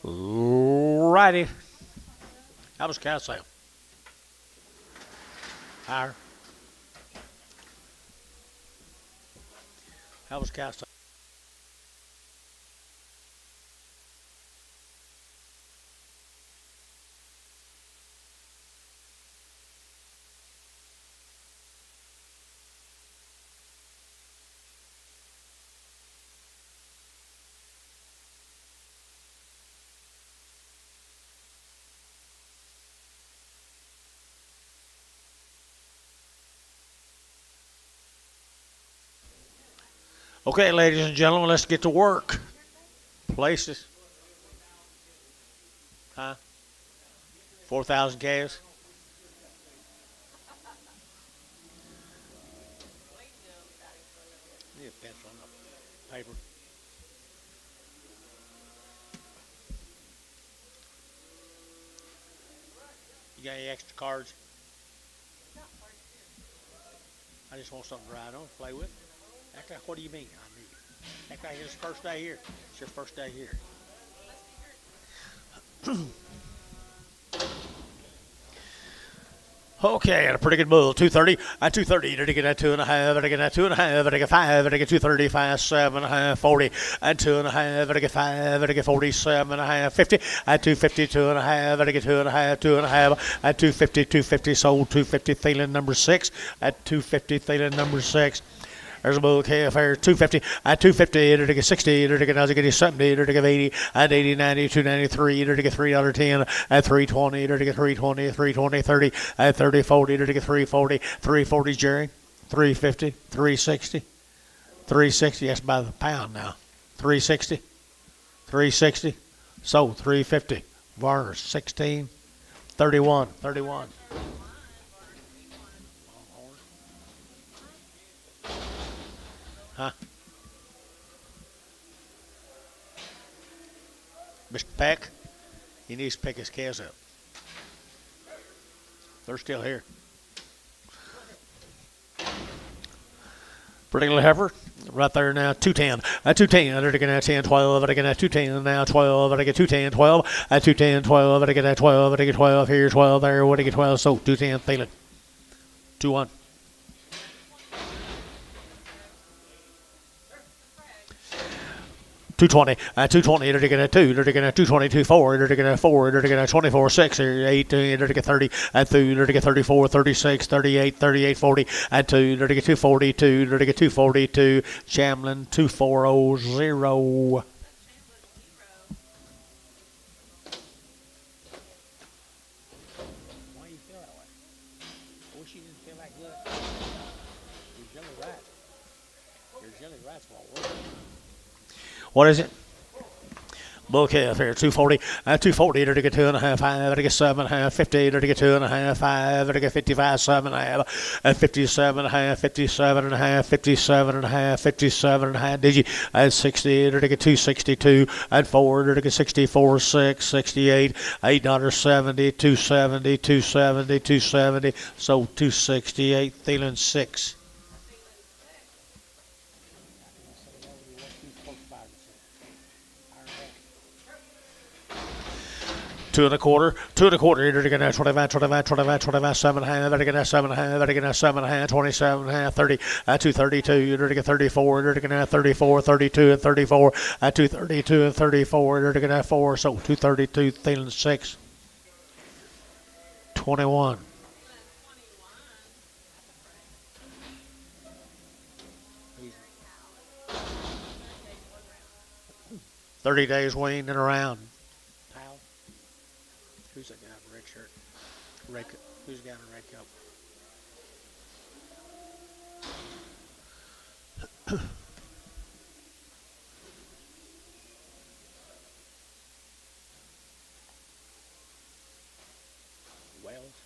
Righty. How was cow sale? Higher. How was cow sale? Okay, ladies and gentlemen, let's get to work. Places. Huh? 4,000 calves. Need a pencil on the paper. You got any extra cards? I just want something to ride on, play with. Act like, what do you mean? I mean, act like it's your first day here. It's your first day here. Okay, and a pretty good bull. 230. At 230, to get at 2.5, to get at 2.5, to get 5, to get 235, 7.5, 40, at 2.5, to get 5, to get 47.5, 50, at 250, 2.5, to get 2.5, 2.5, at 250, 250, sold 250, Thielen number 6, at 250, Thielen number 6. There's a bull calf here, 250, at 250, to get 60, to get 70, to get 80, at 80, 90, 293, to get $3.10, at 320, to get 320, 320, 30, at 30, 40, to get 340, 340, Jerry, 350, 360, 360, that's by the pound now, 360, 360, sold 350, Varner 16, 31, 31. Huh? Mr. Peck, he needs to pick his calves up. They're still here. Pretty little heifer, right there now, 210. At 210, they're taking at 10, 12, they're taking at 210 now, 12, they're taking 210, 12, at 210, 12, they're taking at 12, they're taking 12, here, 12, there, what do you get 12, so 210, Thielen. 2-1. 220, 220, they're taking at 2, they're taking at 220, 24, they're taking at 4, they're taking at 24, 6, 8, they're taking 30, at 2, they're taking 34, 36, 38, 38, 40, at 2, they're taking 242, they're taking 242, Chamlin 2400. Why you feel that way? I wish you didn't feel that good. Your jelly rat. Your jelly rat's won't work. What is it? Bull calf here, 240. 240, to get 2.5, 5, to get 7.5, 50, to get 2.5, 5, to get 55, 7.5, 57.5, 57.5, 57.5, 57.5. Did you? At 60, to get 262, at 4, to get 64, 6, 68, $8.70, 270, 270, 270, so 268, Thielen 6. 2 1/4, 2 1/4, you're going to 25, 25, 25, 25, 7.5, better get that 7.5, better get that 7.5, 27.5, 30, at 232, you're going to get 34, you're going to get 34, 32, and 34, at 232 and 34, you're going to get 4, so 232, Thielen 6, 21. $30 days weaned and around. Who's that guy in the red shirt? Who's the guy in the red coat? Wells.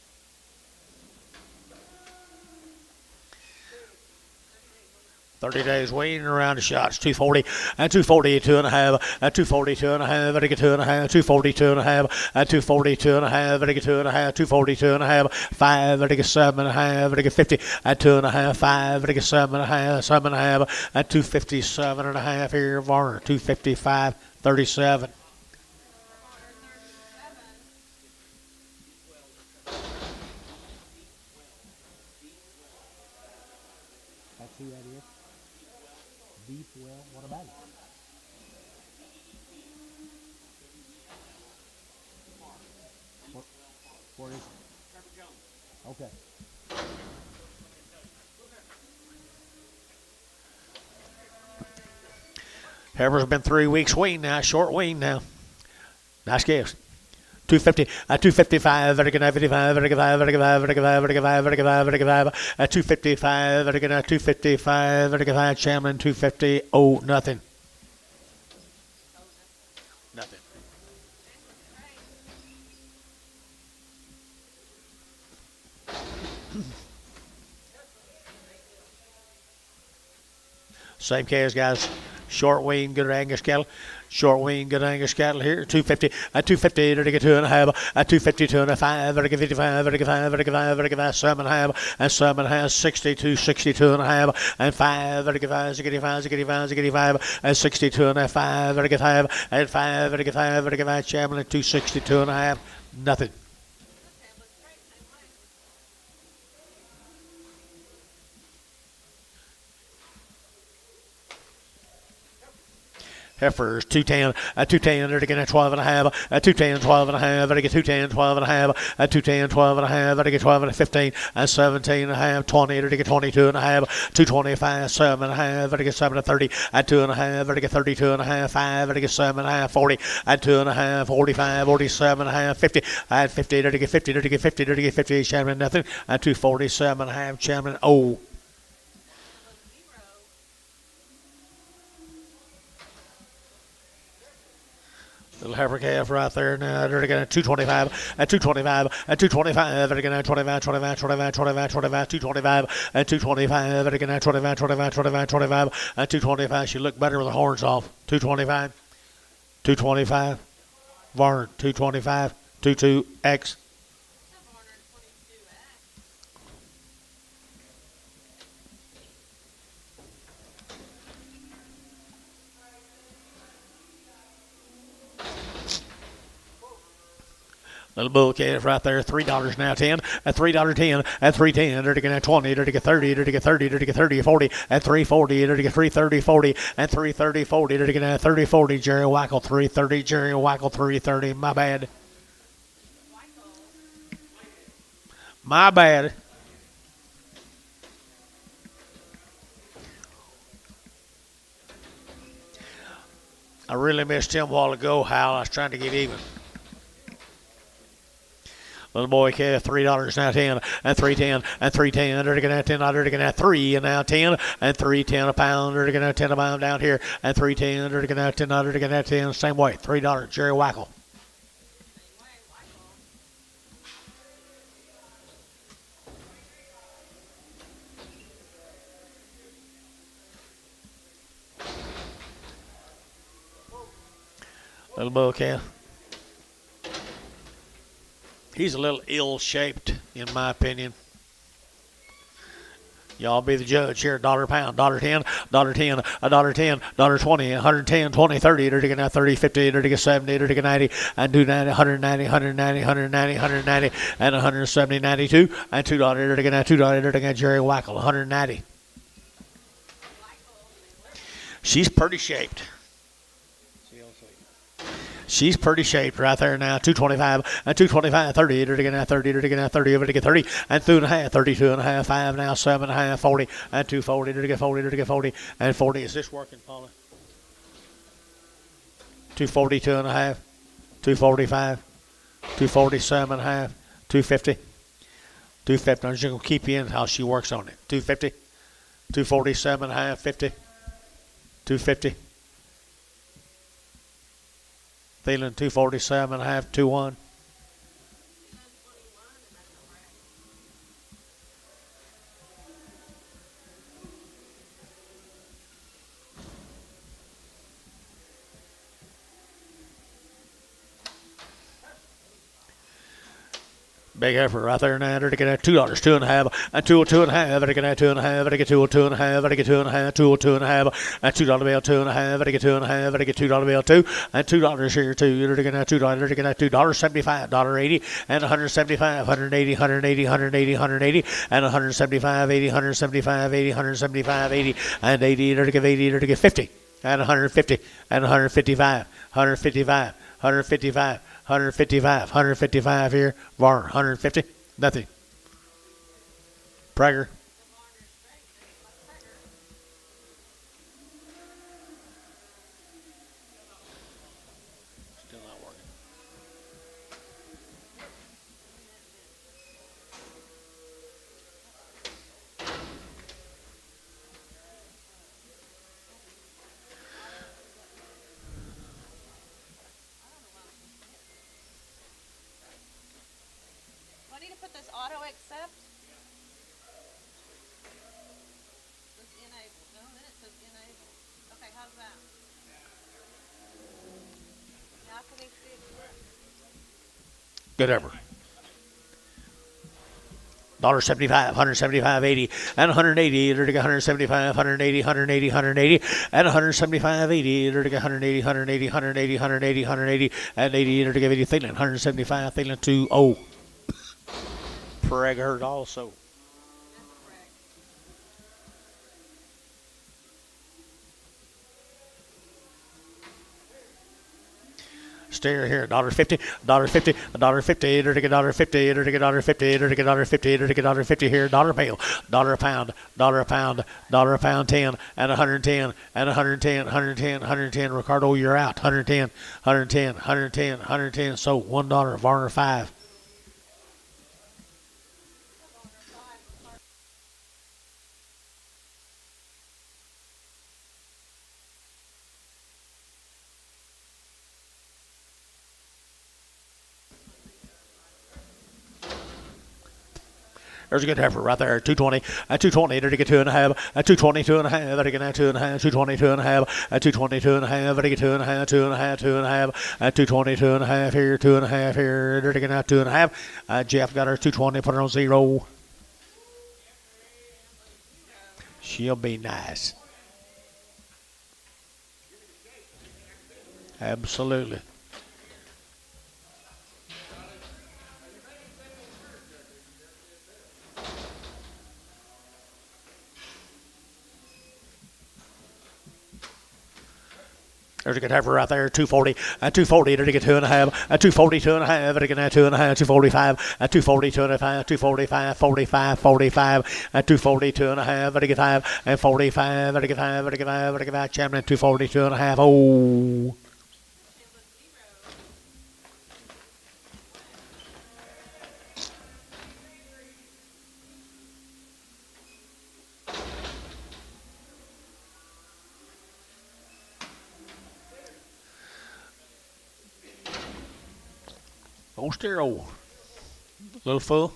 30 days waiting around the shots. 240 and 240, 2.5 at 240, 2.5 at 2.5, 240, 2.5 at 240, 2.5 at 2.5, 240, 2.5, 5 at 7.5 at 50 at 2.5, 5 at 7.5, 7.5 at 257.5 here, Varner 255, 37. who that is. Beef, well, what about it? Where is it? Okay. Heifer's been 3 weeks weaned now, short weaned now. Nice gift. 250, 255, 55, 55, 55, 55, 55, 55, 255, 255, 55, Chamberlain, 250, oh, nothing. Nothing. Same case, guys. Short wean, good Angus cattle. Short wean, good Angus cattle here. 250, 250, to get 2.5, 250, 2.5, 55, 55, 55, 55, 7.5, and 7.5, 62, 62.5, and 5, 55, 65, 65, 65, and 62.5, 55, and 5, 55, 55, Chamberlain, 262.5, nothing. Heifers, 210, 210, they're getting 12.5, 210, 12.5, they get 210, 12.5, 210, 12.5, they get 12 and 15, and 17.5, 20, they get 22.5, 225, 7.5, they get 7 and 30, and 2.5, they get 32.5, 5, they get 7.5, 40, and 2.5, 45, 47.5, 50, and 50, they get 50, they get 50, they get 50, Chamberlain, nothing, and 247.5, Chamberlain, oh. Little heifer calf right there now. They're going to 225, 225, 225. They're going to 25, 25, 25, 25, 25, 225, 225. They're going to 25, 25, 25, 25, 225. She looked better with the horns off. 225, 225. Varn, 225, 22X. Little bull calf right there, $3 now, 10, at $3.10, at $3.10, they're to get 20, they're to get 30, they're to get 30, they're to get 30, 40, at $3.40, they're to get 3.30, 40, at $3.30, 40, they're to get 30, 40, Jerry Wackel, 3.30, Jerry Wackel, 3.30, my bad. My bad. I really missed him a while ago, Hal. I was trying to get even. Little boy calf, $3 now, 10, and 3.10, and 3.10, they're going to 10, they're going to 3, and now 10, and 3.10 a pound, they're going to 10 a pound down here, and 3.10, they're going to 10, they're going to 10, same way, $3, Jerry Wackel. Little bull calf. He's a little ill-shaped, in my opinion. Y'all be the judge here. $1 a pound, $1.10, $1.10, $1.10, $1.20, 110, 20, 30, they're taking out 30, 50, they're taking 70, they're taking 90, and 290, 190, 190, 190, 190, and 170, 92, and $2, they're taking out $2, they're taking out Jerry Wackel, 190. She's pretty shaped. She's pretty shaped right there now. 225 and 225, 30. They're taking out 30. They're taking out 30. They're taking 30 and 2.5, 32.5, 5 now, 7.5, 40 and 240. They're taking 40. They're taking 40 and 40. Is this working, Paula? 240, 2.5, 245, 247.5, 250, 250. I'm just gonna keep you in how she works on it. 250, 247.5, 50, 250. Feeling 247.5, 21. Big effort right there now. To get that $2, 2.5, and 2.5. To get that 2.5. To get 2.5. To get 2.5, 2.5, and $2 bill, 2.5. To get 2.5. To get $2 bill, 2, and $2 here too. To get that $2. To get that $2.75, $1.80, and 175, 180, 180, 180, 180, and 175, 80, 175, 80, 175, 80, and 80. To get 80. To get 50, and 150, and 155, 155, 155. 155, 155 here. Var, 150, nothing. Prager. Still not working. I need to put this auto accept. It says enable. No, then it says enable. Okay, how's that? Now can we see it work? Good effort. $1.75, 175, 80, and 180. To get 175, 180, 180, 180, and 175, 80. To get 180, 180, 180, 180, 180, and 80. To get 80, Thielen, 175, Thielen 2-0. Prager also. Steer here, $1.50, $1.50, $1.50, to get $1.50, to get $1.50, to get $1.50, to get $1.50 here, $1 bill, $1 a pound, $1 a pound, $1 a pound 10, and 110, and 110, 110, 110. Ricardo, you're out. 110, 110, 110, 110. So $1, Varner 5. There's a good effort right there. 220, 220 to get 2.5, 220, 2.5, to get 2.5, 220, 2.5, 220, 2.5, to get 2.5, 2.5, 2.5, 220, 2.5 here, 2.5 here, to get 2.5. Jeff got her 220, put her on 0. She'll be nice. Absolutely. There's a good heifer right there, 240, 240 to get 2.5, 240, 2.5, to get 2.5, 245, 240, 2.5, 245, 45, 45, 240, 2.5, to get 5, and 45, to get 5, to get 5, to get 5, Champion, 240, 2.5. Oh. Old stereo. Little full.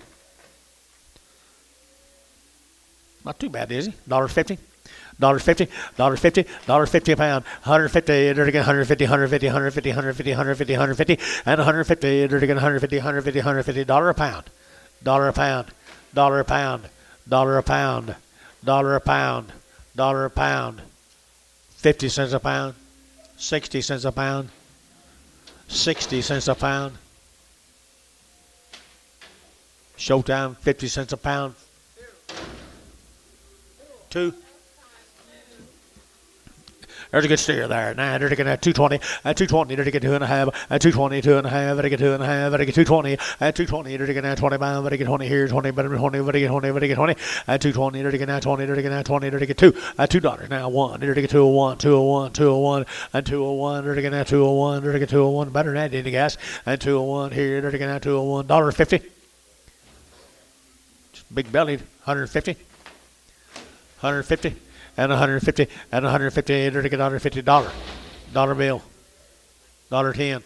Not too bad, is he? $1.50. $1.50, $1.50, $1.50 a pound, 150, to get 150, 150, 150, 150, 150, 150, and 150, to get 150, 150, 150, $1 a pound, $1 a pound, $1 a pound, $1 a pound, $1 a pound, $1 a pound, 50 cents a pound, 60 cents a pound, 60 cents a pound. Showtime, 50 cents a pound. 2. There's a good steer there. Now they're getting at 220, at 220, they're getting 2.5, at 220, 2.5, they get 2.5, they get 220, at 220, they're getting at 20 pounds, they get 20 here, 20, better 20, they get 20, they get 20, at 220, they're getting at 20, they're getting at 20, they get 2, at $2. Now 1, they're getting 201, 201, 201, and 201, they're getting at 201, they're getting 201, better than that, didn't you guys? And 201 here, they're getting at 201, $1.50. Big bellied, 150, 150, and 150, and 150, to get $150, $1 bill, $1.10,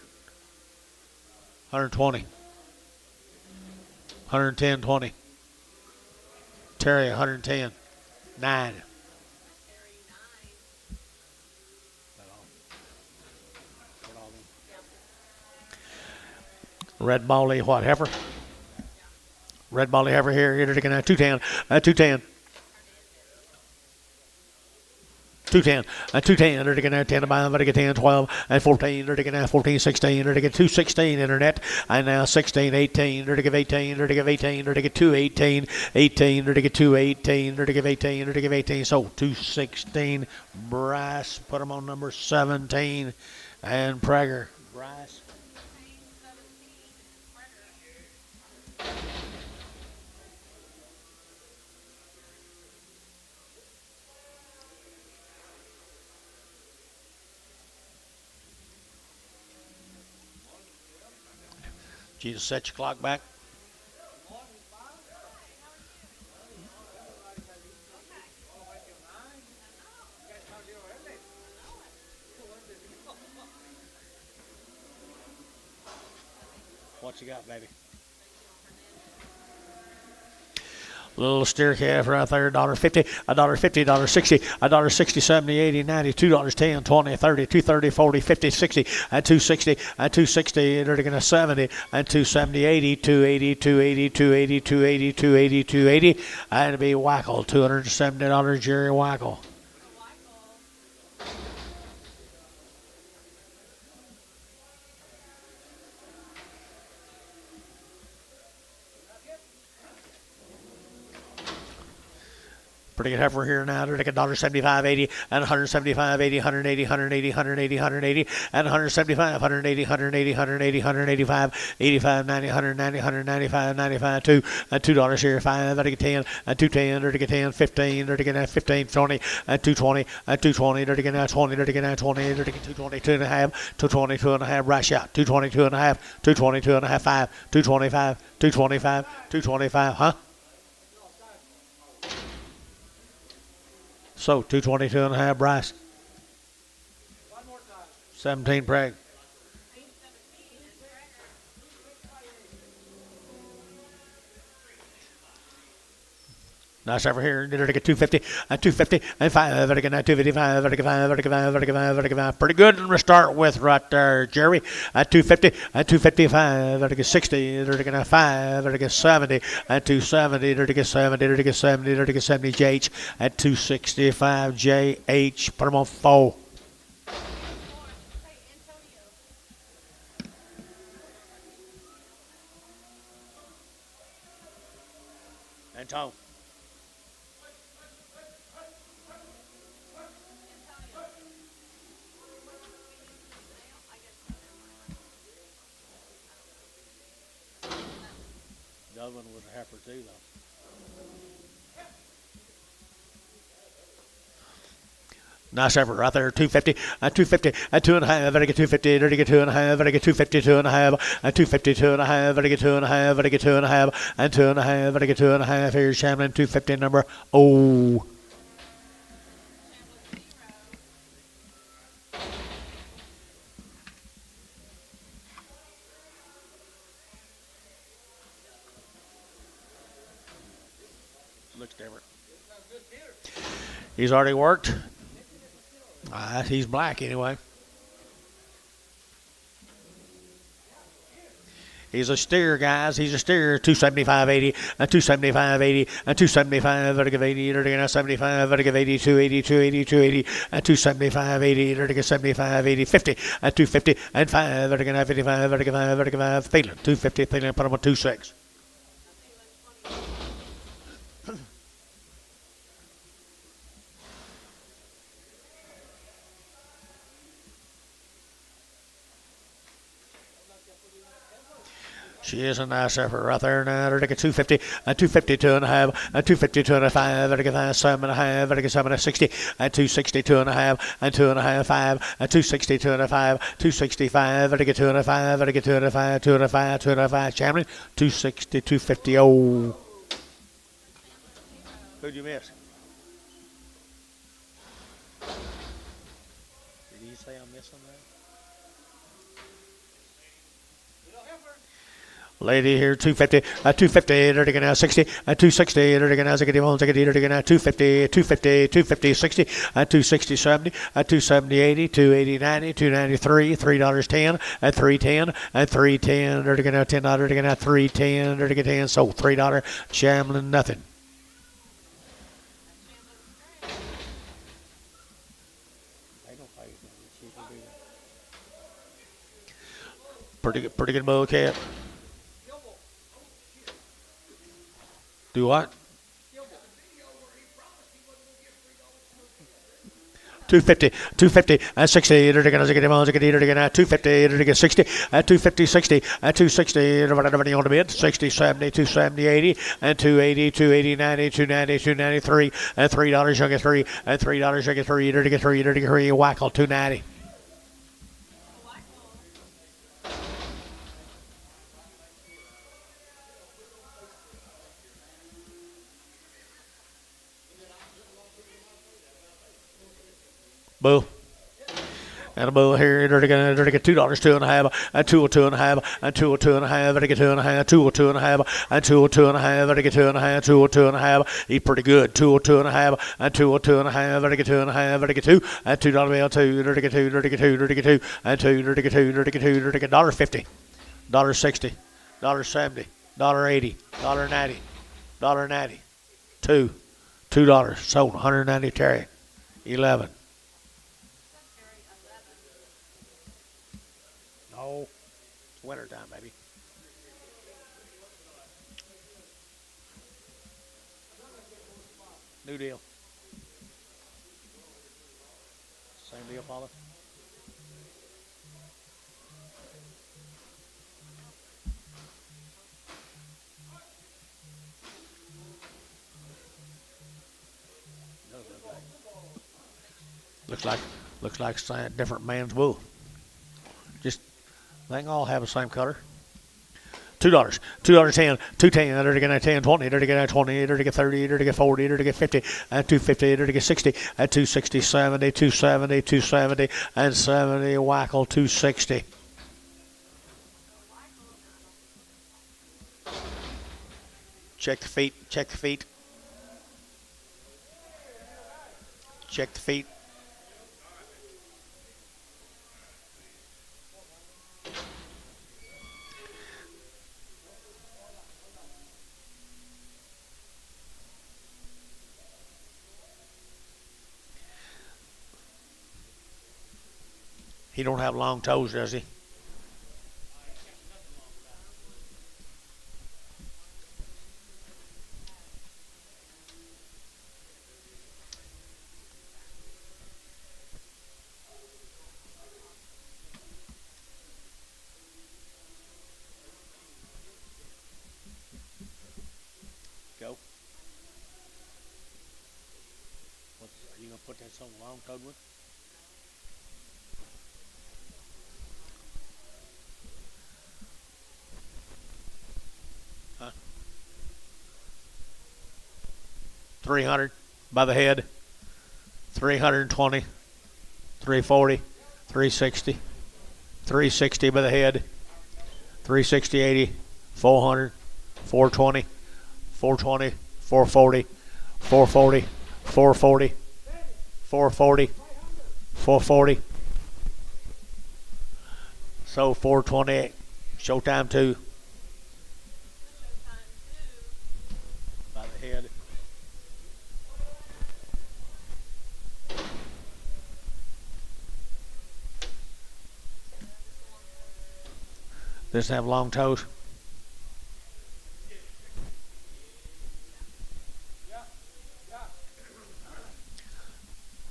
120, 110, 20, Terry, 110, 9. Red Bally, what, heifer? Red Molly heifer here, you're taking a 210, a 210. 210, 210, they're taking 10 to 5, they're taking 10, 12, and 14, they're taking 14, 16, they're taking 216 internet, and now 16, 18, they're taking 18, they're taking 18, they're taking 218, 18, they're taking 218, they're taking 18, they're taking 18, so 216, Bryce, put them on number 17, and Prager, Bryce. Jesus, set your clock back. What you got, baby? Little steer calf right there, $1.50, $1.50, $1.60, $1.60, 70, 80, 90, $2, 10, 20, 30, 230, 40, 50, 60, and 260, and 260, they're going to 70, and 270, 80, 280, 280, 280, 280, 280, 280, and it'll be Wackel, $270, Jerry Wackel. Pretty good heifer here now. They're taking $1.75, 80, and 175, 80, 180, 180, 180, 180, and 175, 180, 180, 180, 185, 85, 90, 190, 195, 95, 2, and $2 here, 5, they're taking 10, and 210, they're taking 10, 15, they're taking 15, 20, and 220, and 220, they're taking 20, they're taking 20, they're taking 220, 2.5, 220, 2.5, rush out, 220, 2.5, 220, 2.5, 5, 225, 225, 225, huh? So, 222 and a half, Bryce. 17, Prague. Nice over here. Did it get 250, and 250, and 5, vertical 255, vertical 5, vertical 5, vertical 5, vertical 5. Pretty good to start with right there, Jerry. At 250, and 255, vertical 60, vertical 5, vertical 70, and 270, vertical 70, vertical 70, vertical 70, JH. At 265, JH. Put them on 4. Antonio. The other one was a heifer too, though. Nice effort right there, 250, and 250, and 2.5, very good 250, very good 2.5, very good 250, 2.5, and 250, 2.5, very good 2.5, very good 2.5, and 2.5, very good 2.5. Here's Shamlin, 250 number. Oh. Looks different. He's already worked. He's black anyway. He's a steer, guys. He's a steer. 275.80, and 275.80, and 275, vertical 80, vertical 75, vertical 80, 280, 280, 280, and 275.80, vertical 75, 80, 50, and 250, and 5, vertical 55, vertical 5, vertical 5, Thielen, 250, Thielen, put him on 26. She is a nice effort right there now. They're taking 250, and 250, 2.5, and 250, 2.5, vertical 5, 7.5, vertical 7, 60, and 260, 2.5, and 2.5, 5, and 260, 2.5, 265, vertical 2.5, vertical 2.5, 2.5, 2.5, Chamberlain, 260, 250. Oh. Who'd you miss? Did you say I'm missing that? Lady here, 250, 250, they're taking 60, 260, they're taking 61, they're taking 250, 250, 250, 60, 260, 70, 270, 80, 280, 90, 293, $3.10, 310, 310, they're taking $10, they're taking 310, they're taking 10, so $3, shambling nothing. Pretty good bull cat. Do what? 250, 250, 60, they're taking 250, they're taking 60, 250, 60, 260, everybody on the bid, 60, 70, 270, 80, 280, 280, 90, 290, 293, $3, sugar 3, $3, sugar 3, they're taking 3, they're taking 3, whackle, 290. Boo. And a bull here, they're going to get $2, 2.5, and 202.5, and 202.5, they get 2.5, 202.5, and 202.5, they get 2.5, 202.5. He's pretty good. 202.5, and 202.5, they get 2.5, they get 2, and $2 bill 2, they get 2, they get 2, they get 2, and 2, they get 2, they get 2, they get $1.50, $1.60, $1.70, $1.80, $1.90, $1.90, $2, sold 190 Terry, 11. No, it's winter time, baby. New deal. Same deal, Paula. Looks like a different man's wool. Just they can all have the same color. $2, $2.10, $2.10, they're to get 10, 20, they're to get 20, they're to get 30, they're to get 40, they're to get 50, and 250, they're to get 60, and 260, 70, 270, 270, and 70, whackle, 260. Check the feet, check the feet. Check the feet. He don't have long toes, does he? Go. Are you gonna put that some long toed one? Huh? 300 by the head. 320, 340, 360, 360 by the head. 360, 80, 400, 420, 420, 440, 440, 440, 440, 440. So 428. Showtime 2. By the head. Does it have long toes?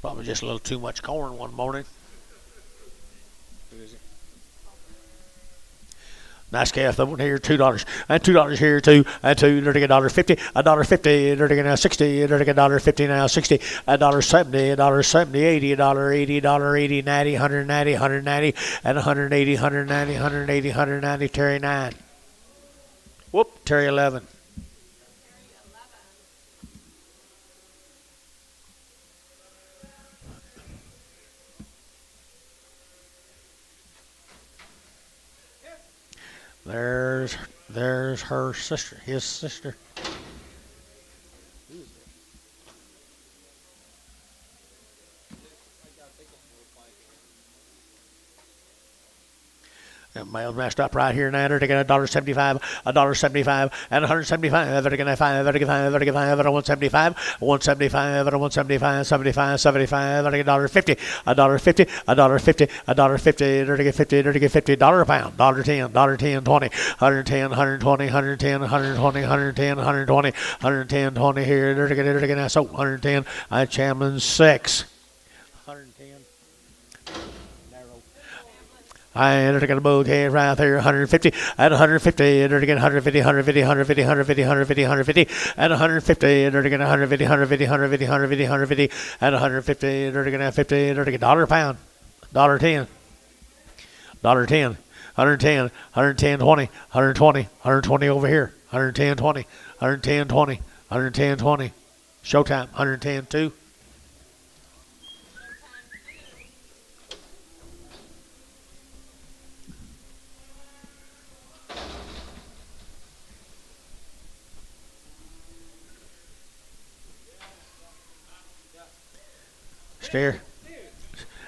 Probably just a little too much corn one morning. Who is it? Nice calf, that one here, $2. And $2 here, too. And $2, they're taking $1.50. $1.50, they're taking 60. They're taking $1.50 now, 60. $1.70, $1.70, 80, $1.80, $1.80, 90, 190, 190, and 180, 190, 180, 190, Terry 9. Whoop, Terry 11. There's There's her sister, his sister. Male messed up right here now. They're getting $1.75, $1.75, and $175. They're getting $5, they're getting $5, they're getting $5, and $1.75, $1.75, and $1.75, 75, 75. They're getting $1.50, $1.50, $1.50, $1.50. They're getting 50, they're getting $50 a pound, $1.10, $1.10, 20, 110, 120, 110, 120, 110, 120, 110, 20 here. They're getting so 110. Chamlin 6. 110. And they're going to both head right there, 150 and 150. They're going to get 150, 150, 150, 150, 150, 150, and 150. They're going to get 150, 150, 150, 150, 150, and 150. They're going to get 50. They're going to get $1 a pound, $1.10, $1.10, 110, 110, 20, 120, 120 over here, 110, 20, 110, 20, 110, 20. Showtime, 110, 2.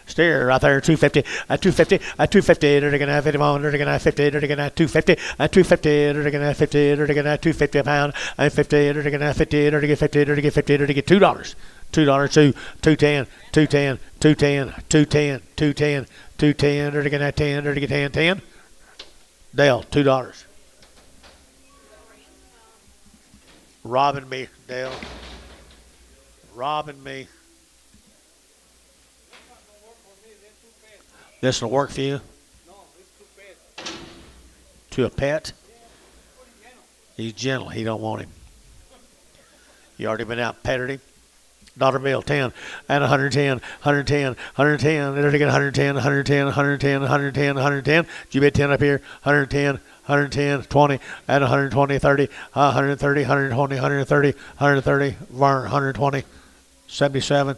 Steer right there, 250, at 250, at 250, they're going to have 50 pound, they're going to have 50, they're going to have 250, at 250, they're going to have 50, they're going to have 250 a pound, and 50, they're going to have 50, they're going to get 50, they're going to get 50, they're going to get $2, $2, 210, 210, 210, 210, 210, 210, they're going to have 10, they're going to get 10, 10. Dale, $2. Robbing me, Dale. Robbing me. This will work for you? No, it's too bad. To a pet? Yeah. He's gentle. He don't want him. You already been out and petted him? Dollar bill, 10, and 110, 110, 110. They're getting 110, 110, 110, 110, 110. Did you bet 10 up here? 110, 110, 20, and 120, 30, 130, 120, 130, 130, 120, 77.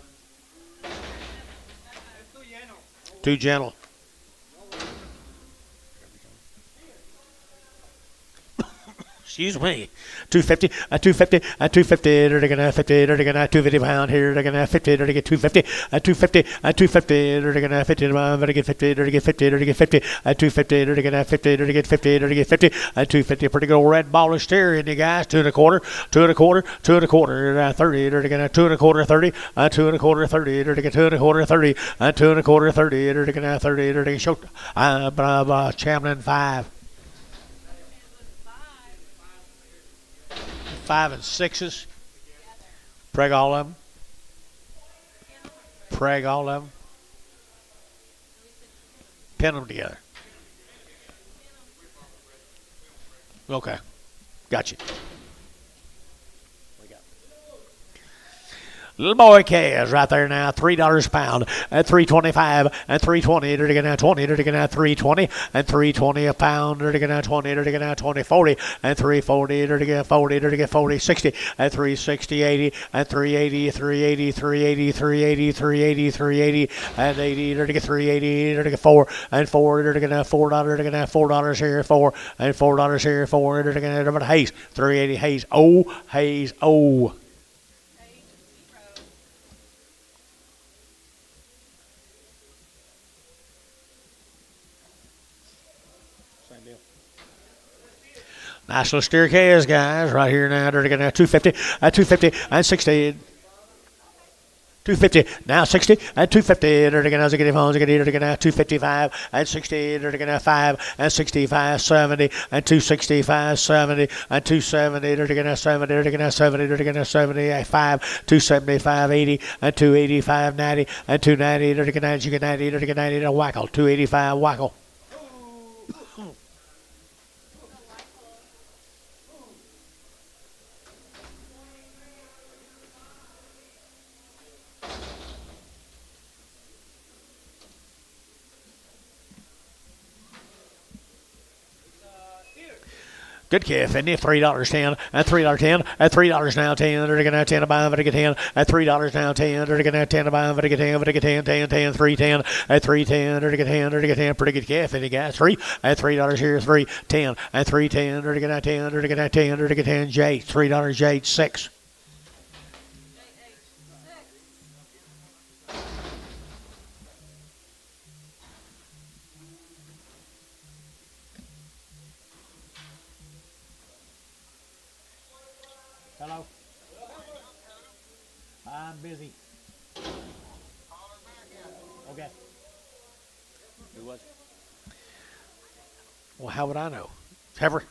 Too gentle. Excuse me. 250, at 250, at 250, they're going to have 50, they're going to have 250 pound here, they're going to have 50, they're going to get 250, at 250, at 250, they're going to have 50 pound, they're going to get 50, they're going to get 50, they're going to get 50, at 250, they're going to have 50, they're going to get 50, they're going to get 50, at 250, pretty good old red ball of steer in you guys, 2 1/4, 2 1/4, 2 1/4, 30, they're going to have 2 1/4, 30, 2 1/4, 30, they're going to get 2 1/4, 30, 2 1/4, 30, they're going to have 30, they're going to show, Chamlin 5. 5 and 6s. Preg all of them. Preg all of them. Pin them together. Okay. Got you. Little boy calves right there now, $3 a pound at $3.25 and $3.20. They're going to have 20. They're going to have $3.20 and $3.20 a pound. They're going to have 20. They're going to have 20, 40 and $3.40. They're going to get 40. They're going to get 40, 60 and $3.60, 80 and $3.80, $3.80, $3.80, $3.80, $3.80, $3.80 and $80. They're going to get $3.80. They're going to get 4 and 4. They're going to have $4. They're going to have $4 here, 4 and $4 here, 4. They're going to have Hayes, $3.80 Hayes. Oh, Hayes. Oh. Nice little steer calves, guys, right here now. They're going to have 250 at 250 and 60. 250 now 60 and 250. They're going to have phones. They're going to have 255 and 60. They're going to have 5 and 65, 70 and 265, 70 and 270. They're going to have 70. They're going to have 70. They're going to have 70, 5, 275, 80 and 285, 90 and 290. They're going to have 90. They're going to have 90 and whackle, 285 whackle. Good calf, isn't it? $3.10 at $3.10 at $3 now 10. They're gonna 10 to buy, but I get 10 at $3 now 10. They're gonna 10 to buy, but I get 10, but I get 10, 10, 10, 310 at 310. They're gonna 10, they're gonna 10. Pretty good calf, isn't it, guys? 3 at $3 here, 310 at 310. They're gonna 10, they're gonna 10, they're gonna 10. J $3 J 6. Hello. I'm busy. Okay. Who was it? Well, how would I know? Heifer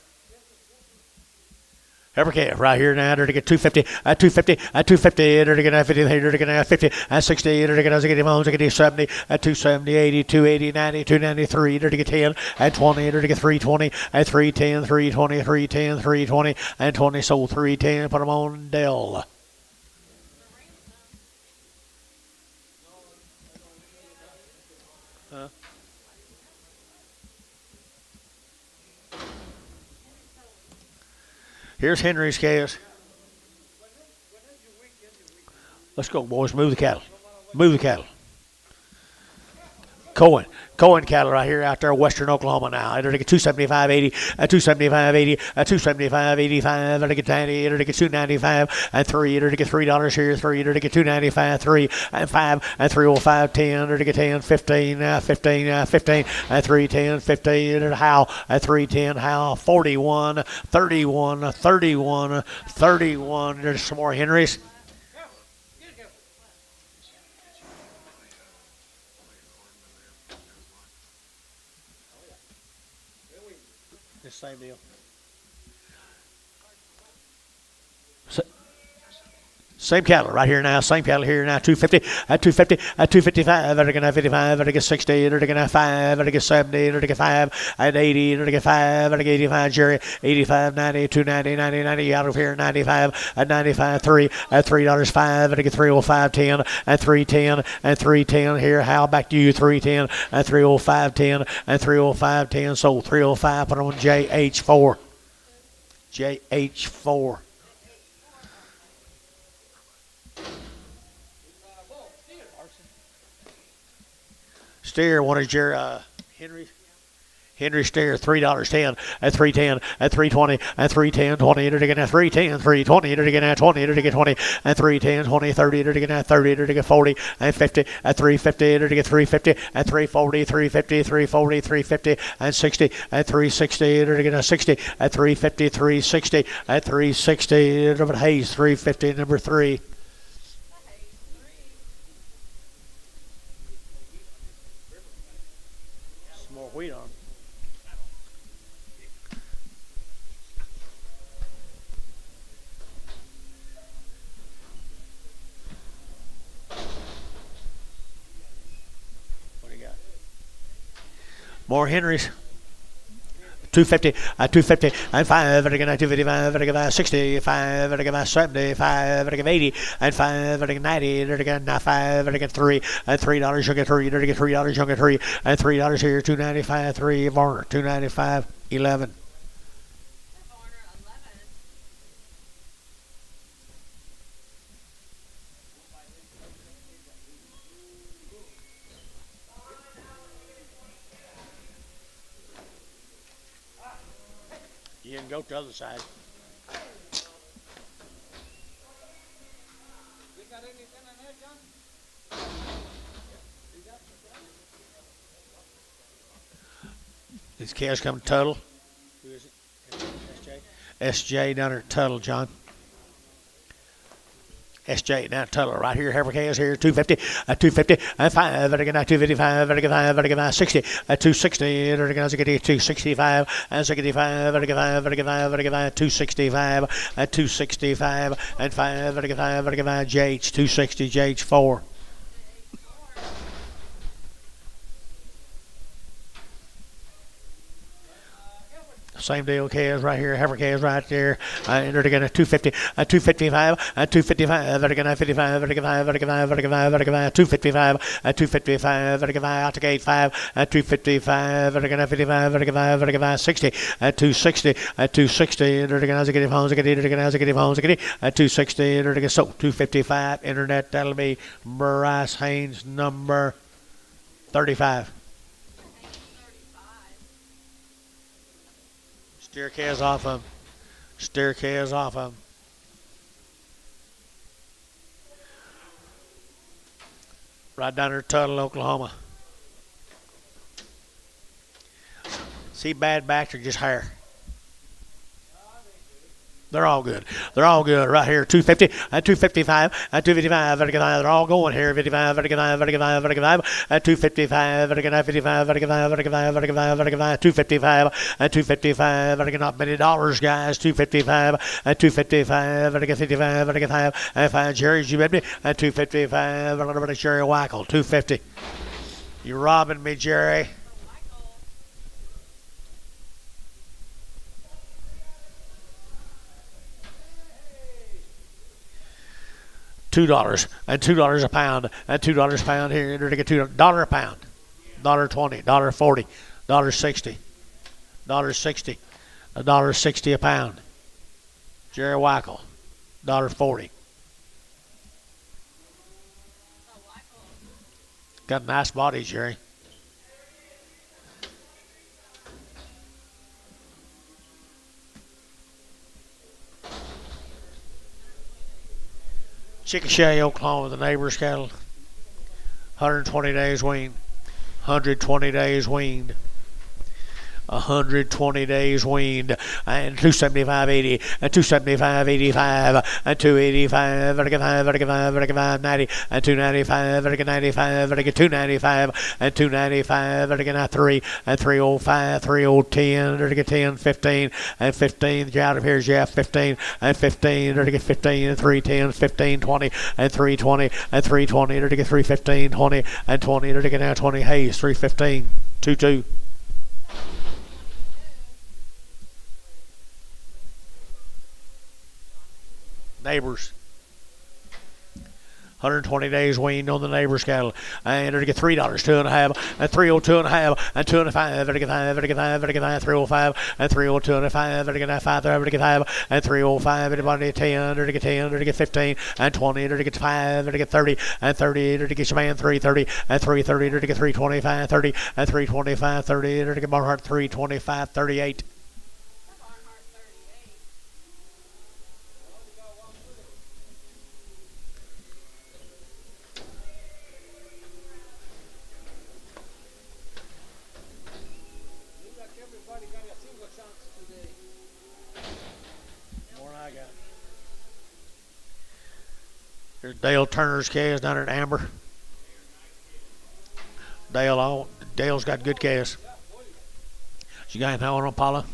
calf right here now. They're to get 250 at 250 at 250. They're to get 50. They're to get 50 at 60. They're to get him home. They're to get 70 at 270, 80, 280, 90, 293. They're to get 10 at 20. They're to get 320 at 310, 320, 310, 320 and 20. Sold 310. Put them on Dell. Here's Henry's calves. Let's go, boys. Move the cattle. Move the cattle. Cohen cattle right here out there, western Oklahoma now. They're to get 275.80 at 275.80 at 275.85. They're to get 90. They're to get 295 and 3. They're to get $3 here. 3. They're to get 295. 3 and 5 and 305 10. They're to get 10 15 15 15 and 3 10 15. And How at 310 How 41 31 31 31. There's some more Henrys. Same deal. Same cattle right here now. Same cattle here now. 250 at 250 at 255. They're gonna have 55. They're gonna get 60. They're gonna have 5. They're gonna get 70. They're gonna get 5 at 80. They're gonna get 5. They're gonna get 85. Jerry 85, 90, 290, 90, 90 out of here. 95 at 95. 3 at $3 5. They're gonna get 305 10 at 310 and 310 here. How back to you? 310 at 305 10 and 305 10. Sold 305. Put on JH4. JH4. Steer, one is your Henry Steer, $3.10 at 310 at 320 at 310 20. They're to get 310 320. They're to get 20. They're to get 20 at 310 20 30. They're to get 30. They're to get 40 and 50 at 350. They're to get 350 at 340 350 340 350 and 60 at 360. They're to get 60 at 350 360 at 360. Number Hayes 350 number 3. More wheat on. What do you got? More Henrys. 250 at 250 and 5 and again 255 and again 65 and again 75 and again 80 and 5 and again 90 and again 5 and again 3 and $3 you'll get 3 and again $3 you'll get 3 and $3 here 295 3 Varner 295 11. You can go to the other side. These calves come to Tuttle. Who is it? SJ down there at Tuttle, John. SJ down at Tuttle right here. Heifer calves here. 250 at 250 and 5 and again 255 and again 5 and again 60 at 260 and again 265 and 65 and again 5 and again 5 and again 265 at 265 and 5 and again 5 and again JH 260 JH 4. Same deal, calves right here. Heifer calves right there. Entered again at 250, 255, 255, vertical 55, vertical 5, vertical 5, vertical 5, vertical 5, 255, 255, vertical 5, out to gate 5, 255, vertical 55, vertical 5, vertical 5, 60, 260, 260, entered again as a get homes, get entered again as a get homes, get 260, entered again, so 255, internet, that'll be Bryce Haynes number 35. Steer calves off him. Steer calves off him. Right down there, Tuttle, Oklahoma. See bad backs or just hair? They're all good. They're all good right here. 250, 255, 255, they're all going here. 55, 55, 55, 55, 255, 55, 55, 55, 55, 255, 255, not many dollars, guys. 255, 255, 55, 55, Jerry, you with me? 255, a little bit of Jerry Wackel, 250. You're robbing me, Jerry. $2 and $2 a pound and $2 a pound here. Enter to get $2 a pound, $1.20, $1.40, $1.60, $1.60, $1.60 a pound. Jerry Wackel, $1.40. Got a nice body, Jerry. Chickasha, Oklahoma, the neighbor's cattle. 120 days weaned. 120 days weaned. 120 days weaned, and 275.80, and 275.85, and 285, vertical 90, and 295, vertical 95, vertical 295, and 295, vertical 3, and 305, 3010, vertical 10, 15, and 15. Get out of here, Jeff. 15, and 15, vertical 15, and 310, 15, 20, and 320, and 320, vertical 315, 20, and 20, vertical now 20. Hayes, 315, 22. Neighbors. 120 days weaned on the neighbor's cattle. And to get $3, 2.5, and 302.5, and 2.5, vertical 5, vertical 5, vertical 5, 305, and 302.5, vertical 5, vertical 5, and 305, everybody 10, vertical 10, vertical 15, and 20, vertical 5, vertical 30, and 30, vertical Shaman 330, and 330, vertical 325, 30, and 325, 30, vertical Barnhart 325, 38. There's Dale Turner's calves down there at Amber. Dale's got good calves. You got anything on Paula?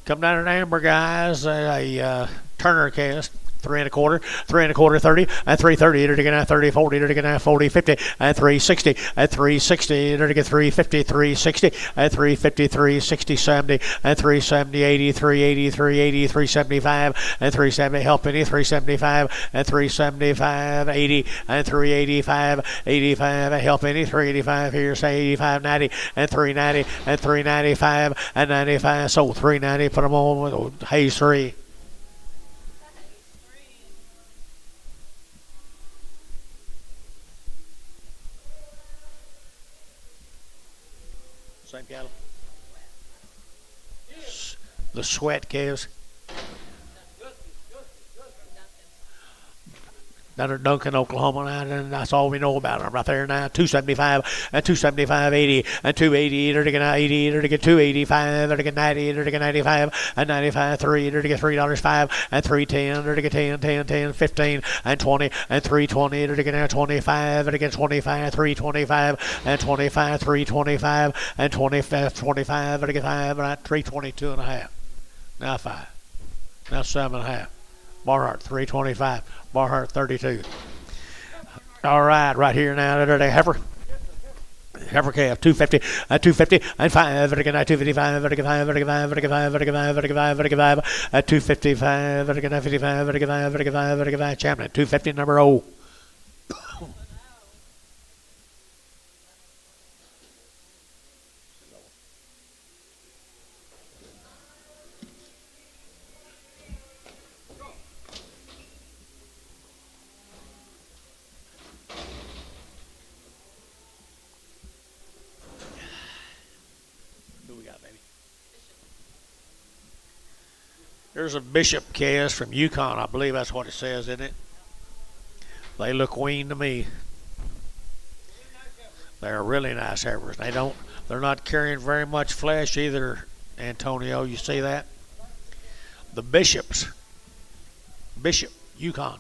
Come down at Amber, guys. Turner calves. 3.25, 3.25, 30, and 330, to get 30, 40, to get 40, 50, and 360, and 360, to get 350, 360, and 350, 360, 70, and 370, 80, 380, 380, 375, and 370, help any, 375, and 375, 80, and 385, 85, and help any, 385, here, say 85, 90, and 390, and 395, and 95, so 390, put them on with Hayes 3. Same cattle. The sweat calves. Down at Duncan, Oklahoma, and that's all we know about them right there now. 275 and 275, 80 and 280, to get 80, to get 285, to get 90, to get 95, and 95, 3, to get $3, 5, and 310, to get 10, 10, 10, 15, and 20, and 320, to get 25, to get 25, 325, and 25, 325, and 25, 25, to get 5, right, 322.5. Now 5. Now 7.5. Barnhart 325. Barnhart 32. All right, right here now. There's a heifer. Heifer calf 250, 250 and 5, 255, 255, 255, 55, Champion 250 number O. There's a Bishop calf from Yukon. I believe that's what it says, isn't it? They look weaned to me. They're really nice heifers. They're not carrying very much flesh either, Antonio. You see that? The Bishop, Yukon.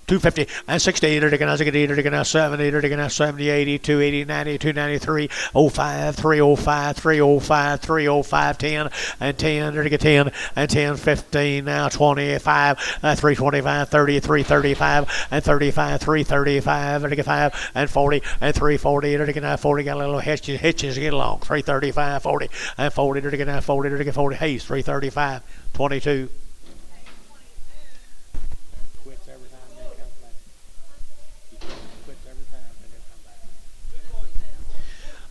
250 and 60, 70, 70, 80, 280, 90, 293, 05, 305, 305, 305, 10, and 10, 10, and 10, 15, now 25, 325, 30, 335, and 35, 335, 35, and 40, and 340, 40, got a little hitches to get along, 335, 40, and 40, 40, 40, Hayes, 335, 22.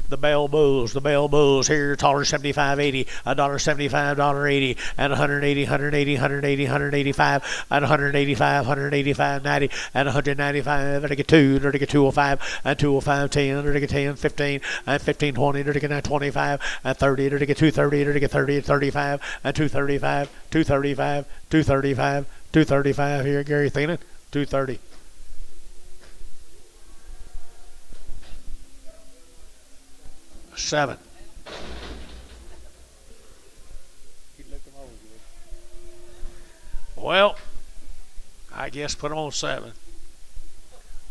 The Bell Bulls here, $1.75, 80, $1.75, $1.80, and 180, 180, 180, 185, and 185, 185, 90, and 195, and 2, 205, and 205, 10, 10, 15, and 15, 20, 25, and 30, 230, 30, 35, and 235, 235, 235, 235 here, Gary Thienan, 230. Seven. Well, I guess put them on 7.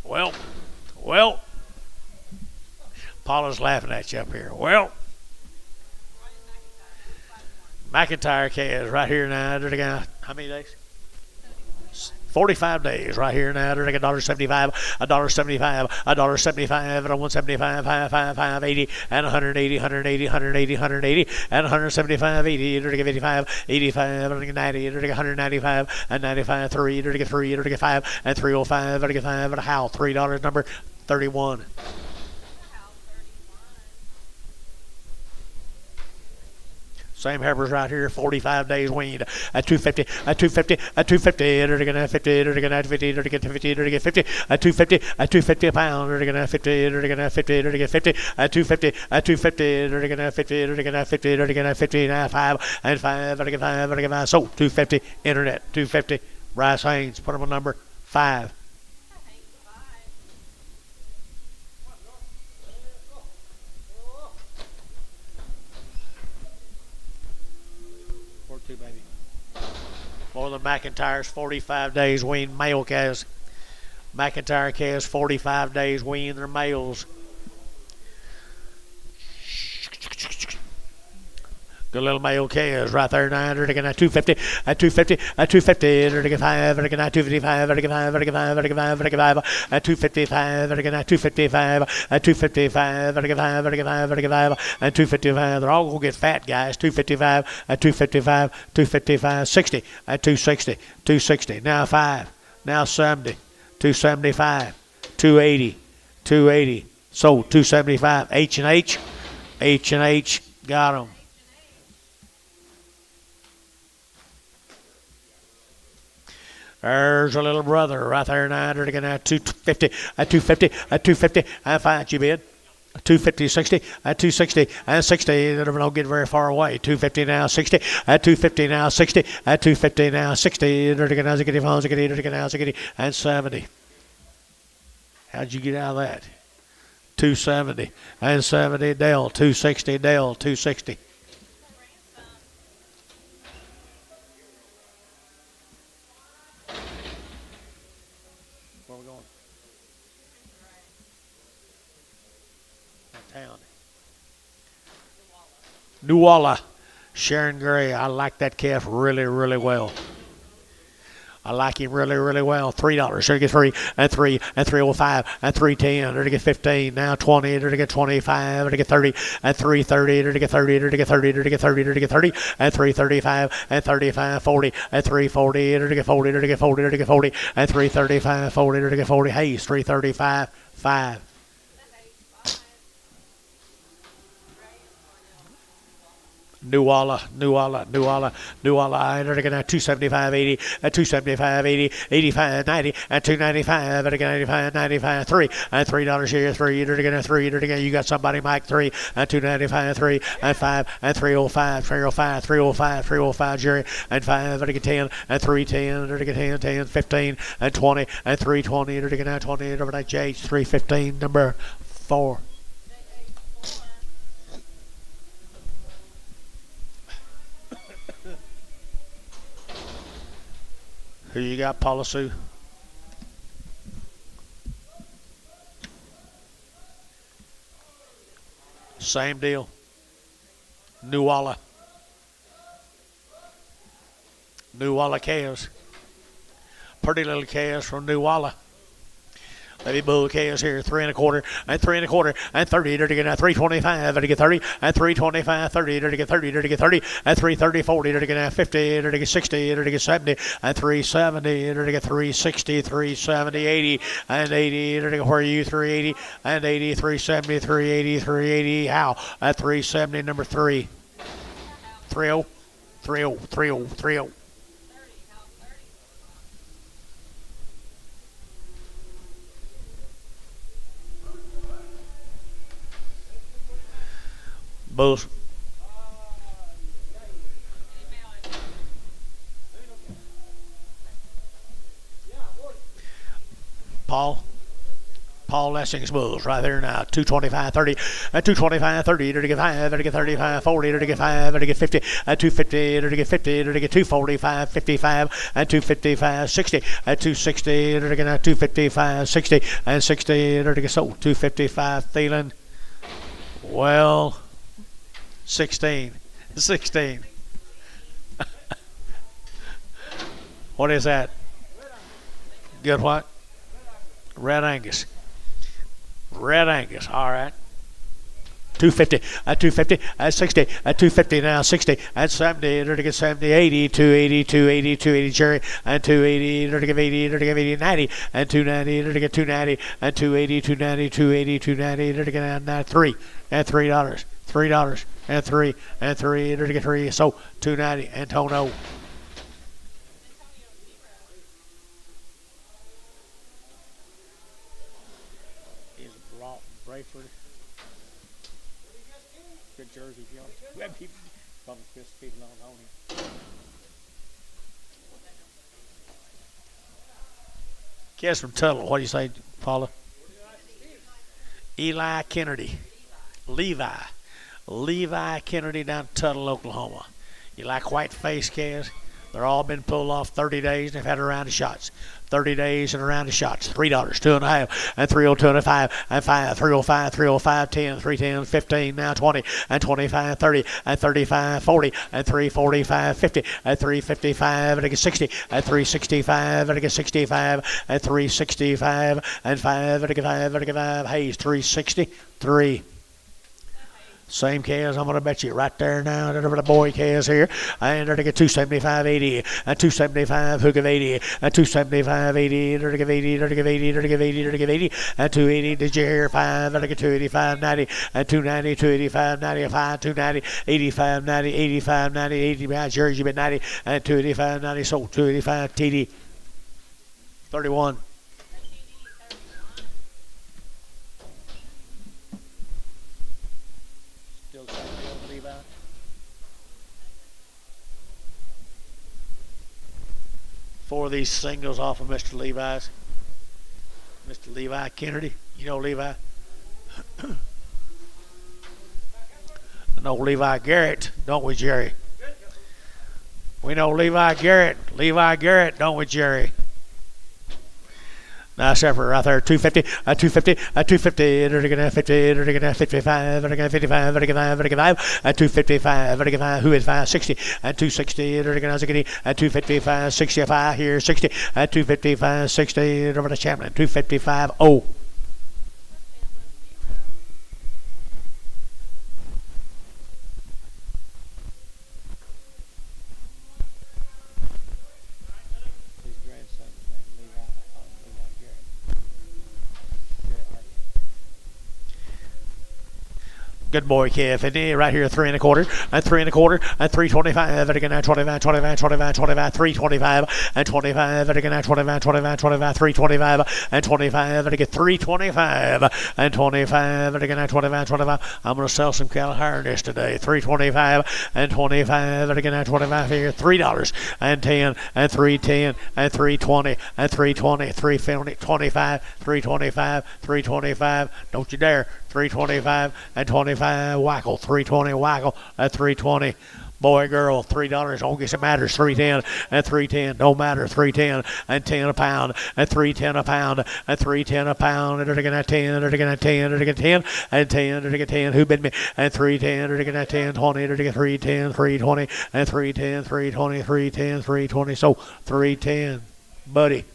Well, Paula's laughing at you up here. Well, McIntyre calves right here now. How many days? 45 days right here now. They're like $1.75, $1.75, $1.75, and $1.75, 5, 80, and 180, 180, 180, 180, and 175, 80, 85, 85, 90, 195, and 95, 3, 3, 5, and 305, 5, and a howl, $3 number 31. Same heifers right here, 45 days weaned at 250, at 250, at 250, they're going to 50, they're going to 50, they're going to 50, they're going to 50, at 250, at 250 a pound, they're going to 50, they're going to 50, they're going to 50, at 250, at 250, they're going to 50, they're going to 50, they're going to 50, now 5, and 5, they're going to 5, they're going to 5, so 250, internet, 250, Bryce Haynes, put them on number 5. Baby. For the McIntyre's 45 days weaned male calves. McIntyre calves 45 days weaned their males. Good little male calves right there now. They're going at 250, at 250, at 250, they're going 5, they're going at 255, they're going 5, they're going 5, they're going 5, they're going 5, at 255, they're going at 255, at 255, they're going 5, they're going 5, they're going 5, at 255. They're all going to get fat, guys. 255, at 255, 255, 60, at 260, 260. Now 5, now 70, 275, 280, 280. So 275. H&H, H&H, got them. There's a little brother right there now. They're going at 250, at 250, at 250, and 5 you bid. 250, 60, at 260, and 60. They don't get very far away. 250 now, 60, at 250 now, 60, at 250 now, 60. They're going to and 70. How'd you get out of that? 270 and 70. Dale, 260. Dale, 260. Nuwala, Sharon Gray. I like that calf really, really well. I like him really, really well. $3. There to get 3 and 3 and 305 and 310. There to get 15. Now 20. There to get 25. There to get 30 and 330. There to get 30. There to get 30. There to get 30. There to get 30 and 335 and 35. 40 and 340. There to get 40. There to get 40. There to get 40 and 335. 40. There to get 40. Hayes 335. 5. Nuala, I to get 275, 80, and 275, 80, 85, 90, and 295, and 95, 95, 3, and $3 here, 3, to get 3, to get, you got somebody, Mike, 3, and 295, 3, and 5, and 305, 305, 305, 305, Jerry, and 5, to get 10, and 310, to get 10, 10, 15, and 20, and 320, to get 20, over that J, 315, number 4. Who you got, Paula Sue? Same deal. Nuala calves. Pretty little calves from Nuala. Baby bull calves here, 3 1/4 and 3 1/4 and 30. There to get 325. There to get 30 and 325. 30. There to get 30. There to get 30 and 330. 40. There to get 50. There to get 60. There to get 70 and 370. There to get 360. 370. 80 and 80. There to get where are you? 380 and 80. 370. 380. 380. How? At 370. Number 3. 30. 30. 30. 30. Bulls. Paul Lessing's bulls right there now. 225, 30, and 225, 30. There to get 5, there to get 35, 40. There to get 5, there to get 50, and 250. There to get 50, there to get 245, 55, and 255, 60, and 260. There to get 255, 60, and 60. There to get 255. Thielen. Well. 16. What is that? Good what? Red Angus. All right. 250, at 250, at 60, at 250 now, 60, at 70, there to get 70, 80, 280, 280, 280, Jerry, and 280, there to get 80, there to get 80, 90, and 290, there to get 290, and 280, 290, 280, 290, there to get 3, and $3, $3, and 3, and 3, there to get 3, so 290, Antonio. Is Brayford. Good jersey, if you want. We have people from Chris people on him. Kids from Tuttle. What do you say, Paula? Eli Kennedy. Levi Kennedy down Tuttle, Oklahoma. You like white face calves? They're all been pulled off 30 days and they've had a round of shots. 30 days and a round of shots. $3, 2.5, and 302 and 5, and 5, 305, 305, 10, 310, 15, now 20, and 25, 30, and 35, 40, and 345, 50, and 355, and I get 60, and 365, and I get 65, and 365, and 5, and I get 5, and I get 5. Hayes, 363. Same calves, I'm going to bet you right there now. Over the boy calves here. And they're to get 275, 80, and 275, hook of 80, and 275, 80, they're to give 80, they're to give 80, they're to give 80, they're to give 80, and 280, did you hear 5, and I get 285, 90, and 290, 285, 95, 290, 85, 90, 85, 90, 85, Jerry's you bet 90, and 285, 90, so 285, TD, 31. Four of these singles off of Mr. Levi's. Mr. Levi Kennedy. You know Levi? know Levi Garrett, don't we, Jerry? We know Levi Garrett, don't we, Jerry? Nice effort right there. 250, 250, 250, 50, 55, 55, 55, 255, 55, who is 560, 260, 255, 65 here, 60, 255, 60, over to Chamberlain, 255, oh. Good boy, Kev. And right here, 3 1/4, and 3 1/4, and 325, and again, 25, 25, 25, 25, 325, and 25, and again, 25, 25, 25, 325, and 25, and again, 325, and 25, and again, 25, 25. I'm going to sell some cattle higher than this today. 325, and 25, and again, 25 here, $3, and 10, and 310, and 320, and 320, 325, 325, 325. Don't you dare. 325 and 25 whackle, 320 whackle at 320. Boy, girl, $3. Don't guess it matters. 310 and 310. Don't matter. 310 and 10 a pound and 310 a pound and 310 a pound. And they're going to 10. They're going to 10. They're going to 10 and 10. They're going to 10. Who bid me? And 310. They're going to 10, 20. They're going to 310, 320 and 310, 320, 310, 320. So 310, buddy.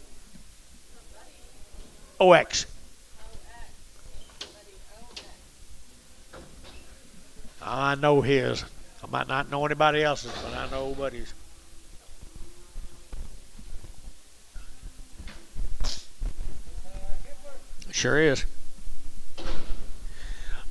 OX. I know his. I might not know anybody else's, but I know Buddy's. Sure is.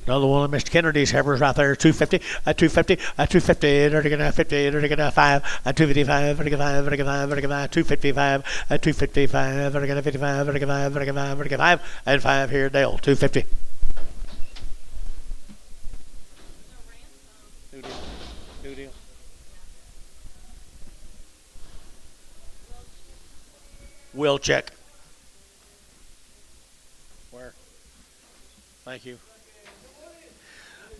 Another one of Mr. Kennedy's heifers right there, 250, 250, 250, they're going to 50, they're going to 5, 255, they're going to 5, they're going to 5, they're going to 255, 255, they're going to 55, they're going to 5, they're going to 5, they're going to 5, and 5 here, Dale, 250. New deal. Will check. Where? Thank you.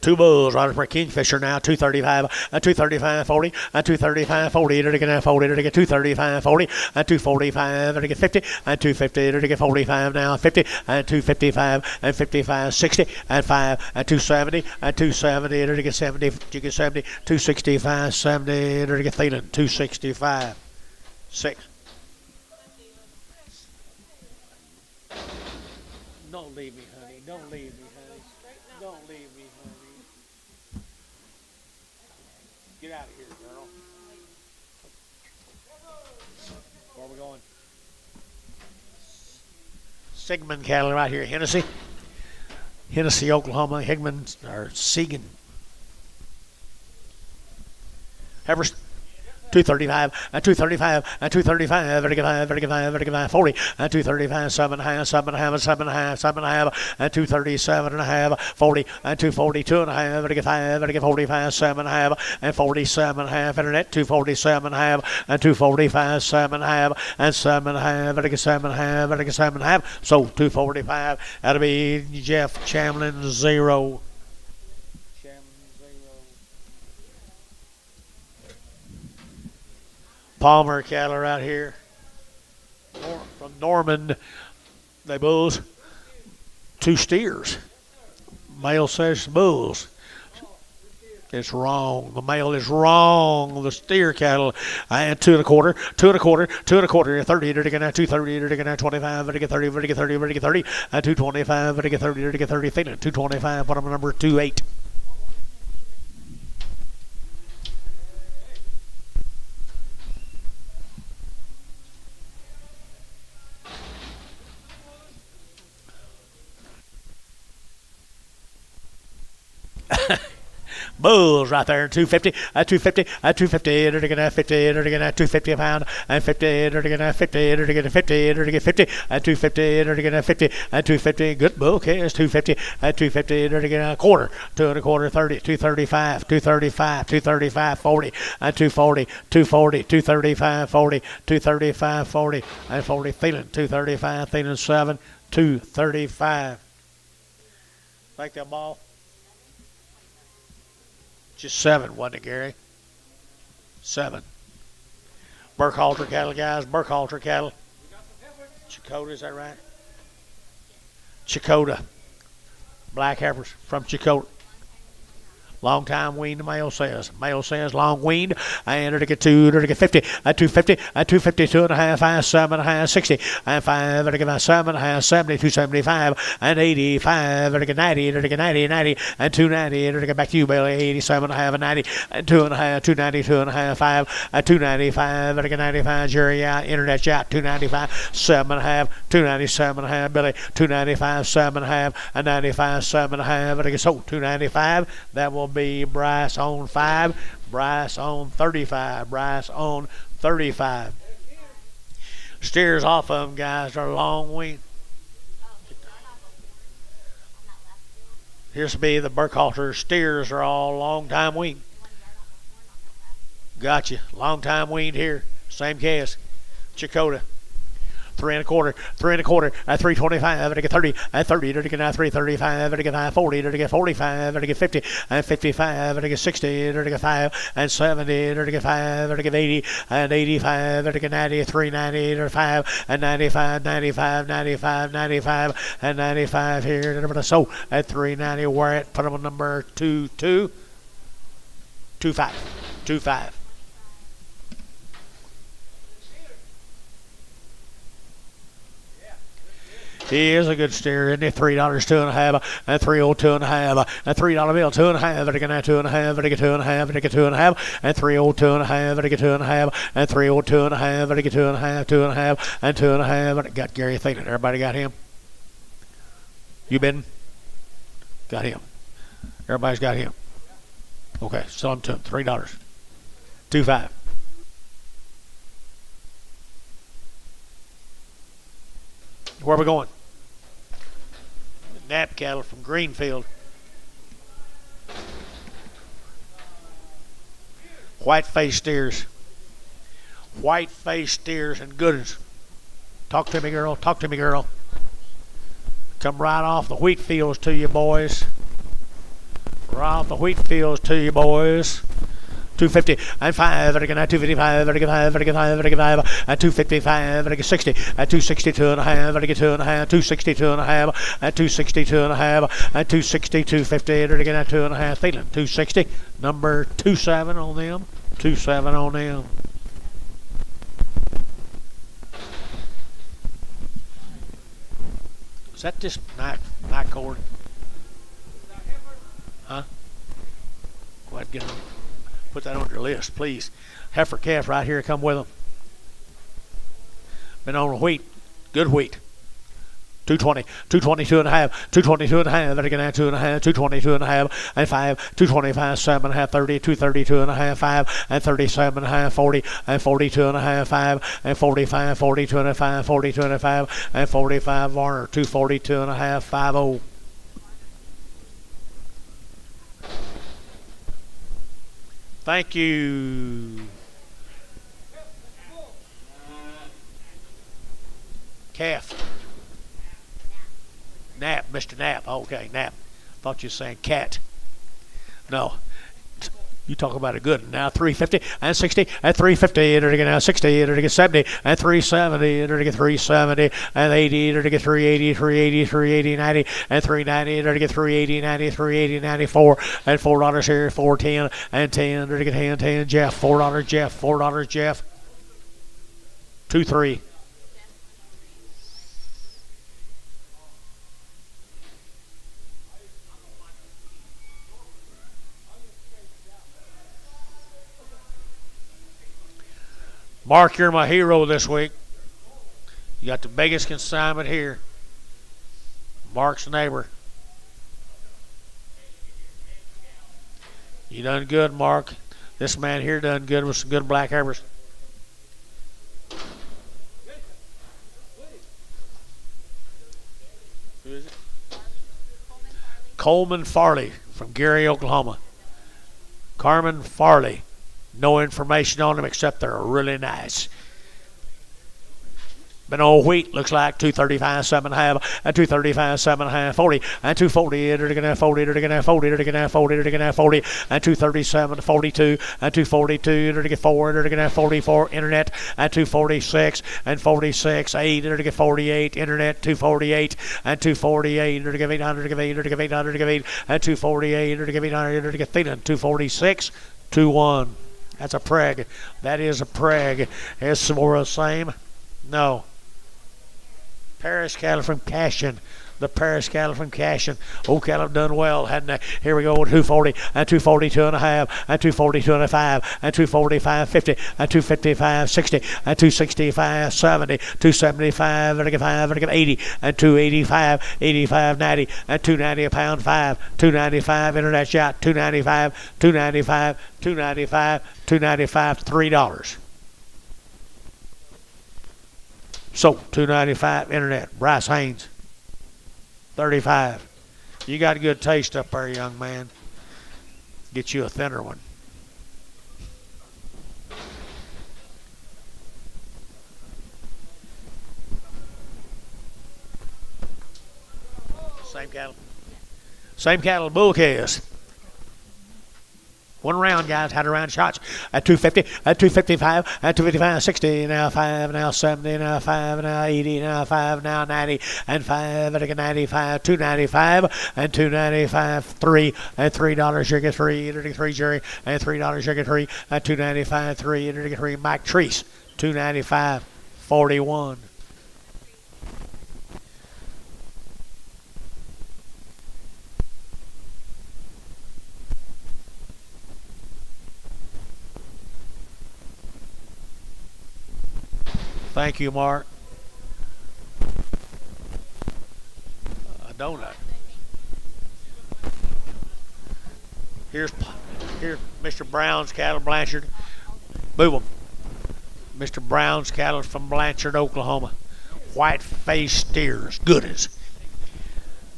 2 bulls right for Kingfisher now, 235, 235, 40, 235, 40, to get 40, to get 235, 40, 245, to get 50, 250, to get 45 now, 50, 255, 55, 60, 5, 270, 270, to get 70, to get 70, 265, 70, to get Thielen, 265, 6. Don't leave me, honey. Don't leave me, honey. Don't leave me, honey. Get out of here, girl. Where are we going? Sigmund cattle right here. Hennessy, Oklahoma. Higman or Segan. Heifers. 235, 235, 235, 35, 40, 235, 7.5, 7.5, 7.5, 7.5, 237.5, 40, 240, 2.5, 5, 45, 7.5, and 47.5, internet, 247.5, and 245, 7.5, and 7.5, 7.5, 7.5, so 245, that'll be Jeff Chamlin, 0. Palmer cattle right here from Norman. They bulls. 2 steers. Male says bulls. It's wrong. The male is wrong. The steer cattle. And 2 1/4, 2 1/4, 2 1/4, 30, to get 230, to get 25, to get 30, to get 30, to get 30, 225, to get 30, to get 30, 225, what number 28. Bulls right there, 250, 250, 250, to get 50, to get 250 a pound, and 50, to get 50, to get 50, to get 50, 250, to get 50, 250, good bull case, 250, 250, to get a quarter, 2 1/4, 30, 235, 235, 235, 40, 240, 240, 235, 40, 235, 40, and 40, Thielen, 235, Thielen 7, 235. Like that ball? Just 7, wasn't it, Gary? 7. Burkhalter cattle, guys. Burkhalter cattle. Chakota, is that right? Chakota. Black heifers from Chakota. Long time weaned, the male says. Male says long weaned. And to get 50, 250, 250, 2.5, 5, 7.5, 60, and 5, to get 7.5, 70, 275, and 85, to get 90, to get 90, 90, and 290, to get back to you, Bailey, 87.5, and 90, and 2.5, 290, 2.5, 5, 295, to get 95, Jerry out, internet out, 295, 7.5, 297.5, Billy, 295, 7.5, and 95, 7.5, to get sold, 295, that will be Bryce on 5, Bryce on 35, Bryce on 35. Steers off of them, guys, are long wing. Here's to be the Burkhalter steers are all long time wing. Gotcha. Long time weaned here. Same case. Chakota. 3.25, 3.25, to get 30, and 30, to get 335, to get 40, to get 45, to get 50, and 55, to get 60, to get 5, and 70, to get 5, to get 80, and 85, to get 90, 390, to 5, and 95, 95, 95, 95, and 95 here. Number so at 390, where it put them on number 25. He is a good steer, isn't he? $3, 2.5, and $3.02 2.5, and $3 bill, 2.5, and again 2.5, and again 2.5, and again 2.5, and $3.02 2.5, and again 2.5, and $3.02 2.5, and again 2.5, 2.5, and 2.5, and got Gary Thielen. Everybody got him? You been? Got him. Everybody's got him. Okay, sell him to him. $3, 2.5. Where are we going? Nap cattle from Greenfield. White-faced steers. White-faced steers and good ones. Talk to me, girl. Talk to me, girl. Come right off the wheat fields to you, boys. Right off the wheat fields to you, boys. 250 and 5, and again 255, and again 5, and again 5, and again 5, and 255, and again 60, and 262 and a half, and again 2.5, 262 and a half, and 262 and a half, and 260, 250, and again 2.5. Thielen, 260, number 27 on them, 27 on them. Is that just night cord? Huh? Go ahead and get them. Put that on your list, please. Heifer calf right here, come with them. Been on wheat, good wheat. 220, 222 and a half, 222 and a half, and again 2.5, 222 and a half, and 5, 225, 7.5, 30, 232 and a half, 5, and 37 and a half, 40, and 42 and a half, 5, and 45, 42 and a half, 42 and a half, and 45 Varner, 242 and a half, 50. Thank you. Calf. Nap, Mr. Nap. Okay, Nap. Thought you were saying cat. No. You talk about a good one. Now 350 and 60 and 350 and again now 60 and again 70 and 370 and again 370 and 80 and again 380 380 380 90 and 390 and again 380 90 380 94 and $4 here 410 and 10 and again 10 10 Jeff $4 Jeff $4 Jeff 2-3. Mark, you're my hero this week. You got the biggest consignment here. Mark's neighbor. You done good, Mark. This man here done good with some good black heifers. Who is it? Coleman Farley from Gary, Oklahoma. Carmen Farley. No information on them except they're really nice. Been all wheat looks like 235, 7.5, and 235, 7.5, 40, and 240, and 40, and 40, and 40, and 40, and 237, 42, and 242, and 4, and 44, internet, and 246, and 46, 8, and 48, internet, 248, and 248, and 800, and 800, and 248, and 800, and 246, 21. That's a preg. That is a preg. Is some more of the same? No. Paris cattle from Cashin. The Paris cattle from Cashin. Old cattle have done well, hadn't they? Here we go, 240, and 242 and a half, and 242 and a 5, and 245, 50, and 255, 60, and 265, 70, 275, and 80, and 285, 85, 90, and 290 a pound 5, 295 internet shot, 295, 295, 295, 295, $3. So, 295 internet. Bryce Haynes, 35. You got a good taste up there, young man. Get you a thinner one. Same cattle. Same cattle, bull calves. One round, guys. Had a round shots at 250, at 255, at 255, 60, now 5, now 70, now 5, now 80, now 5, now 90, and 5, and 95, 295, and 295, 3, and $3, you get 3, and 3, Jerry, and $3, you get 3, and 295, 3, and 3, Mike Treese, 295, 41. Thank you, Mark. A donut. Here's Mr. Brown's cattle, Blanchard. Move them. Mr. Brown's cattle from Blanchard, Oklahoma. White-faced steers. Goodies.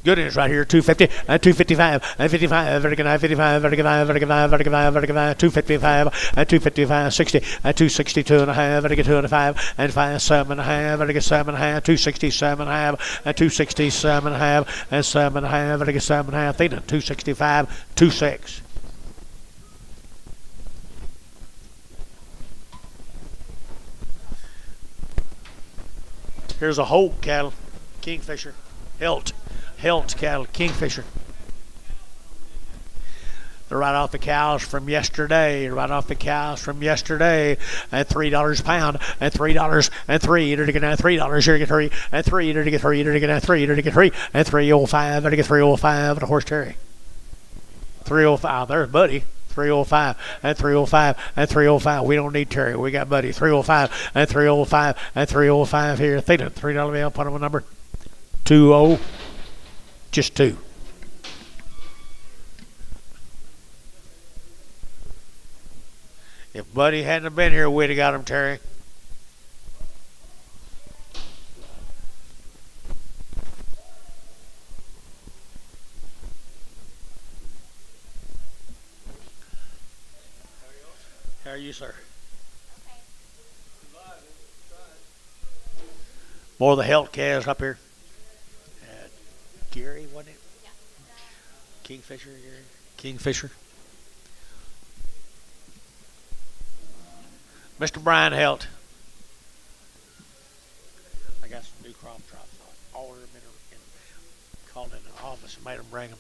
Goodness right here, 250, and 255, and 55, 55, 55, 55, 55, 255, and 255, 60, and 262 and a half, and 2 and 5, and 5, 7 and a half, and 7 and a half, 267 and a half, and 267 and a half, and 7 and a half, and 7 and a half, 265, 26. Here's a Holt cattle, Kingfisher, Helt cattle, Kingfisher. They're right off the cows from yesterday, and $3 a pound, and $3, and 3, you're going to get $3, you're going to get 3, and 3, you're going to get 3, you're going to get 3, you're going to get 3, and 305, and 305, and a horse terrier. 305, there's Buddy. 305, and 305, and 305. We don't need Terry. We got Buddy. 305, and 305, and 305 here. $3 bill, put on a number. 20. Just 2. If Buddy hadn't been here, we'd have got him, Terry. How are you, sir? More of the health calves up here. Gary, wasn't it? Yeah. Kingfisher, Gary. Kingfisher. Mr. Brian Helt. I got some new crop drops. I ordered them and called in the office and made them bring them.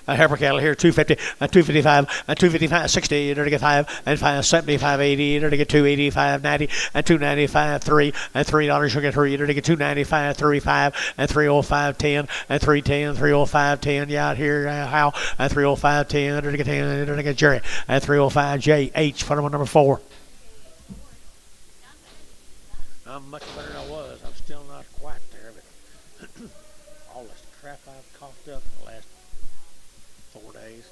Heifer cattle here, 250, and 255, and 255, 60, you're going to get 5, and 5, 75, 80, you're going to get 285, 90, and 295, 3, and $3, you'll get 3, you're going to get 295, 35, and 305, 10, and 310, 305, 10, yeah, out here, how, and 305, 10, you're going to get 10, you're going to get Jerry, and 305, JH, put him on number 4. I'm much better than I was. I'm still not quite there, but all this crap I've coughed up in the last 4 days.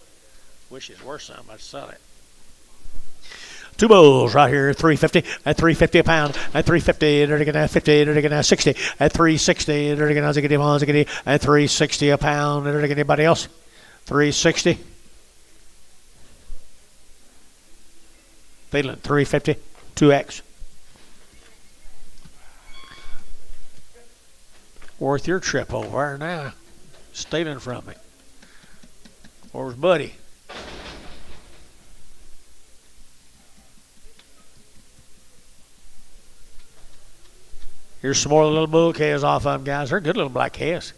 Wish it were some, I'd sell it. Two bulls right here, 350 at 350 a pound, at 350, they're going to 50, they're going to 60, at 360, they're going to at 360 a pound, they're going to anybody else? 360. Feeling 350, 2X. Worth your trip over there now. Stealing from me. Where's Buddy? Here's some more little bull calves off of them, guys. They're good little black calves.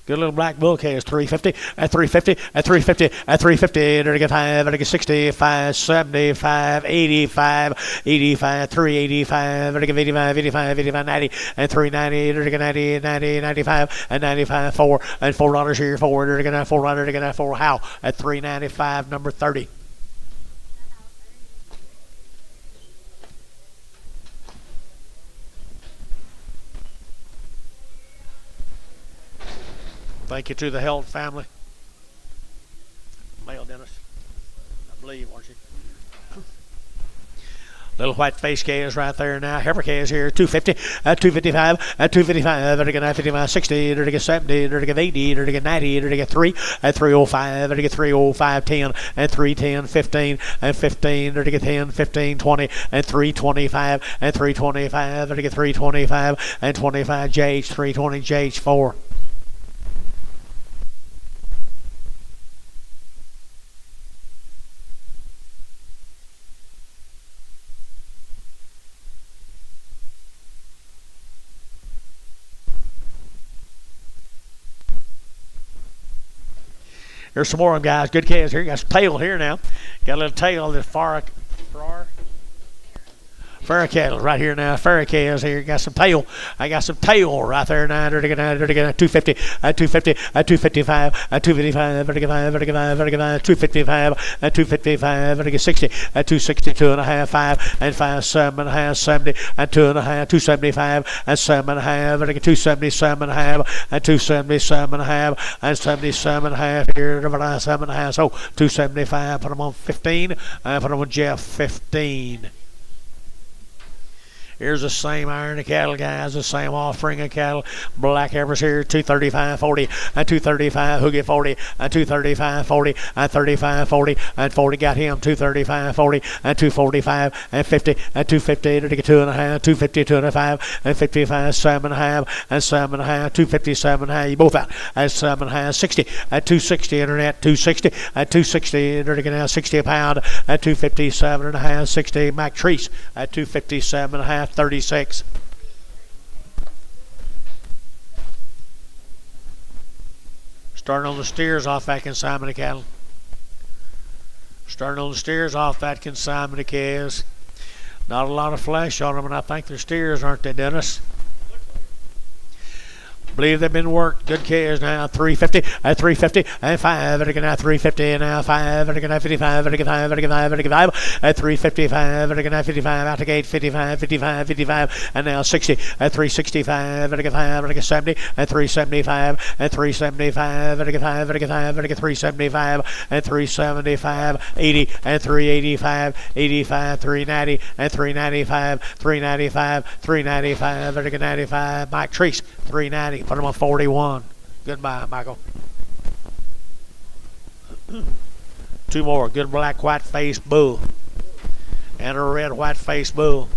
Good little black bull calves. 350 at 350 at 350 at 350. They're to get 5. They're to get 65, 75, 85, 85, 385. They're to get 85, 85, 85, 90 and 390. They're to get 90, 90, 95 and 95. 4 and $4 here. 4. They're to get 4. They're to get 4. How at 395. Number 30. Thank you to the Held family. Male Dennis, I believe, weren't you? Little white face calves right there now. Heifer calves here, 250 at 255 at 255. They're to get 55, 60. They're to get 70. They're to get 80. They're to get 90. They're to get 3 at 305. They're to get 305, 10 and 310, 15 and 15. They're to get 10, 15, 20 and 325 and 325. They're to get 325 and 25. JH 320, JH 4. There's some more of them, guys. Good calves here. Got some tail here now. Got a little tail of the Farrah cattle right here now. Farrah calves here. Got some tail. I got some tail right there now. They're to get 250 at 250 at 255 at 255. They're to get 5. They're to get 5. They're to get 5. 255 at 255. They're to get 60 at 260. 2.5. 5 and 5. 7.5. 70 at 2.5. 275 and 7.5. They're to get 277.5 and 277.5 and 77.5 here. 7.5. So 275. Put them on 15. Put them on Jeff 15. Here's the same iron of cattle, guys, the same offering of cattle. Black heifers here, 235, 40, and 235, who get 40, and 235, 40, and 35, 40, and 40 got him, 235, 40, and 245, and 50, and 250, to get 2.5, 250, 2.5, and 55, 7.5, and 7.5, 257, you both out, at 7.5, 60, at 260, internet, 260, at 260, to get now 60 a pound, at 257.5, 60, Mac Treese, at 257.5, 36. Starting on the steers off that consignment of cattle. Starting on the steers off that consignment of calves. Not a lot of flesh on them, and I think they're steers, aren't they, Dennis? Believe they've been worked. Good calves now. 350 at 350 and 5. They're now 350 and now 5. They're now 55. They're 5. They're 5. They're 5 at 355. They're now 55 out to gate 55, 55, 55 and now 60 at 365. They're 5. They're 70 at 375 and 375. They're 5. They're 5. They're 375 and 375. 80 and 385. 85, 390 and 395. 395, 395. They're 95. Mike Treese 390. Put him on 41. Goodbye, Michael. Two more. Good black white-faced bull. And a red white-faced bull.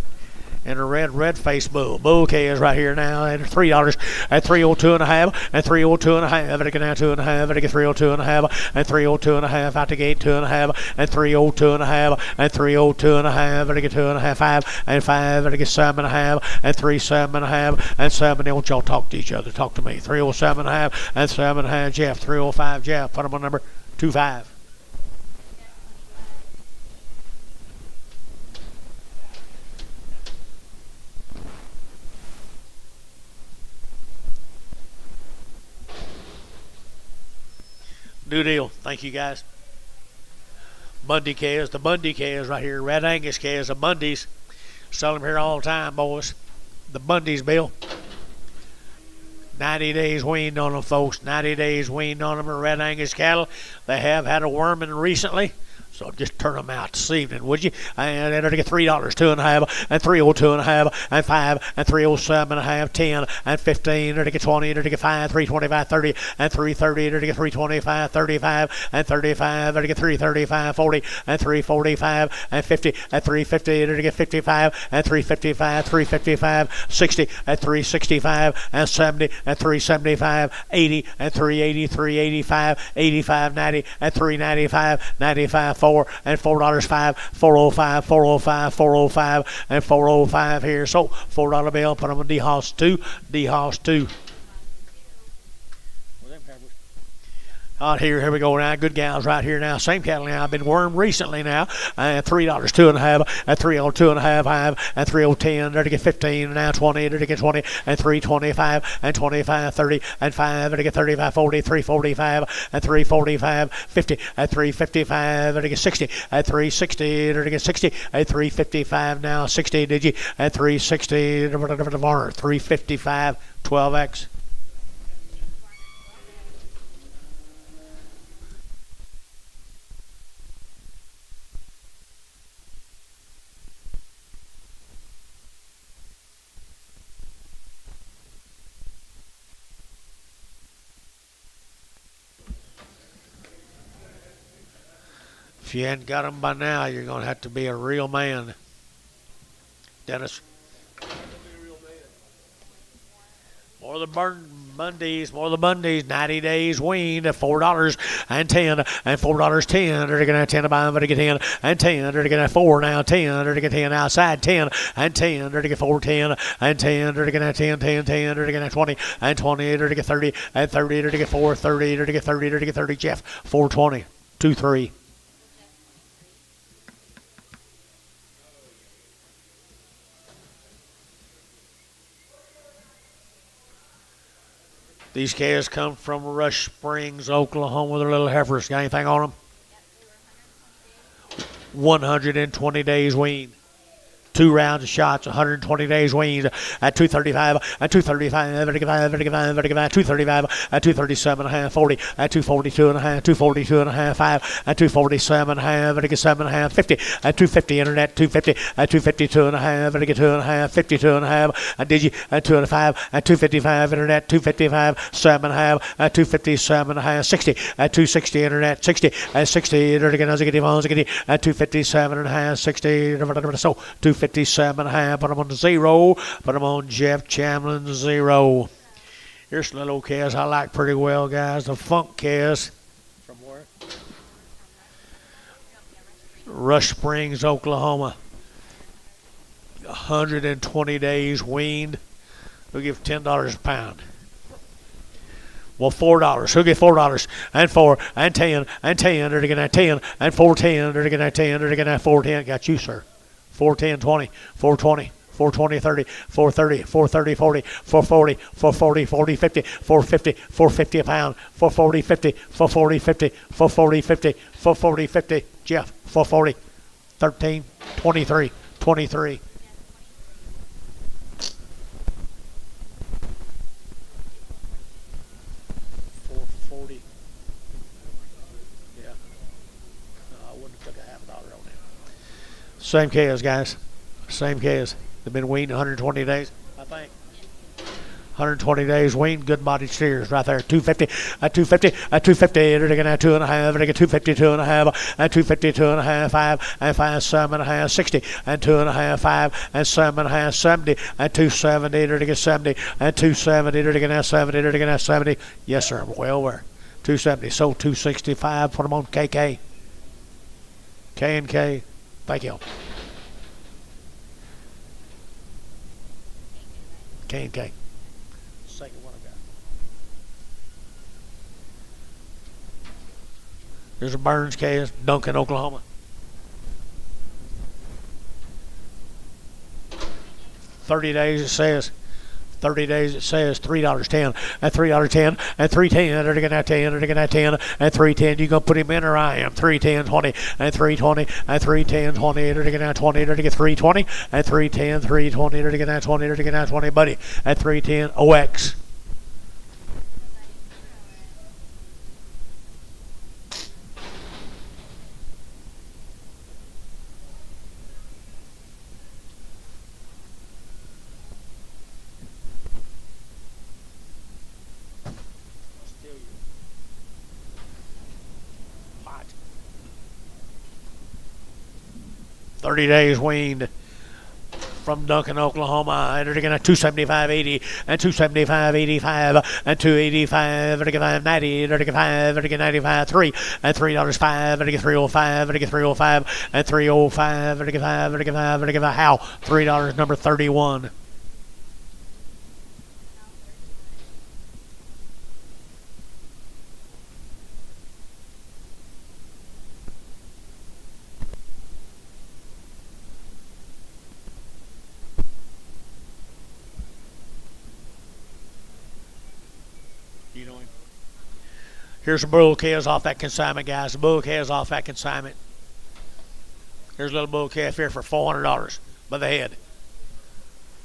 And a red-faced bull. Bull calves right here now at $3 at 302.5 and 302.5. They get now 2.5. They get 302.5 and 302.5 out the gate 2.5 and 302.5 and 302.5. They get 2.5, 5 and 5. They get 7.5 and 307.5 and 7. Don't y'all talk to each other. Talk to me. 307.5 and 7.5. Jeff 305. Jeff, put him on number 25. New deal. Thank you, guys. Bundy calves. The Bundy calves right here. Red Angus calves. The Bundys. Sell them here all the time, boys. The Bundys, Bill. 90 days weaned on them, folks. 90 days weaned on them. Red Angus cattle. They have had a worming recently. So just turn them out this evening, would you? And enter to get $3, 2.5, and 302.5, and 5, and 307.5, 10, and 15, enter to get 20, enter to get 5, 325, 30, and 330, enter to get 325, 35, and 35, enter to get 335, 40, and 345, and 50, and 350, enter to get 55, and 355, 355, 60, and 365, and 70, and 375, 80, and 380, 385, 85, 90, and 395, 95, 4, and $4, 5, 405, 405, 405, and 405 here. So $4 bill, put them on D-Hoss 2, D-Hoss 2. Here we go now. Good gals right here now. Same cattle now. I've been wormed recently now. $3, 2.5, and 302.5, 5, and 310. There to get 15, now 20. There to get 20, and 325, and 25, 30, and 5. There to get 35, 40, 345, and 345, 50, and 355. There to get 60, and 360. There to get 60, and 355. Now 60, did you? And 360. 355, 12X. If you hadn't got them by now, you're going to have to be a real man. Dennis. More the Bundies, 90 days weaned at $4 and 10, and $4 10. They're going to 10 to buy them, they're going to get 10 and 10. They're going to 4 now, 10. They're going to get 10 outside, 10 and 10. They're going to get 4, 10 and 10. They're going to 10, 10, 10. They're going to 20 and 20. They're going to get 30 and 30. They're going to get 4, 30. They're going to get 30. They're going to get 30. Jeff, 420, 2, 3. These calves come from Rush Springs, Oklahoma. They're little heifers. Got anything on them? 120 days weaned. 2 rounds of shots, 120 days weaned at 235, at 235, 235, at 237 and a half, 40, at 242 and a half, 242 and a half, 5, at 247 and a half, at 7 and a half, 50, at 250 internet, 250, at 252 and a half, at 2 and a half, 52 and a half, at Digi, at 2 and a 5, at 255 internet, 255, 7 and a half, at 257 and a half, 60, at 260 internet, 60, at 60, at 257 and a half, 60, so 257 and a half, put them on 0, put them on Jeff Chamlin 0. Here's some little calves I like pretty well, guys. The Funk calves. From where? Rush Springs, Oklahoma. 120 days weaned. We'll give $10 a pound. Well, $4. Who'll get $4 and 4 and 10 and 10. They're going to 10 and 410. They're going to 10. They're going to 410. Got you, sir. 410, 20, 420, 420, 30, 430, 430, 40, 440, 440, 40, 50, 450, 450 a pound, 440, 50, 440, 50, 440, 50, 440, 50. Jeff, 440, 13, 23, 23. Same calves, guys. Same calves. They've been weaned 120 days, I think. 120 days weaned, good bodied steers right there. 250, at 250, at 250. They're going to have 2.5. They're going to get 252.5, and 252.5, 5, and 5, 7.5, 60, and 2.5, 5, and 7.5, 70, and 270. They're going to get 70, and 270. They're going to have 70. They're going to have 70. Yes, sir. Well, we're 270. So 265. Put them on KK. K and K. Thank you. K and K. Second one I got. There's a Burns case, Duncan, Oklahoma. 30 days it says. 30 days it says $3.10 and $3.10 and $3.10. They're going to have 10. They're going to have 10 and $3.10. You gonna put him in or I am? 3.10, 20 and 3.20 and 3.10, 20. They're going to have 20. They're going to get 3.20 and 3.10, 3.20. They're going to have 20. They're going to have 20, buddy. At 3.10 OX. 30 days weaned from Duncan, Oklahoma. Entered again at 275.80 and 275.85 and 285 and again 590 and again 5 and again 95.3 and $3.05 and again 305 and again 305 and 305 and again 5 and again 5 and again how $3 number 31. You know him. Here's some bull calves off that consignment, guys. The bull calves off that consignment. Here's a little bull calf here for $400 by the head.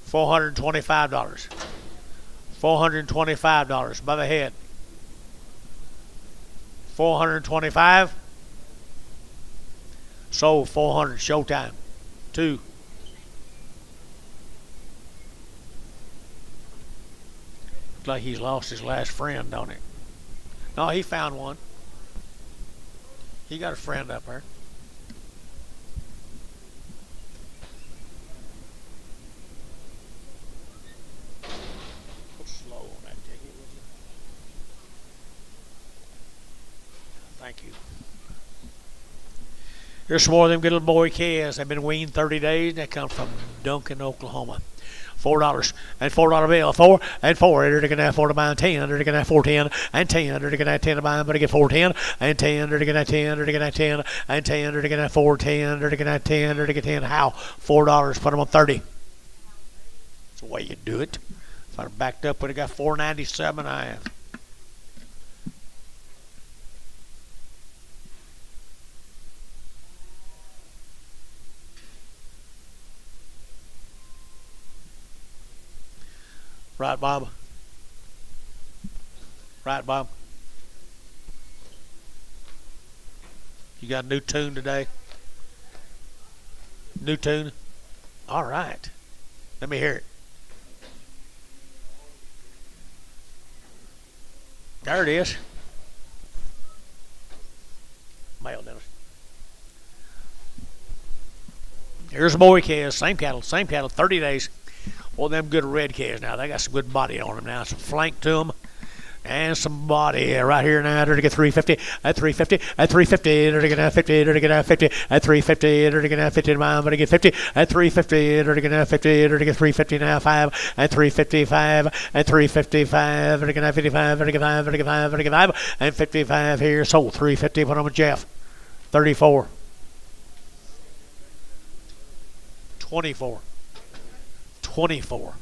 $425. $425 by the head. $425. Sold $400. Showtime. 2. Looks like he's lost his last friend, don't he? No, he found one. He got a friend up there. Go slow on that ticket, would you? Thank you. Here's some more of them good little boy calves. They've been weaned 30 days. They come from Duncan, Oklahoma. $4 and $4 bill, 4 and 4. They're going to have 4 to buy 10. They're going to have 410 and 10. They're going to have 10 to buy, but they get 410 and 10. They're going to have 10. They're going to have 10 and 10. They're going to have 410. They're going to have 10. They're going to get 10. How? $4. Put them on 30. That's the way you do it. If I'd backed up, would have got 497 and a half. Right, Bob? Right, Bob? You got a new tune today? New tune? All right. Let me hear it. There it is. Mail, Dennis. Here's a boy calves. Same cattle, 30 days. Well, them good red calves now. They got some good body on them now. Some flank to them. And some body right here now. They're to get 350 at 350 at 350. They're to get 50. They're to get 50 at 350. They're to get 50 to mine. But to get 50 at 350. They're to get 50. They're to get 350 now. 5 at 355 at 355. They're to get 55. They're to get 5. They're to get 5. They're to get 5 and 55 here. Sold 350. Put on with Jeff. 34. 24. 24.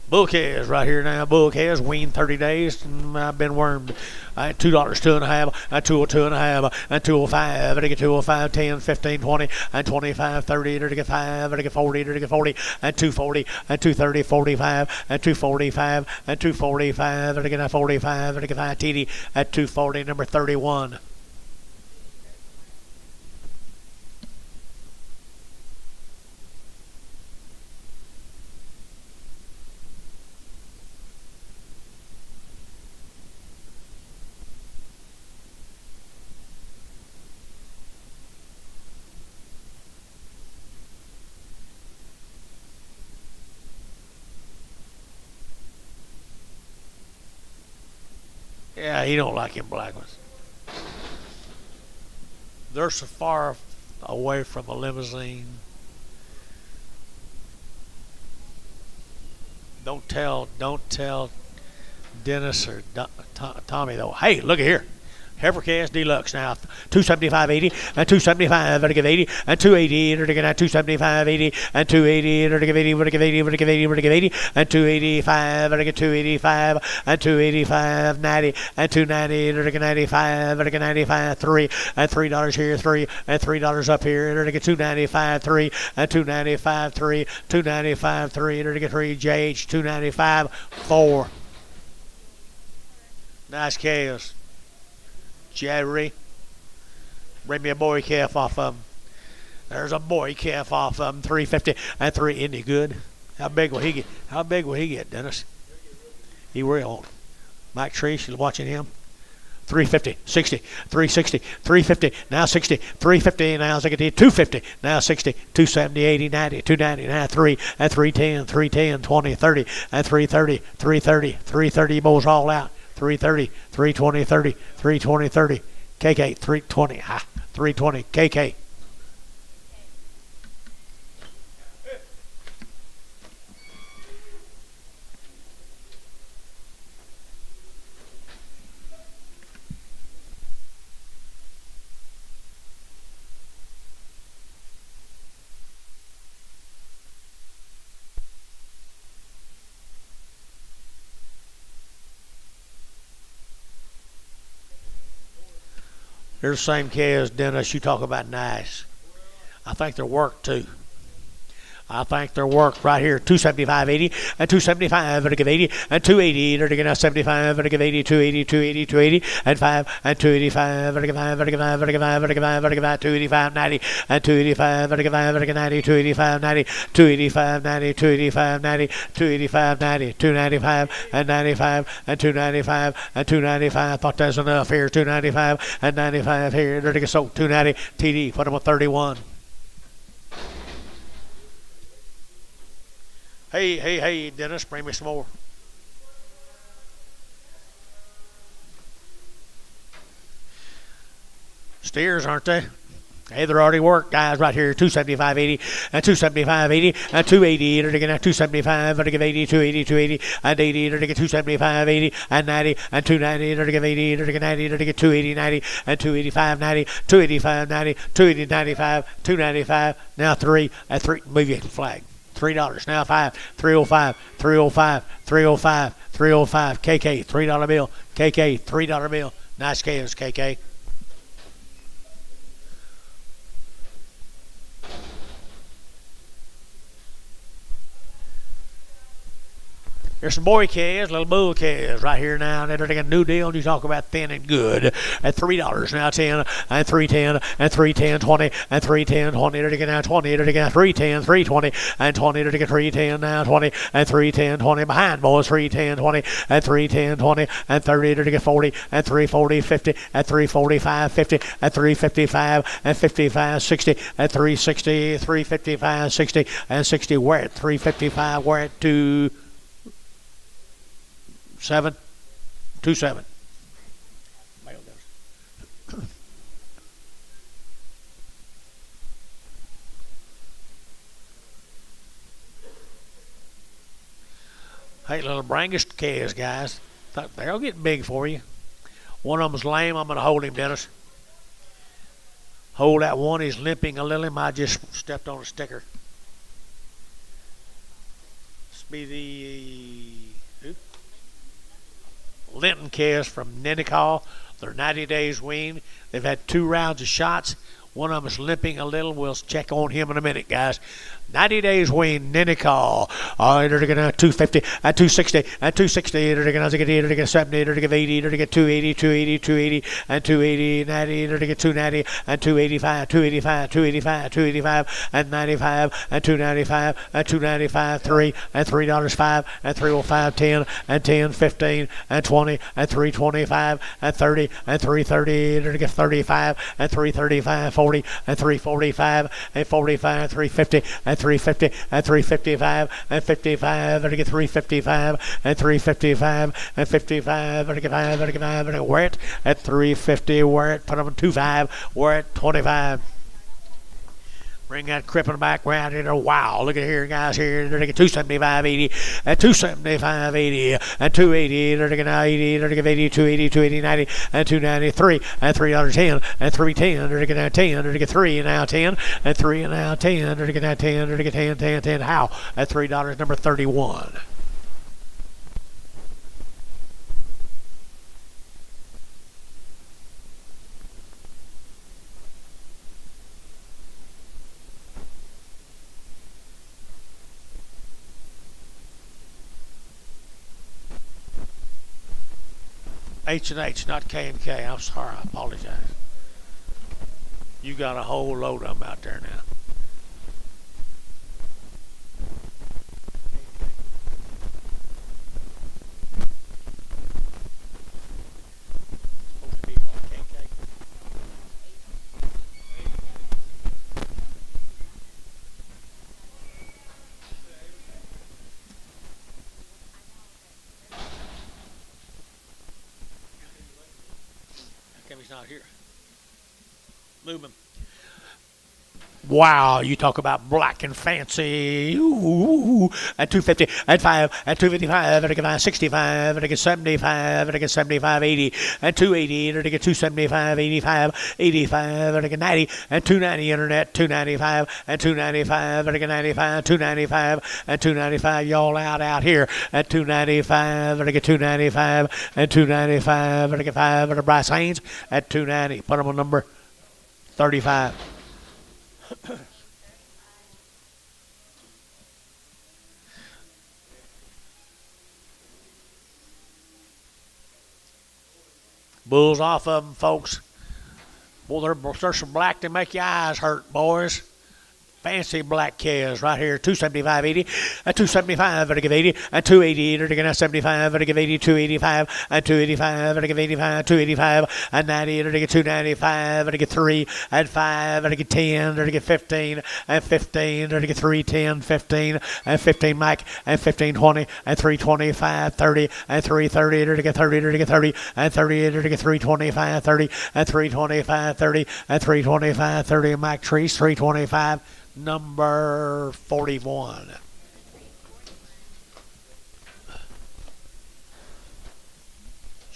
Bull calves right here now. Bull calves weaned 30 days. And I've been wormed. $2, 2.5, and 2.5, and 205, and I get 205, 10, 15, 20, and 25, 30, and I get 5, and I get 40, and I get 40, and 240, and 230, 45, and 245, and 245, and I get 45, and I get 5 TD at 240, number 31. Yeah, he don't like them black ones. They're so far away from a limousine. Don't tell Dennis or Tommy though. Hey, look at here. Heifer Cast Deluxe now, 275.80 and 275. Better give 80 and 280. Better get 275.80 and 280. Better give 80. Better give 80. Better give 80. Better give 80 and 285. Better get 285 and 285. 90 and 290. Better get 95. Better get 95. 3 and $3 here. 3 and $3 up here. Better get 295. 3 and 295. 3 295. 3. Better get 3 JH 295. 4. Nice calves. Jerry, bring me a boy calf off of them. There's a boy calf off of them. 350 and 3. Isn't he good? How big will he get? How big will he get, Dennis? He will. Mike Treese, you watching him? 350, 60, 360, 350, now 60, 350, now 60, 250, now 60, 270, 80, 90, 290, now 3, and 310, 310, 20, 30, and 330, 330, 330, mows all out, 330, 320, 30, 320, 30, KK, 320, 320, KK. They're the same cows, Dennis. You talk about nice. I think they're worked too. I think they're worked right here. 275.80 and 275 and I give 80 and 280 and I give now 75 and I give 80 280 280 280 and 5 and 285 and I give 5 and I give 5 and I give 5 and I give 5 and I give 5 285 90 and 285 and I give 5 and I give 90 285 90 285 90 285 90 285 90 295 and 95 and 295 and 295. I thought that's enough here. 295 and 95 here. There they go. So 290 TD. Put them on 31. Hey, Dennis, bring me some more. Steers, aren't they? Hey, they're already worked, guys, right here. 275.80 and 275.80 and 280 and again 275 and I give 80 280 280 and 80 and I get 275 80 and 90 and 290 and I give 80 and I get 90 and I get 280 90 and 285 90 285 90 280 95 295 now 3 at 3 move your flag. $3 now 5 305 305 305 305 KK $3 bill KK $3 bill. Nice calves, KK. There's some boy calves, little bull calves right here now. They're taking a new deal. You talk about thin and good at $3 now 10 and 310 and 310 20 and 310 20. They're taking now 20. They're taking 310 320 and 20. They're taking 310 now 20 and 310 20 behind boys 310 20 and 310 20 and 30. They're taking 40 and 340 50 and 345 50 and 355 and 55 60 and 360 355 60 and 60. We're at 355. We're at 27. Hey, little Brangus calves, guys. They'll get big for you. One of them's lame. I'm going to hold him, Dennis. Hold that one. He's limping a little. I just stepped on a sticker. This be the Linton calves from Nennecaw. They're 90 days weaned. They've had 2 rounds of shots. One of them is limping a little. We'll check on him in a minute, guys. 90 days weaned, Nennecaw. They're going to 250 and 260 and 260. They're going to get 80, they're going to 70, they're going to get 80, they're going to get 280, 280, 280 and 280, 90. They're going to get 290 and 285, 285, 285, 285 and 95 and 295 and 295, 3 and $3 5 and 305 10 and 10 15 and 20 and 325 and 30 and 330. They're going to get 35 and 335, 40 and 345 and 45, 350 and 350 and 355 and 55 and I get 355 and 355 and 55 and I get 5 and I get 5 and we're at 350. We're at put them on 25. We're at 25. Bring that crippling back round in there. Wow, look at here, guys. Here, they're taking 275.80 and 275.80 and 280. They're taking now 80. They're taking 80, 280, 280, 90 and 293 and $3.10 and 310. They're taking now 10. They're taking 3 and now 10 and 3 and now 10. They're taking now 10. They're taking 10, 10, 10. How? At $3, number 31. H&H, not K&K. I'm sorry. I apologize. You got a whole load of them out there now. he's not here. Move him. Wow, you talk about black and fancy. Ooh, at 250, at 5, at 255, at 565, at 75, at 75, 80, at 280, at 275, 85, 85, at 90, at 290 internet, 295, at 295, at 95, 295, at 295. Y'all out here at 295, at 295, at 295, at 5, at Bryce Haynes at 290. Put him on number 35. Bulls off of them, folks. Boy, they're so black they make your eyes hurt, boys. Fancy black calves right here, 275.80, at 275, at 80, at 280, at 75, at 80, 285, at 285, at 85, 285, at 90, at 295, at 3, at 5, at 10, at 15, at 15, at 310, 15, at 15, Mike, at 15, 20, at 325, 30, at 330, at 30, at 30, at 30, at 325, 30, at 325, 30, at 325, 30, Mike Trees, 325. Number 41.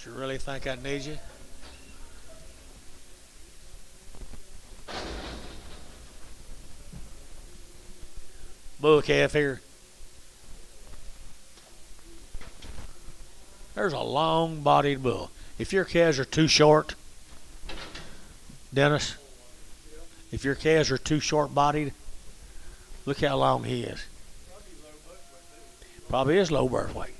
You really think I need you? Bull calf here. There's a long-bodied bull. If your calves are too short, Dennis, if your calves are too short-bodied, look how long he is. Probably is low birth weight.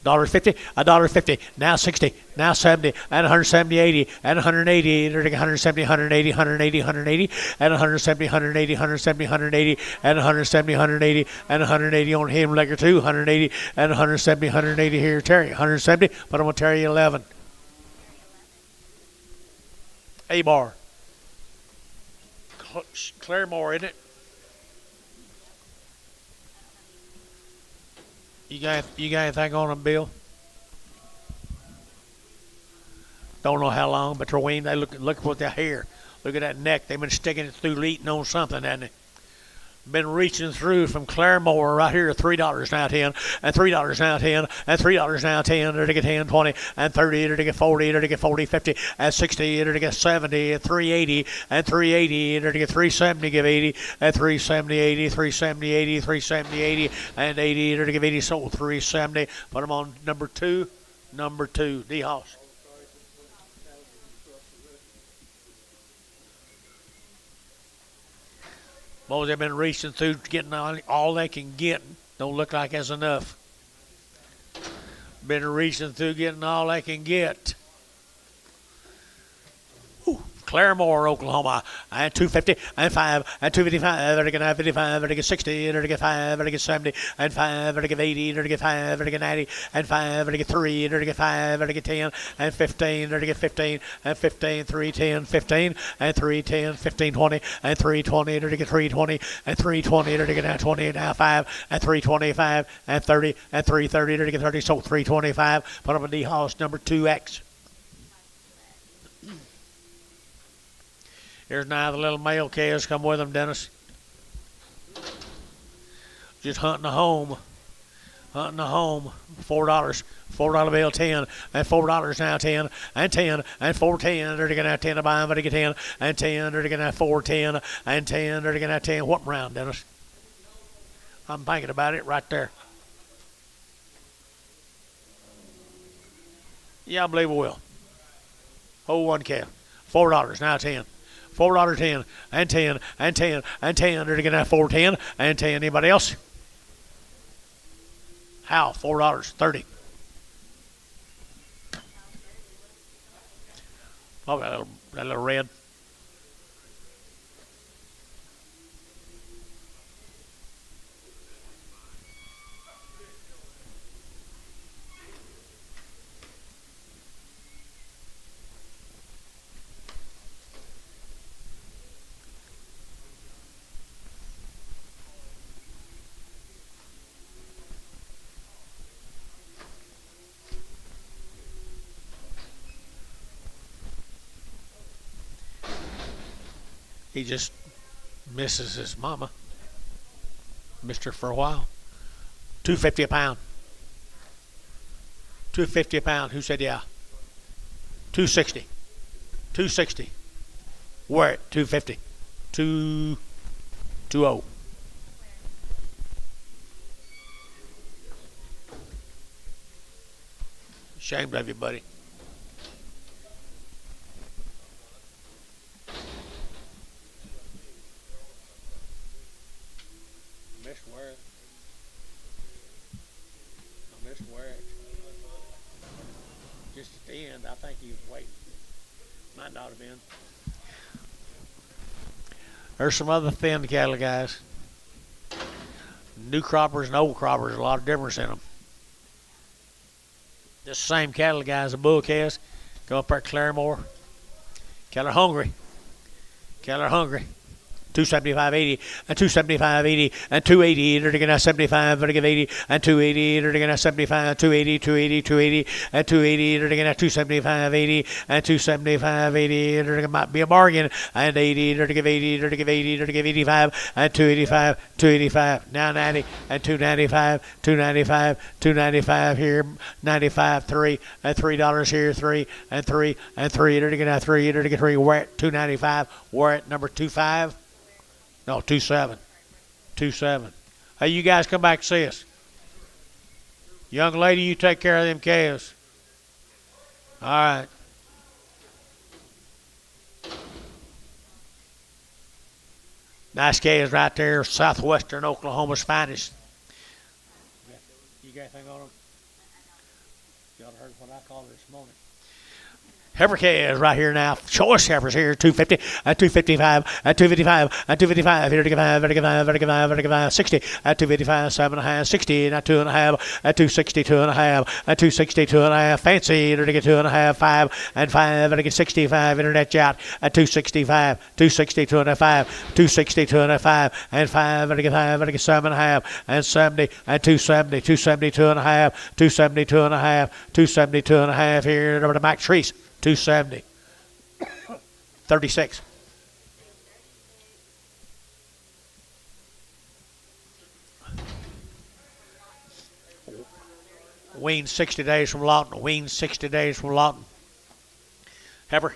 $1.50, $1.50, now 60, now 70, and 170, 80, and 180, and 170, 180, 180, 180, and 170, 180, 170, 180, and 170, 180, and 180 on him, legger 2, 180, and 170, 180 here, Terry, 170, but I'm going to Terry 11. A-bar. Claremore, isn't it? You got anything on them, Bill? Don't know how long, but Troween, they look at their hair. Look at that neck. They've been sticking it through, eating on something, haven't they? Been reaching through from Claremore right here, $3 now 10, and $3 now 10, and $3 now 10, or to get 10, 20, and 30, or to get 40, or to get 40, 50, and 60, or to get 70, and 380, and 380, or to get 370, give 80, and 370, 80, 370, 80, 370, 80, and 80, or to give 80, sold 370. Put them on number 2, D-Hoss. Boys, they've been reaching through, getting all they can get. Don't look like that's enough. Been reaching through, getting all they can get. Claremore, Oklahoma, and 250, and 5, and 255, and 55, and 60, and 5, and 70, and 5, and 80, and 5, and 90, and 5, and 3, and 5, and 10, and 15, and 15, and 15, 310, 15, and 310, 15, 20, and 320, and 320, and 320, and 20, now 5, and 325, and 30, and 330, and 30, so 325. Put up a D-Hoss, number 2X. Here's now the little male calves come with them, Dennis. Just hunting a home. $4. $4 bill, 10, and $4 now 10, and 10, and 410, or to get out 10 to buy them, to get 10, and 10, or to get out 410, and 10, or to get out 10. What round, Dennis? I'm thinking about it right there. Yeah, I believe we will. Hold one calf. $4 now 10. $4 10, and 10, and 10, and 10. They're going to have 410, and 10. Anybody else? How? $4, 30. Oh, that little red. He just misses his mama. Missed her for a while. $2.50 a pound. $2.50 a pound. Who said yeah? $2.60. $2.60. Where at? $2.50. $2.20. Ashamed of you, buddy. Just at the end, I think he was waiting. Might not have been. There's some other thin cattle, guys. New croppers and old croppers, a lot of difference in them. This same cattle, guys, a bull calves, go up there at Claremore. Cattle are hungry. Cattle are hungry. 275.80 and 275.80 and 280. They're going to 75. They're going to 80 and 280. They're going to 75. 280, 280, 280 and 280. They're going to 275.80 and 275.80. They're going to might be a bargain and 80. They're going to give 80. They're going to give 80. They're going to give 85 and 285. 285. Now 90 and 295. 295. 295 here. 95. 3 and $3 here. 3 and 3 and 3. They're going to 3. They're going to 3. We're at 295. We're at number 25. No, 27. 27. Hey, you guys come back and see us. Young lady, you take care of them calves. All right. Nice calves right there, southwestern Oklahoma's finest. You got anything on them? Y'all heard what I called her this morning. Heifer calves right here now. Choice heifers here. 250 and 255 and 255 and 255. Here to give 5, to give 5, to give 5, to give 5, 60 at 255, 7.5, 60 and 2.5 at 260, 2.5 at 260, 2.5. Fancy to get 2.5, 5 and 5 and get 65. Internet out at 265, 260, 2.5, 260, 2.5 and 5 and get 5 and get 7.5 and 70 and 270, 270, 2.5, 270, 2.5, 270, 2.5 here over to Mike Treese. 270. 36. Weaned 60 days from Lawton. Weaned 60 days from Lawton. Heifer.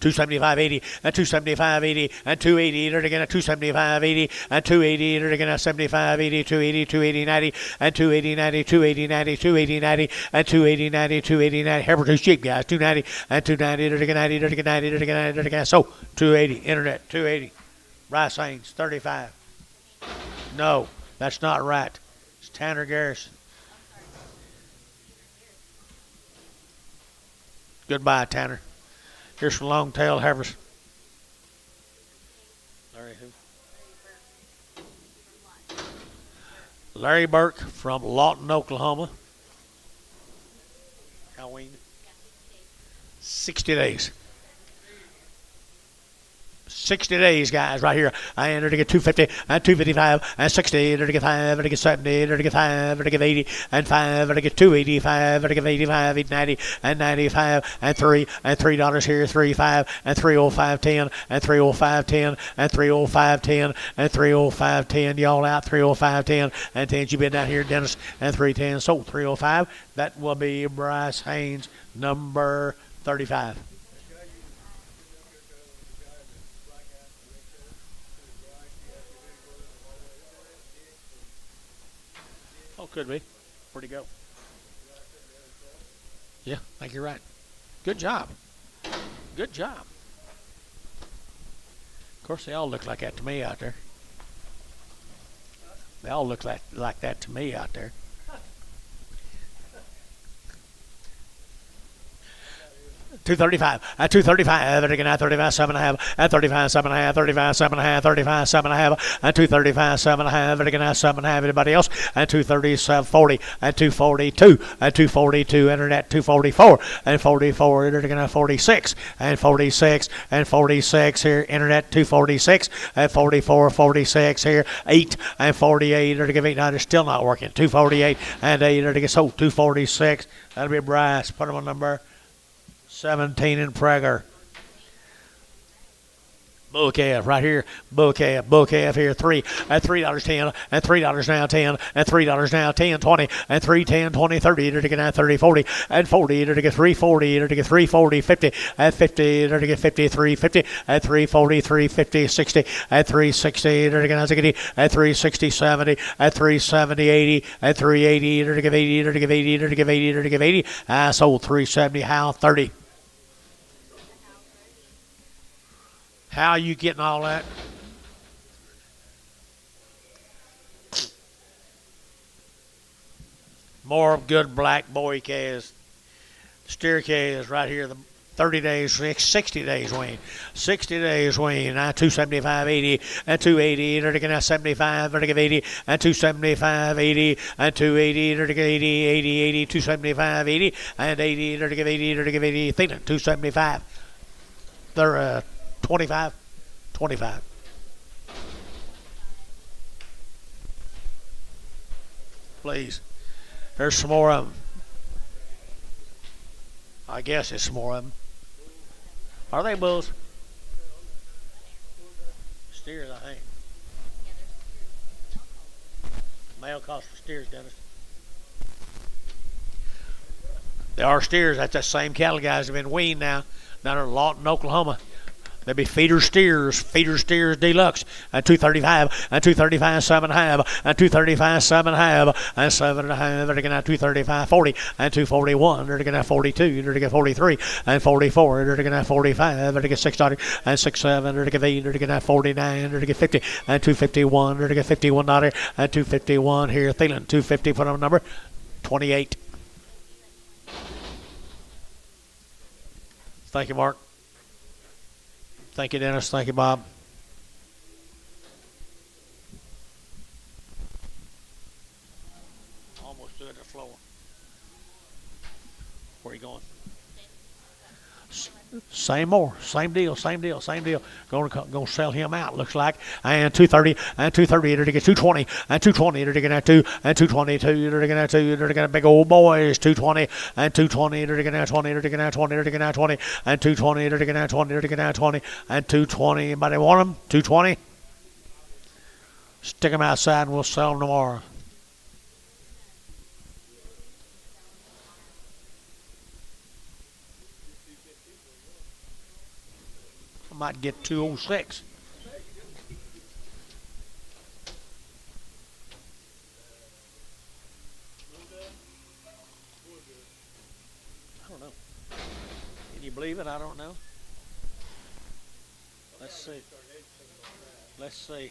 275.80 and 275.80 and 280. They're again at 275.80 and 280. They're again at 75.80, 280, 280, 90 and 280, 90, 280, 90, 280, 90 and 280, 90, 280, 90. Heifer too cheap, guys. 290 and 290. They're again 90. They're again 90. They're again 90. They're again so 280. Internet 280. Rice Haynes 35. No, that's not right. It's Tanner Garrison. Goodbye, Tanner. Here's some long-tailed heifers. Larry who? Larry Burke from Lawton, Oklahoma. Halloween. 60 days. 60 days, guys, right here. I entered to get 250 and 255 and 60. Entered to get 5 and to get 70. Entered to get 5 and to get 80 and 5 and to get 285 and to get 85, 90 and 95 and 3 and $3 here. 35 and 305.10 and 305.10 and 305.10 and 305.10. Y'all out 305.10 and 10. You been down here, Dennis, and 310. So 305. That will be Bryce Haynes, number 35. Oh, could be. Where'd he go? Yeah, I think you're right. Good job. Good job. Of course, they all look like that to me out there. They all look like that to me out there. $235 at $235. They're gonna 35 7.5 at 35 7.5 35 7.5 35 7.5 and 235 7.5. They're gonna 7.5. Anybody else? And 237 40 and 242 and 242. Internet 244 and 44. They're gonna 46 and 46 and 46 here. Internet 246 and 44 46 here. 8 and 48. They're gonna 8. Now they're still not working. 248 and 8. They're gonna 246. That'll be Bryce. Put them on number 17 in Prager. Bull calf right here. Bull calf here. $3.10 and $3 now 10 and $3 now 10 20 and 3 10 20 30 to get 30 40 and 40 to get 340 to get 340 50 and 50 to get 50 350 and 340 350 60 and 360 to get 60 and 360 70 and 370 80 and 380 to give 80 to give 80 to give 80 to give 80. I sold 370. How 30. How are you getting all that? More good black boy calves. Steer calves right here. The 30 days, 60 days wean. 60 days wean. 275, 80, and 280, and 75, and 80, and 275, 80, and 280, and 80, 80, 80, 275, 80, and 80, and 80, and 80, thinking 275. They're 25. Please. There's some more of them. I guess it's some more of them. Are they bulls? Steers, I think. Male cost for steers, Dennis. They are steers. That's that same cattle guys have been weaned now down in Lawton, Oklahoma. They'll be feeder steers deluxe at 235 and 235 7.5 and 235 7.5 and 7.5. They're gonna 235 40 and 241. They're gonna 42. They're gonna 43 and 44. They're gonna 45. They're gonna 6 and 6 7. They're gonna 8. They're gonna 49. They're gonna 50 and 251. They're gonna 51 and 251 here. Thielen 250. Put on number 28. Thank you, Mark. Thank you, Dennis. Thank you, Bob. Almost through the floor. Where are you going? Same deal. Gonna sell him out, looks like. And 230 and 230 to get 220 and 220 to get 2 and 222 to get 2 to get big old boys 220 and 220 to get 20 to get 20 to get 20 and 220 to get 20 to get 20 and 220. Anybody want them? 220. Stick them outside and we'll sell them tomorrow. Might get 206. I don't know. Can you believe it? I don't know. Let's see.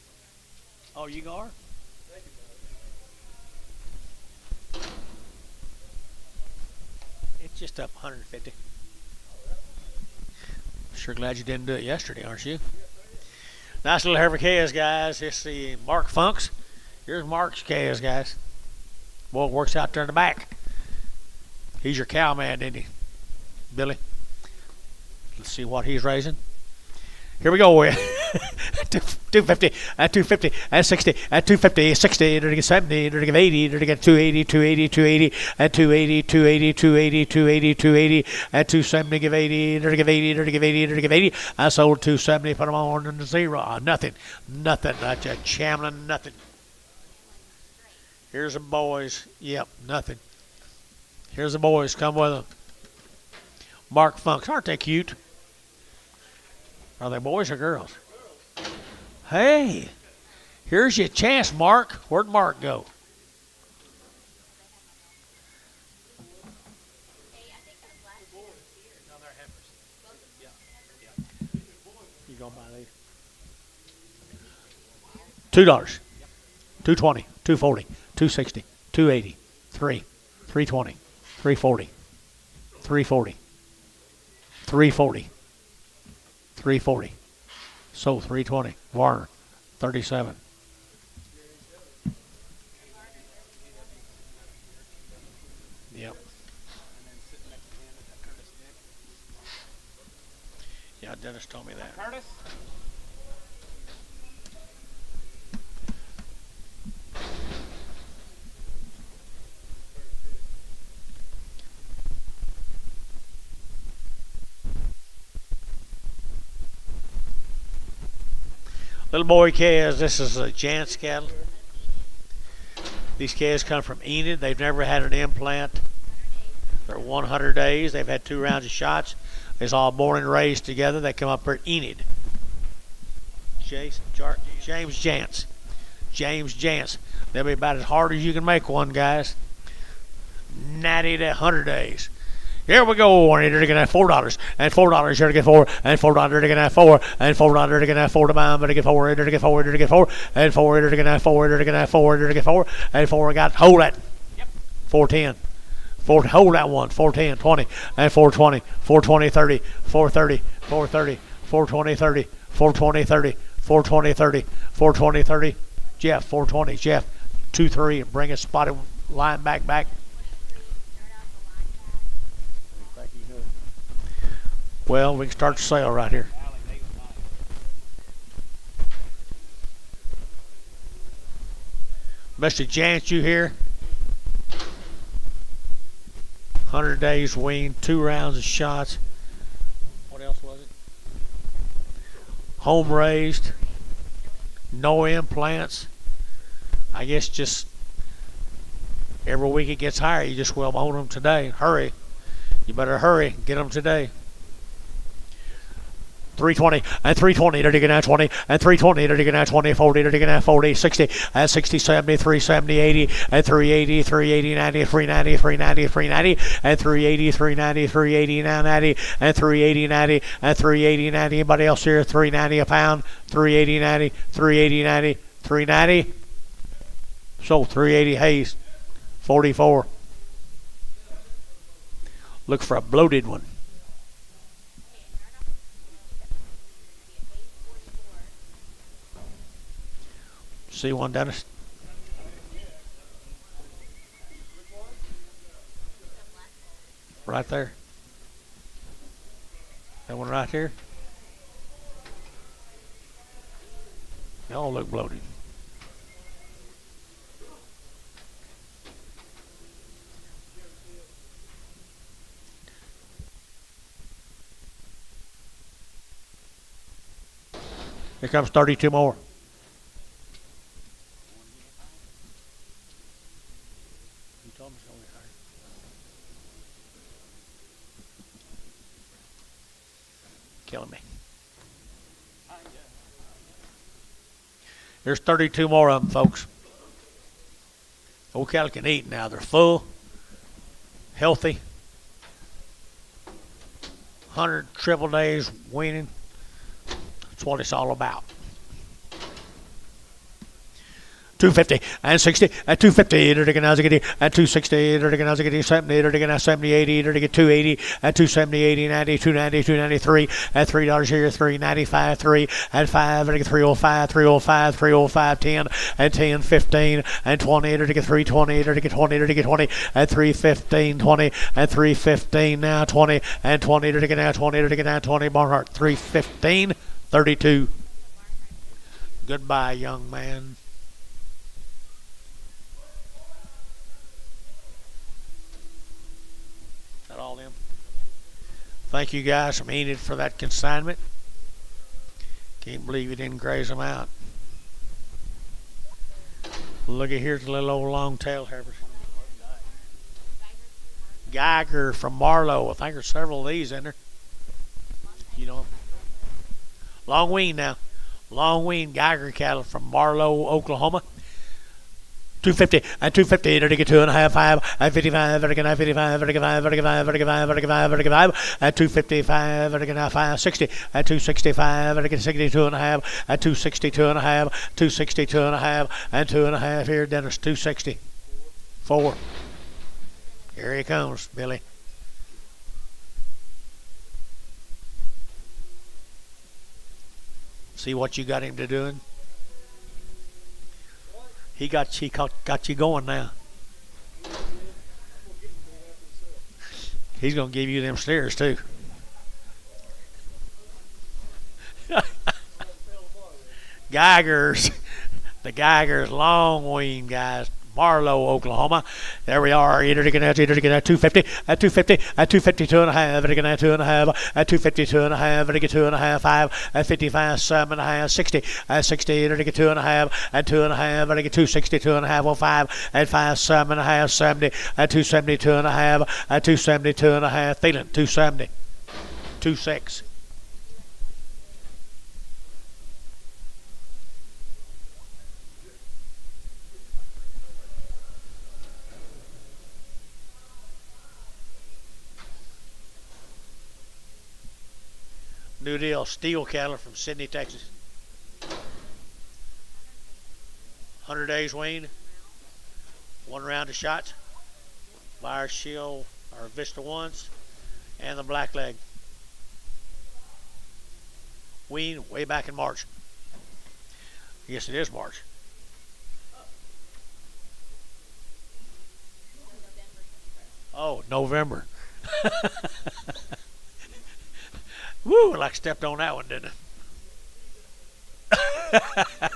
Oh, you are? It's just up 150. Sure glad you didn't do it yesterday, aren't you? Nice little Hereford calves, guys. It's the Mark Funks. Here's Mark's calves, guys. Boy, works out there in the back. He's your cow man, isn't he, Billy? Let's see what he's raising. Here we go. 250 and 250 and 60 and 250 60 to get 70 to get 80 to get 280 280 280 and 280 280 280 280 280 and 270 give 80 to give 80 to give 80 to give 80. I sold 270. Put them on in the zero. Nothing. Not a Chamlin. Nothing. Here's the boys. Yep. Nothing. Here's the boys. Come with them. Mark Funks. Aren't they cute? Are they boys or girls? Hey, here's your chance, Mark. Where'd Mark go? You gonna buy these? $2, $2.20, $2.40, $2.60, $2.80, $3, $3.20, $3.40, $3.40, $3.40. 340. So 320. Warner, 37. Yep. Yeah, Dennis told me that. Curtis? Little boy calves, this is a Jantz cattle. These calves come from Enid. They've never had an implant. They're 100 days. They've had 2 rounds of shots. It's all born and raised together. They come up here at Enid. James Jantz. James Jantz. They'll be about as hard as you can make one, guys. 90 to 100 days. Here we go. And you're going to have $4. And $4. You're going to get 4. And $4. You're going to have 4. And $4. You're going to have 4 to buy. But you get 4. You're going to get 4. You're going to get 4. And 4. You're going to have 4. You're going to have 4. You're going to get 4. And 4. Got hold that. Yep. 410. 4, hold that one. 410, 20, and 420, 420, 30, 430, 430, 420, 30, 420, 30, 420, 30, 420, 30. Jeff, 420, Jeff, 2-3, and bring a spotted line back. Well, we can start the sale right here. Mr. Jantz, you here? 100 days weaned, 2 rounds of shots. What else was it? Home raised, no implants. I guess just every week it gets higher. You just well own them today. Hurry. You better hurry. Get them today. 320 and 320, they're digging out 20 and 320, they're digging out 20, 40, they're digging out 40, 60 and 60, 70, 370, 80 and 380, 380, 90, 390, 390, 390 and 380, 390, 380, now 90 and 380, 90 and 380, 90. Anybody else here? 390 a pound, 380, 90, 380, 90, 390. So 380 Hayes, 44. Look for a bloated one. See one, Dennis? Right there. That one right here. They all look bloated. Here comes 32 more. Killing me. There's 32 more of them, folks. Old cattle can eat now. They're full, healthy, 100 triple days weaning. That's what it's all about. 250 and 60 and 250 they're digging out and 260 they're digging out 70 they're digging out 70 80 they're digging 280 and 270 80 90 290 293 and $3 here 395 3 and 5 they're digging 305 305 305 10 and 10 15 and 20 they're digging 320 they're digging 20 they're digging 20 and 315 20 and 315 now 20 and 20 they're digging out 20 they're digging out 20 Barnhart 315 32. Goodbye, young man. All them. Thank you guys from Enid for that consignment. Can't believe you didn't graze them out. Look at here's the little old long-tailed heifers. Geiger from Marlow. I think there's several of these in there. You know, long wean now. Long wean Geiger cattle from Marlow, Oklahoma. 250 and 250 they're digging 2.5 5 and 55 they're digging 55 they're digging 5 they're digging 5 they're digging 5 they're digging 5 they're digging 5 and 255 they're digging 5 60 and 265 they're digging 62.5 and 262.5 262.5 and 2.5 here Dennis 260 4. Here he comes, Billy. See what you got him to doing. He got you going now. He's going to give you them steers too. Geigers. The Geigers long wean guys. Marlow, Oklahoma. There we are. Eater to get at 250, at 250, at 252 and a half, at 2.5, at 252 and a half, at 2.5, 5, at 55, 7.5, 60, at 60, eater to get 2.5, at 2.5, at 262 and a half, 05, at 5, 7.5, 70, at 272 and a half, at 272 and a half, Thielen, 270, 26. New deal, steel cattle from Sydney, Texas. 100 days wean. 1 round of shots. Fire Shield or Vista ones. And the black leg. Wean way back in March. Yes, it is March. Oh, November. Woo, like stepped on that one, didn't it?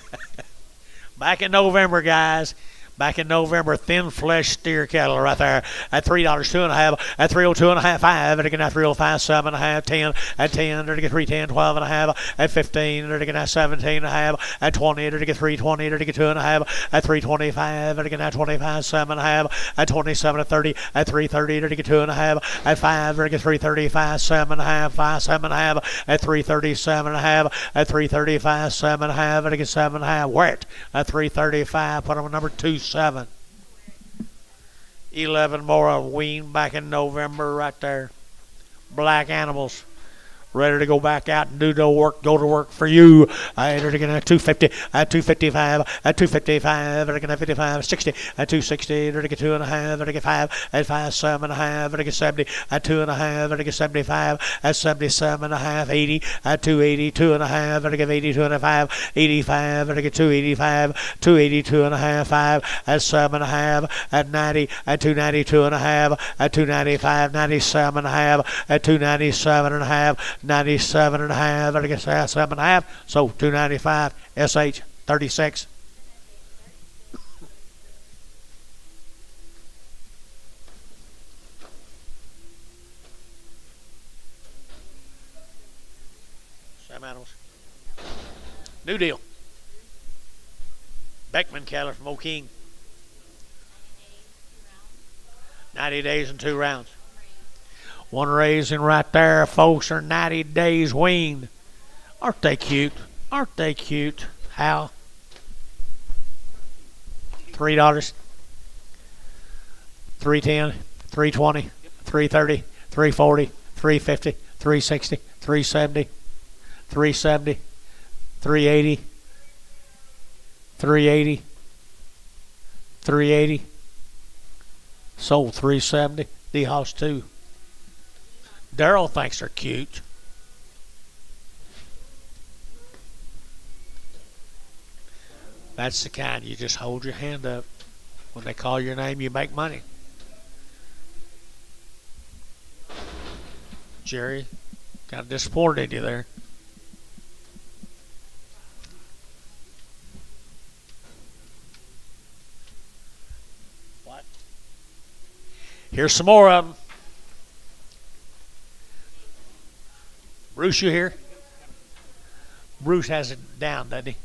Back in November, guys. Back in November, thin flesh steer cattle right there at $3, 2.5, at 302 and a half, 5, at 305, 7.5, 10, at 10, at 310, 12 and a half, at 15, at 17 and a half, at 20, at 320, at 2.5, at 325, at 25, 7.5, at 27, at 30, at 330, at 2.5, at 5, at 335, 7.5, 5, 7.5, at 337 and a half, at 335, 7.5, at 7.5, wet, at 335, put on number 27. 11 more of wean back in November right there. Black animals. Ready to go back out and do the work, go to work for you. I entered again at 250, at 255, at 255, at 55, 60, at 260, at 2.5, at 5, at 5, 7.5, at 70, at 2.5, at 75, at 77.5, 80, at 280, 2.5, at 82 and a 5, 85, at 285, 282 and a half, 5, at 7.5, at 90, at 292 and a half, at 295, 97 and a half, at 297 and a half, 97 and a half, I guess 7.5, so 295, SH 36. Sam Adams. New deal. Beckman cattle from O'King. 90 days and 2 rounds. One raising right there, folks, are 90 days weaned. Aren't they cute? Aren't they cute? How? $3, 310, 320, 330, 340, 350, 360, 370, 370, 380, 380, 380. Sold 370. D-House 2. Daryl thinks they're cute. That's the kind you just hold your hand up. When they call your name, you make money. Jerry, got disappointed in you there. What? Here's some more of them. Bruce, you here? Bruce has it down, doesn't he?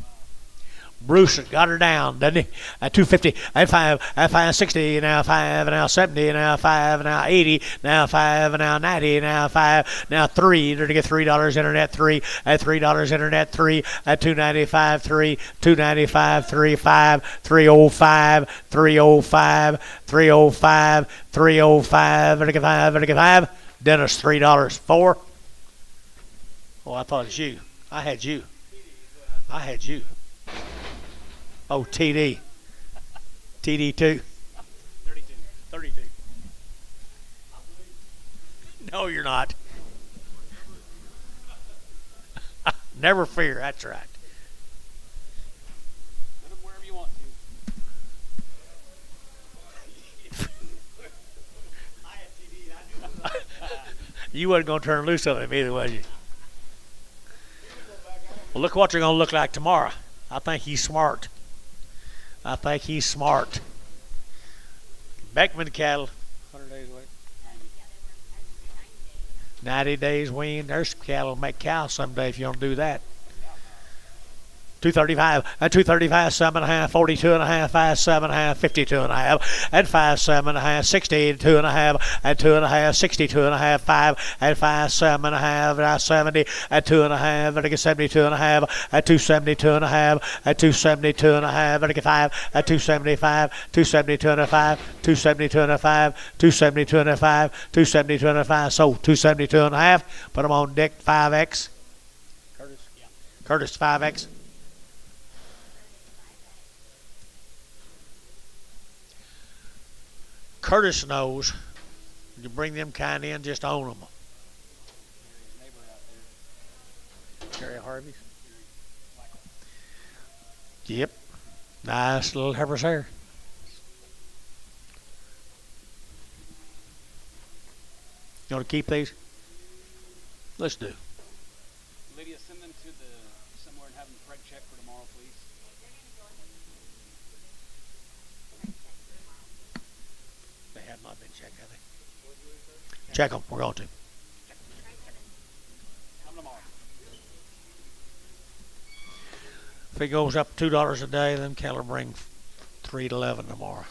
Bruce has got her down, doesn't he? At 250, at 5, at 560, now 5, now 70, now 5, now 80, now 5, now 90, now 5, now 3. They're to get $3 internet 3, at $3 internet 3, at 295 3, 295 3, 5, 305, 305, 305, 305, they're to get 5, they're to get 5. Dennis $3, 4. Oh, I thought it was you. I had you. I had you. Oh, TD. TD2. 32. No, you're not. Never fear. That's right. Put them wherever you want to. I had TD. I knew. You wasn't going to turn loose on him either, was you? Well, look what you're going to look like tomorrow. I think he's smart. I think he's smart. Beckman cattle. 100 days weaned. 90 days weaned. There's some cattle make cows someday if you don't do that. 235 and 235, 7.5, 42 and a half, 5, 7.5, 52 and a half, and 5, 7.5, 60, 2 and a half, and 2 and a half, 62 and a half, 5, and 5, 7.5, 70, and 2 and a half, and 72 and a half, and 272 and a half, and 272 and a half, and 5, and 275, 272 and a 5, 272 and a 5, 272 and a 5, 272 and a 5, so 272 and a half. Put them on deck 5X. Curtis 5X. Curtis knows you bring them kind in, just own them. Jerry Harvey's. Yep. Nice little heifer's hair. You want to keep these? Let's do. Lydia, send them to the somewhere and have them Fred check for tomorrow, please. They have not been checked, have they? Check them. We're going to. Come tomorrow. If it goes up $2 a day, then cattle bring 3 to 11 tomorrow.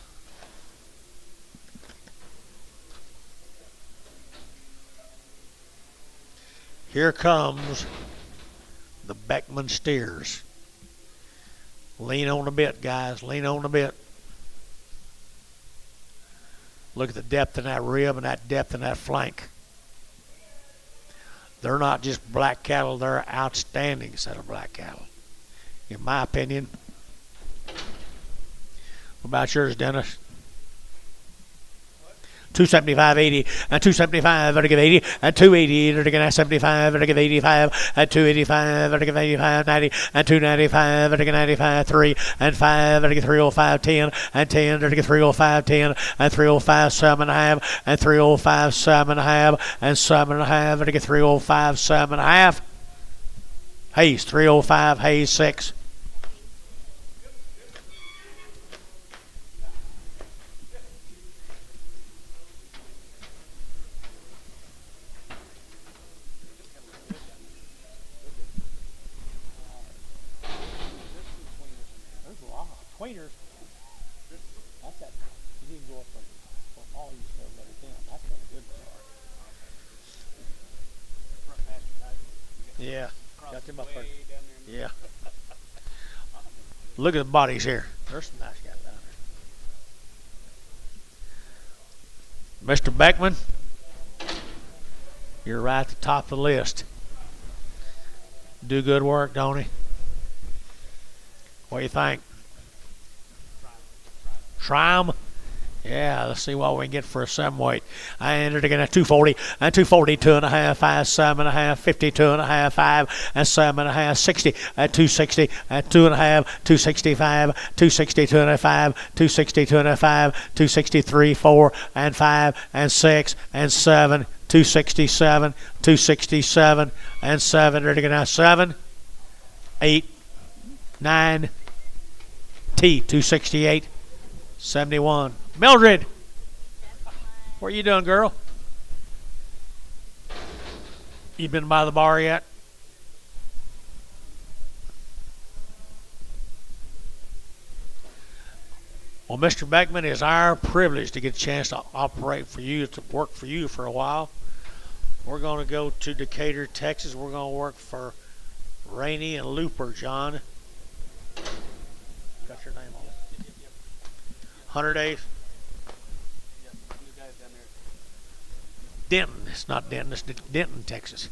Here comes the Beckman steers. Lean on a bit, guys. Lean on a bit. Look at the depth in that rib and that depth in that flank. They're not just black cattle. They're an outstanding set of black cattle, in my opinion. What about yours, Dennis? 275.80 and 275 to give 80 and 280 to give 75 to give 85 and 285 to give 85 90 and 295 to give 95 3 and 5 to give 305 10 and 10 to give 305 10 and 305 7.5 and 305 7.5 and 7.5 to give 305 7.5. Hayes 305 Hayes 6. Tweeners. That's that. You need to go up for all you still let it down. That's what a good one are. Yeah. Got them up there. Yeah. Look at the bodies here. There's some nice guys down there. Mr. Beckman, you're right at the top of the list. Do good work, don't he? What do you think? Try 'em. Yeah, let's see what we can get for a 7-weight. I entered again at 240 and 240, 2.5, 5, 7.5, 52 and a half, 5 and 7.5, 60 at 260 at 2.5, 265, 262 and a 5, 262 and a 5, 263, 4 and 5 and 6 and 7, 267, 267 and 7. Ready to go now? 7, 8, 9, T, 268. 71. Mildred, what are you doing, girl? You been by the bar yet? Well, Mr. Beckman, it's our privilege to get a chance to operate for you, to work for you for a while. We're going to go to Decatur, Texas. We're going to work for Rainey and Looper, John. Got your name on it. 100 days. Denton. It's not Denton. It's Denton, Texas.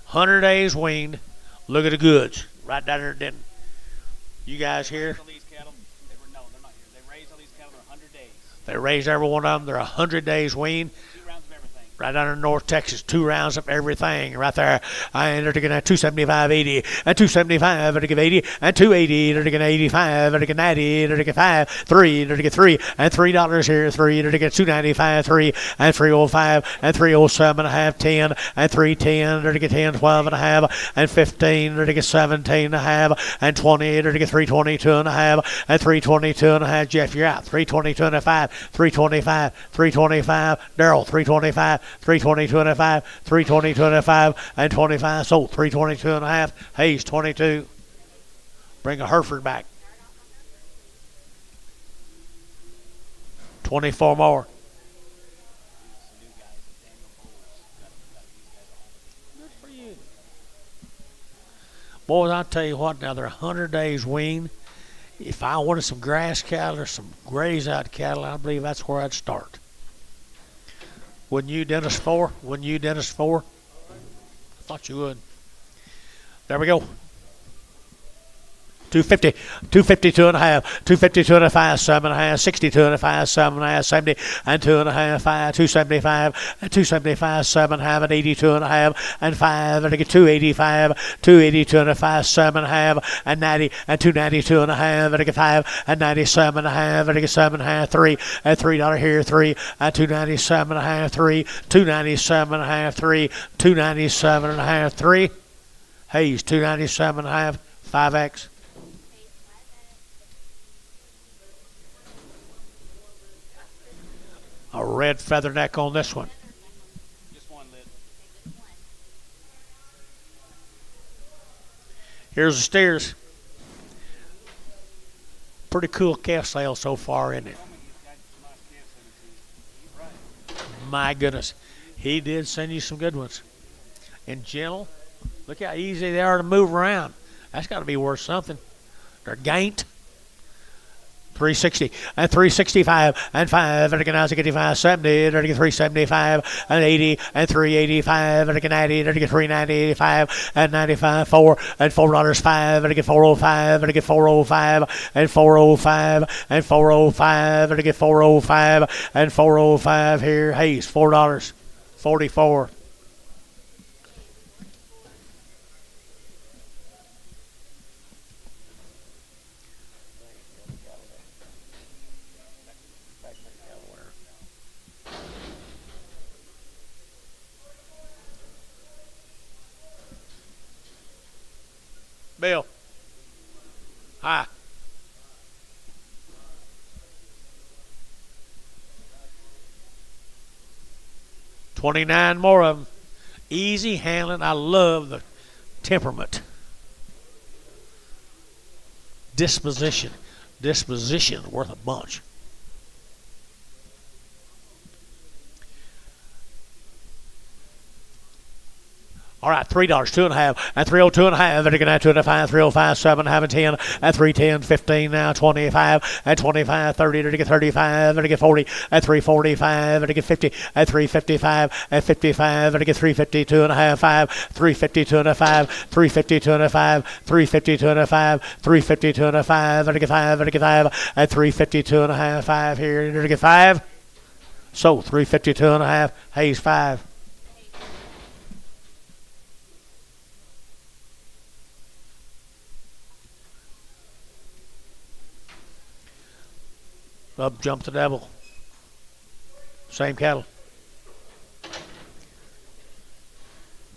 100 days weaned. Look at the goods. Right down there at Denton. You guys here? These cattle, no, they're not here. They raised all these cattle. They're 100 days. They raised every one of them. They're 100 days weaned. 2 rounds of everything. Right down in North Texas, 2 rounds of everything right there. And they're taking 275.80 and 275, they're taking 80 and 280, they're taking 85, they're taking 90, they're taking 5, 3, they're taking 3 and $3 here, 3, they're taking 295, 3 and 305 and 307 and a half, 10 and 310, they're taking 10, 12 and a half and 15, they're taking 17 and a half and 20, they're taking 322 and a half and 322 and a half. Jeff, you're out. 322 and a 5, 325, 325, Daryl, 325. 322 and a 5, 322 and a 5, and 25. Sold 322 and a half. Hayes 22. Bring a Hereford back. 24 more. Good for you. Boys, I'll tell you what, now they're 100 days wean. If I wanted some grass cattle or some graze out cattle, I believe that's where I'd start. Wouldn't you, Dennis 4? Wouldn't you, Dennis 4? I thought you would. There we go. 250, 252 and a half, 252 and a 5, 7 and a half, 62 and a 5, 7 and a half, 70 and 2 and a half, 5, 275 and 275, 7 and a half, and 82 and a half, and 5, and I get 285, 282 and a 5, 7 and a half, and 90 and 292 and a half, and I get 5 and 97 and a half, and I get 7 and a half, 3 and $3 here, 3 and 297 and a half, 3, 297 and a half, 3, 297 and a half, 3. Hayes 297 and a half, 5X. A red feather neck on this one. Just one lid. Here's the steers. Pretty cool calf sale so far, isn't it? My goodness. He did send you some good ones. And gentle. Look how easy they are to move around. That's got to be worth something. They're gaint. 360 and 365 and 5 and again now 85, 70 and again 375 and 80 and 385 and again 90 and again 390, 85 and 95, 4 and $4 5 and again 405 and again 405 and 405 and 405 and again 405 and 405 here. Hayes $4 44. Bill. Hi. $29 more of them. Easy handling. I love the temperament. Disposition. Disposition worth a bunch. All right, $3, 2.5, and 302 and a half, and again at 2.5, 305, 7 and 10, and 310, 15 now, 25, and 25, 30, and again 35, and again 40, and 345, and again 50, and 355, and 55, and again 352 and a half, 5, 352 and a 5, 352 and a 5, 352 and a 5, 352 and a 5, and again 5, and again 5, and 352 and a half, 5 here, and again 5. So 352 and a half, Hayes 5. Up jump the devil. Same cattle.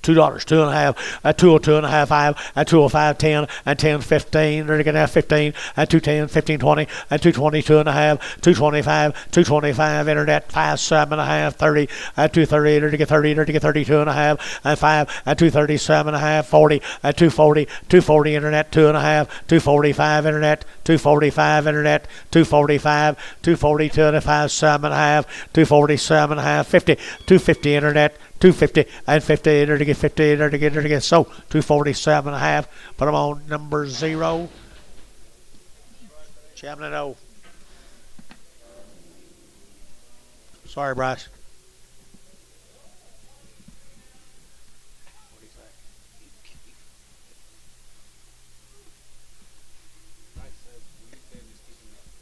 $2, 2.5, at 202 and a half, 5, at 205, 10, and 10, 15, they're going to have 15, at 210, 15, 20, at 222 and a half, 225, 225, internet, 5, 7 and a half, 30, at 230, they're to get 30, they're to get 32 and a half, and 5, at 237 and a half, 40, at 240, 240, internet, 2 and a half, 245, internet, 245, internet, 245, 242 and a 5, 7 and a half, 247 and a half, 50, 250, internet, 250 and 50, they're to get 50, they're to get, so 247 and a half. Put them on number 0. Chairman O. Sorry, Bryce.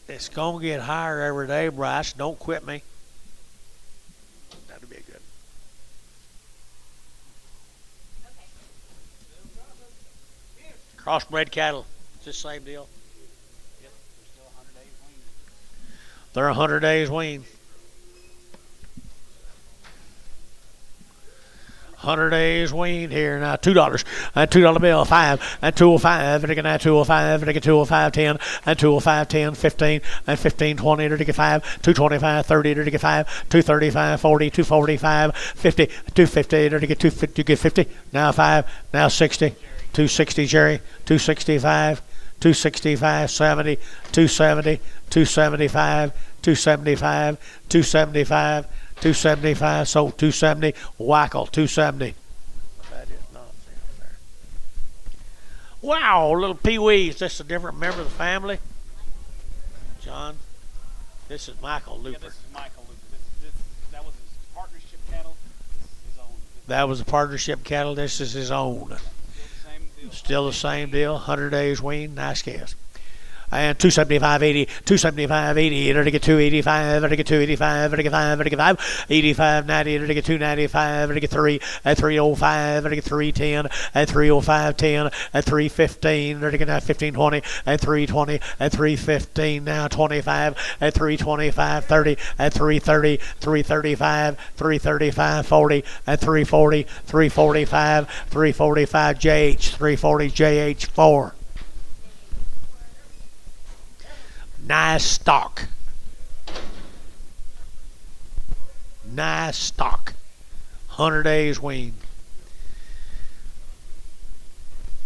It's going to get higher every day, Bryce. Don't quit me. That'll be good. Crossbred cattle. It's the same deal. Yep, they're still 100 days weaned. They're 100 days weaned. 100 days weaned here now. $2 and $2 bill 5 and 205 and again 205 and again 205 10 and 205 10 15 and 15 20 to get 5 225 30 to get 5 235 40 245 50 250 to get 250 to get 50 now 5 now 60 260 Jerry 265 265 70 270 275 275 275 275, sold 270, Wackel 270. That is not fair. Wow, little Pee-wee. Is this a different member of the family? John, this is Michael Looper. Yeah, this is Michael Looper. That was his partnership cattle. This is his own. That was a partnership cattle. This is his own. Still the same deal. 100 days wean. Nice cast. And 275.80, 275.80, to get 285, to get 285, to get 5, to get 5, 85.90, to get 295, to get 3, at 305, to get 310, at 305.10, at 315, to get 15.20, at 320, at 315, now 25, at 325, 30, at 330, 335, 335, 40, at 340, 345, 345 JH, 340 JH 4. Nice stock. Nice stock. 100 days wean.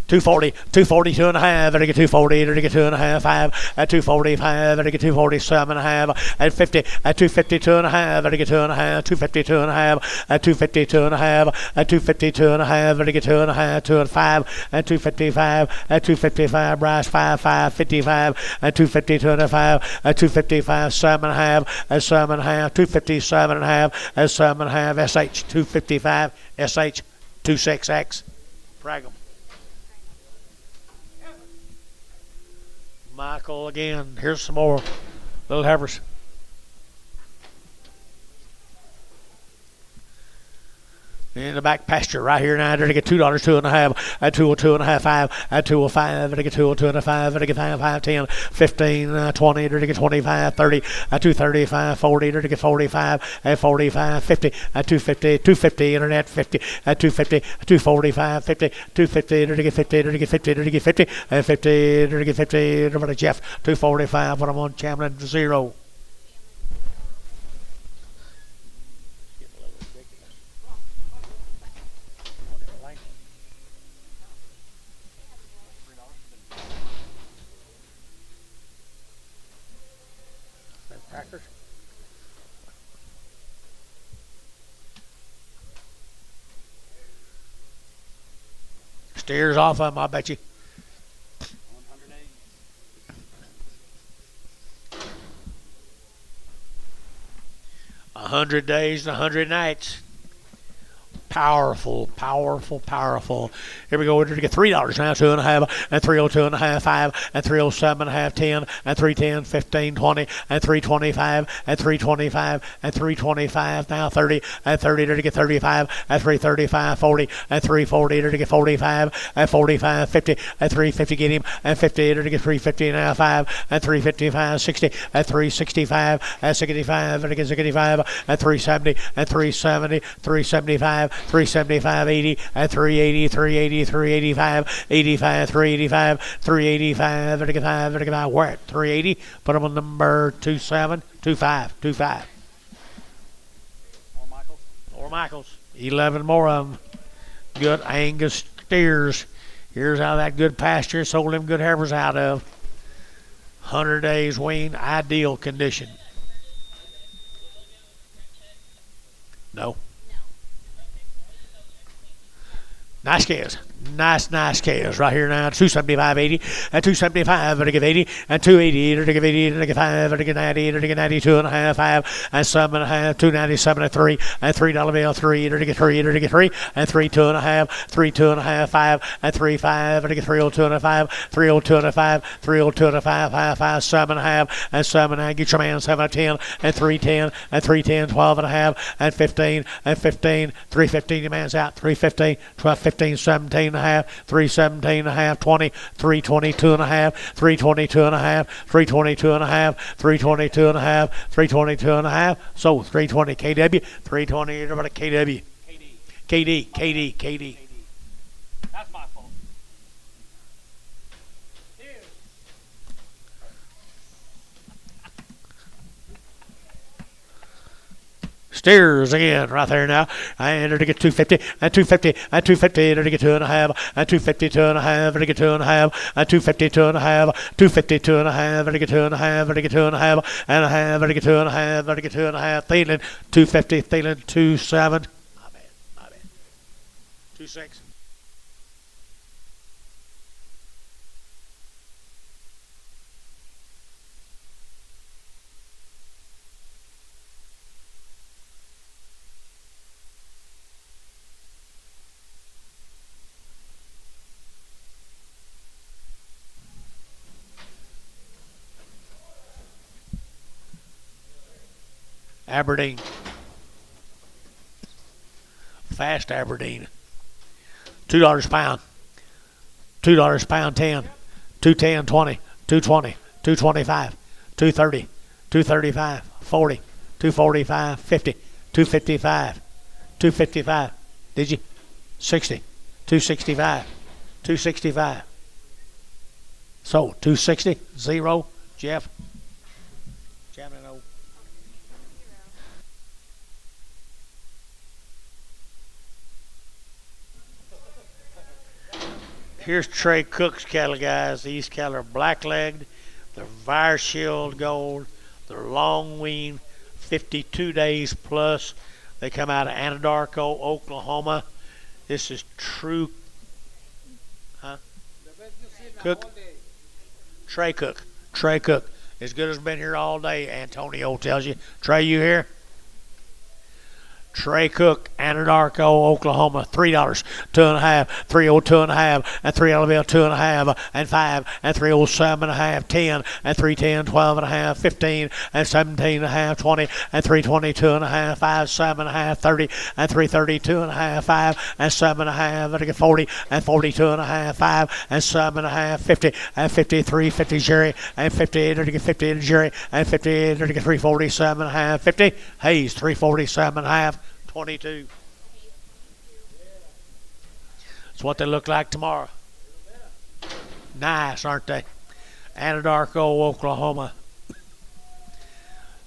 240, 242 and a half, and I get 240, and I get 2.5, 5, at 245, and I get 247 and a half, at 50, at 252 and a half, and I get 2.5, 252 and a half, at 252 and a half, at 252 and a half, and I get 2.5, 2 and 5, at 255, at 255, Bryce 5, 5, 55, at 252 and a half, at 255, 7 and a half, at 7 and a half, 257 and a half, at 7 and a half, SH 255, SH 26X. Frag 'em. Michael again. Here's some more little heifers. In the back pasture right here now, to get $2, 2.5, at 202 and a half, 5, at 205, to get 202 and a 5, to get 5, 5, 10, 15, 20, to get 25, 30, at 235, 40, to get 45, at 45, 50, at 250, 250, internet 50, at 250, 245, 50, 250, to get 50, to get 50, to get 50, at 50, to get 50, to Jeff, 245, when I'm on Chamberlain 0. Crackers. Steers off of them, I bet you. 100 days and 100 nights. Powerful, powerful, powerful. Here we go. We're going to get $3 now, 2.5, and 302 and a half, 5, and 307 and a half, 10, and 310, 15, 20, and 325, and 325, and 325, now 30, and 30 to get 35, and 335, 40, and 340 to get 45, and 45, 50, and 350 get him, and 50 to get 350 now 5, and 355, 60, and 365, and 65, and get 65, and 370, and 370, 375, 375, 80, and 380, 380, 385, 85, 385, 385, and 5, and 5. We're at 380. Put them on number 27, 25, 25. More Michaels. More Michaels. 11 more of them. Good Angus steers. Here's how that good pasture sold them good heifers out of. 100 days wean, ideal condition. No. Nice calves. Nice calves right here now. 275.80 and 275 to give 80 and 280 to give 80 to give 5 to give 90 to give 92 and a half 5 and 7 and a half 297 and 3 and $3 bill 3 to get 3 to get 3 and 3 2 and a half 3 2 and a half 5 and 3 5 to get 302 and a 5 302 and a 5 302 and a 5 5 5 7 and a half and 7 and a half. Get your man 7 and 10 and 310 and 310 12 and a half and 15 and 15 315. Your man's out 315 12 15 17 and a half, 317 and a half, 20, 322 and a half, 322 and a half, 322 and a half, 322 and a half, 322 and a half. So 320 KW, 320 everybody KW. KD. That's my fault. Steers again right there now. I entered to get 250 and 250 and 250 entered to get 2.5 and 252 and a half entered to get 2.5 and 252 and a half 252 and a half entered to get 2.5 entered to get 2.5 and a half entered to get 2.5 entered to get 2.5. Thielen 250 Thielen 27. My bad. 26. Aberdeen. Fast Aberdeen. $2 a pound. $2 a pound 10. 210 20. 220. 225. 230. 235. 40. 245. 50. 255. 255. Did you? 60. 265. 265. So 260. 0. Jeff. Chairman O. Here's Trey Cook's cattle, guys. These cattle are black-legged. They're Fire Shield Gold. They're long weaned, 52 days plus. They come out of Anadarko, Oklahoma. This is true. Huh? Cook. Trey Cook. Trey Cook. As good as been here all day, Antonio tells you. Trey, you here? Trey Cook, Anadarko, Oklahoma, $3, 2.5, 302 and a half, and $3 2.5, and 5, and 307 and a half, 10, and 310, 12 and a half, 15, and 17 and a half, 20, and 322 and a half, 5, 7 and a half, 30, and 332 and a half, 5, and 7 and a half, and 40, and 42 and a half, 5, and 7 and a half, 50, and 53, 50 Jerry, and 58, and 50 and Jerry, and 58, and 347 and a half, 50, Hayes, 347 and a half, 22. That's what they look like tomorrow. Nice, aren't they? Anadarko, Oklahoma.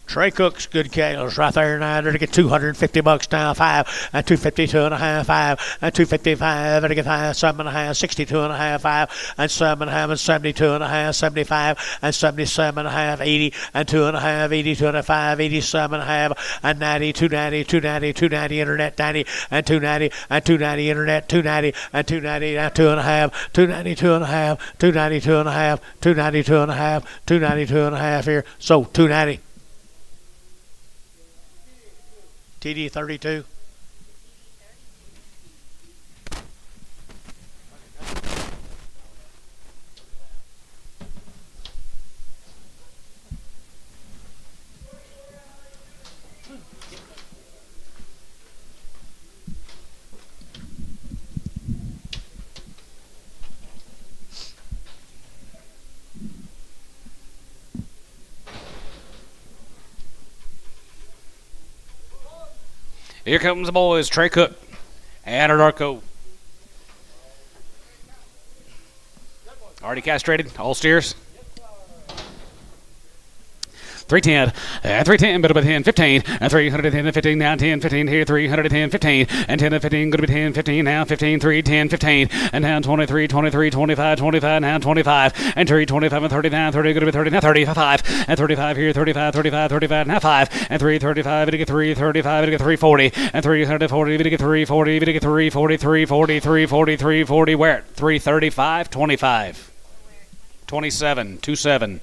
Trey Cook's good cattle right there now. They're to get $250 now. 5 and 252 and a half, 5 and 255 and to get 5, 7 and a half, 62 and a half, 5 and 7 and a half, and 72 and a half, 75 and 77 and a half, 80 and 2 and a half, 82 and a 5, 87 and a half, and 90, 290, 290, 290 internet, 90 and 290 and 290 internet, 290 and 290 and 2 and a half, 292 and a half, 292 and a half, 292 and a half, 292 and a half here. So 290. TD 32. Here comes the boys, Trey Cook, Anadarko. Already castrated, all steers. 310, and 310, but 10, 15, and 310 and 15, now 10, 15 here, 310, 15, and 10 and 15, going to be 10, 15, now 15, 3, 10, 15, and now 23, 23, 25, 25, now 25, and 3, 25, and 39, 30, going to be 30, now 35, and 35 here, 35, 35, 35, now 5, and 3, 35, and get 3, 35, and get 340, and 340, and get 340, and get 340, 340, 340, 340, where? 335, 25, 27, 27.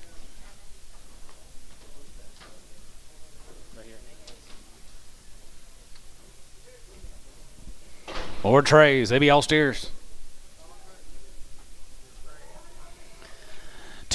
Or trays, they be all steers.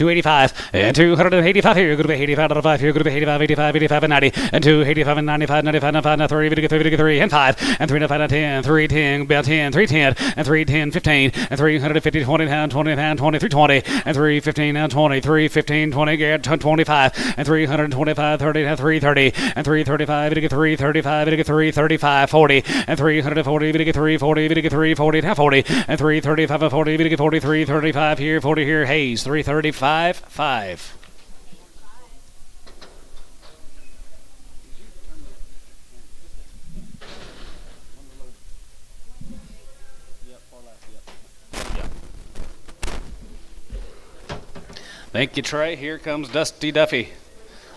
285 and 285 here. Good to be 85 out of 5 here. Good to be 85, 85, 85 and 90 and 285 and 95, 95, 95, 93, 3 and 5 and 3 and 5 and 10, 310, about 10, 310 and 310, 15 and 350, 20 pound, 20 pound, 23, 20 and 315 and 20, 315, 20, get 25 and 325, 30 and 330 and 335, 335, 335, 40 and 340, 340, 340 and 40 and 335 and 40, 43, 35 here, 40 here. Hayes 335, 5. Thank you, Trey. Here comes Dusty Duffy.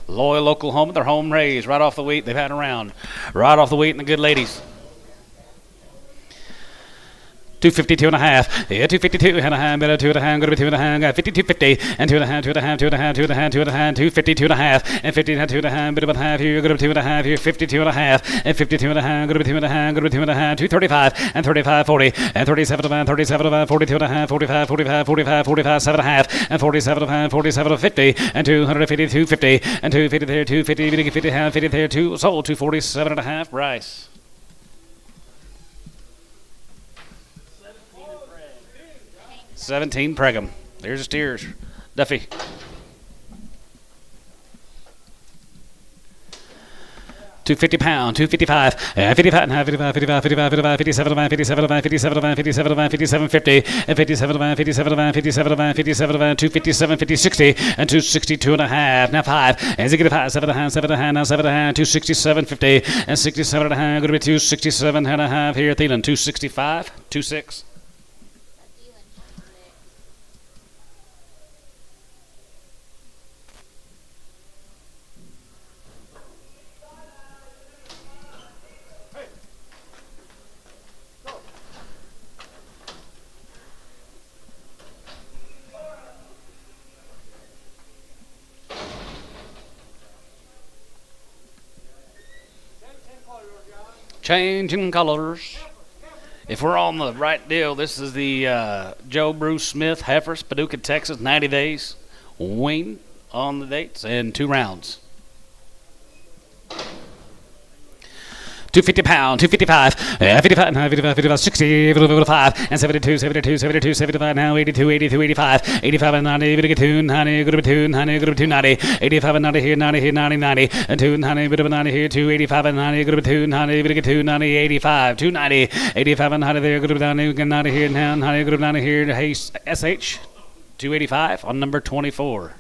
Loyal Oklahoma. They're home raised right off the wheat. They've had around right off the wheat and the good ladies. 252 and a half. Yeah, 252 and a half. Better 2 and a half. Going to be 2 and a half. Got 52.50 and 2 and a half. 2 and a half. 2 and a half. 2 and a half. 2 and a half. 252 and a half and 50 and 2 and a half. Bit of a half here. Going to be 2 and a half here. 52 and a half and 52 and a half. Going to be 2 and a half. Going to be 2 and a half. 235 and 35, 40 and 37 and 37 and 42 and a half. 45, 45, 45, 45, 7 and a half and 47 and a half. 47 and 50 and 250, 250 and 250 there. 250, 50 half, 50 there. 2 sold. 247 and a half. Bryce. $17 Pregham. There's the steers. Duffy. £250, £255, 55 and a half, 55, 55, 55, 55, 57, 57, 57, 57, 57, 50, and 57, 57, 57, 57, 257, 50, 60, and 262 and a half. Now 5, and 5, 7 and a half, 7 and a half, now 7 and a half, 267, 50, and 67 and a half. Going to be 267 and a half here. Thielen, 265, 26. Changing colors. If we're on the right deal, this is the Joe Bruce Smith Heifers, Paducah, Texas, 90 days. Wayne on the dates and 2 rounds. 250 pound, 255, 55, 55, 55, 60, 55, and 72, 72, 72, 75, now 82, 82, 85, 85 and 90, bit of 2, 90, good of 2, 90, good of 2, 90, 85 and 90 here, 90 here, 90, 90, and 2, 90, bit of 90 here, 2, 85 and 90, good of 2, 90, bit of 2, 90, 85, 2, 90, 85 and 90 there, good of 90, 90 here, now 90, good of 90 here, hey, SH, 285 on number 24.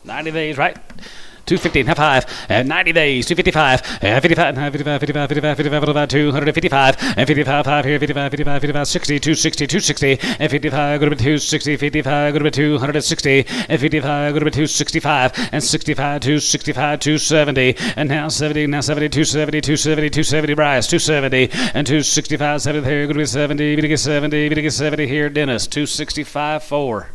90 days, right? 250 and 5 and 90 days, 255 and 55 and 55, 55, 55, 55, about 255 and 55, 5 here, 55, 55, 55, 60, 260, 260 and 55, go to 260, 55, go to 260 and 55, go to 265 and 65, 265, 270 and now 70, now 70, 270, 270, 270, Bryce, 270 and 265, 70 here, go to 70, we get 70, we get 70 here, Dennis, 265, 4.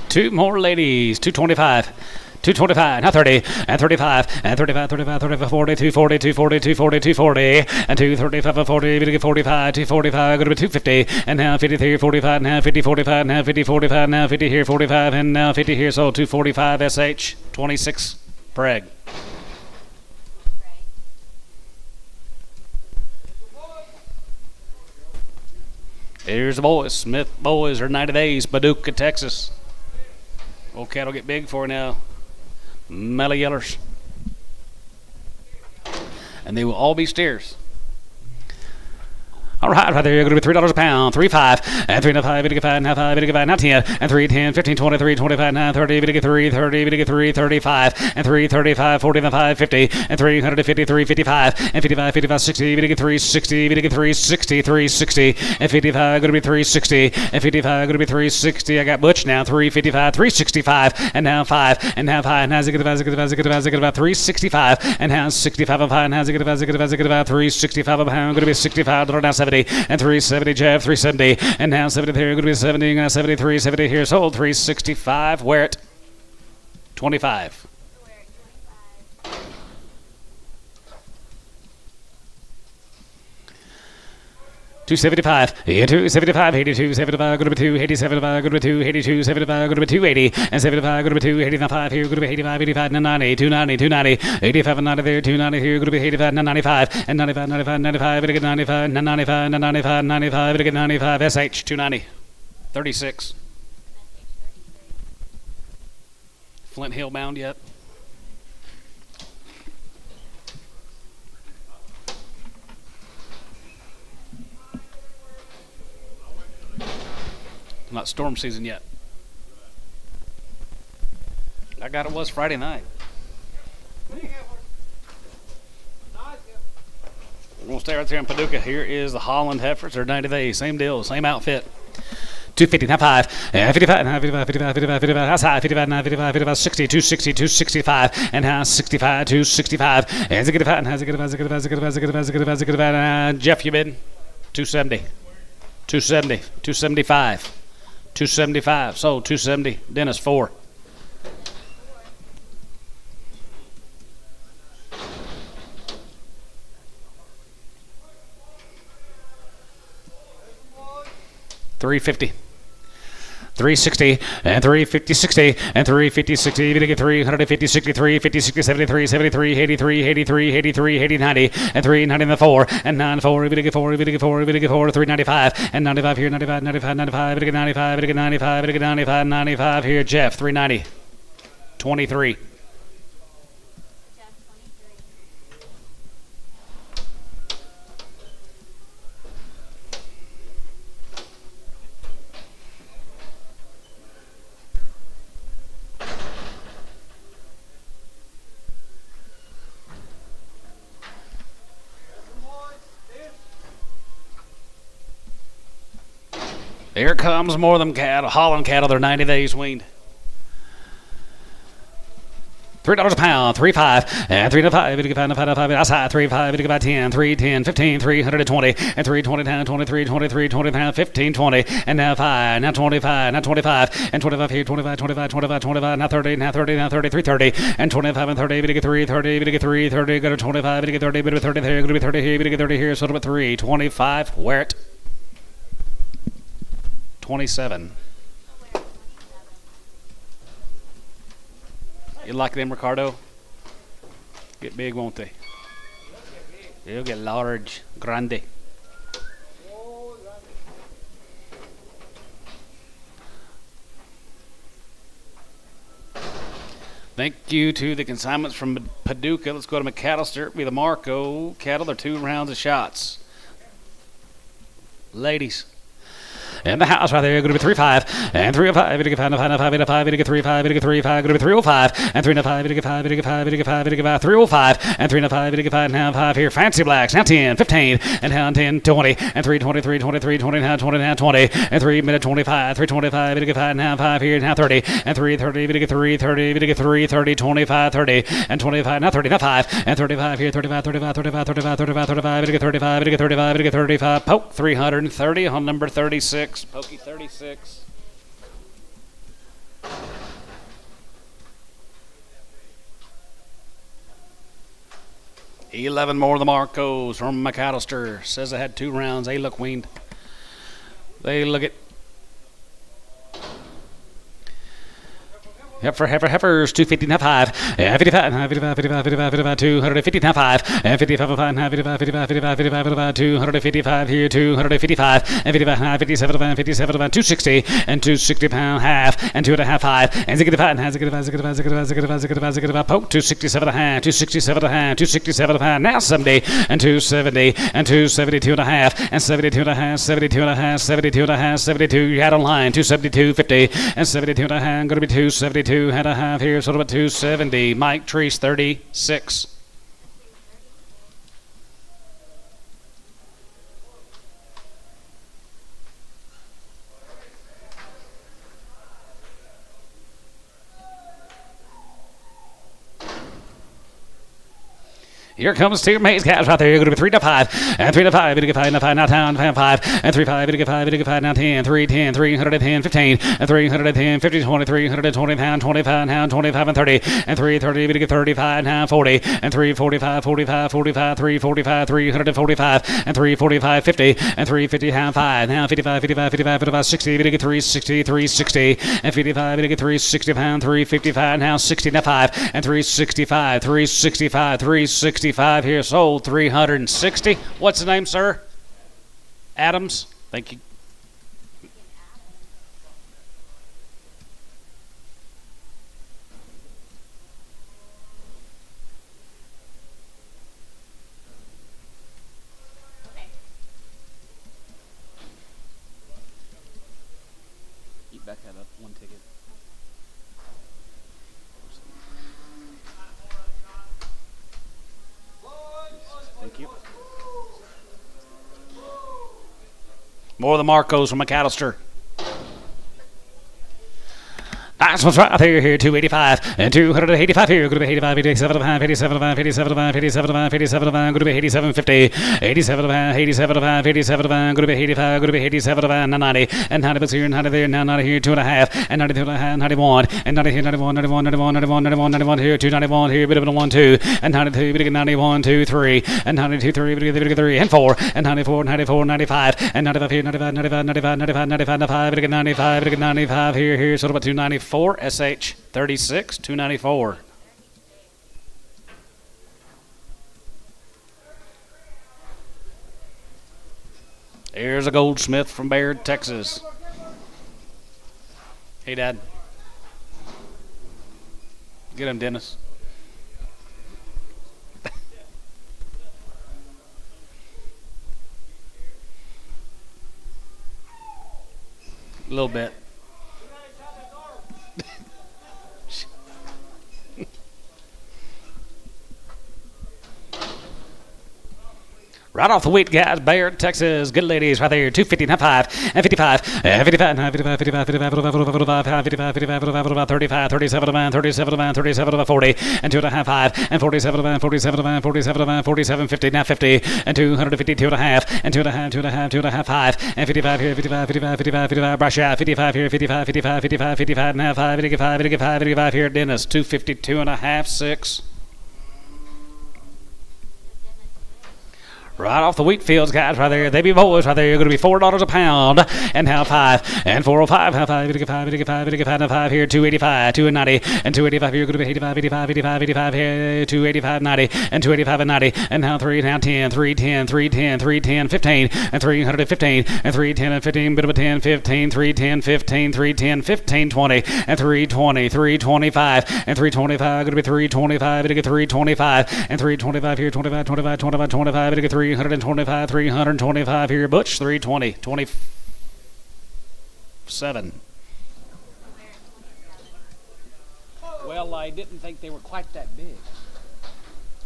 Two more ladies, 225. 225, now 30, and 35, and 35, 35, 35, 40, 240, 240, 240, 240, and 235, and 40, we get 45, 245, go to 250, and now 53, 45, now 50, 45, now 50, 45, now 50 here, 45, and now 50 here, so 245, SH, 26, Preg. Here's the boys, Smith boys are 90 days, Paducah, Texas. Old cattle get big for now. Mellow yellers. And they will all be steers. All right there, you're going to be $3 a pound, 3.5, and 3.5, bid to get 5, now 5, bid to get 5, now 10, and 3, 10, 15, 23, 25, now 30, bid to get 3, 30, bid to get 3, 35, and 3, 35, 40, and 5, 50, and 353, 55, and 55, 55, 60, bid to get 3, 60, bid to get 3, 60, 360, and 55, going to be 360, and 55, going to be 360. I got Butch now, 355, 365, and now 5, and now 5, and how's it get about 365, and now 65 of 5, and how's it get about 365 of a pound, going to be $65 now 70, and 370, Jeff, 370, and now 70 here, going to be 70, now 73, 70 here, sold 365, wear it, 25. 275, 275, 82, 75, going to be 2, 87, going to be 2, 82, 75, going to be 280, and 75, going to be 2, 85 here, going to be 85, 85, and 90, 290, 290, 85 and 90 there, 290 here, going to be 85, and 95, and 95, 95, 95, going to get 95, and 95, and 95, 95, going to get 95, SH, 290, 36. Flint Hill bound yet? Not storm season yet. I got it was Friday night. We're going to stay right there in Paducah. Here is the Holland Heifers. They're 90 days. Same deal, same outfit. 250, now 5, 55, now 55, 55, 55, 55, that's high, 55, now 55, 55, 60, 260, 265, and now 65, 265, and get about, and has it get about, Jeff, you bid? 270, 270, 275, 275, sold 270, Dennis 4. $350. 360 and 350 60 and 350 60 to get 350 63 50 60 73 73 83 83 83 80 90 and 390 in the 4 and 94 to get 4 to get 4 to get 4 395 and 95 here 95 95 95 to get 95 to get 95 to get 95 95 here Jeff 390 23. Here comes more of them cattle, Holland cattle. They're 90 days weaned. $3 a pound, 3.5, and 3.5, that's high, 3.5, about 10, 3, 10, 15, 320, and 320 down, 23, 23, 20 down, 15, 20, and now 5, now 25, now 25, and 25 here, 25, 25, 25, 25, now 30, now 30, now 30, 330, and 25 and 30, get 3, 30, get 3, 30, go to 25, get 30, get 30 there, going to be 30 here, get 30 here, so about 3, 25, wear it. 27. You like them, Ricardo? Get big, won't they? They'll get large, grande. Thank you to the consignments from Paducah. Let's go to McAllister. It'll be the Marco cattle. They're 2 rounds of shots. Ladies. And the house right there, going to be 3.5, and 3.05, going to get 5, 5, 5, 5, going to get 3.5, going to get 3.5, going to be 3.05, and 3.5, going to get 5, going to get 5, going to get 5, going to get 5, 3.05, and 3.5, going to get 5, now 5 here, Fancy Blacks, now 10, 15, and now 10, 20, and 3, 23, 23, 20, now 20, now 20, and 3 minute 25, 3.25, going to get 5, now 5 here, now 30, and 3, 30, going to get 3, 30, going to get 3, 30, 25, 30, and 25, now 30, now 5, and 35 here, 35, 35, 35, 35, 35, 35, going to get 35, going to get 35, going to get 35, poke 330 on number 36, pokey 36. 11 more of the Marcos from McAllister. Says I had 2 rounds. They look weaned. They look it. Yep, for heifers, 250 now 5, and 55, 250 now 5, and 55, 255 here, 255, and 55, 57, 260, and 260 pound half, and 2.5 5, and 65, poke, 267 half, 267 half, 267 half, now 70, and 270, and 272 and a half, and 72 and a half, 72 and a half, 72 and a half, 72, you had on line, 272.50, and 72 and a half, going to be 272 and a half here, sort of a 270. Mike Treese, 36. Here comes two mates guys right there. You're going to be 3 to 5, and 3 to 5, big 5, now 5, now down, 5, and 3 5, big 5, big 5, now 10, 3 10, 310, 15, and 310, 50, 20, 320 pound, 25 now, 25 and 30, and 330, big 35 now, 40, and 345, 45, 45, 345, 345, and 345, 50, and 350 now 5, now 55, 55, 55, 55, 60, big 360, 360, and 55, big 360 pound, 355 now 60 now 5, and 365, 365, 365 here, sold 360. What's the name, sir? Adams. Thank you. You back that up one ticket. Thank you. More of the Marcos from McAllister. Nice one's right there here, 285 and 285 here. Going to be 85, 87, 87, 87, 87, 87, going to be 87, 50, 87, 87, 87, going to be 85, going to be 87, 90, and 90 bucks here, 90 there, now 90 here, 2.5, and 92, 91, and 90 here, 91, 91, 91, 91, 91, 91 here, 291 here, bit of a 1, 2, and 92, bit of 91, 2, 3, and 92, 3, bit of 3, and 4, and 94, 94, 95, and 95 here, 95, 95, 95, 95, 95, 95, bit of 95, bit of 95 here, sort of about 294. SH 36 294. Here's a goldsmith from Bayard, Texas. Hey, Dad. Get him, Dennis. A little bit. Right off the wheat, guys. Bayard, Texas. Good ladies right there. 250, not 5, and 55, and 55, 55, 55, 55, 55, 55, 35, 37, 37, 37, 40, and 2.5, 5, and 47, 47, 47, 47, 50, now 50, and 250, 2.5, and 2.5, 2.5, 2.5, 5, and 55 here, 55, 55, 55, 55, brush out, 55 here, 55, 55, 55, 55, now 5, 55, 55, 55 here, Dennis, 252 and a half, 6. Right off the wheat fields, guys, right there. They be boys right there. You're going to be $4 a pound. And now 5. And 405. How 5? 55, now 5 here. 285, 290. And 285 here. You're going to be 85, 85, 85, 85 here. 285, 90. And 285 and 90. And now 3, now 10, 310, 310, 310, 15. And 315. And 310 and 15. Bit of a 10, 15, 310, 15, 310, 15, 20. And 320, 325. And 325. Going to be 325. It'll get 325. And 325 here. 25, 25, 25, 25. It'll get 325, 325 here, Butch, 320, 27. Well, I didn't think they were quite that big.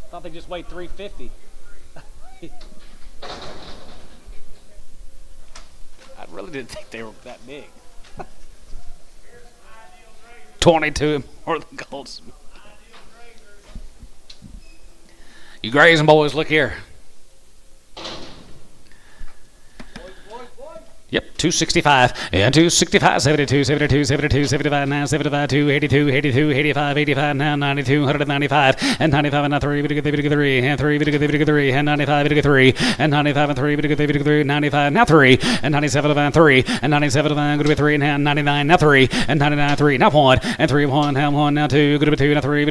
Thought they just weighed 350. I really didn't think they were that big. 22 more than Golds. You grazing boys, look here. Yep. 265 and 265, 72, 72, 72, 75 now, 75, 282, 82, 85, 85 now, 92, 195 and 95 and now 3, 3 and 3, 3 and 95, 3 and 95 and 3, 3, 95 now 3 and 97 and 3 and 97 and good to be 3 and now 99 now 3 and 99 3 now 1 and 3 1 now 1 now 2 good to be 2 now 3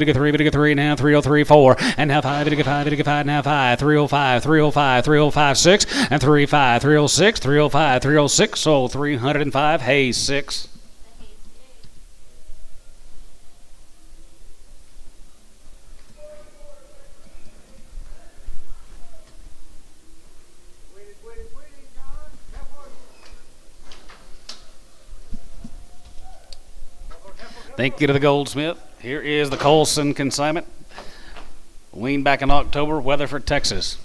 3 now 303 4 and now 5 5 now 5 305 305 305 6 and 35 306 305 306 so 305 hay 6. Thank you to the Goldsmith. Here is the Colson consignment. Weaned back in October, Weatherford, Texas.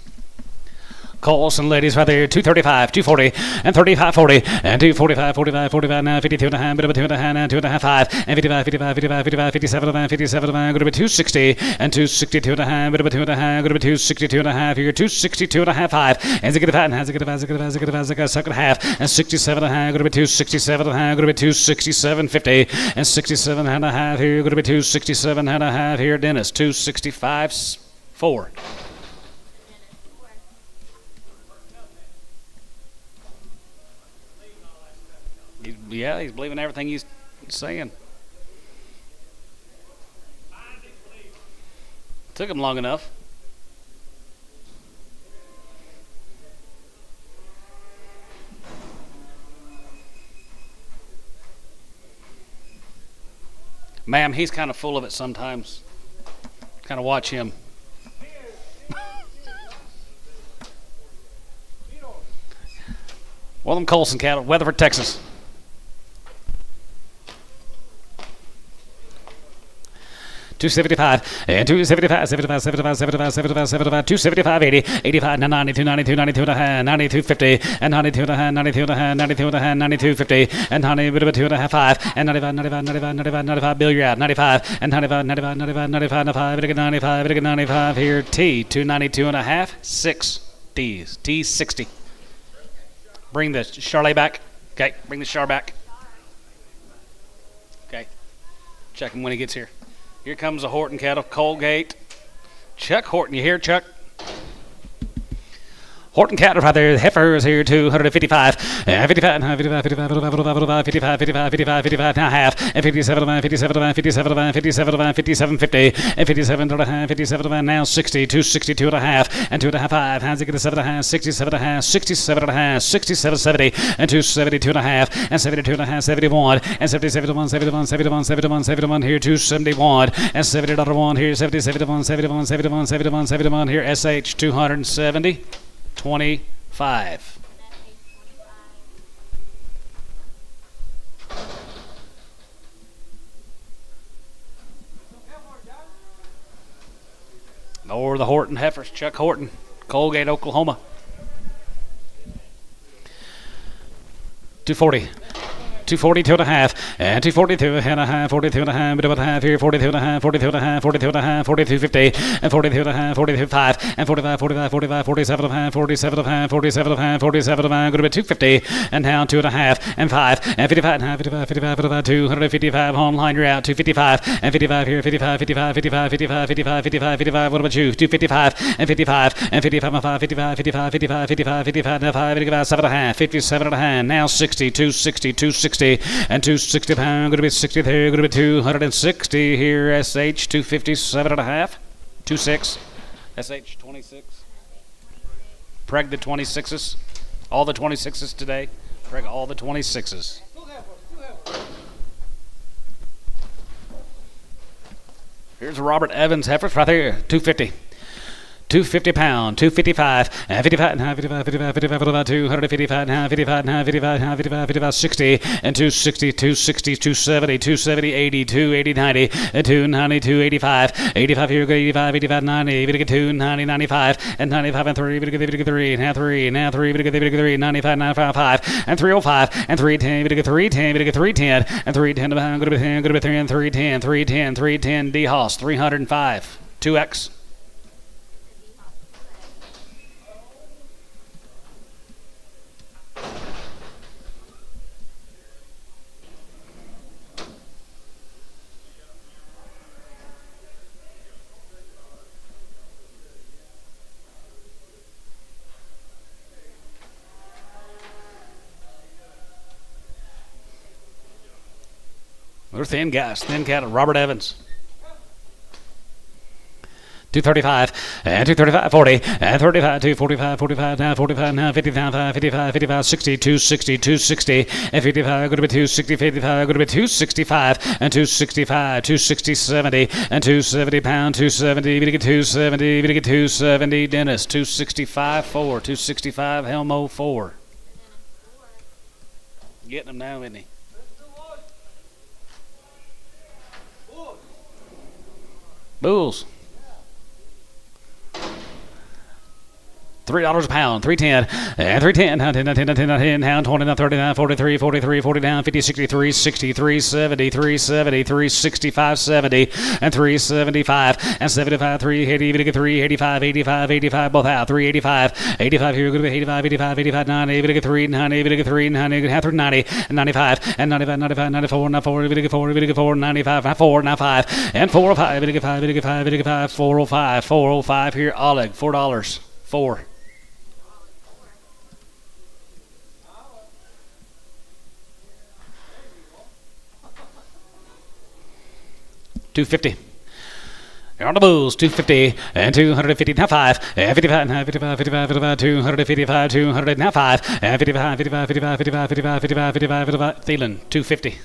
Colson ladies right there, 235, 240, and 35, 40, and 245, 45, 45, now 52 and a half, bit of a 2 and a half, now 2 and a half, 5, and 55, 55, 55, 55, 57 and a half, 57 and a half, going to be 260, and 262 and a half, bit of a 2 and a half, going to be 262 and a half, here, 262 and a half, 5, and Zigga and Zigga, second half, and 67 and a half, going to be 267 and a half, going to be 267, 50, and 67 and a half, here, going to be 267 and a half, here, Dennis, 265, 4. Yeah, he's believing everything he's saying. Took him long enough. Ma'am, he's kind of full of it sometimes. Kind of watch him. One of them Colson cattle, Weatherford, Texas. 275 and 275, 75, 75, 75, 75, 75, 275, 80, 85, 92, 92, 92 and a half, 92, 50, and 92 and a half, 92 and a half, 92 and a half, 92, 50, and 90, bit of a 2 and a half, 5, and 95, 95, 95, 95, 95, Bill, you're out, 95, and 95, 95, 95, 95, 95, 95, 95, here, T, 292 and a half, 6, D's, T, 60. Bring the Charlet back. Okay, bring the Char back. Okay, check him when he gets here. Here comes the Horton cattle, Colgate. Chuck Horton, you hear, Chuck? Horton cattle right there, heifers here, 255, 55, 55, 55, 55, 55, 55, 55, now half, and 57, 57, 57, 57, 57, 50, and 57 and a half, 57, now 60, 262 and a half, and 2 and a half, 5, hands it get to 7 and a half, 67 and a half, 67 and a half, 67, 70, and 272 and a half, and 72 and a half, 71, and 70, 71, 71, 71, 71, 71, here, 271, and 70.1 here, 70, 71, 71, 71, 71, 71, here, SH, 270. 25. Or the Horton heifers, Chuck Horton, Colgate, Oklahoma. 240. 242 and a half, and 242 and a half, 42 and a half, bit of a half here, 42 and a half, 42 and a half, 42 and a half, 42.50, and 42 and a half, 42.5, and 45, 45, 45, 47 and a half, 47 and a half, 47 and a half, 47 and a half, going to be 250, and down 2 and a half, and 5, and 55 and a half, 55, 55, 55, 255, online, you're out, 255, and 55 here, 55, 55, 55, 55, 55, 55, 55, what about you, 255, and 55, and 55 and 5, 55, 55, 55, 55, 55, and 5, 55, 7 and a half, 57 and a half, now 60, 260, 260, and 260 pound, going to be 60 there, going to be 260 here, SH 257 and a half, 26, SH 26, preg the 26s, all the 26s today, preg all the 26s. Here's Robert Evans heifers right there, 250. 250 pound, 255, 55, 55, 55, 55, 255, 55, 55, 55, 55, 60, and 260, 260, 270, 270, 80, 280, 90, 290, 285, 85 here, 85, 85, 90, 2, 90, 95, and 95, and 3, 3, now 3, now 3, 3, 95, 95, 5, and 305, and 310, 310, 310, and 310 to pound, go to 10, go to 10, 310, 310, 310, D Hoss, 305, 2X. Another thin guy, thin cat, Robert Evans. 235, and 235, 40, and 35, 245, 45, now 45, now 55, 55, 55, 60, 260, 260, and 55, going to be 260, 55, going to be 265, and 265, 260, 70, and 270 pound, 270, we get 270, we get 270, Dennis, 265, 4, 265, Helmo, 4. Getting him now, isn't he? Bulls. $3 a pound, 310, and 310, now 10, now 10, now 10, now 10, now 20, now 30, now 43, 43, 40, down 50, 63, 60, 370, 370, 365, 70, and 375, and 75, 380, 385, 85, 85, both out, 385, 85 here, good to be 85, 85, 85, 90, 3, 90, 3, 90, half 90, and 95, and 95, 95, 94, now 4, 4, 95, now 4, now 5, and 405, 85, 85, 85, 405, 405 here, Oleg, $4, 4. $250. You're on the Bulls, 250, and 250, now 5, and 55, now 55, 55, 55, 255, 200, now 5, and 55, 55, 55, 55, 55, 55, 55, 55, Thielen, 250.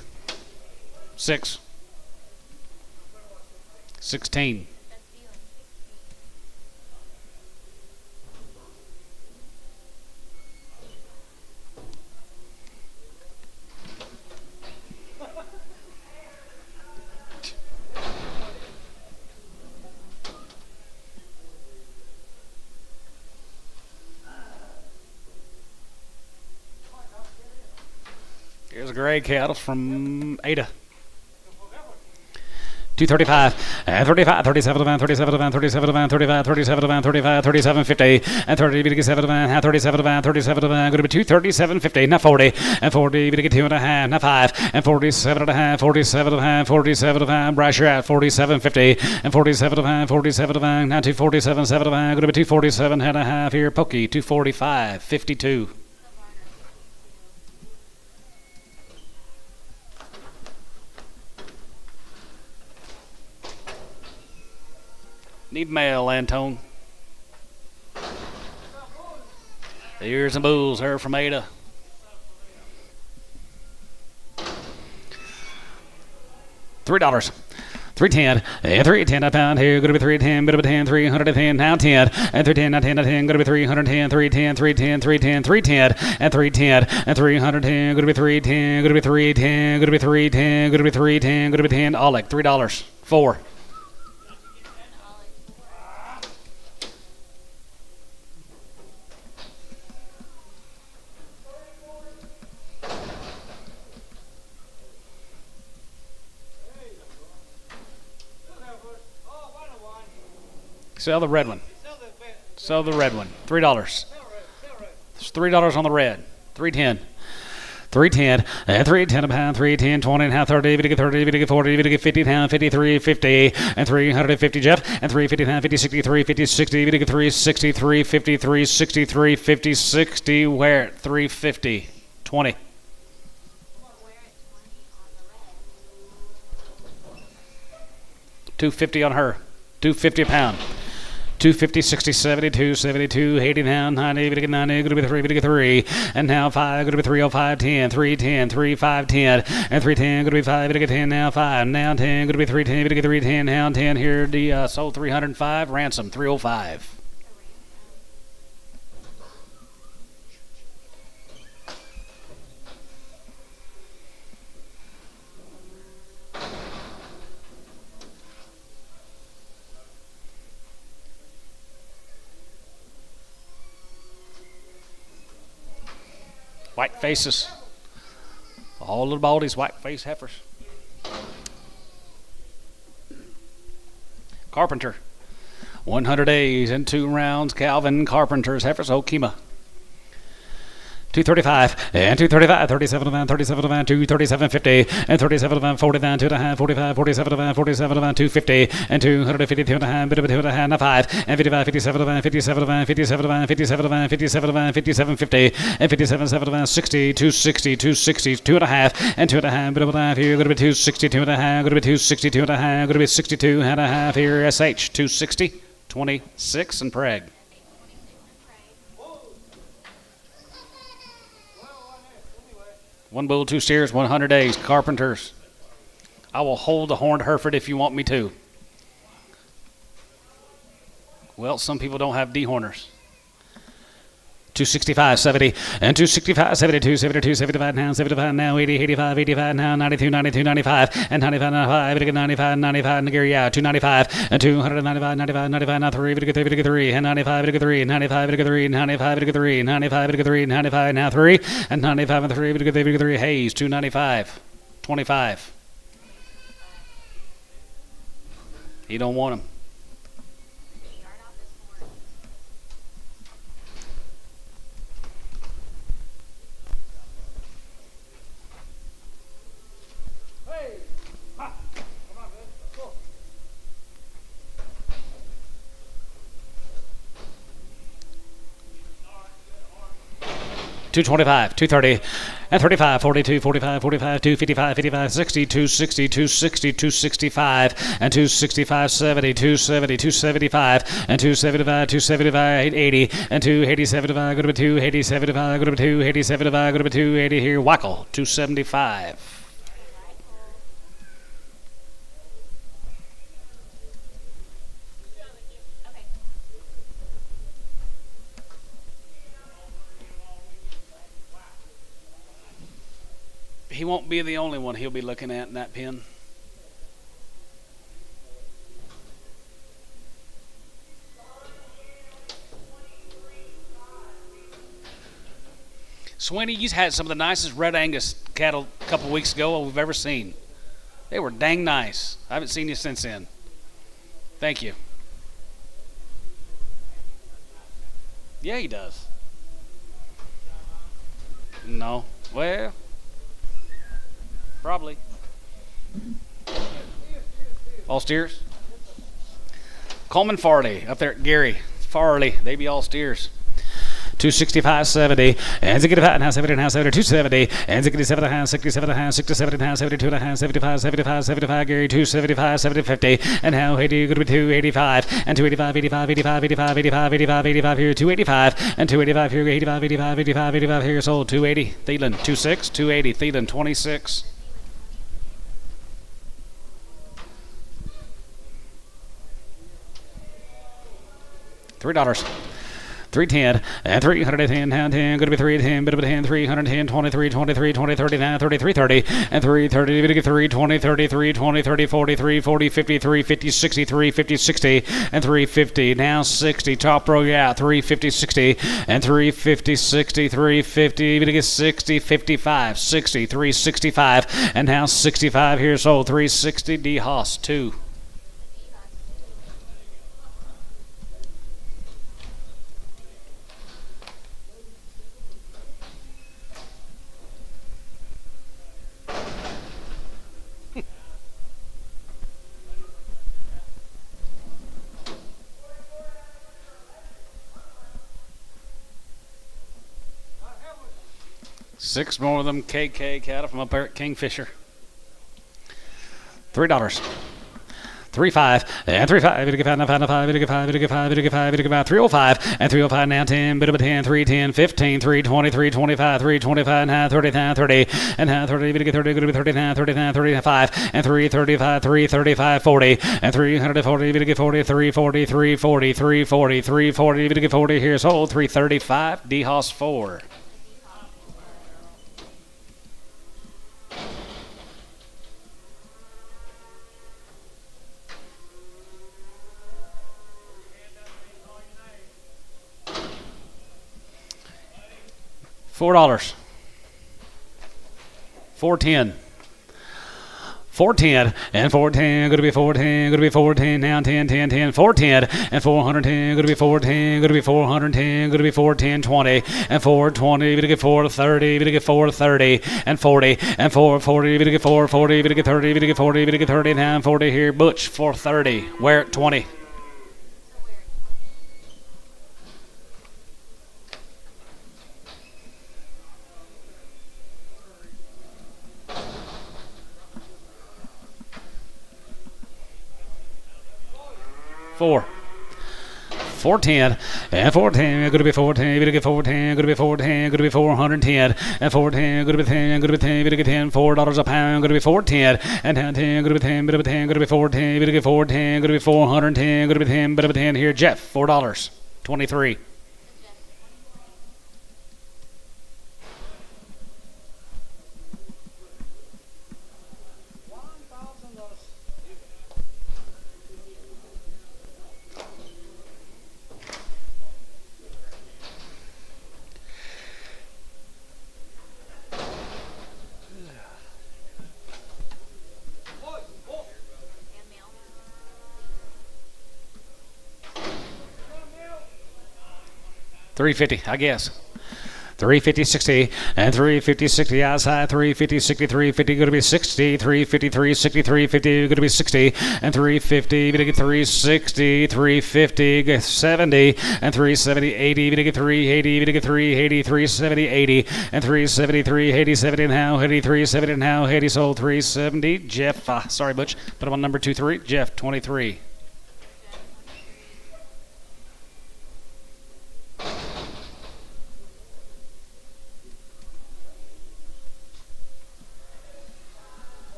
6. 16. Here's a gray cattle from Ada. 235, and 35, 37 van, 37 van, 37 van, 35, 37 van, 35, 37, 50, and 30, we get 7 van, 37 van, 37 van, going to be 237, 50, now 40, and 40, we get 2.5, now 5, and 47.5, 47.5, 47.5, Brasher at 47, 50, and 47 van, 47 van, now 247, 7 van, going to be 247 and a half here, Pokey, 245, 52. Need mail, Antone. Here's some bulls, her from Ada. $3. 310, and 310 a pound here, going to be 310, bit of a 10, 310, now 10, and 310, now 10, now 10, going to be 310, 310, 310, 310, 310, and 310, and 310, going to be 310, going to be 310, going to be 310, going to be 310, going to be 10, Oleg, $3, 4. Sell the red one. Sell the red one. $3. There's $3 on the red. 310. 310 and 310 a pound, 310, 20 and a half, 30, we get 30, we get 40, we get 50 pound, 53, 50, and 350 Jeff, and 350 pound, 50, 63, 50, 60, we get 360, 350, 363, 50, 60, where at 350, 20. $250 on her, $250 a pound. 250, 60, 72, 72, 80 down, 90, we get 90, going to be 3, we get 3, and now 5, going to be 305, 10, 310, 3, 5, 10, and 310, going to be 5, we get 10, now 5, now 10, going to be 310, we get 310, now 10, here, the sold 305, ransom 305. White faces. All little baldies, white face heifers. Carpenter. 100 days and 2 rounds. Calvin Carpenter's heifers. Okima. 235 and 235, 37 of 37 of 237.50 and 37 of 40 down 2.5, 45, 47 of 47 of 250 and 252 and a half, bit of 2 and a half, 5 and 55, 57 of 57 of 57 of 57 of 57 of 57.50 and 57 7 of 60, 260, 260, 2 and a half and 2 and a half, bit of a half here, going to be 262 and a half, going to be 262 and a half, going to be 62 and a half here, SH 260, 26 and Prague. One bull, 2 steers, 100 days. Carpenters. I will hold the horned Hereford if you want me to. Well, some people don't have dehorners. 265, 70, and 265, 72, 72, 75 now, 75 now, 80, 85, 85 now, 92, 92, 95, and 95, 95, 95, 95, Nagiri, yeah, 295, and 295, 95, 95, now 3, 3, and 95, 3, 95, 3, 95, 3, 95, 3, 95, now 3, and 95, and 3, 3, Hayes, 295, 25. He don't want him. $225, $230, and $35, $42, $45, $45, $255, $55, $60, $260, $260, $265, and $265, $70, $270, $275, and $275, $275, $80, and $287, go to $287, go to $287, go to $280 here. Wackel, $275. He won't be the only one he'll be looking at in that pen. Sweeney, you had some of the nicest Red Angus cattle a couple weeks ago we've ever seen. They were dang nice. I haven't seen you since then. Thank you. Yeah, he does. No. Well, probably. All steers? Coleman Farley up there at Gary. Farley, they be all steers. 265, 70, and 65, now 70, now 70, 270, and 67, now 67, now 67, now 72, now 75, 75, 75, Gary, 275, 70, 50, and now 80, going to be 285, and 285, 85, 85, 85, 85, 85, 85 here, 285, and 285 here, 85, 85, 85, 85 here, sold, 280, Thielen, 26, 280, Thielen, 26. $3. 310 and 310 now 10 going to be 310 bit of a 10 310 23 23 20 30 now 33 30 and 330 bit of 3 20 33 20 30 40 3 40 50 3 50 60 3 50 60 and 350 now 60 top row yeah 350 60 and 350 60 350 bit of 60 55 60 365 and now 65 here sold 360 D Haas 2. Six more of them KK cattle from up there at Kingfisher. $3. 35 and 35 bit of 5 bit of 5 bit of 5 bit of 5 bit of 5 bit of 305 and 305 now 10 bit of a 10 310 15 320 325 325 now 30 now 30 and now 30 bit of 30 good to be 30 now 30 now 35 and 335 335 40 and 340 bit of 40 340 340 340 340 bit of 40 here's sold 335 D Haas 4. $4. 410. 410 and 410, gonna be 410, gonna be 410 now, 10, 10, 10, 410 and 410, gonna be 410, gonna be 410, gonna be 410, 20 and 420, gonna get 430, gonna get 430 and 40 and 440, gonna get 440, gonna get 30, gonna get 40, gonna get 30 now, 40 here, Butch 430, where at 20. Four. 410 and 410, gonna be 410, gonna get 410, gonna be 410, gonna be 410 and 410, gonna be 10, gonna be 10, gonna get 10, $4 a pound, gonna be 410 and 10, gonna be 10, gonna be 10, gonna be 410, gonna get 410, gonna be 410, gonna be 10, gonna be 10 here, Jeff, $4, 23. $350, I guess. 350, 60, and 350, 60 outside, 350, 60, 350, going to be 60, 353, 60, 350, going to be 60, and 350, going to get 360, 350, get 70, and 370, 80, going to get 380, going to get 380, 370, 80, and 373, 80, 70 now, 80, 370 now, 80 sold, 370, Jeff, sorry Butch, put him on number 23, Jeff, 23.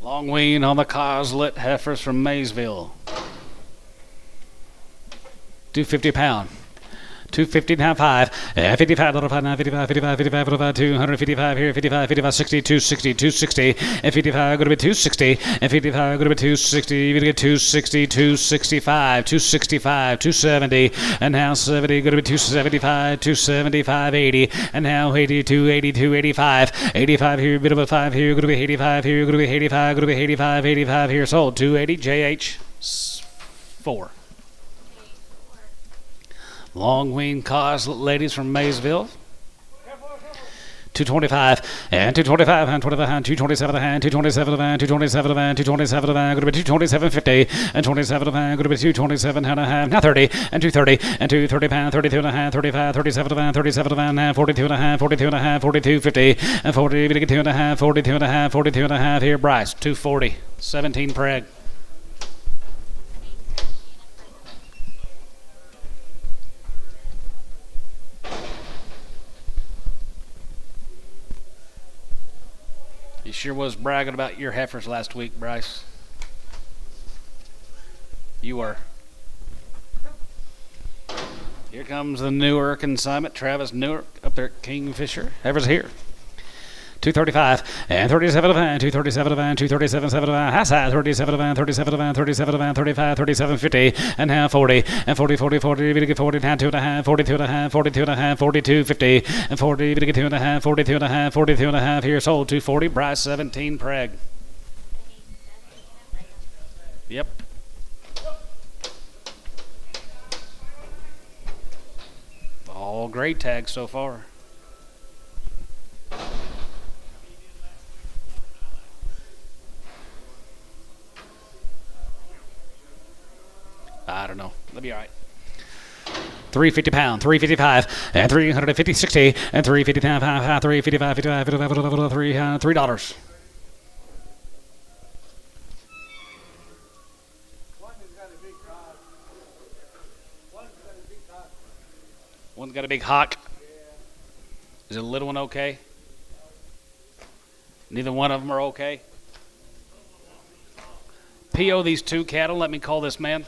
Long wean on the Coslet heifers from Maysville. 250 pound. 250 now 5. 55, little 5 now, 55, 55, 55, little 5, 255 here, 55, 55, 60, 260, 260, and 55, going to be 260, and 55, going to be 260, you're going to get 260, 265, 265, 270, and now 70, going to be 275, 275, 80, and now 80, 280, 285, 85 here, bit of a 5 here, going to be 85 here, going to be 85, going to be 85, 85 here, sold, 280, JH, 4. Long wing Coslet ladies from Maysville. 225 and 225 and 25 and 227 the hand, 227 the van, 227 the van, 227 the van, going to be 227.50 and 27 the van, going to be 227 and a half, now 30 and 230 and 230 pound, 32 and a half, 35, 37 the van, 37 the van, now 42 and a half, 42 and a half, 42.50 and 40, we get 2 and a half, 42 and a half, 42 and a half here, Bryce, 240, 17 preg. You sure was bragging about your heifers last week, Bryce. You were. Here comes the Newark consignment. Travis Newark up there at Kingfisher. Heifers here. 235 and 37 of van, 237 of van, 237, 7 of van, high side, 37 of van, 37 of van, 37 of van, 35, 37.50, and now 40, and 40, 40, 40, we get 40, now 2 and a half, 42 and a half, 42 and a half, 42.50, and 40, we get 2 and a half, 42 and a half, 42 and a half, here sold, 240, Bryce 17, preg. Yep. All great tags so far. I don't know. That'll be all right. 350 pound, 355, and 350, 60, and 355, 355, 55, $3. One's got a big hawk. Is the little one okay? Neither one of them are okay. PO these two cattle. Let me call this man.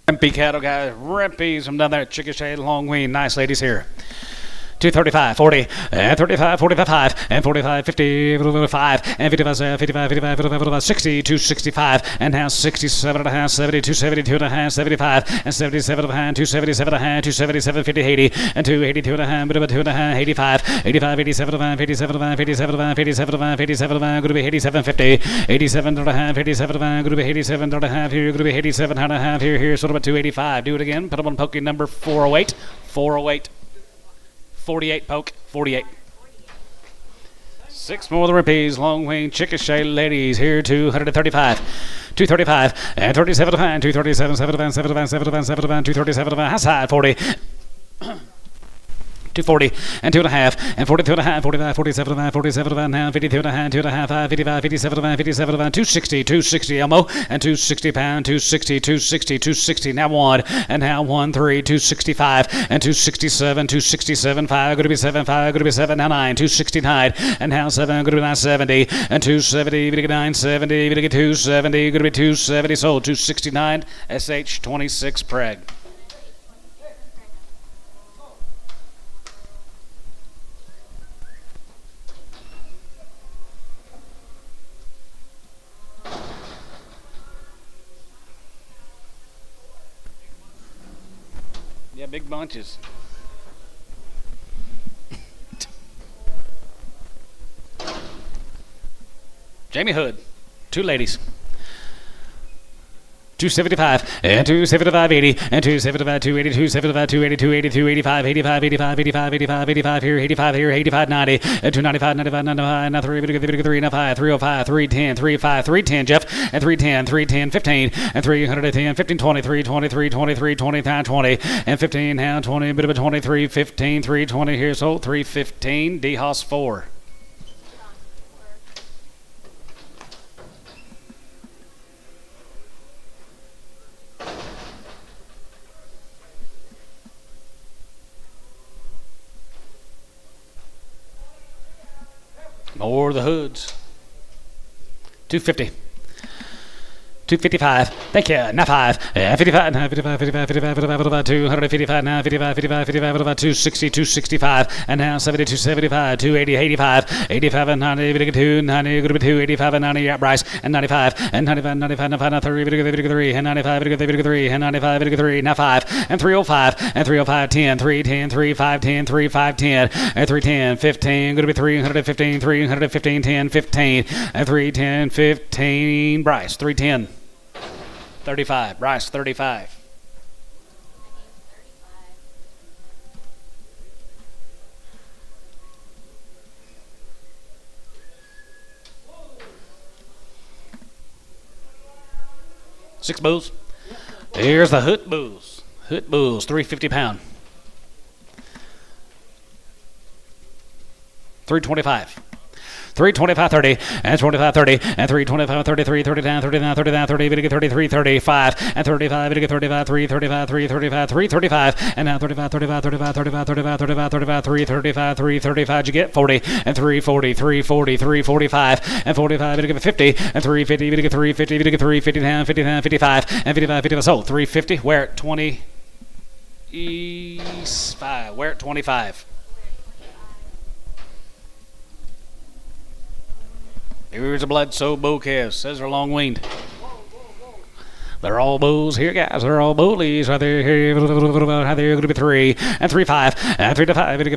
Rimpy cattle guys, Rimpies from down there at Chickasha, Long Wing. Nice ladies here. 235, 40, and 35, 45, 5, and 45, 50, 5, and 55, 55, 55, 55, 60, 265, and now 67 and a half, 72, 72 and a half, 75, and 77 and a half, 277 and a half, 277, 50, 80, and 282 and a half, bit of a 2 and a half, 85, 85, 87 and a half, 87 and a half, 87 and a half, 87 and a half, 87 and a half, going to be 87, 50, 87 and a half, 87 and a half, going to be 87 and a half, here, going to be 87 and a half, here, sort of a 285. Do it again, put them on pokey number 408, 408. 48 poke, 48. 6 more of the Rimpies, Long Wing, Chickasha ladies here, 235. 235, and 37 to 5, 237, 7 to 7 to 7 to 7 to 237 to 5, high side, 40. 240, and 2 and a half, and 42 and a half, 45, 47 and a half, 47 and a half, 52 and a half, 2 and a half, 5, 55, 57 and a half, 57 and a half, 260, 260 Elmo, and 260 pound, 260, 260, 260, now 1, and now 1, 3, 265, and 267, 267, 5, going to be 7, 5, going to be 7, now 9, 269, and now 7, going to be 970, and 270, going to get 970, going to get 270, going to be 270, sold, 269, SH 26 Preg. Yeah, big bunches. Jamie Hood, 2 ladies. 275, and 275, 80, and 275, 280, 275, 280, 280, 285, 85, 85, 85, 85, 85 here, 85 here, 85, 90, and 295, 95, 95, now 3, 3, now 5, 305, 310, 35, 310, Jeff, and 310, 310, 15, and 310, 15, 20, 320, 320, 320, 20, and 15, now 20, bit of a 23, 15, 320 here, so 315, D-Hoss 4. More of the Hoods. 250. 255. Thank you. Now 5. 55. Now 55. 55. 55. 55. 255. Now 55. 55. 55. 260. 265. And now 72. 75. 280. 85. 85 and 90. 2. 90. Going to be 2. 85 and 90. Yeah, Bryce. And 95. And 95. 95. 95. 3. And 95. 3. And 95. 3. Now 5. And 305. And 305. 10. 3. 10. 3. 5. 10. 3. 5. 10. And 3. 10. 15. Going to be 315. 315. 10. 15. And 3. 10. 15. Bryce. 310. 35. Bryce, 35. Six bulls. Here's the Hoot Bulls. Hoot Bulls, 350 pound. 325. 325 30 and 25 30 and 325 33 39 39 39 30 33 35 and 35 35 335 335 335 and now 35 35 35 35 35 35 35 335 335 you get 40 and 340 340 345 and 45 50 and 350 350 350 down 50 down 55 and 55 55 sold 350 we're at 25 we're at 25. Here's a blood-soaked bull calf. Says they're long-winged. They're all bulls here, guys. They're all bullies. Right there, here. They're going to be 3 and 3 5 and 3 to 5. 5 3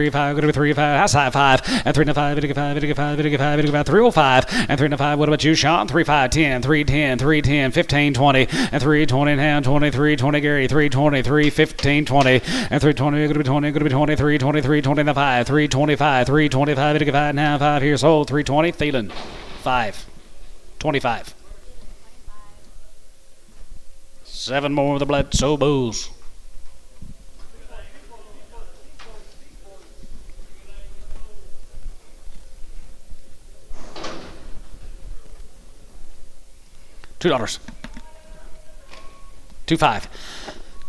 5. Going to be 3 5. Outside 5 and 3 to 5. 305 and 3 to 5. What about you, Sean? 3 5 10 3 10 3 10 15 20 and 3 20 now 23 20 Gary 3 23 15 20 and 3 20 going to be 20 going to be 23 23 20 now 5 3 25 3 25 5 now 5 here sold 3 20 Thielen 5 25. 7 more of the blood-soaked bulls. $2. 2 5.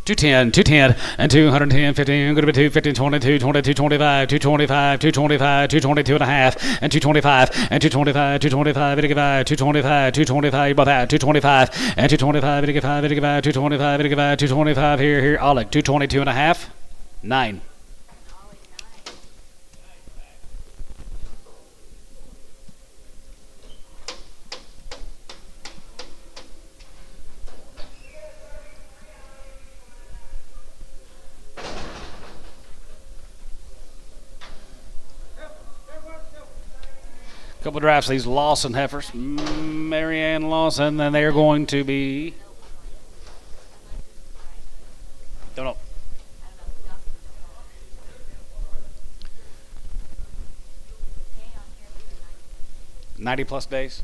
210, 210, and 210, 15, going to be 215, 22, 22, 25, 225, 225, 222 and a half, and 225, and 225, 225, 85, 225, 225, about that, 225, and 225, 85, 85, 225, 85, 225, here, Oleg, 222 and a half, 9. Couple of drafts, these Lawson heifers. Marianne Lawson, and they're going to be. Don't know. 90 plus days.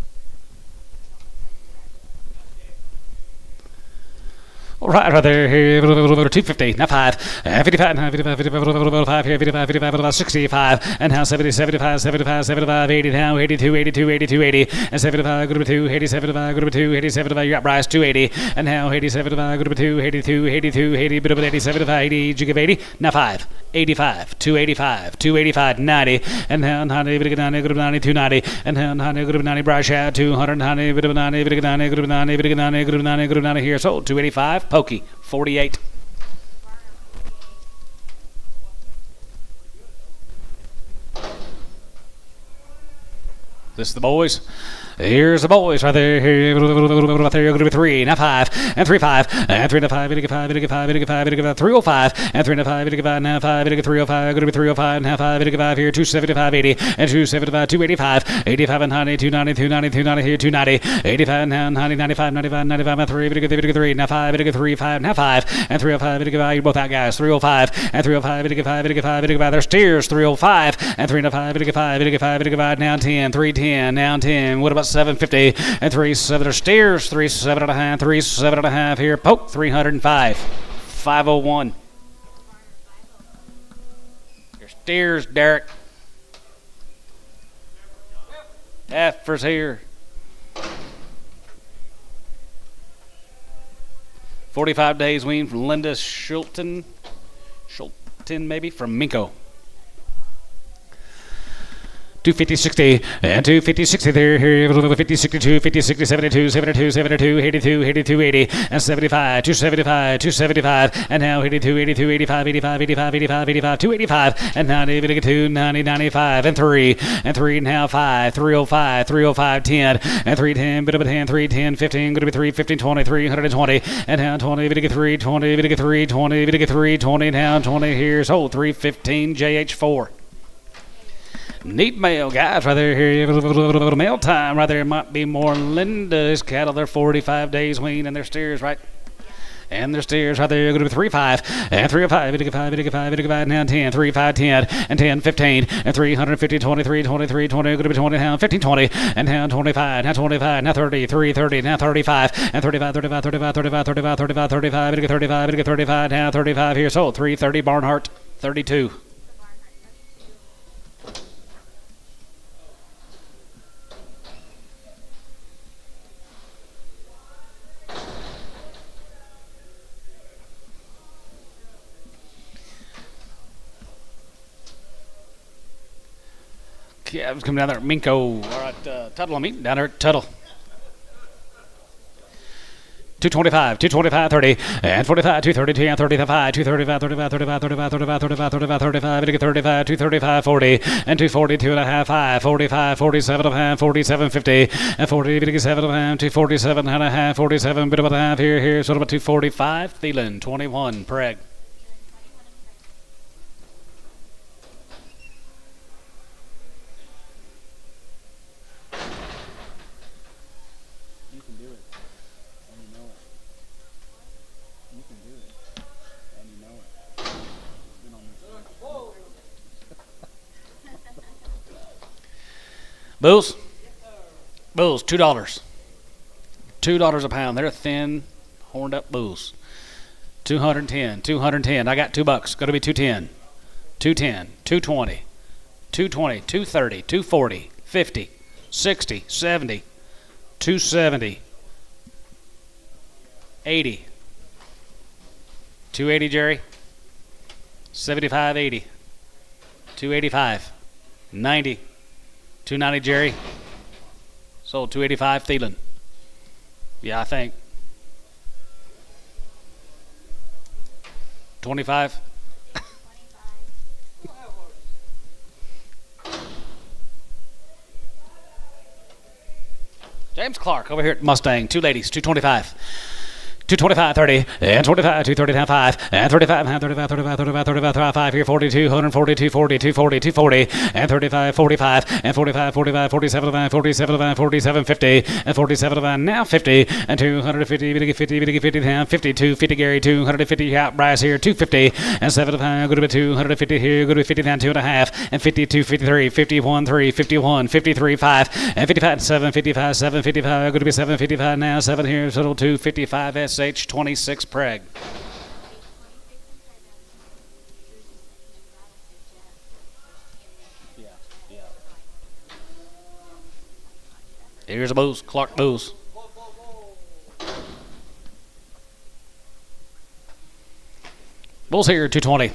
All right there, here, 250, now 5, 55, 55, 55, here, 55, 55, 65, and now 70, 75, 75, 75, 80, now 82, 82, 82, 80, and 75, good to 2, 80, 75, good to 2, 80, 75, you got Bryce, 280, and now 80, 75, good to 2, 82, 82, 80, bit of 80, 75, 80, you give 80, now 5, 85, 285, 285, 90, and now 90, bit of 90, good of 90, 290, and now 90, good of 90, Bryce, 290, bit of 90, bit of 90, good of 90, bit of 90, good of 90, good of 90, here, so 285. Pokey, 48. This is the boys. Here's the boys right there. Here, right there. You're going to be 3, now 5, and 3, 5, and 3, 5, 5, 5, 305, and 3, 5, 5, now 5, 305, going to be 305, now 5, 5 here, 275, 80, and 275, 285, 85, and 90, 290, 290, 290 here, 290, 85, now 90, 95, 95, 95, and 3, 3, now 5, 3, 5, now 5, and 305, you're both out, guys, 305, and 305, 5, there's steers, 305, and 305, 5, now 10, 310, now 10, what about 750 and 37 are steers, 37 and a half, 37 and a half here, poke 305, 501. Your steers, Derek. Heifers here. 45 days wean from Linda Schulten maybe, from Minko. 250, 60, and 250, 60 there, here, 50, 62, 50, 60, 72, 72, 72, 82, 82, 80, and 75, 275, 275, and now 82, 82, 85, 85, 85, 85, 85, 285, and 90, 92, 90, 95, and 3, now 5, 305, 305, 10, and 310, bit of a 10, 310, 15, going to be 3, 15, 20, 320, and now 20, 3, 20, 3, 20, 3, 20, now 20 here, so 315, JH4. Neat mail, guys, right there. Here, mail time, right there. Might be more Linda's cattle. They're 45 days wean, and their steers, right? And their steers, right there. Going to be 3-5, and 305, 85, now 10, 3, 5, 10, and 10, 15, and 350, 23, 23, 20, going to be 20, now 15, 20, and now 25, now 25, now 30, 3, 30, now 35, and 35, 35, 35, 35, 35, 35, 35, 35, 35, now 35 here. So 330, Barnhart, 32. Yeah, I was coming down there at Minko. All right, Tuttle, I'm eating down there at Tuttle. 225, 225, 30, and 45, 232, and 35, 235, 35, 35, 35, 35, 35, 35, 35, 35, 235, 40, and 242 and a half, 5, 45, 47 and a half, 47, 50, and 40, 57 and a half, 247 and a half, 47, bit of a half here, sort of a 245, Thielen, 21, Preg. Bulls? Bulls, $2. $2 a pound. They're thin, horned up bulls. 210, 210. I got $2. Got to be 210. 210, 220, 220, 230, 240, 50, 60, 70, 270, 80, 280, Jerry. 75.80. 285. 90. 290, Jerry. Sold 285, Thielen. Yeah, I think. 25. James Clark over here at Mustang. Two ladies, 225. 225, 30, and 25, 230, 5, and 35, 35, 35, 35, 35, 35, here, 42, 142, 40, 240, 240, and 35, 45, and 45, 45, 47, 47, 47, 50, and 47, now 50, and 250, 50, 50, 52, 50, Gary, 250, out, Bryce here, 250, and 75, go to be 250 here, go to 50 down, 2.5, and 52, 53, 51, 3, 51, 53, 5, and 55, 7, 55, 7, 55, go to be 7, 55 now, 7 here, total 255, SH26 Preg. Here's a booze, Clark booze. Bulls here, 220.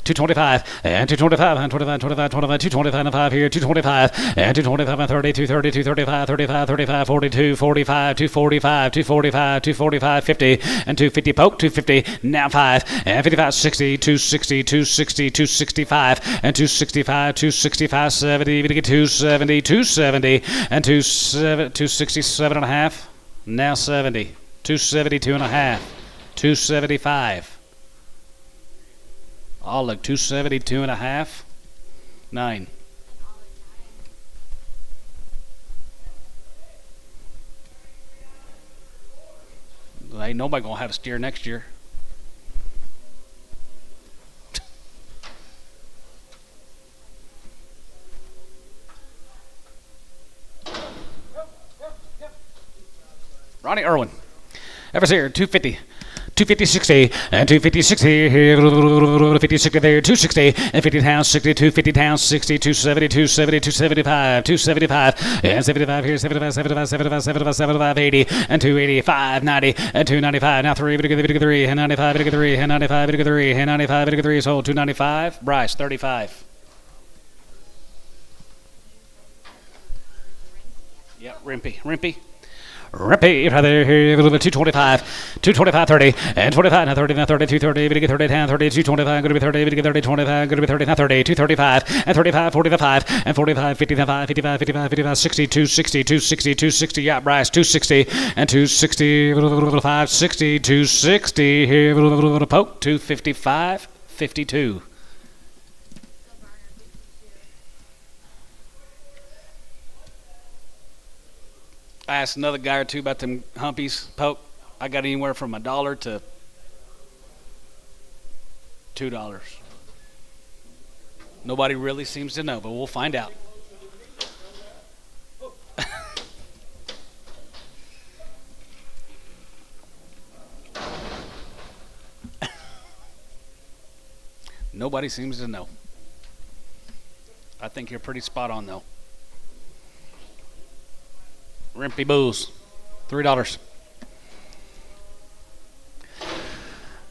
225, and 225, and 25, 25, 25, 225, and 5 here, 225, and 225, and 30, 230, 235, 35, 35, 42, 45, 245, 245, 245, 50, and 250 poke, 250, now 5, and 55, 60, 260, 260, 265, and 265, 265, 70, 270, 270, and 267 and a half, now 70, 272 and a half, 275. Oh, look, 272 and a half. 9. Ain't nobody gonna have a steer next year. Ronnie Irwin. Evers here, 250. 250, 60, and 250, 60, here, 50, 60 there, 260, and 50 pounds, 60, 250 pounds, 60, 270, 270, 275, 275, and 75 here, 75, 75, 75, 75, 75, 80, and 285, 90, and 295, now 3, 3, and 95, 3, and 95, 3, and 95, 3, sold 295, Bryce, 35. Yep, Rimpy. Repeat right there, here, 225, 225, 30, and 25, now 30, now 30, 230, 30, 10, 30, 225, going to be 30, 30, 25, going to be 30, now 30, 235, and 35, 45, and 45, 55, 55, 55, 55, 60, 260, 260, 260, yeah, Bryce, 260, and 260, 560, 260, here, poke, 255, 52. I asked another guy or two about them humpies poke. I got anywhere from $1 to $2. Nobody really seems to know, but we'll find out. Nobody seems to know. I think you're pretty spot on, though. Rimpy Booze, $3.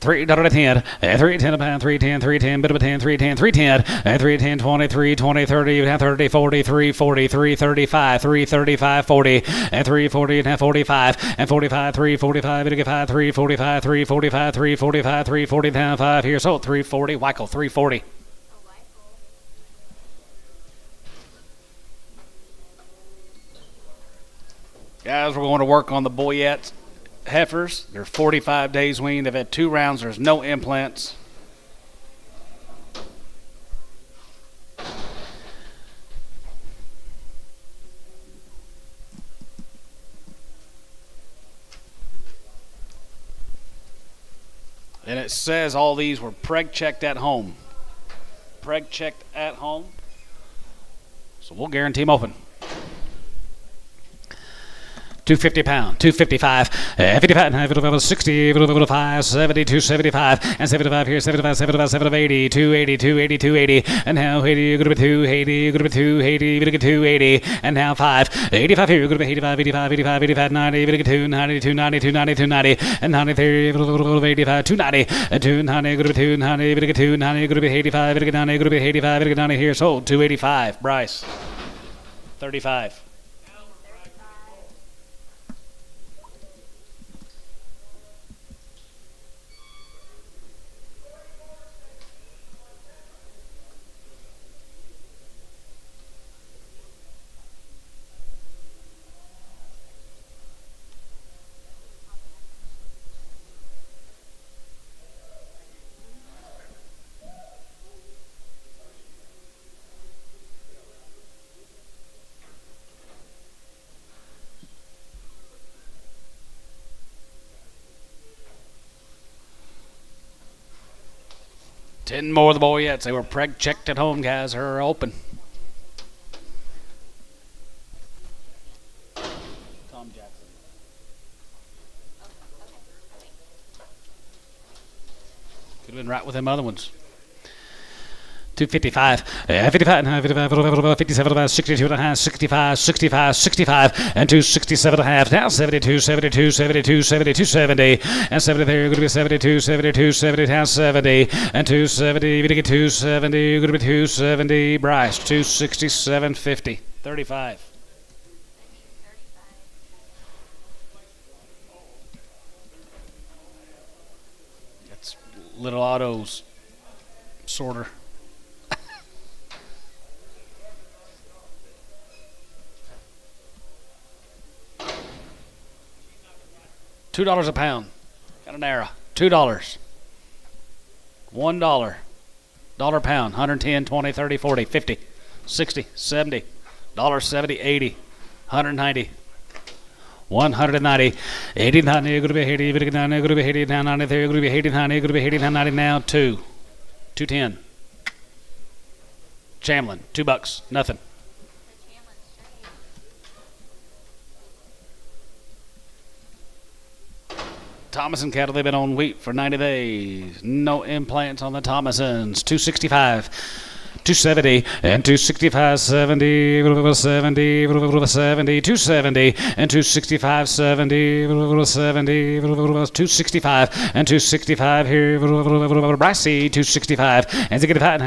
$3.10, and $3.10 a pound, $3.10, $3.10, bit of a 10, $3.10, $3.10, and $3.10, 20, $3.20, 30, 30, 40, $3.40, $3.35, $3.35, 40, and $3.40, and $45, and $45, $3.45, bit of $5, $3.45, $3.45, $3.45, $3.40, down 5 here, so $3.40, Weichel, $3.40. Guys, we're going to work on the Boyette heifers. They're 45 days weaned. They've had 2 rounds. There's no implants. And it says all these were preg checked at home. Preg checked at home. So we'll guarantee them open. 250 pound, 255, 55 and a half, 60, 5, 70, 275, and 75 here, 75, 75, 780, 280, 280, 280, and now 80, you're going to be 280, you're going to be 280, you're going to get 280, and now 5, 85 here, you're going to be 85, 85, 85, 85, 90, you're going to get 290, 290, 290, 290, and 90 there, 85, 290, and 290, you're going to be 290, you're going to get 290, you're going to be 85, you're going to get 90, you're going to be 85, you're going to get 90 here, sold, 285, Bryce, 35. Ten more of the boyettes. They were preg checked at home, guys. Are open. Tom Jackson. Could have been right with them other ones. 255, 55 and a half, 55, 57, 62 and a half, 65, 65, 65, and 267 and a half. Now 72, 72, 72, 72, 70, and 70 there. You're going to be 72, 72, 70, now 70, and 270. You're going to get 270. You're going to be 270. Bryce, 267, 50, 35. That's Little Otto's sorter. $2 a pound. Got an arrow. $2. $1. Dollar pound. 110, 20, 30, 40, 50, 60, 70, $70, 80, 190, 190, 80, 90, you're going to be 80, you're going to be 80, now 90, you're going to be 80, 90, you're going to be 80, now 90, now 210. Chamlin, $2, nothing. Thomason cattle, they've been on wheat for 90 days. No implants on the Thomasons. 265, 270, and 265, 70, 70, 70, 270, and 265, 70, 70, 265, and 265 here. Brycey, 265, and 65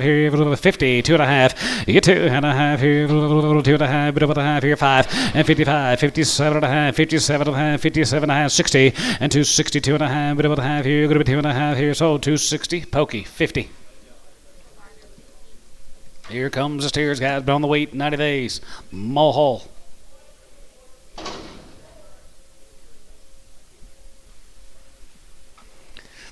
here. 50, 2.5. You get 2.5 here. 2.5 here. 5, and 55, 57.5, 57.5, 57.5, 60, and 262.5 here. You're going to be 2.5 here. So 260, pokey. 50. Here comes the steers, guys. Been on the wheat 90 days. Mohole.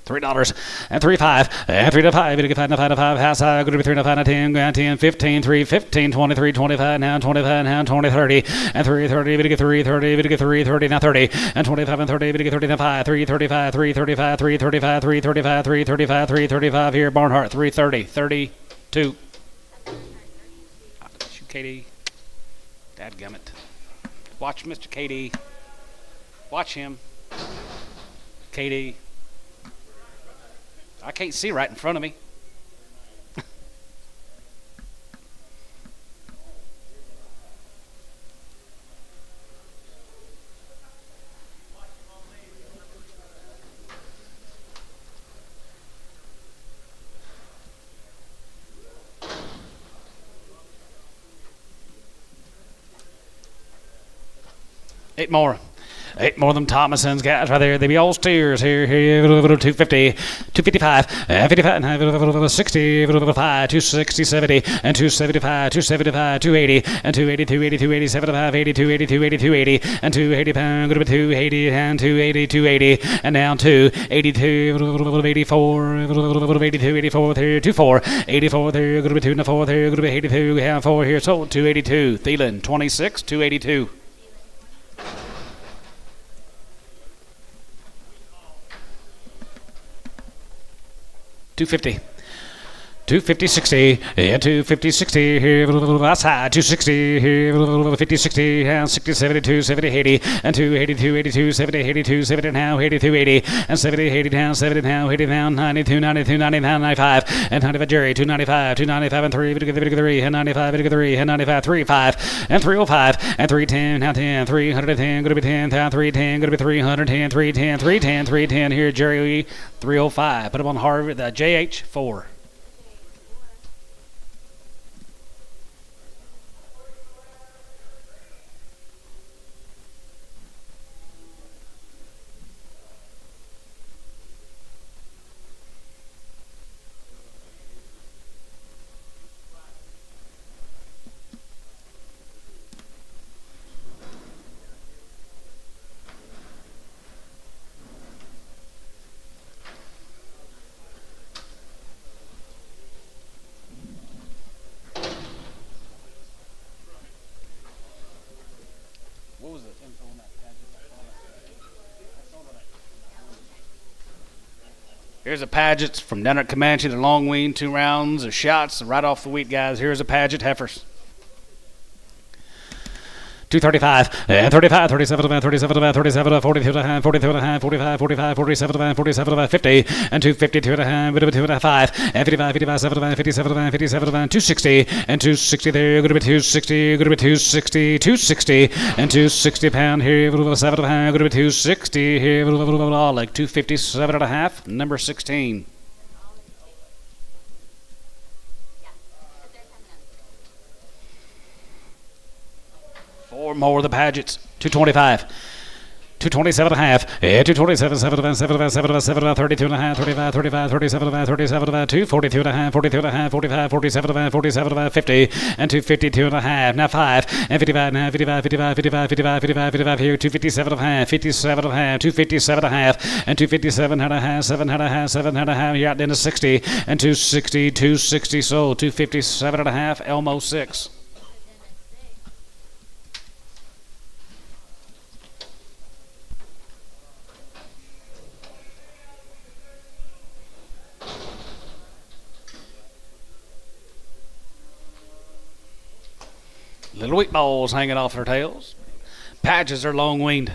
$3 and 3.5 and 3 to 5 to 5 to 5 to 5 house high going to be 3 to 5 to 10 10 15 3 15 23 25 now 25 now 20 30 and 3 30 to get 3 30 to get 3 30 now 30 and 25 and 30 to get 30 now 5 3 35 3 35 3 35 3 35 3 35 3 35 here Barnhart 3 30 32 shoot KD dadgummit watch Mr. KD watch him KD I can't see right in front of me. Eight more of them Thomasons, guys, right there. They be all steers here. 250, 255, 55, 60, 5, 260, 70, and 275, 275, 280, and 280, 280, 280, 75, 80, 280, 280, 280, and 280 pound, going to be 280, and 280, 280, and down 282, 84, 82, 84, 24, 84, there, going to be 2 and a 4, there, going to be 82, and 4 here, sold 282. Thielen, 26, 282. $250, 250, 60, yeah, 250, 60, here, outside, 260, here, 50, 60, and 60, 72, 70, 80, and 282, 82, 70, 82, 70, now, 82, 80, and 70, 80 down, 70 now, 80 down, 92, 92, 90, 95, and 95, Jerry, 295, 295, and 3, 3, and 95, 3, and 95, 3, 5, and 305, and 310, now 10, 310, going to be 10, now 310, going to be 310, 310, 310, 310, here, Jerry, 305, put him on Harvard, the JH4. What was the info on that pageant? Here's a Paget from down at Comanche. The long wean, 2 rounds of shots right off the wheat, guys. Here's a Paget heifers. 235, and 35, 37, 37, 37, 42 and a half, 42 and a half, 45, 45, 47, 47, 50, and 252 and a half, 2 and a half, and 55, 55, 75, 57, 57, 260, and 260 there, going to be 260, going to be 260, 260, and 260 pound here, 7 and a half, going to be 260 here, like 257 and a half, number 16. Four more of the Pagets. 225. 227 and a half. Yeah, 227, 7, 7, 7, 7, 32 and a half, 35, 35, 37, 37, 242 and a half, 42 and a half, 45, 47, 47, 50, and 252 and a half. Now 5, and 55 and a half, 55, 55, 55, 55, 55, 55 here, 257 and a half, 57 and a half, 257 and a half, and 257 and a half, 7 and a half, 7 and a half, you're out into 60, and 260, 260 sold, 257 and a half, Elmo 6. Little wheat balls hanging off their tails. Patches are long-winged.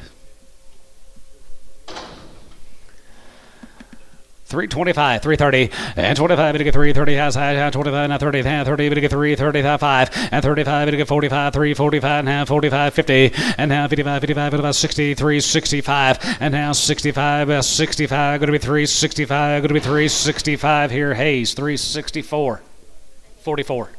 325, 330, and 25, to get 330, high, 25, now 30, now 30, to get 330, 5, and 35, to get 45, 345, now 45, 50, and now 55, 55, about 60, 365, and now 65, 65, going to be 365, going to be 365 here, Hayes, 364, 44.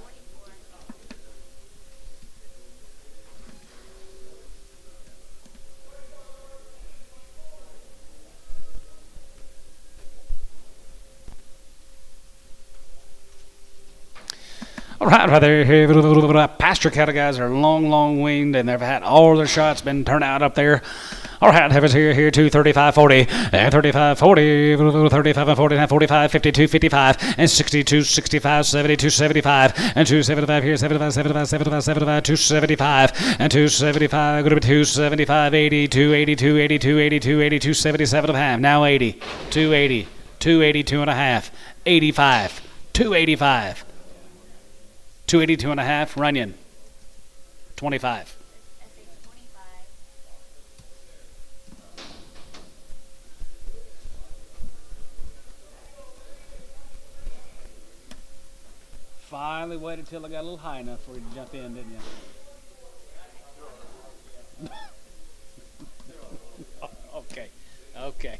All right there. Pasture cattle guys are long winged, and they've had all their shots been turned out up there. All right, have us here, 235, 40, and 35, 40, 35, and 40, and 45, 52, 55, and 62, 65, 72, 75, and 275 here, 75, 75, 75, 75, 275, and 275, going to be 275, 80, 280, 280, 280, 280, 277 and a half, now 80, 280, 282 and a half, 85, 285. 282 and a half, Runyon. 25. Finally waited till I got a little high enough for you to jump in, didn't you? Okay.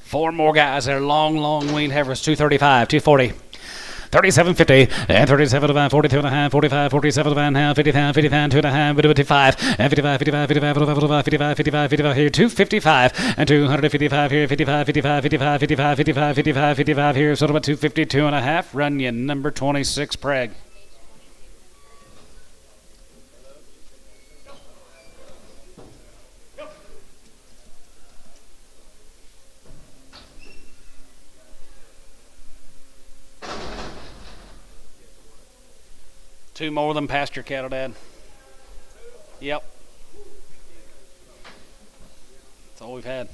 4 more guys. They're long weaned heifers. 235, 240. 37.50 and 37 42 and a half 45 47 and a half 50 pound 50 pound 2 and a half 55 and 55 here 255 and 255 here 55 here sort of a 252 and a half Runyon number 26 Preg. Two more than pasture cattle, Dad. Yep. That's all we've had.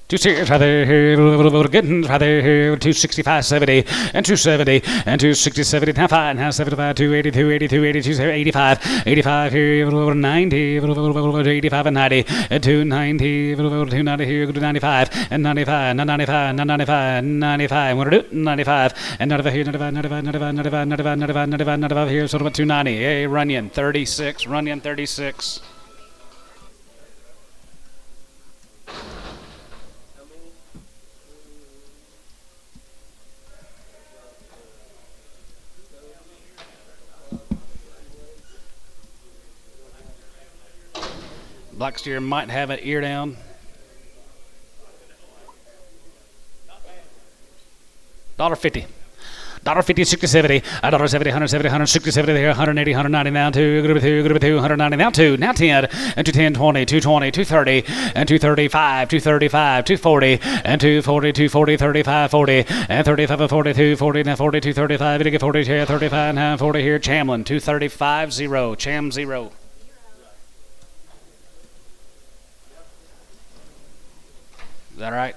Two steers right there, here, good right there, here, 265, 70, and 270, and 260, 70, now 5, now 75, 280, 280, 280, 85, 85 here, 90, 85 and 90, and 290, 290 here, go to 95, and 95, 95, 95, 95, want to do 95, and 95 here, 95, 95, 95, 95, 95, 95, 95, 95 here, sort of 290, hey, Runyon, 36, Runyon, 36. Black steer might have an ear down. $1.50. $1.50, 60, 70, $1.70, 170, 160, 70, there, 180, 190, now 2, good 2, good 2, 190, now 2, now 10, and 210, 20, 220, 230, and 235, 235, 240, and 240, 240, 35, 40, and 35, 42, 40, now 40, 235, get 40 here, 35, now 40 here, Chamlin, 235, 0, Cham 0. Is that right?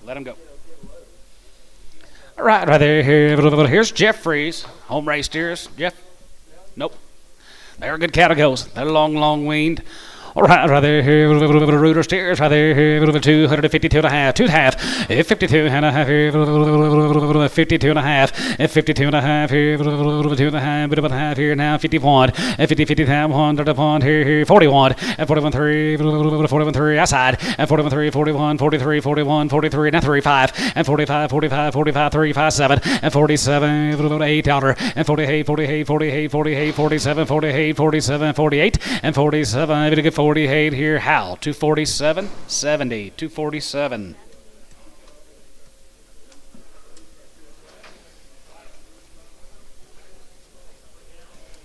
Let him go. All right, right there. Here's Jeffries. Home race steers. Jeff? Nope. They're good cattle goes. They're long weaned. All right, right there, Rooter steers, right there, 252 and a half, 2.5, 52 and a half, 52 and a half, 52 and a half, 2 and a half, bit of a half here now, 51, 50, 50, 100 here, 41, 41, 3, 41, 3, outside, 41, 3, 41, 43, 41, 43, now 35, and 45, 45, 45, 3, 5, 7, and 47, 8 outer, and 48, 48, 48, 48, 47, 48, 47, 48, and 47, 48 here, Hal, 247, 70, 247.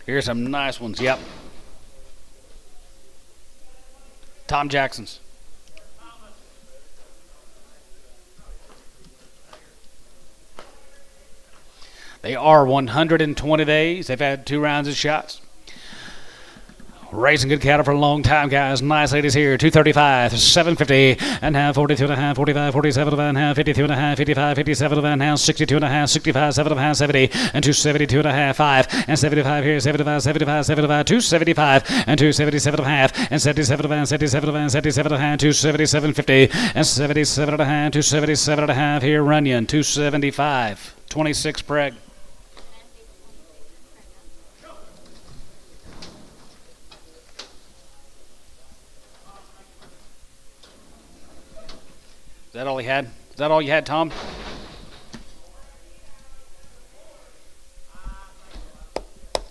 Here's some nice ones, yep. Tom Jackson's. They are 120 days. They've had 2 rounds of shots. Raising good cattle for a long time, guys. Nice ladies here. 235, 750, and now 42 and a half, 45, 47 and a half, 52 and a half, 55, 57 and a half, 62 and a half, 65, 7 and a half, 70, and 272 and a half, 5, and 75 here, 75, 75, 75, 275, and 277 and a half, and 77 and a half, 77 and a half, 77 and a half, 277, 50, and 77 and a half, 277 and a half here, Runyon, 275, 26 preg. Is that all he had? Is that all you had, Tom?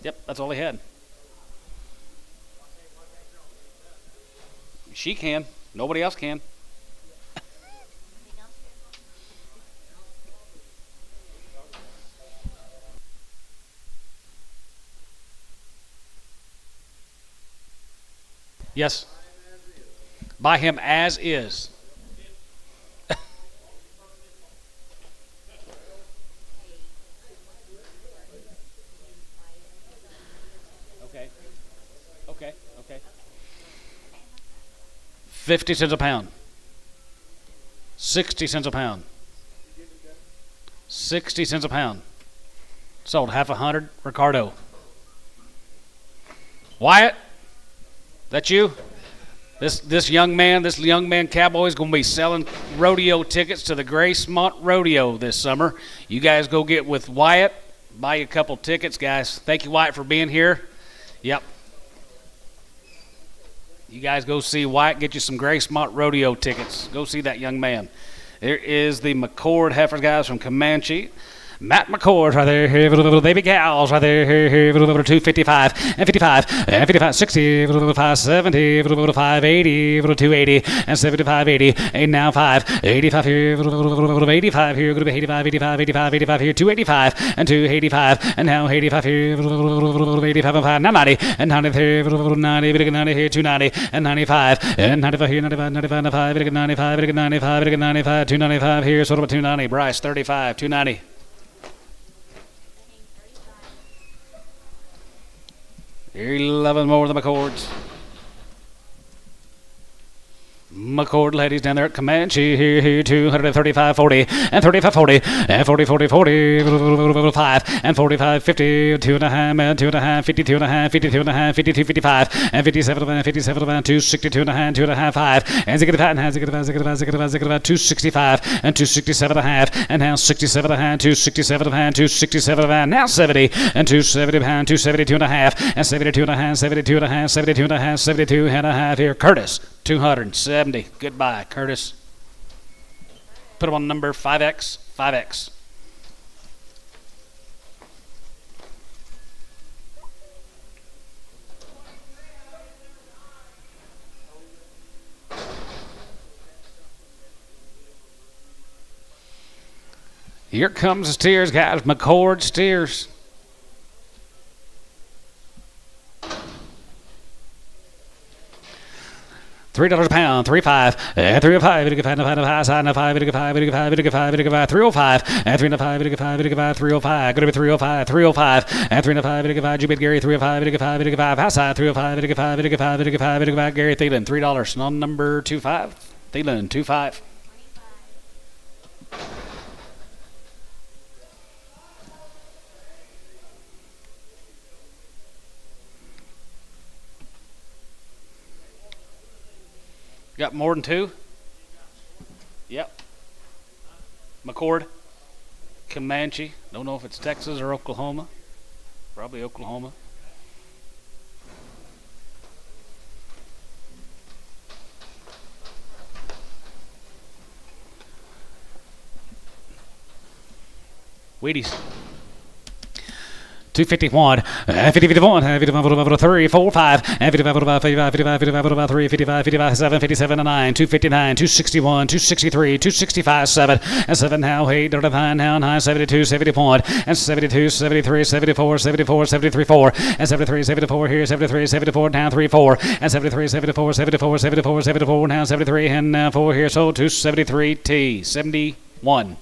Yep, that's all he had. She can. Nobody else can. Yes. Buy him as is. Okay. 50 cents a pound. 60 cents a pound. 60 cents a pound. Sold half 100. Ricardo. Wyatt, that you? This young man cowboy is going to be selling rodeo tickets to the Gracemont Rodeo this summer. You guys go get with Wyatt. Buy you a couple tickets, guys. Thank you, Wyatt, for being here. Yep. You guys go see Wyatt, get you some Gracemont Rodeo tickets. Go see that young man. There is the McCord Heifers guys from Comanche. Matt McCord right there, baby cows right there, 255 and 55 and 55, 60, 570, 580, 280 and 75, 80, and now 5, 85 here, 85 here, 85, 85, 85, 85 here, 285 and 285 and now 85 here, 85 and 5, now 90 and 90 here, 90, 90 here, 290 and 95 and 95 here, 95, 95, 95, 95, 95, 95, 295 here, sort of a 290, Bryce 35, 290. 11 more of the McCords. McCord ladies down there at Comanche here 235.40 and 35.40 and 40 5 and 45 50 2.5 and 2.5 52 and 52.5 52 55 and 57 and 262 and 2.5 5 and 265 and 267 and now 67 and 267 and 267 and now 70 and 270 and 272 and 72 and 72 and 72 and a half here. Curtis 270. Goodbye, Curtis. Put him on number 5X. 5X. Here comes the steers, guys. McCord steers. $3 a pound, 3.5, 3.05, 305, and 305, 305, gonna be 305, 305, and 305, Jubit Gary, 305, outside, 305, Gary Thielen, $3 on number 25, Thielen, 25. Got more than two? Yep. McCord. Comanche. Don't know if it's Texas or Oklahoma. Probably Oklahoma. Wheaties. 251, 51, 3, 4, 5, 55, 3, 55, 7, 57, 9, 259, 261, 263, 265, 7, and 7 now, 8, now, 9, 72, 70 point, and 72, 73, 74, 74, 73, 4, and 73, 74 here, 73, 74, down 3, 4, and 73, 74, 74, 74, 74, now 73, and now 4 here, so 273 T, 71.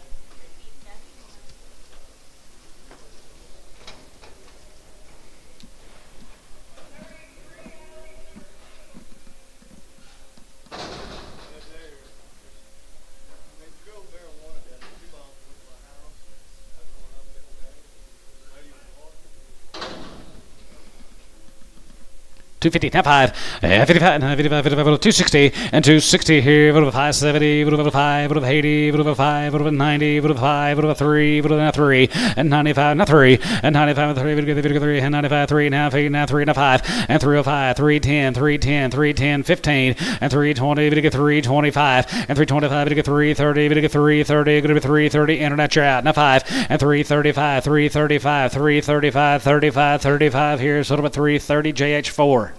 $250, now 5, 55, 260, and 260 here, 570, 5, 80, 5, 90, 5, 3, now 3, and 95, now 3, and 95, 3, and 95, 3, now 3, now 3, now 5, and 305, 310, 310, 310, 15, and 320, 325, and 325, 330, 330, going to be 330, internet you're out, now 5, and 335, 335, 335, 35, 35 here, sort of a 330 JH4.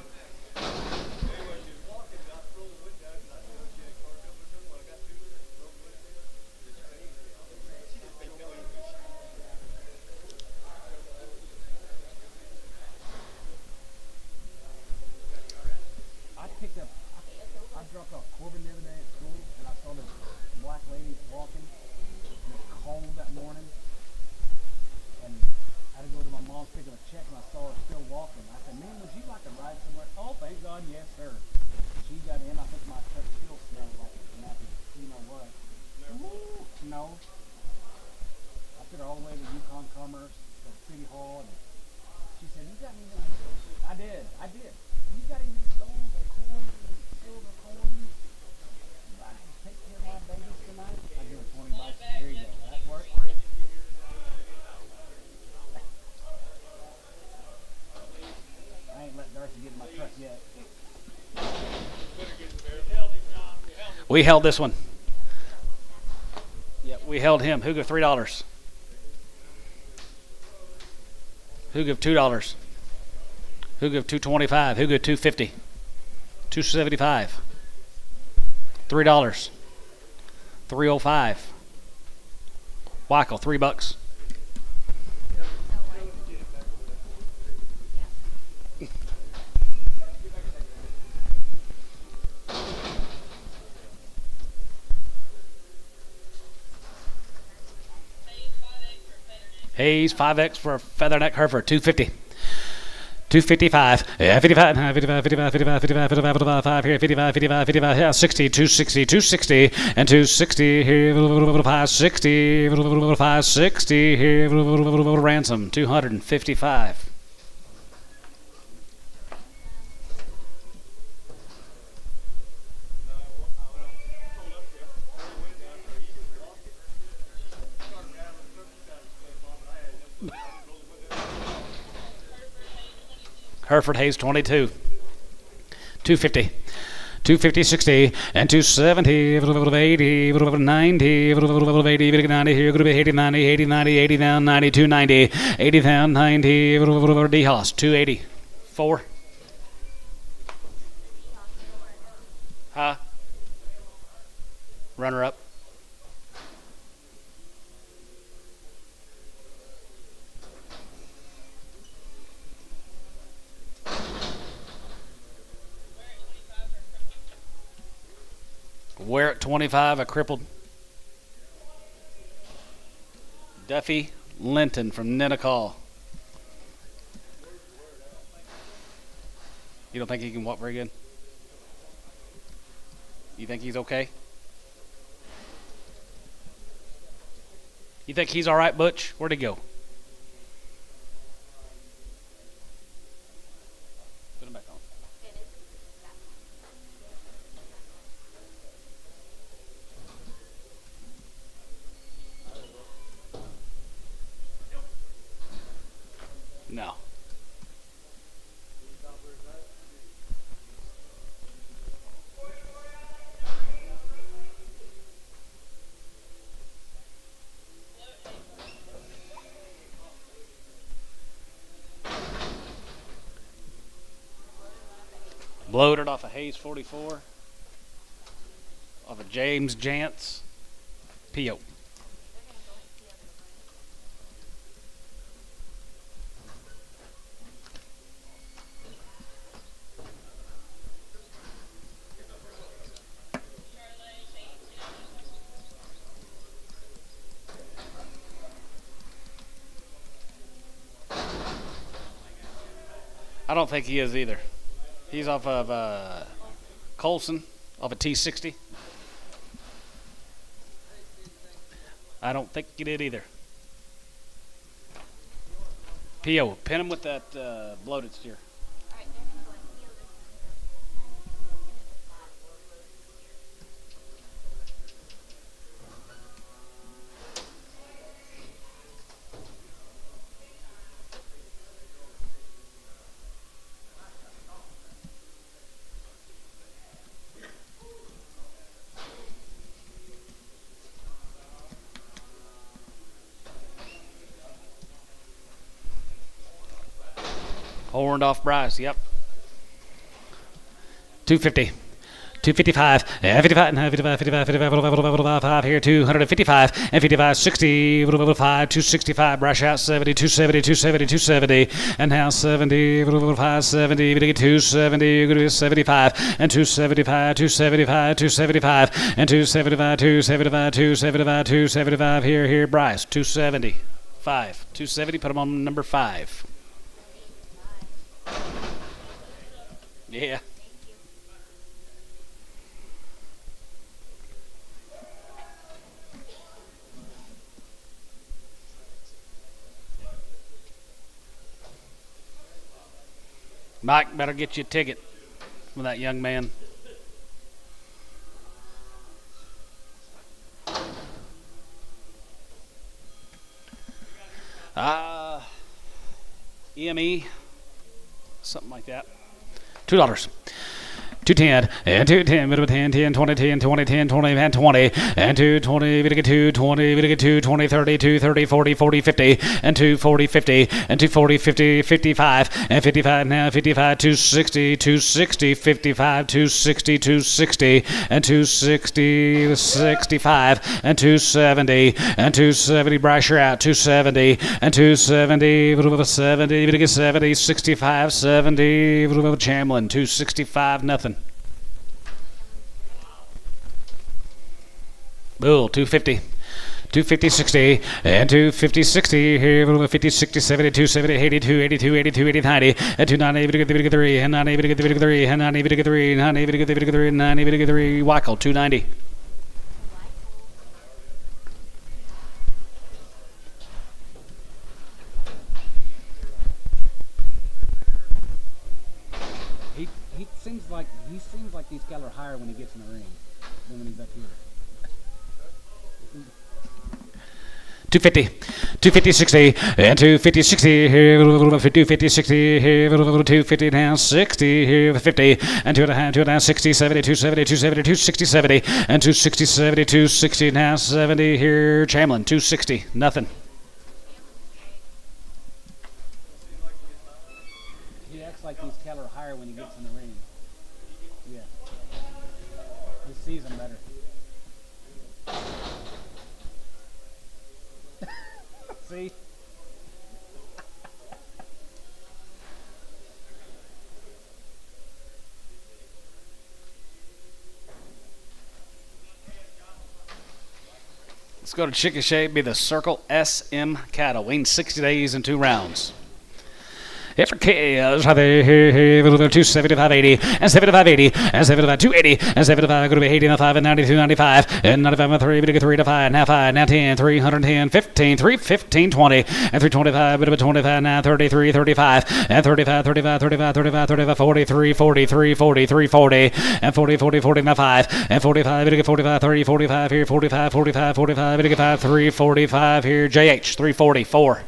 We held this one. Yeah, we held him. Who gave $3? Who gave $2? Who gave $2.25? Who gave $2.50? $2.75. $3. $3.05. Wackel, $3. Hayes 5X for a Featherneck Hereford, $250. 255, 55, 55, 55, 55, 55, 55, 55 here, 55, 55, 55, yeah, 60, 260, 260, and 260 here, 560, 560 here, ransom, 255. Hereford Hayes 22, 250, 250, 60, and 270, 80, 90, 80, 90, here, 80, 90, 80, 90, 80 down, 90, 290, 80 down, 90, D-Hoss, 280, 4. Huh? Runner up. Where at 25, a crippled Duffy Linton from Nenacall. You don't think he can walk very good? You think he's okay? You think he's all right, Butch? Where'd he go? Put him back on. No. Bloated off a Hayes 44. Off a James Jantz. P.O. I don't think he is either. He's off of Colson, off a T60. I don't think he did either. P.O. Pin him with that bloated steer. Horned off Bryce, yep. 250. 255, 55, 55, 55, 55 here, 255, and 55, 60, 5, 265, brush out 70, 270, 270, 270, and now 70, 5, 70, you're going to get 270, you're going to get 75, and 275, 275, 275, and 275, 275, 275, 275 here, Bryce, 270, 5, 270, put him on number 5. Yeah. Mike, better get you a ticket with that young man. EME, something like that. $2. 210 and 210, bit of 10, 10, 20, 10, 20, 10, 20, and 20, and 220, bit of 220, bit of 220, 30, 230, 40, 40, 50, and 240, 50, and 240, 50, 55, and 55 now, 55, 260, 260, 55, 260, 260, and 260, 65, and 270, and 270, Brasher out, 270, and 270, 70, bit of 70, 65, 70, Chamlin, 265, nothing. Bull, 250. 250, 60, and 250, 60, here, 50, 60, 70, 270, 82, 82, 82, 80, 90, and 290, 3, and 90, 3, and 90, 3, 90, 3, 90, 3, Weichel, 290. He seems like these cattle are higher when he gets in the ring than when he's up here. 250, 250, 60, and 250, 60, here, 250, 60, here, 250, down, 60, here, 50, and 2.5, 60, 70, 270, 270, 260, 70, and 260, 70, 260, now 70, here, Chamlin, 260, nothing. He acts like these cattle are higher when he gets in the ring. Yeah. He sees them better. See? Let's go to Chicken Shape, be the Circle SM cattle, waiting 60 days and 2 rounds. Here for KOs, right there, here, 275, 80, and 75, 80, and 75, 280, and 75, going to be 80, and 5, and 92, 95, and 95, and 3, bit of 3 to 5, now 5, now 10, 310, 15, 3, 15, 20, and 325, bit of 25, now 33, 35, and 35, 35, 35, 35, 35, 43, 43, 43, 40, and 40, 40, 40, now 5, and 45, bit of 45, 30, 45, here, 45, 45, 45, bit of 5, 3, 45, here, JH, 344.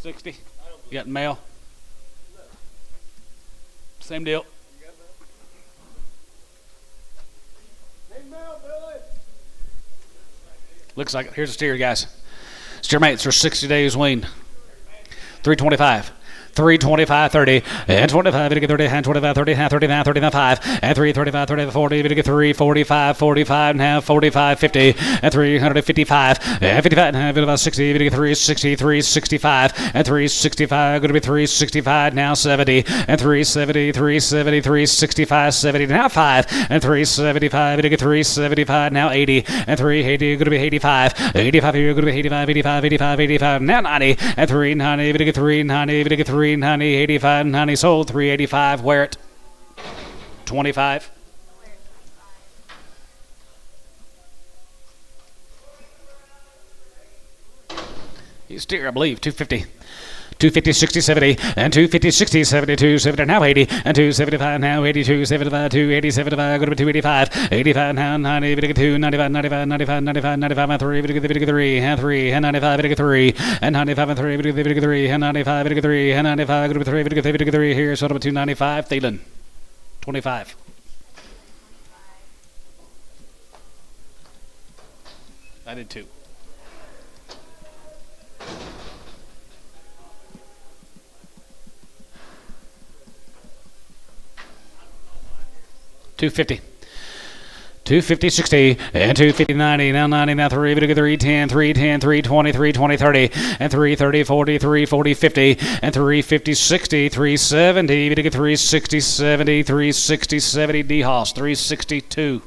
$60. You got mail? Same deal. Looks like it. Here's a steer, guys. Steer mates are 60 days weaned. 325. 325, 30, and 25, 30, and 25, 30, 39, 35, and 335, 30, 40, 3, 45, 45, now 45, 50, and 355, and 55, and about 60, 3, 63, 65, and 365, going to be 365, now 70, and 370, 370, 365, 70, now 5, and 375, 375, now 80, and 380, going to be 85, 85 here, going to be 85, 85, 85, 85, now 90, and 390, 390, 390, 85, 90, sold, 385, wear it, 25. You steer, I believe, 250. 250, 60, 70, and 250, 60, 72, 70, now 80, and 275, now 82, 75, 280, 75, go to 285, 85, now 90, 2, 95, 95, 95, 95, 95, and 3, 3, and 3, and 95, 3, and 95, and 3, 3, and 95, 3, and 95, go to 3, 3, here, so to 295, Thielen, 25. I did too. $250. 250, 60, and 250, 90, now 90, now 3, 310, 310, 320, 320, 30, and 330, 40, 340, 50, and 350, 60, 370, 360, 70, 360, 70, D-Hoss, 362.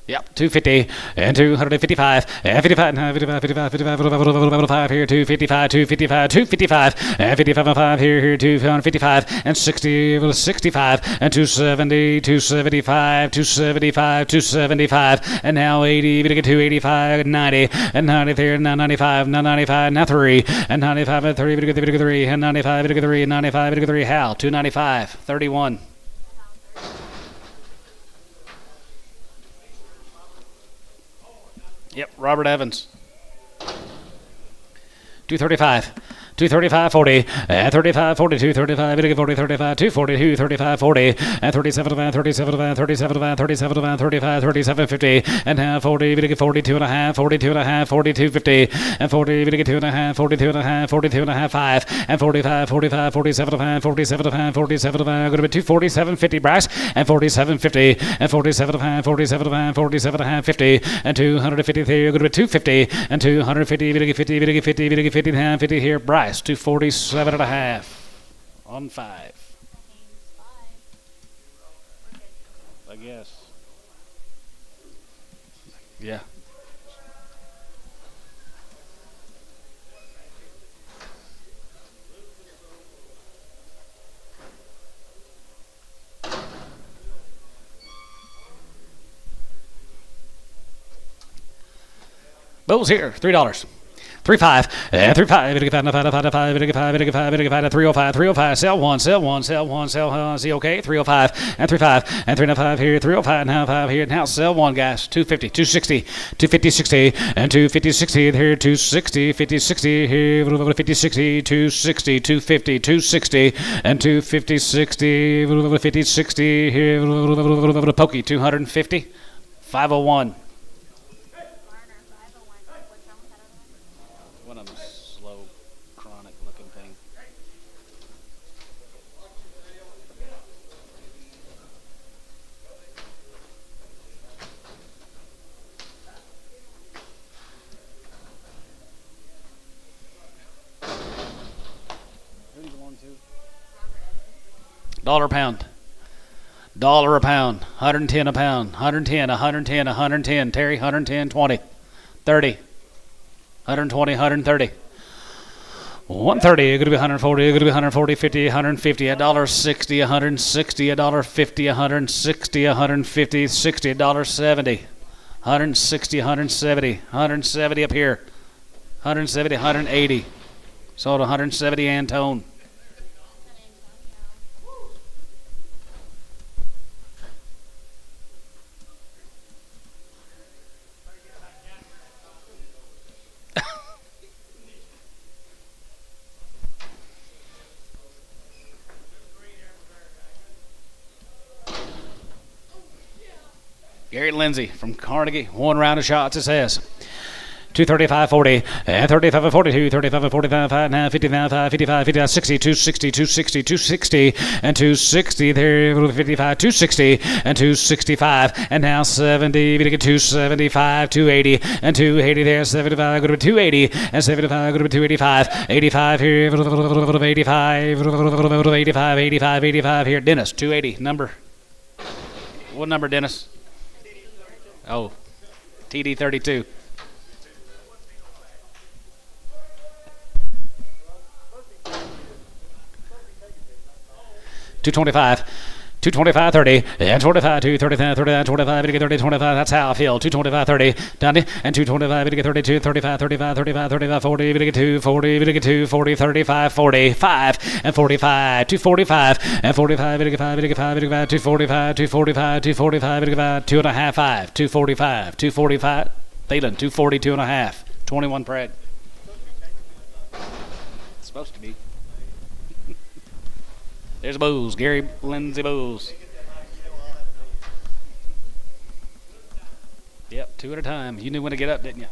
Yep, 250 and 255 and 55, 55, 55, 55 here, 255, 255, 255 and 55 and 5 here, 255 and 60, 65 and 270, 275, 275, 275 and now 80, 285, 90 and 90 there, now 95, now 95, now 3 and 95 and 3, 3 and 95, 3, 95, 3, Hal, 295, 31. Yep, Robert Evans. 235, 235.40, and 35.40, 235, 40, 35, 242, 35.40, and 37.5, 37.5, 37.5, 37.5, 35, 37.50, and now 40, 42 and a half, 42 and a half, 42.50, and 40, 42 and a half, 42 and a half, 42 and a half, 5, and 45, 45, 47.5, 47.5, 47.5, going to be 247.50, brass, and 47.50, and 47.5, 47.5, 47.5, 50, and 253, going to be 250, and 250, 50, 50, 50, 50, 50 here, brass. 247 and a half on 5. I guess. Yeah. Bulls here, $3. 3.5, 3.5, 305, sell one, see okay, 305, and 3.5, and 3.5 here, 305, now 5 here, now sell one, guys, 250, 260, 250, 60, and 250, 60 here, 260, 50, 60 here, 50, 60, 260, 250, 260, and 250, 60, 50, 60 here, pokey, 250, 501. One of them slow, chronic looking thing. Dollar a pound. Dollar a pound. 110 a pound. 110, 110, 110. Terry, 110, 20, 30. 120, 130. 130, it could be 140, it could be 140, 50, 150, $1.60, 160, $1.50, 160, 150, 60, $1.70, 160, 170, 170 up here, 170, 180. Sold 170 Antone. Gary Lindsay from Carnegie, 1 round of shots, it says. 235.40, and 35.42, 35.45, 5 now, 50 now, 5, 55, 55, 60, 260, 260, 260, and 260 there, 55, 260, and 265, and now 70, 275, 280, and 280 there, 75, go to 280, and 75, go to 285, 85 here, 85, 85, 85, 85 here, Dennis, 280, number. What number, Dennis? Oh, TD 32. $225, 225.30, and 25, 235, 39, 25, 30, 25. That's how I feel. 225.30, down to, and 225, 32, 35, 35, 35, 35, 40, 2, 40, 2, 40, 35, 40, 5, and 45, 245, and 45, 55, 55, 245, 245, 245, 2.5, 5, 245, 245. Thielen, 242 and a half, 21 preg. It's supposed to be. There's Bulls, Gary Lindsay Bulls. Yep, 2 at a time. You knew when to get up, didn't you?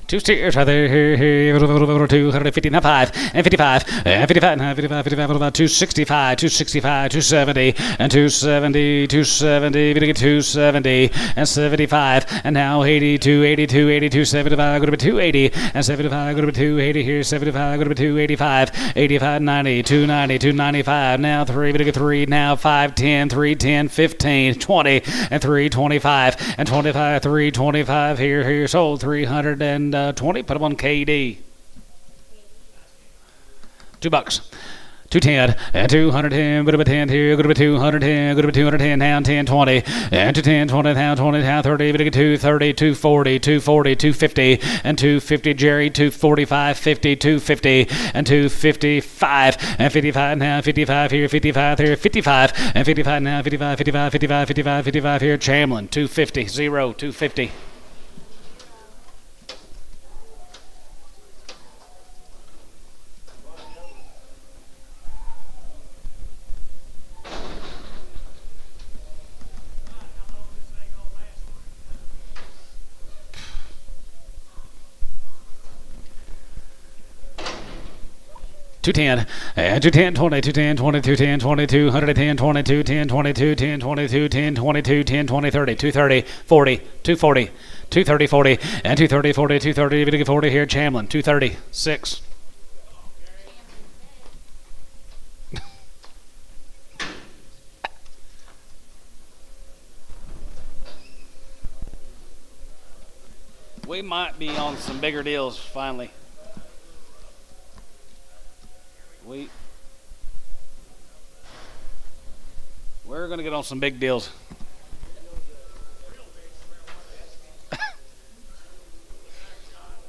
2 steers right there, 250, now 5, and 55, and 55, now 55, 55, about 265, 265, 270, and 270, 270, 270, and 75, and now 82, 82, 82, 75, go to 280, and 75, go to 280 here, 75, go to 285, 85, 90, 290, 295, now 3, now 510, 310, 15, 20, and 325, and 25, 325 here, sold 320, put them on KD. $2. 210, and 210, go to 10 here, go to 210, go to 210, now 10, 20, and 210, 20, now 20, now 30, 230, 240, 240, 250, and 250, Jerry, 245, 50, 250, and 255, and 55, now 55 here, 55 here, 55, and 55, now 55, 55, 55, 55, 55 here, Chamlin, 250, 0, 250. 210, and 210, 20, 210, 20, 210, 20, 210, 20, 210, 20, 210, 22, 10, 22, 10, 20, 30, 230, 40, 240, 230, 40, and 230, 40, 230, 40 here, Chamlin, 230, 6. We might be on some bigger deals finally. We're going to get on some big deals.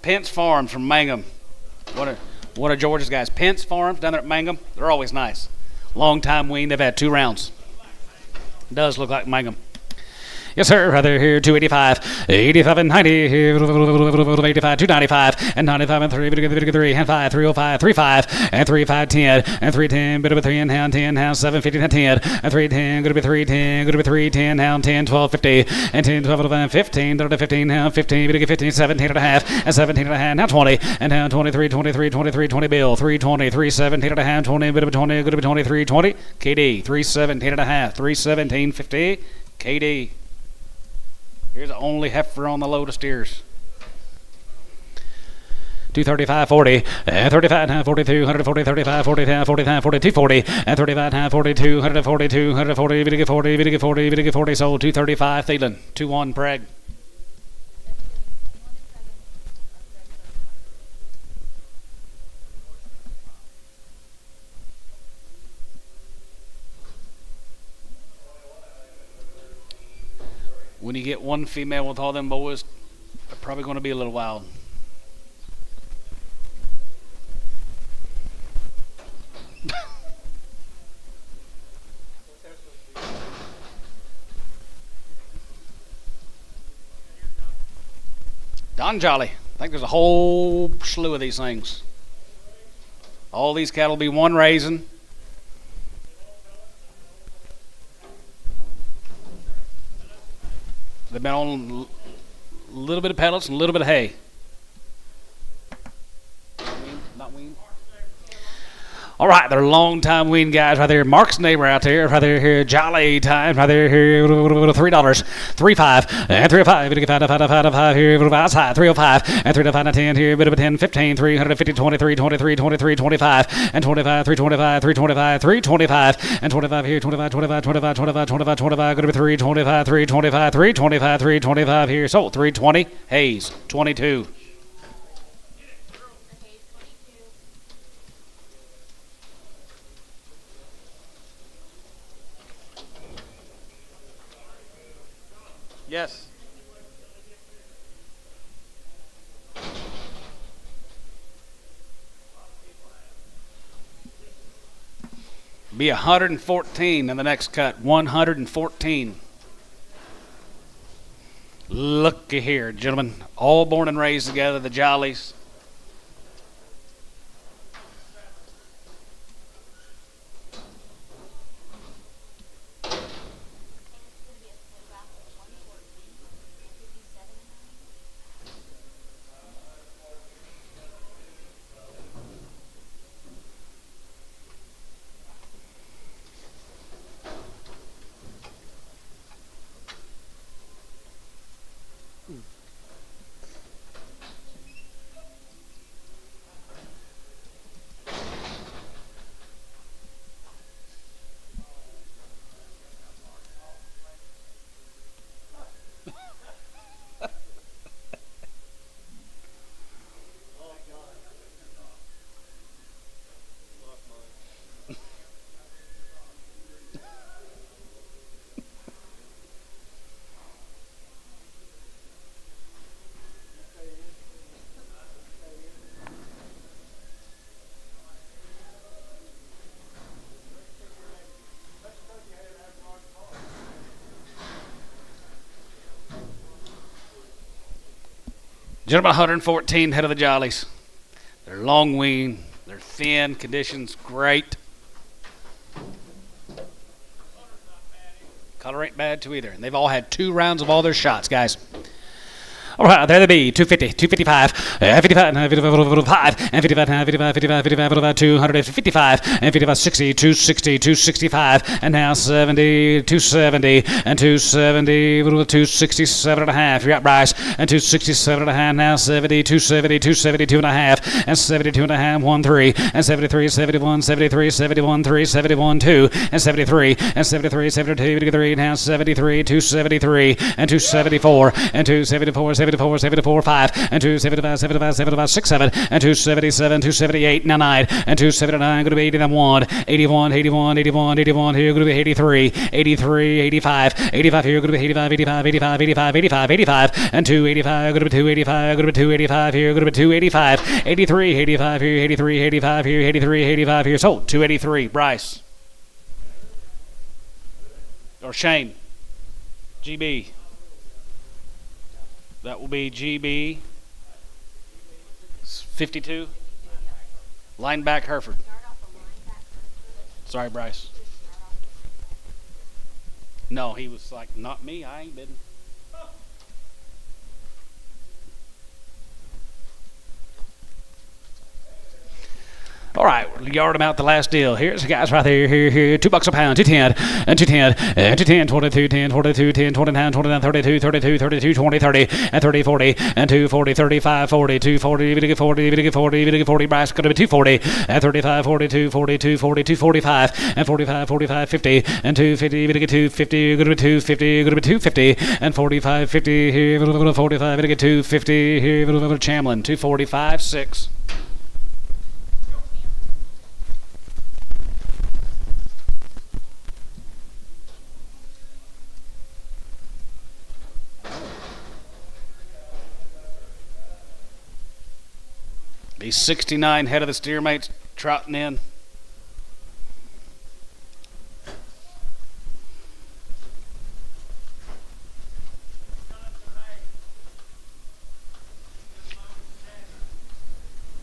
Pence Farms from Mangum. One of George's guys. Pence Farms down there at Mangum. They're always nice. Long time wean. They've had 2 rounds. Does look like Mangum. Yes, sir. Right there here, 285, 85 and 90, 85, 295, and 95 and 3, and 5, 305, 35, and 35, 10, and 310, bit of a 3 and pound 10, pound 7, 50 and 10, and 310, good to be 310, good to be 310, pound 10, 12, 50, and 10, 12, 15, 15, pound 15, bit of 15, 17 and a half, and 17 and a half, now 20, and down 23, 23, 23, 20 bill, 320, 317 and a half, 20, bit of a 20, good to be 23, 20, KD, 317 and a half, 317, 50, KD. Here's the only heifer on the load of steers. 235, 40, and 35, 42, 140, 35, 40, 40, 42, 40, and 35, 42, 142, 140, 40, 40, 40, sold 235, Thielen, 2-1, Preg. When you get one female with all them boys, they're probably going to be a little wild. Don Jolly. I think there's a whole slew of these things. All these cattle will be one raising. They've been on a little bit of pellets and a little bit of hay. Not wean. All right, they're long-time wean guys right there. Mark's neighbor out there, right there here. Jolly time, right there here. $3, 3.5, and 305. 5 here, outside 305, and 305 10 here. Bit of a 10, 15, 350, 23, 23, 23, 25, and 25, 325, 325, 325, and 25 here, 25, 25, 25, 25, 25, 25. Going to be 325, 325, 325, 325 here. Sold 320. Hayes 22. Yes. Be 114 in the next cut. 114. Looky here, gentlemen. All born and raised together, the Jollies. Gentlemen, 114 head of the Jollies. They're long wean. They're thin. Conditions great. Color ain't bad too either. And they've all had 2 rounds of all their shots, guys. All right, there they be. 250, 255, 55, 55, and 55, 55, 55, 55, 255, and 55, 60, 260, 265, and now 70, 270, and 270, 267 and a half. You're up, Bryce, and 267 and a half, now 70, 270, 272 and a half, and 72 and a half, 13, and 73, 71, 73, 71, 3, 71, 2, and 73, and 73, 72, 3, now 73, 273, and 274, and 274, 74, 74, 5, and 275, 75, 75, 6, 7, and 277, 278, now 9, and 279, going to be 81, 81, 81, 81, 81, here going to be 83, 83, 85, 85, here going to be 85, 85, 85, 85, 85, 85, and 285, going to be 285, going to be 285, here going to be 285, 83, 85, here 83, 85, here 83, 85, here, sold, 283, Bryce. Or Shane. GB. That will be GB 52. Lineback Hereford. Sorry, Bryce. No, he was like, not me. I ain't been. All right, yard him out the last deal. Here's the guys right there. Here, $2 a pound, 210, and 210, and 210, 22, 10, 22, 10, 29, 29, 32, 32, 32, 20, 30, and 30, 40, and 240, 35, 40, 240, 40, 40, 40, Bryce, going to be 240, and 35, 42, 42, 40, 245, and 45, 45, 50, and 250, 250, going to be 250, going to be 250, and 45, 50, here, 45, 250, here, Chamlin, 245, 6. Be 69 head of the steer mates trotting in.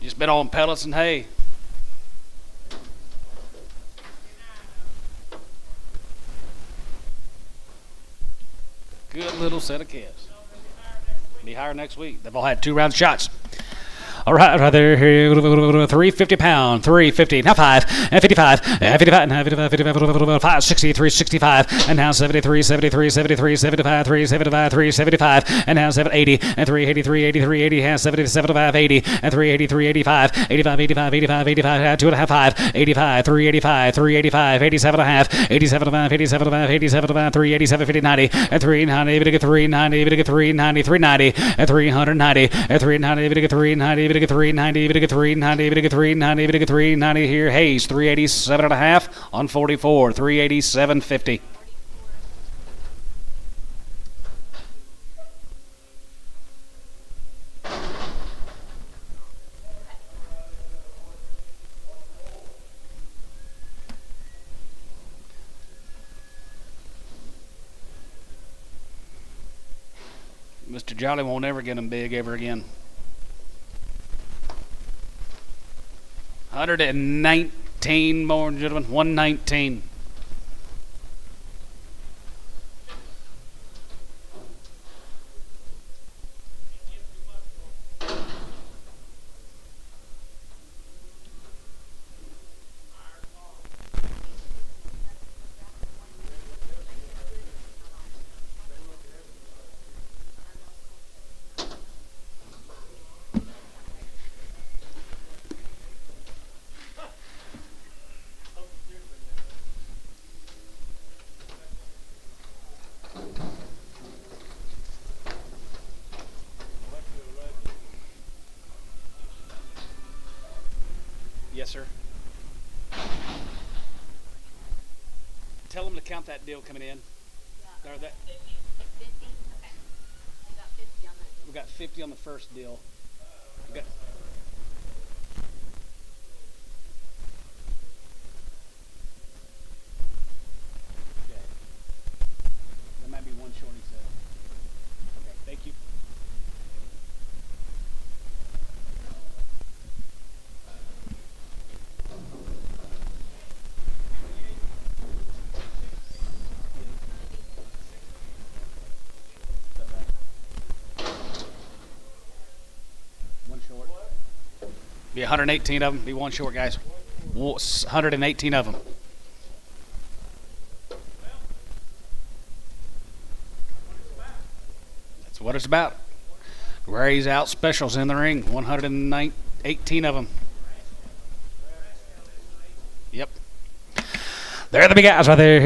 Just been on pellets and hay. Good little set of calves. Be higher next week. They've all had 2 round shots. All right, right there, here, 350 pound, 350, now 5, and 55, and 55, and 55, 55, 5, 60, 365, and now 73, 73, 73, 75, 375, 375, and now 780, and 383, 83, 80, and 70, 75, 80, and 383, 85, 85, 85, 85, 85, 2.5, 5, 85, 385, 385, 87 and a half, 87 and a half, 87 and a half, 87 and a half, 387, 50, 90, and 390, 390, 390, 390, and 390, and 390, 390, 390, 390, 390, 390 here. Hayes, 387 and a half on 44, 387.50. Mr. Jolly won't ever get them big ever again. 119 more, gentlemen. 119. Yes, sir. Tell them to count that deal coming in. Yeah. Or that, 50. Okay. We got 50 on that. we got 50 on the first deal. We got, okay. There might be one short, he said. Okay, thank you. Be 118 of them. Be one short, guys. 118 of them. That's what it's about. Raise out specials in the ring. 118 of them. Yep. They're the big guys right there.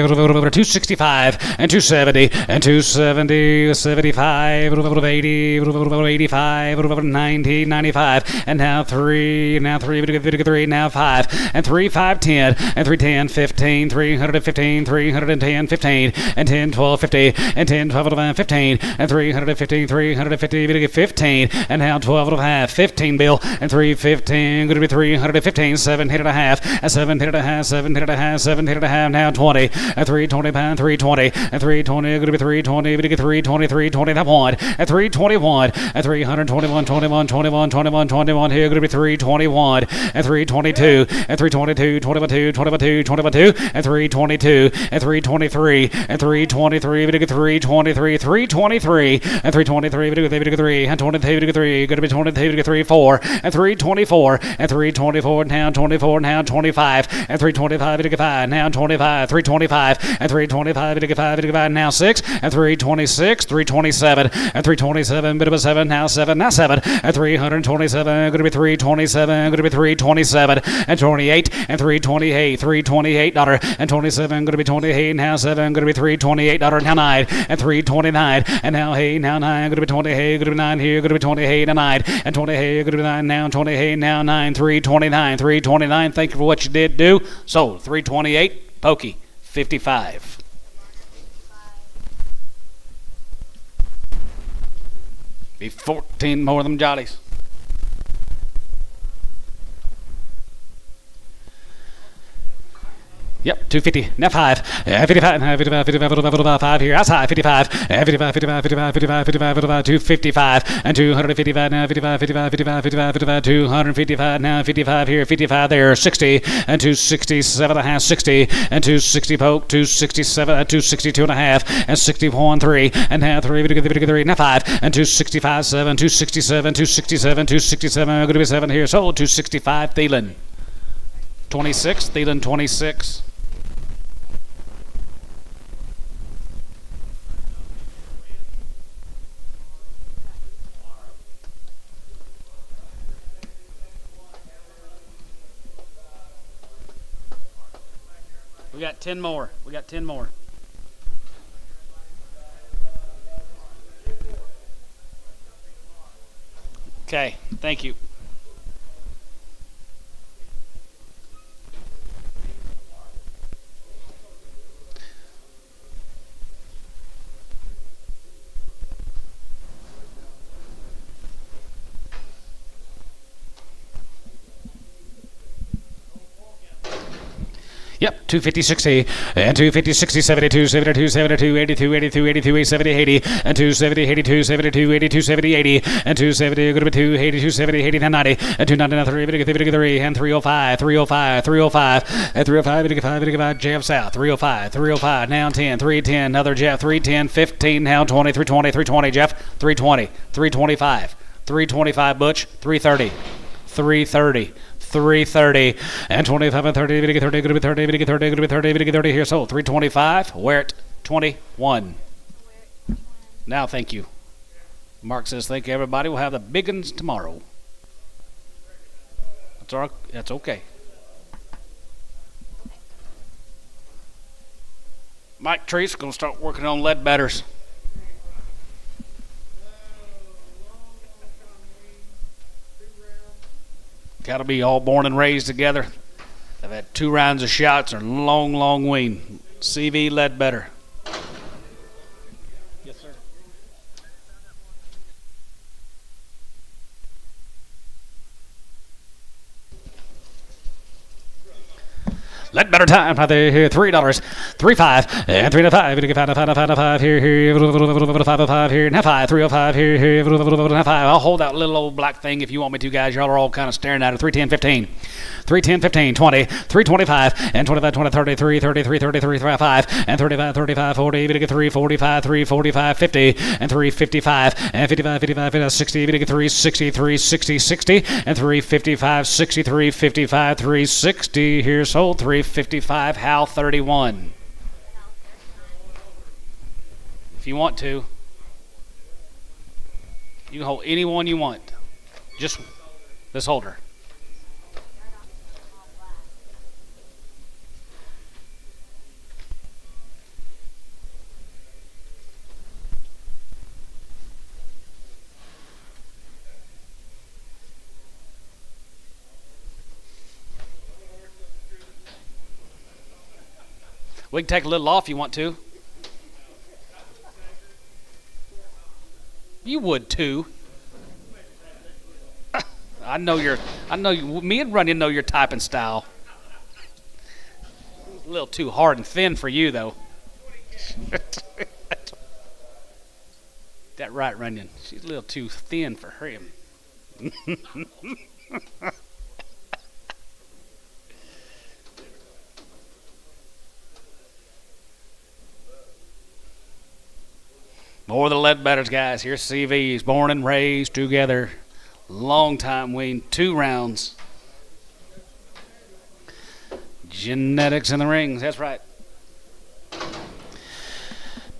265 and 270 and 270, 75, 80, 85, 90, 95, and now 3, now 3, now 5, and 3, 5, 10, and 3, 10, 15, 315, 310, 15, and 10, 12, 50, and 10, 12, 15, and 315, 350, 15, and now 12 and a half, 15 bill, and 315, going to be 315, 17 and a half, and 17 and a half, 17 and a half, 17 and a half, now 20, and 320 pound, 320, and 320, going to be 320, going to get 323, 20, that one, and 321, and 321, 21, 21, 21, 21, here, going to be 321, and 322, and 322, 22, 22, 22, and 322, and 323, and 323, going to get 323, 323, and 323, going to get 3, and 23, going to be 23, going to get 3, 4, and 324, and 324, now 24, now 25, and 325, going to get 5, now 25, 325, and 325, going to get 5, going to get 5, now 6, and 326, 327, and 327, bit of a 7, now 7, now 7, and 327, going to be 327, going to be 327, and 28, and 328, $328, and 27, going to be 28, now 7, going to be $328, now 9, and 329, and now hey, now 9, going to be 20, hey, going to be 9 here, going to be 20, hey, now 9, and 20, hey, going to be 9, now 20, hey, now 9, 329, 329, thank you for what you did do, sold, 328, pokey, 55. Be 14 more of them jollies. Yep, 250, now 5, 55, 55, 55, 5 here, outside, 55, 55, 55, 55, 55, 55, 255, and 255, now 55, 55, 55, 55, 55, 255, now 55 here, 55 there, 60, and 267 and a half, 60, and 260 poke, 267, 262 and a half, and 61, 3, and now 3, 3, now 5, and 265, 7, 267, 267, 267, going to be 7 here, sold, 265, Thielen, 26, Thielen, 26. We got 10 more. We got 10 more. Okay, thank you. Yep, 250, 60, and 250, 60, 72, 72, 72, 82, 82, 82, 70, 80, and 270, 82, 72, 82, 70, 80, and 270, going to be 280, 70, 80, 90, and 299, 3, and 305, 305, 305, and 305, 85, Jeff South, 305, 305, now 10, 310, another Jeff, 310, 15, now 20, 320, 320, Jeff, 320, 325, 325, Butch, 330, 330. 330 and 25 and 30, 30, going to be 30, going to be 30, going to be 30, going to be 30 here. So 325, wear it 21. Now, thank you. Mark says, thank you, everybody. We'll have the big ones tomorrow. That's okay. Mike Treese going to start working on lead batters. Got to be all born and raised together. They've had 2 rounds of shots or long, long wean. CV Ledbetter. Yes, sir. Let better time right there here. $3, 3.5 and 3.5. We get 5 here 5 here now 5 305 here now 5. I'll hold that little old black thing if you want me to, guys. Y'all are all kind of staring at it. 310 15. 310 15 20 325 and 25 20 33 33 33 35 and 35 35 40. We get 345 345 50 and 355 and 55 55 60. We get 360 360 60 and 355 63 55 360. Here sold 355. Hal 31. If you want to, you can hold any one you want. Just this holder. We can take a little off if you want to. You would too. I know me and Runyon know your typing style. A little too hard and thin for you though. That right, Runyon. She's a little too thin for him. More the Ledbetters, guys. Here's CVs, born and raised together. Long time wean, 2 rounds. Genetics in the rings, that's right.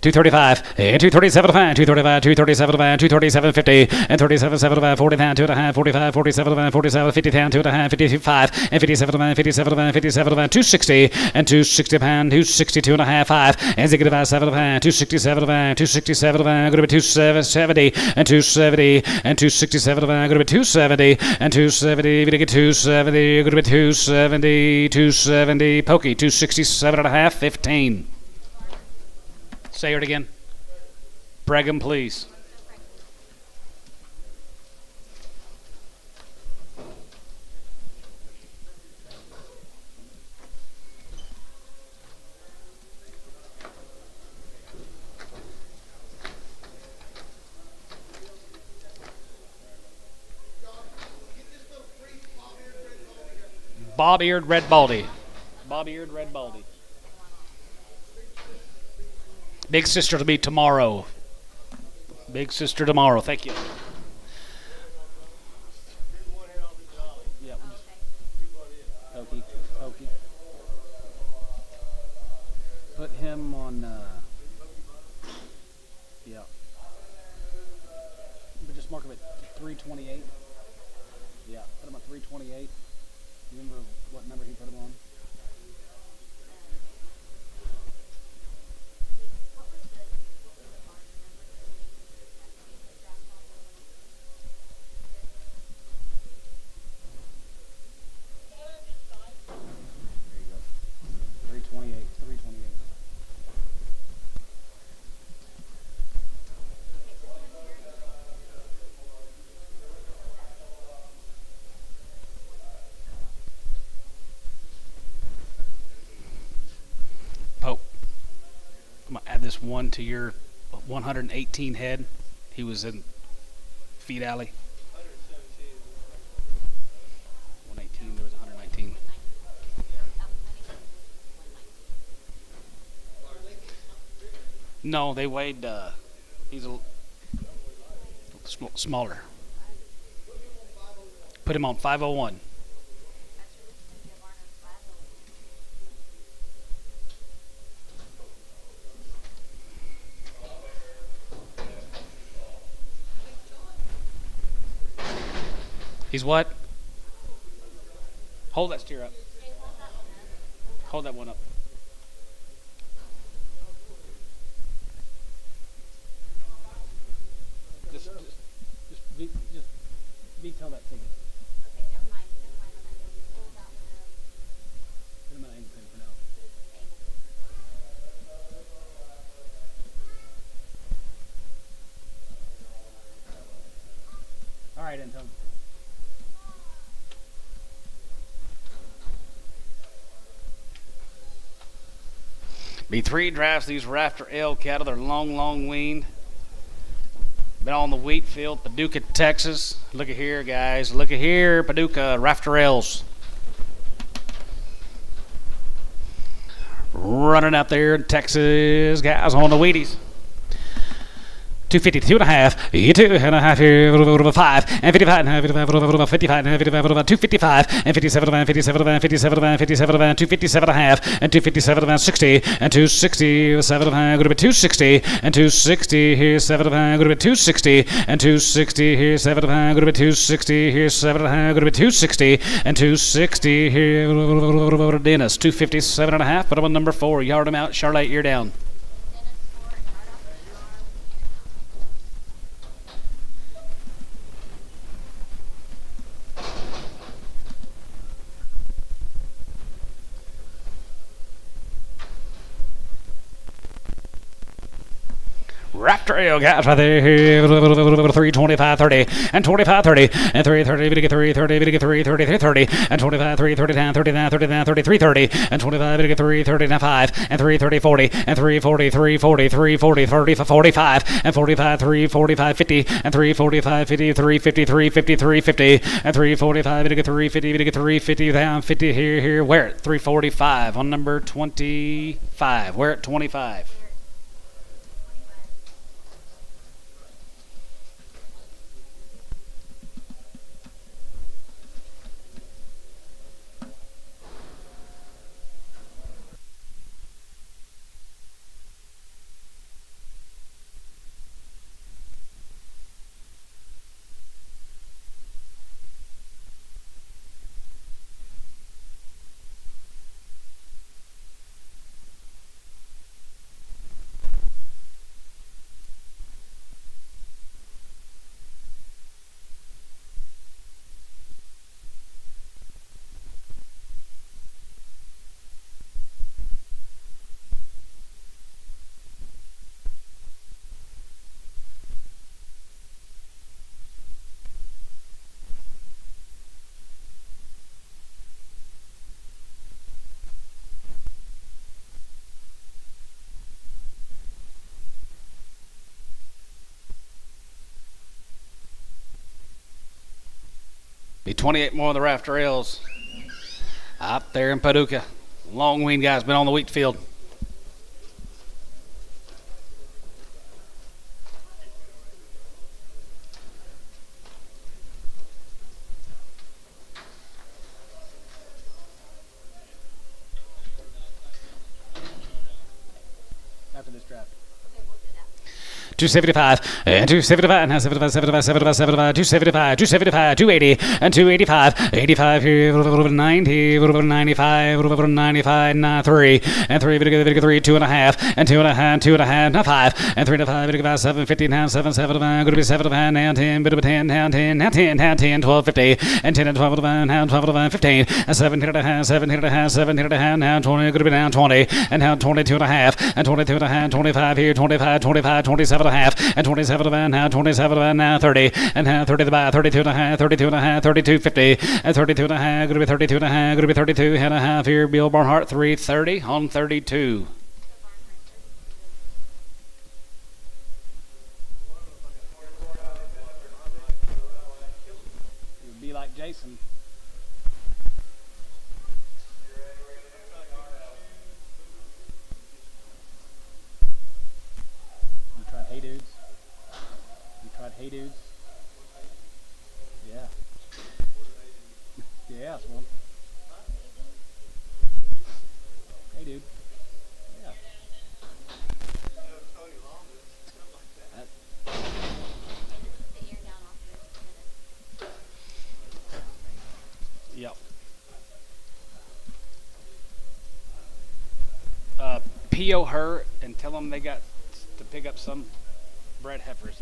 235 and 237 to find 235 237 to find 237 50 and 37 75 40 down 2.5 45 47 to 47 50 down 2.5 55 and 57 to 57 to 57 to 260 and 260 pound 262 and a half 5 and 7 to 267 to 267 to going to be 270 and 270 and 267 to going to be 270 and 270 we get 270 going to be 270 270 pokey 267 and a half 15. Say it again. Brigham, please. Bob-eared red baldy. Bob-eared red baldy. Big sister to be tomorrow. Big sister tomorrow. Thank you. Yeah. Pokey. Put him on. Yeah. But just mark him at 328. Yeah. Put him at 328. Remember what number he put him on? Add this one to your 118 head. He was in Feed Alley. 118, there was 119. No, they weighed, he's a smaller. Put him on 501. He's what? Hold that steer up. Hold that one up. Just tell that ticket. Okay, never mind on that. Just hold that one up. Put him on angle pin for now. All right, Anton. B3 drives these rafter L cattle. They're long weaned. Been on the wheat field, Paducah, Texas. Look at here, guys. Look at here, Paducah rafter L's. Running up there in Texas, guys, on the Wheaties. 250, 2.5, 2.5 here, 5, and 55, and 55, 55, and 55, 255, and 57, and 57, and 57, and 57, and 257 and a half, and 257, and 60, and 260, 7 of going to be 260, and 260 here, 7 of going to be 260, and 260 here, 7 of going to be 260 here, 7 of going to be 260, and 260 here, Dennis, 257 and a half, but I'm on number 4, yard him out, Charlotte, you're down. Raptor Ale, guys, right there. 325, 30, and 25, 30, and 330, we get 330, we get 330, 330, and 25, 339, 39, 39, 33, 30, and 25, we get 330, 5, and 330, 40, and 340, 340, 340, 30, 45, and 45, 345, 50, and 345, 50, 350, 350, 350, and 345, we get 350, we get 350, down 50 here, where at 345 on number 25, where at 25. Be 28 more of the Rafter L's up there in Paducah. Long wean guys been on the wheat field. After this draft. 275, and 275, and 75, 75, 75, 75, 275, 275, 280, and 285, 85 here, 90, 95, 95, 93, and 3, 3, 2.5, and 2.5, 2.5, now 5, and 3 to 5, 750, now 7, 7, going to be 7 of now 10, bit of 10, now 10, now 10, now 10, 12, 50, and 10 and 12 now 12, 15, and 7 here to have, 7 here to have, 7 here to have, now 20, going to be down 20, and now 22 and a half, and 22 and a half, 25 here, 25, 25, 27 and a half, and 27 of now 27 of now 30, and now 30 to buy, 32 and a half, 32 and a half, 32, 50, and 32 and a half, going to be 32 and a half, going to be 32 and a half here, Bill Barnhart, 330 on 32. It would be like Jason. You tried Hey Dudes? You tried Hey Dudes? Yeah. Yeah, that's one. Hey dude. Yeah. Yep. P.O. her and tell them they got to pick up some bred heifers.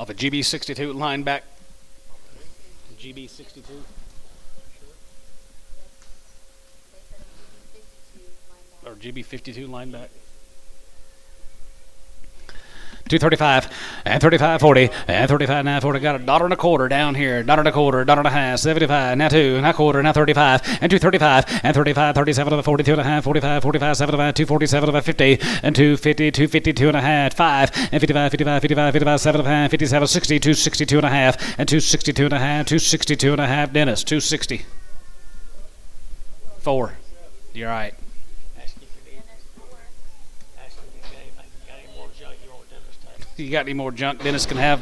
off a GB62 line back. GB62. Or GB52 line back. 235 and 35.40 and 35 now 40. Got $1.25 down here. $1.25, $1.50, 75. Now 2, now quarter, now 35 and 235 and 35, 37 42 and a half, 45, 45, 75, 247 about 50 and 250, 252 and a half, 5 and 55, 55, 55, 55, 75, 57, 60, 262 and a half and 262 and a half, 262 and a half. Dennis, 260. 4. You're right. You got any more junk Dennis can have,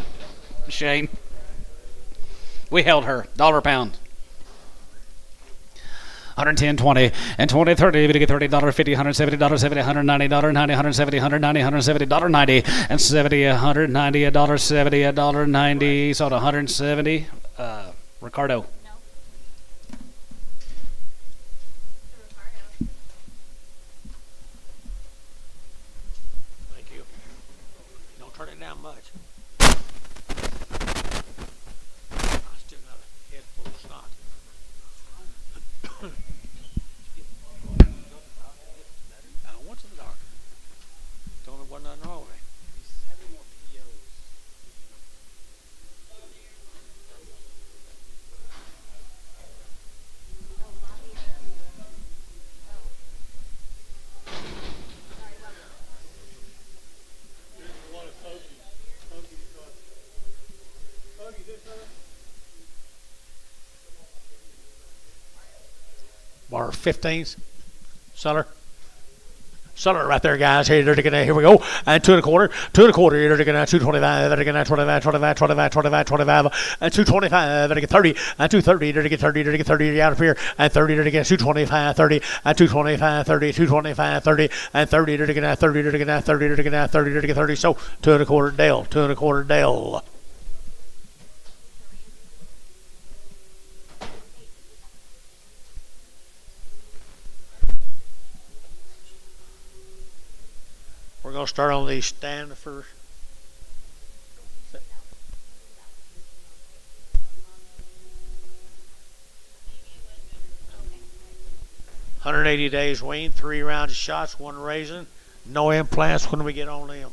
Shane? We held her. $1 pound. 110, 20, and 20, 30. We get $30, $50, $170, $70, $190, $90, $170, $190, $170, $90, and 70, $190, $70, $90. So $170. Ricardo. Turn it down much. I still got a head full of snot. I went to the doctor. Told him there wasn't nothing wrong with me. Bar 15s. Seller right there, guys. Here we go. And 2 1/4. 2 1/4. Here again. 225. There again. 25, 25, 25, 25, 25. And 225. There again. 30. And 230. There again. 30. There again. 30 out of here. And 30. There again. 225. 30. And 225. 30. 225. 30. And 30. There again. 30. There again. 30. There again. 30. There again. 30. So 2 1/4 Dale. 2 1/4 Dale. We're going to start on the stand for 180 days wean, 3 rounds of shots, 1 raisin, no implants when we get on them.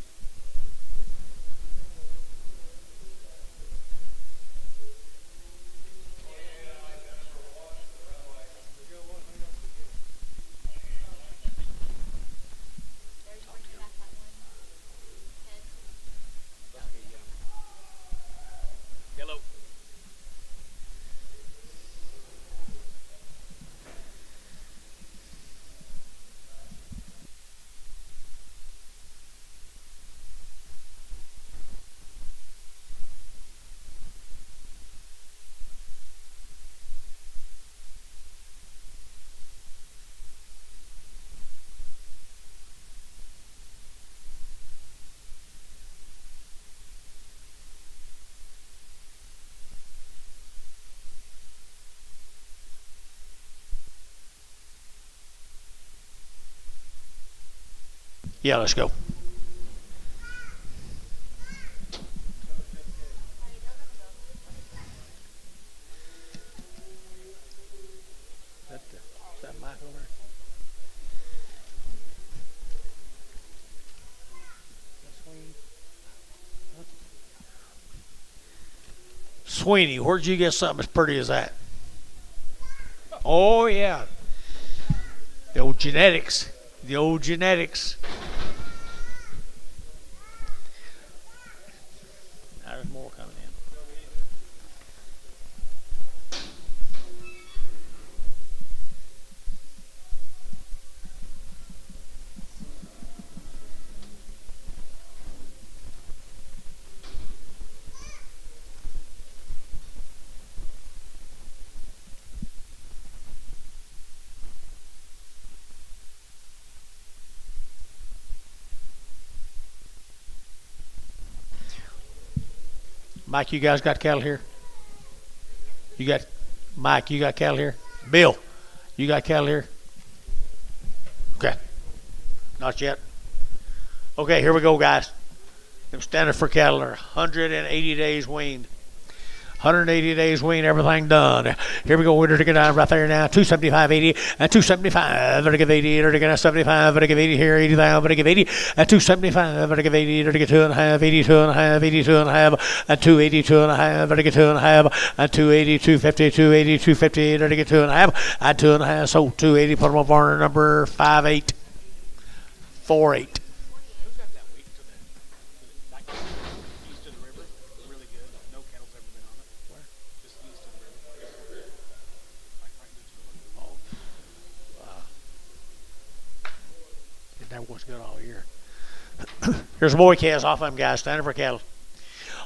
Yeah, let's go. Is that Mike over there? Sweeney, where'd you get something as pretty as that? Oh, yeah. The old genetics. The old genetics. Now there's more coming in. Mike, you guys got cattle here? Mike, you got cattle here? Bill, you got cattle here? Okay. Not yet. Okay, here we go, guys. Them standard for cattle are 180 days weaned. 180 days wean, everything done. Here we go, winner to get down right there now. 275.80 and 275. Better give 80, better get 75, better give 80 here, 80,000, better give 80 and 275, better give 80, better get 2.5, 82.5, 82.5, and 282.5, better get 2.5, and 280, 250, 280, 250, better get 2.5, and 2.5. So 280, put them on barn number 5848. That was good all year. Here's a boy calves off them guys, standing for cattle.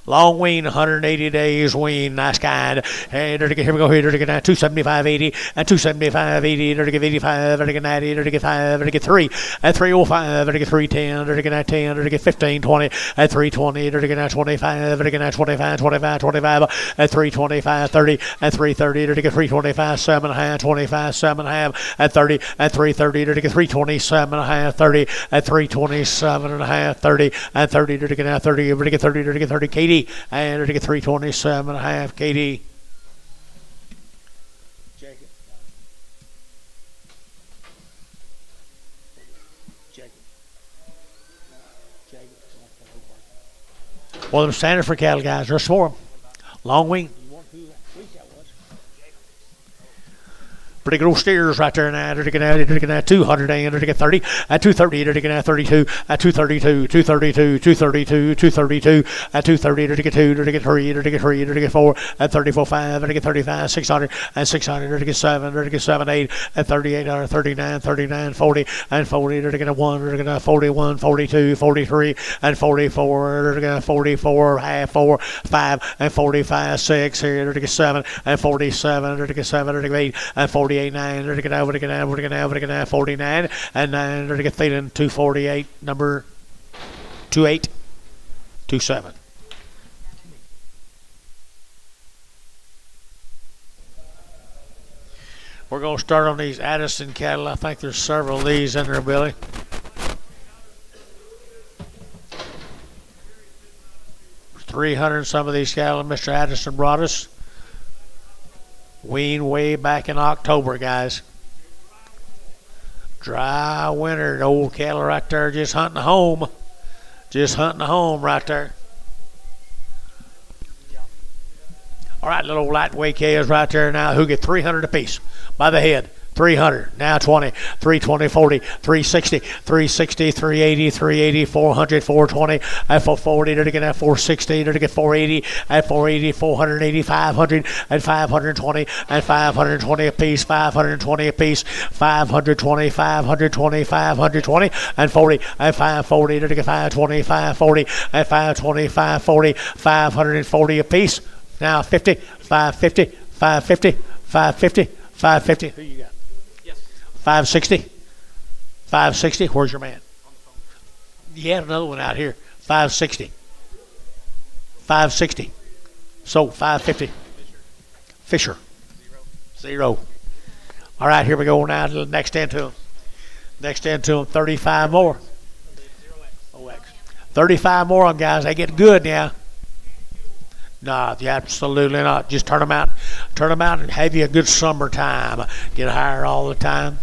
Long wean, 180 days wean, nice kind. Hey, here we go. Here to get 275.80 and 275.80. To get 85, to get 90, to get 5, to get 3 and 305, to get 310, to get 10, to get 15, 20 and 320, to get 25, to get 25, 25, 25 and 325, 30 and 330, to get 325, 7.5, 25, 7.5 and 30 and 330, to get 327.5, 30 and 327.5, 30 and 30, to get 30, to get 30, to get 30. Katie. And to get 327.5, KD. Well, them standard for cattle guys. There's 4 of them. Long wing. Pretty good old steers right there now. They're looking at 200 and they're get 30 at 230. They're looking at 32 at 232, 232, 232, 232 at 230. They're get 2. They're get 3. They're get 3. They're get 4 at 34, 5. They're get 35, 600 and 600. They're get 7. They're get 7, 8 at 38, 39, 39, 40 and 40. They're get 1. They're get 41, 42, 43 and 44. They're get 44, half 4, 5 and 45, 6 here. They're get 7 and 47. They're get 7. They're get 8 and 48. 9, they're going to 49, and 9, they're going to feeding 248, number 28, 27. We're going to start on these Addison cattle. I think there's several of these in there, Billy. $300 some of these cattle Mr. Addison brought us. Wean way back in October, guys. Dry winter. The old cattle right there just hunting home. Just hunting home right there. All right, little lightweight calves right there now who get 300 apiece by the head. 300, now 20, 320, 40, 360, 360, 380, 380, 400, 420, at 440, they're going to get 460, they're going to get 480, at 480, 480, 500, and 520, and 520 apiece, 520 apiece, 520, 520, 520, and 40, and 540, they're going to get 520, 540, and 520, 540, 540 apiece. Now 50, 550, 550, 550, 550. Who you got? 560. 560. Where's your man? You had another one out here. 560. 560. So 550. Fisher. 0. All right, here we go now to the next end to him. Next end to him, 35 more. 35 more on guys. They get good now. No, absolutely not. Just turn them out. Turn them out and have you a good summertime. Get higher all the time.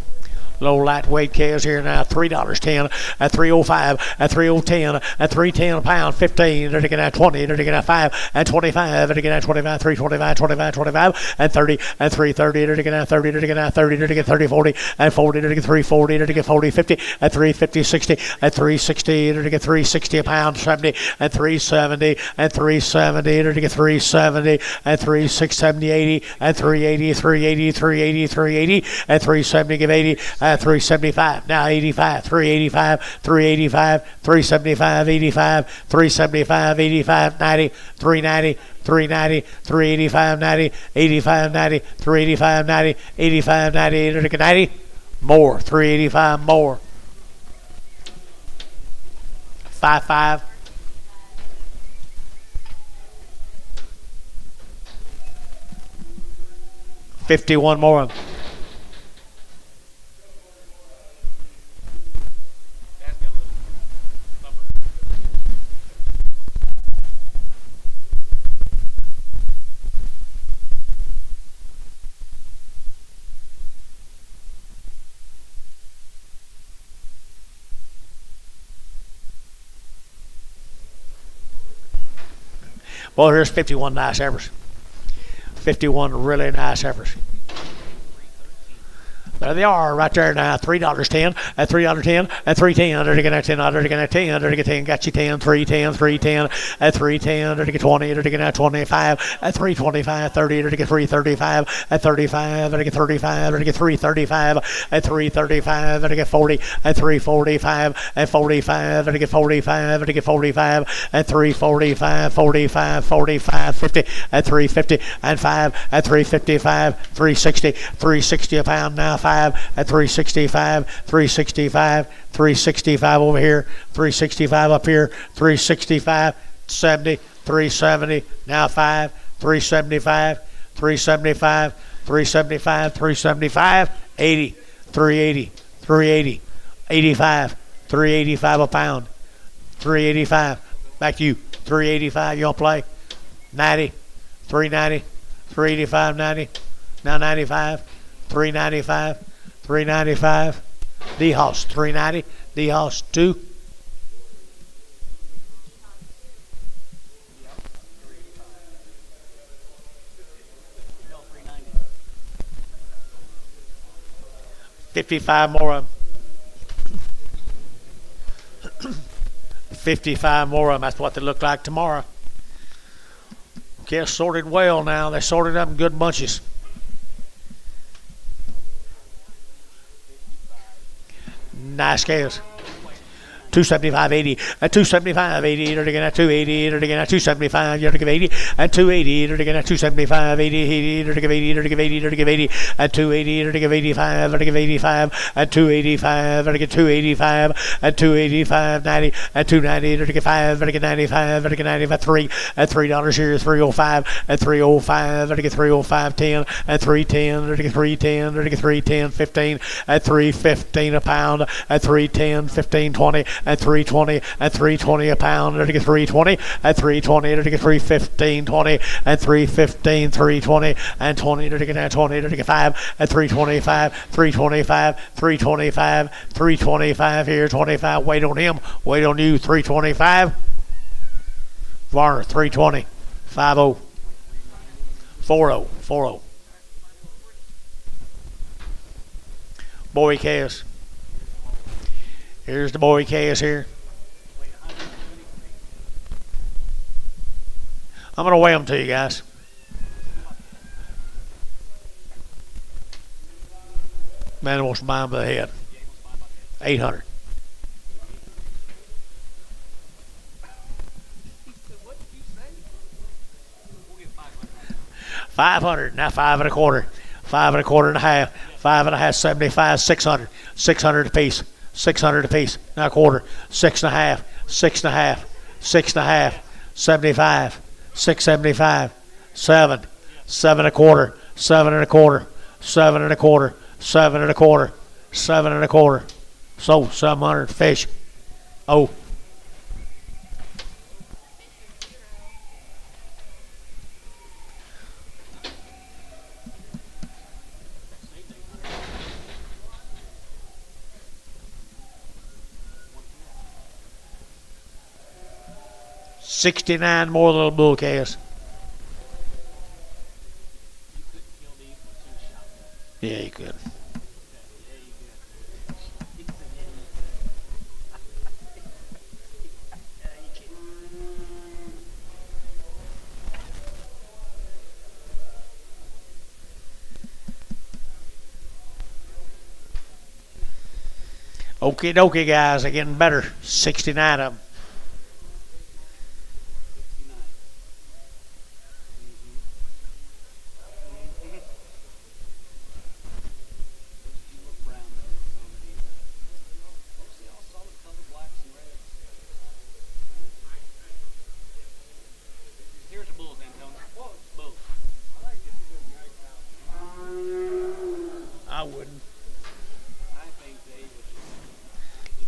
Low lightweight calves here now, $3.10 at 305 at 310 at 310 a pound, 15. They're taking at 20. They're taking at 5 and 25. They're taking at 25, 325, 25, 25 and 30 and 330. They're taking at 30. They're taking at 30. They're taking 30, 40 and 40. They're taking 340. They're taking 40, 50 at 350, 60 at 360. They're taking 360 a pound, 70 and 370 and 370. They're taking 370 and 370, 80 and 380, 380, 380, 380 and 370. Give 80. 375, now 85, 385, 385, 375, 85, 375, 85, 90, 390, 390, 385, 90, 85, 90, 385, 90, 85, 90, 90, more, 385, more. 55. $51 more. Boy, here's 51 nice heifers. 51 really nice heifers. There they are, right there now. $3.10 at $3.10 at $3.10. They're getting at $10. They're getting at $10. They're getting got you 10, 3.10, 3.10 at $3.10. They're getting 20. They're getting at 25 at $3.25. 30. They're getting $3.35 at 35. They're getting 35. They're getting $3.35 at $3.35. They're getting 40 at $3.45 at 45. They're getting 45. They're getting 45 at $3.45. 45, 45, 50 at $3.50 and 5 at $3.55. $3.60 a pound now. 5 at $3.65, $3.65 over here, $3.65 up here, $3.65, 70, $3.70, now 5, $3.75, $3.75, $3.75, $3.75, 80, $3.80, $3.80, 85, $3.85 a pound, $3.85, back to you, $3.85, you want to play, 90, $3.90, $3.85, 90, now 95, $3.95, $3.95, D-Hoss, $3.90, D-Hoss, 2. $55 more of them. 55 more of them. That's what they look like tomorrow. Okay, sorted well now. They're sorted up in good bunches. Nice scales. 275.80 at 275.80. They're getting at 280. They're getting at 275. You're to give 80 at 280. They're getting at 275. 80. They're to give 80. They're to give 80. They're to give 80 at 280. They're to give 85. They're to give 85 at 285. They're to get 285 at 285. 90 at 290. They're to get 5. They're to get 95. They're to get 95. 3 at $3 here. 305 at 305. They're to get 305. 10 at 310. They're to get 310. They're to get 310. 15 at 315 a pound. At 310. 15. 20 at 320 at 320 a pound. They're to get 320 at 320. They're to get 315. 20 at 315. 320 and 20. They're to get 20. They're to get 5 at 325. 325. 325. 325 here. 25. Wait on him. Wait on you. 325. Varner 320. 50. 40. 40. Boy Chaos. Here's the boy Chaos here. I'm going to weigh them to you guys. Man wants to buy them by the head. 800. $500. Now 5 and a quarter. 5 and a quarter and a half. 5 and a half. 75. 600. 600 apiece. 600 apiece. Now a quarter. 6 and a half. 6 and a half. 6 and a half. 75. 675. 7. 7 and a quarter. 7 and a quarter. 7 and a quarter. 7 and a quarter. 7 and a quarter. So 700 fish. Oh. $69 more little bull calves. Yeah, you could. Okie dokie, guys. They're getting better. 69 of them.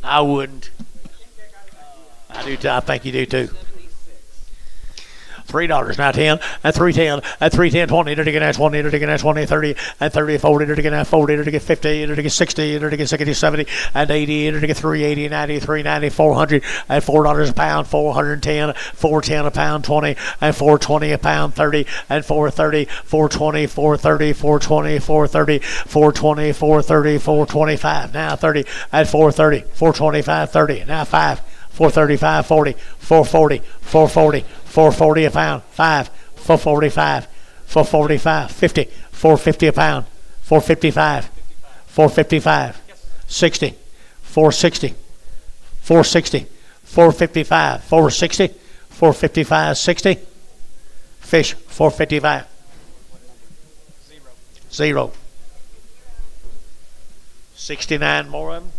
I wouldn't. I do too. I think you do too. $3 now 10 and 310 and 310 20 to get at 20 to get at 20 30 and 30 40 to get at 40 to get 50 to get 60 to get 60 70 and 80 to get 380 90 390 400 and $4 a pound 410 410 a pound 20 and 420 a pound 30 and 430 420 430 420 430 420 430 425 now 30 and 430 425 30 now 5 435 40 440 440 440 a pound 5 445 445 50 450 a pound 455 455 60 460 460 455 460 455 60 fish 455 0 69 more of them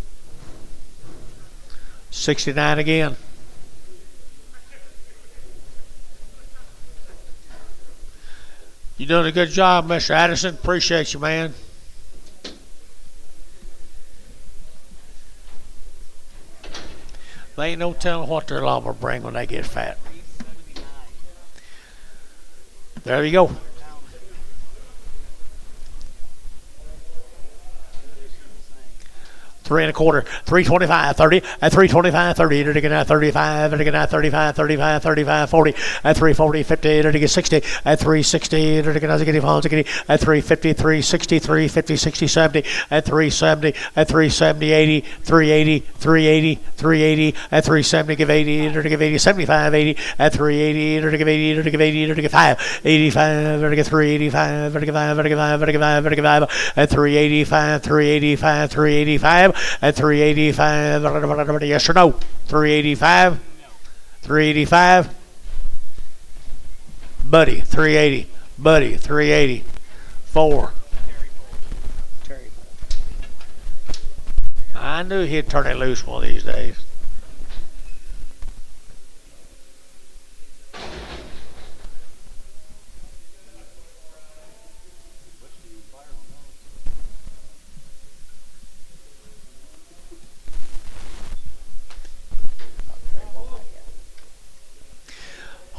69 again. You're doing a good job, Mr. Addison. Appreciate you, man. There ain't no telling what their llama will bring when they get fat. There you go. 3 1/4, 325, 30, and 325, 30, to get 35, to get 35, 35, 35, 40, and 340, 50, to get 60, and 360, to get and 350, 360, 350, 60, 70, and 370, and 370, 80, 380, 380, 380, and 370, give 80, to give 80, 75, 80, and 380, to give 80, to give 80, to give 5, 85, to get 385, to give 5, to give 5, to give 5, to give 5, and 385, 385, 385. At 385, yes or no? 385, 385, buddy, 380, buddy, 380, 4. I knew he'd turn it loose one of these days.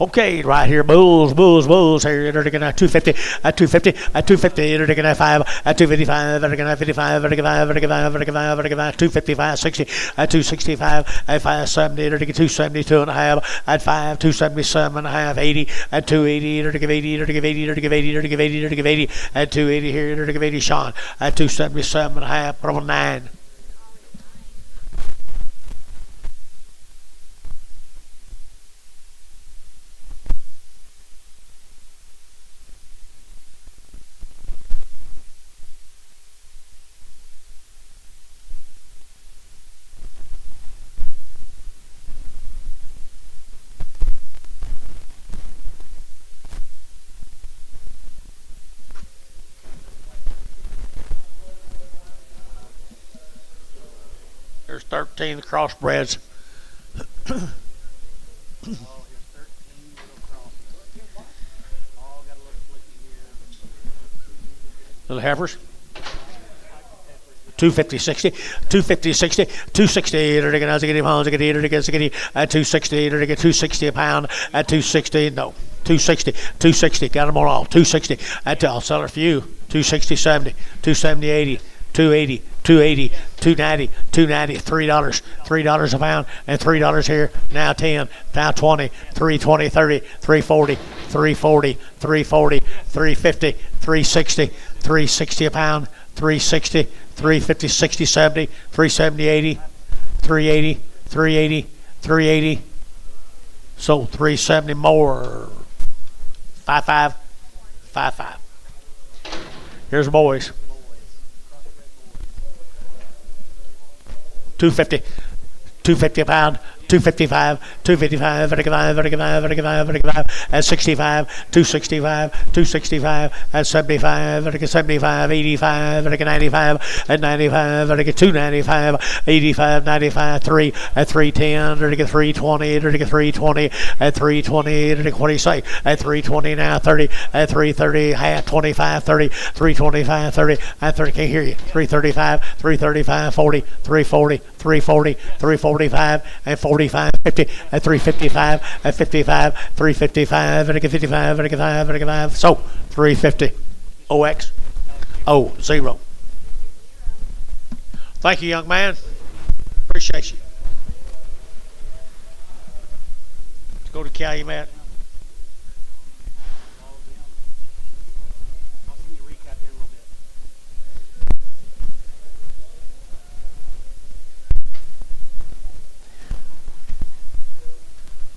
Okay, right here, bulls here. They're taking 250, at 250, at 250. They're taking 5, at 255. They're taking 55, they're taking 5, they're taking 5, they're taking 5, they're taking 5, 255, 60, at 265, at 570. They're taking 272 and a half, at 5, 277 and a half, 80, at 280. They're taking 80, they're taking 80, they're taking 80, they're taking 80, they're taking 80, at 280 here. They're taking 80, Sean, at 277 and a half, put them on 9. There's 13 crossbreds. Little heifers. 250, 60, 250, 60, 260, they're taking 260, they're taking 260 a pound, at 260, no, 260, 260, got them all, 260, I'll sell her for you, 260, 70, 270, 80, 280, 280, 290, 290, $3 a pound, and $3 here, now 10, now 20, 320, 30, 340, 340, 340, 350, 360, 360 a pound, 360, 350, 60, 70, 370, 80, 380, 380, 380, so 370 more, 55, 55. Here's the boys. 250, 250 a pound, 255, 255, 65, 265, 265, at 75, 75, 85, 95, at 95, 295, 85, 95, 3, at 310, 320, 320, at 320, what do you say? At 320 now, 30, at 330, half, 25, 30, 325, 30, at 30, can't hear you, 335, 335, 40, 340, 340, 345, and 40. 45, 50, at 355, at 55, 355, and 55, and 55, and 5. So 350. OX. 0. Thank you, young man. Appreciate you. Let's go to Calumet.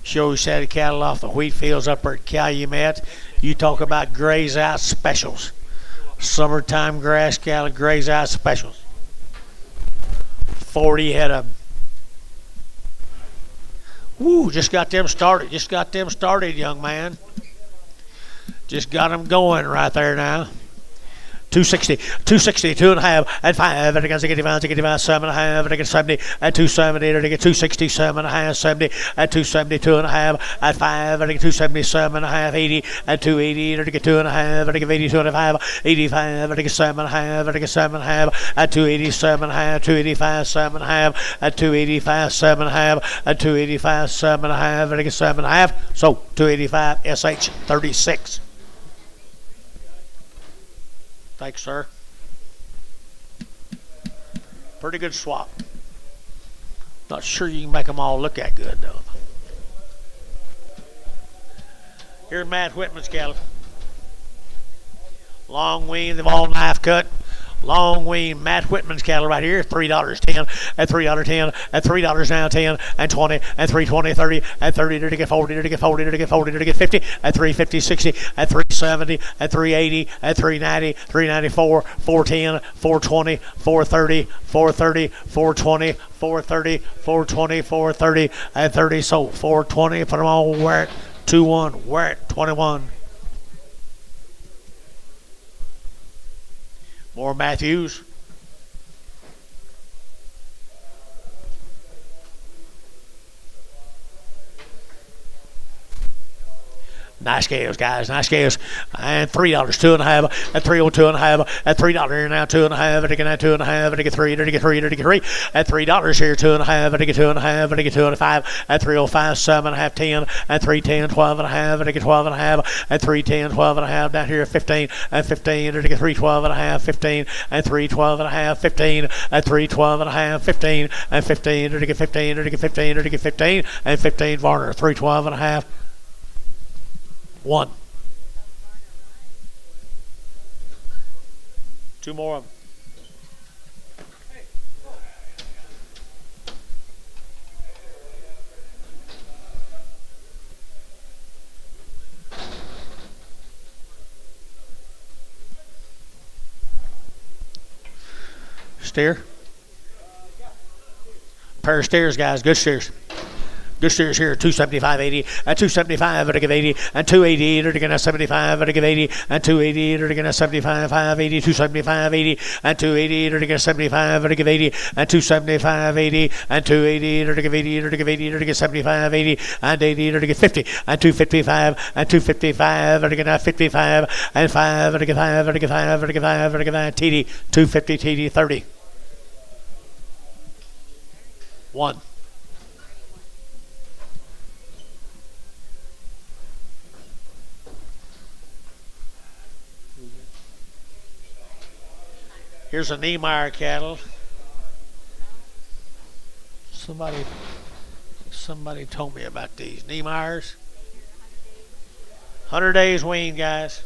Show Saturday cattle off the wheat fields up there at Calumet. You talk about graze out specials. Summertime grass cattle graze out specials. 40 head of them. Woo, just got them started. Just got them started, young man. Just got them going right there now. 260, 2.5, and 5, and against 85, 7.5, and against 70, and 270, and against 260, 7.5, 70, and 270, 2.5, and 5, and against 277.5, 80, and 280, and against 2.5, and against 80, 2.5, 85, and against 7.5, and against 7.5, and 287.5, 285, 7.5, and 285, 7.5, and 285, 7.5, and against 7.5. So 285 SH 36. Thanks, sir. Pretty good swap. Not sure you can make them all look that good, though. Here's Matt Whitman's cattle. Long wean, they've all knife cut. Long wean, Matt Whitman's cattle right here, $3.10, at $3.10, at $3 now 10, and 20, and 320, 30, and 30 to get 40, to get 40, to get 40, to get 50, at 350, 60, at 370, at 380, at 390, 394, 410, 420, 430, 430, 420, 430, 420, 430, and 30. So 420, put them all where at 21, where at 21. More Matthews. Nice scales, guys. Nice scales. And $3, 2.5, at $3 2.5, at $3 now 2.5, and again at 2.5, and again 3, and again 3, and again 3, at $3 here 2.5, and again 2.5, and again 2.5, at 305, 7.5, 10, at 310, 12.5, and again 12.5, at 310, 12.5, down here at 15, and 15, and again 312.5, 15, and 312.5, 15, at 312.5, 15, and 15, and again 15, and again 15, and again 15, and 15 Varner, 312.5. 1. 2 more of them. Steer. Pair of steers, guys. Good steers. Good steers here, 275.80, and 275, and I give 80, and 280, and again 75, and I give 80, and 280, and again 75, 580, 275, 80, and 280, and again 75, and I give 80, and 275, 80, and 280, and I give 80, and I give 80, and I give 75, 80, and 80, and I give 50, and 255, and 255, and again 55, and 5, and I give 5, and I give 5, and I give 5, and I give 5, TD, 250, TD, 30. 1. Here's a Niemeyer cattle. Somebody told me about these Niemeyers. 100 days wean, guys.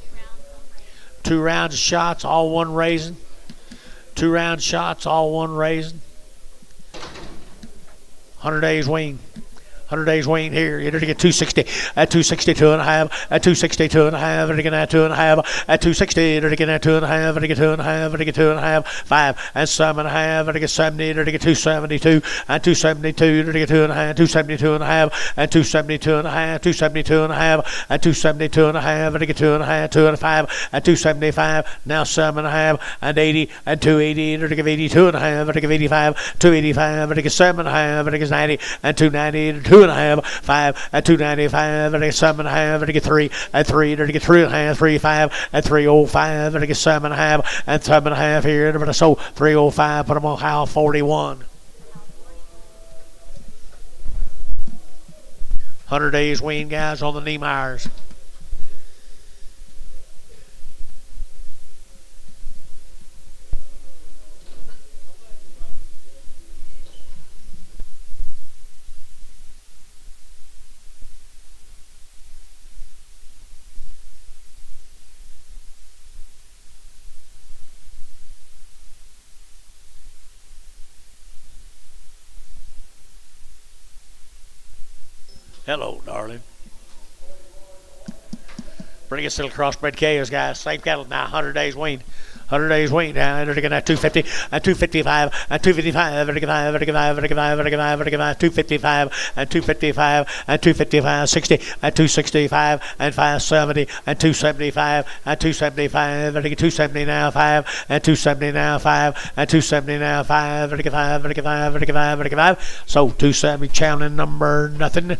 2 rounds of shots, all one raising. 2 round shots, all one raising. 100 days wean. 100 days wean here. You're going to get 260 at 262 and a half, at 262 and a half, and again at 2 and a half, at 260, and again at 2 and a half, and again 2 and a half, and again 2 and a half, 5 and 7 and a half, and again 70, and again 272, and 272, and again 2 and a half, 272 and a half, and 272 and a half, 272 and a half, and 272 and a half, and again 2 and a half, 2 and a 5, and 275, now 7 and a half, and 80, and 280, and again 82 and a half, and again 85, 285, and again 7 and a half, and again 90, and 290, and 2 and a half, 5 at 295, and I get 7 and a half, and I get 3 at 3, and I get 3 and a half, 3 5 at 305, and I get 7 and a half, and 7 and a half here, and I sold 305, put them on how 41. 100 days wean, guys, on the Niemeyers. Hello, darling. Bring us little crossbred cows, guys. Same cattle now, 100 days weaned. 100 days weaned now. They're looking at 250 and 255 and 255 and 255 and 255 and 255 60 and 265 and 570 and 275 and 275 and 270 now 5 and 270 now 5 and 270 now 5 and 5. So 270 challenge number nothing.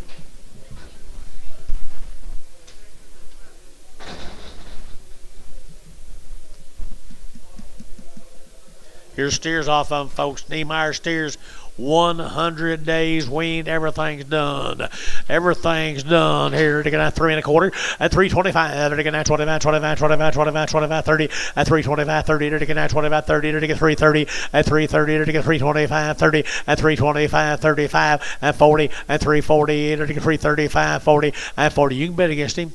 Here's steers off of them, folks. Niemeyer steers, 100 days weaned. Everything's done. Everything's done. Here, they're going to 3 1/4 at 325. They're going to 25, 25, 25, 25, 25, 30 at 325, 30. They're going to 25, 30. They're going to 330 at 330. They're going to 325, 30 at 325, 35 and 40 and 340. They're going to 335, 40 and 40. You can bet against him.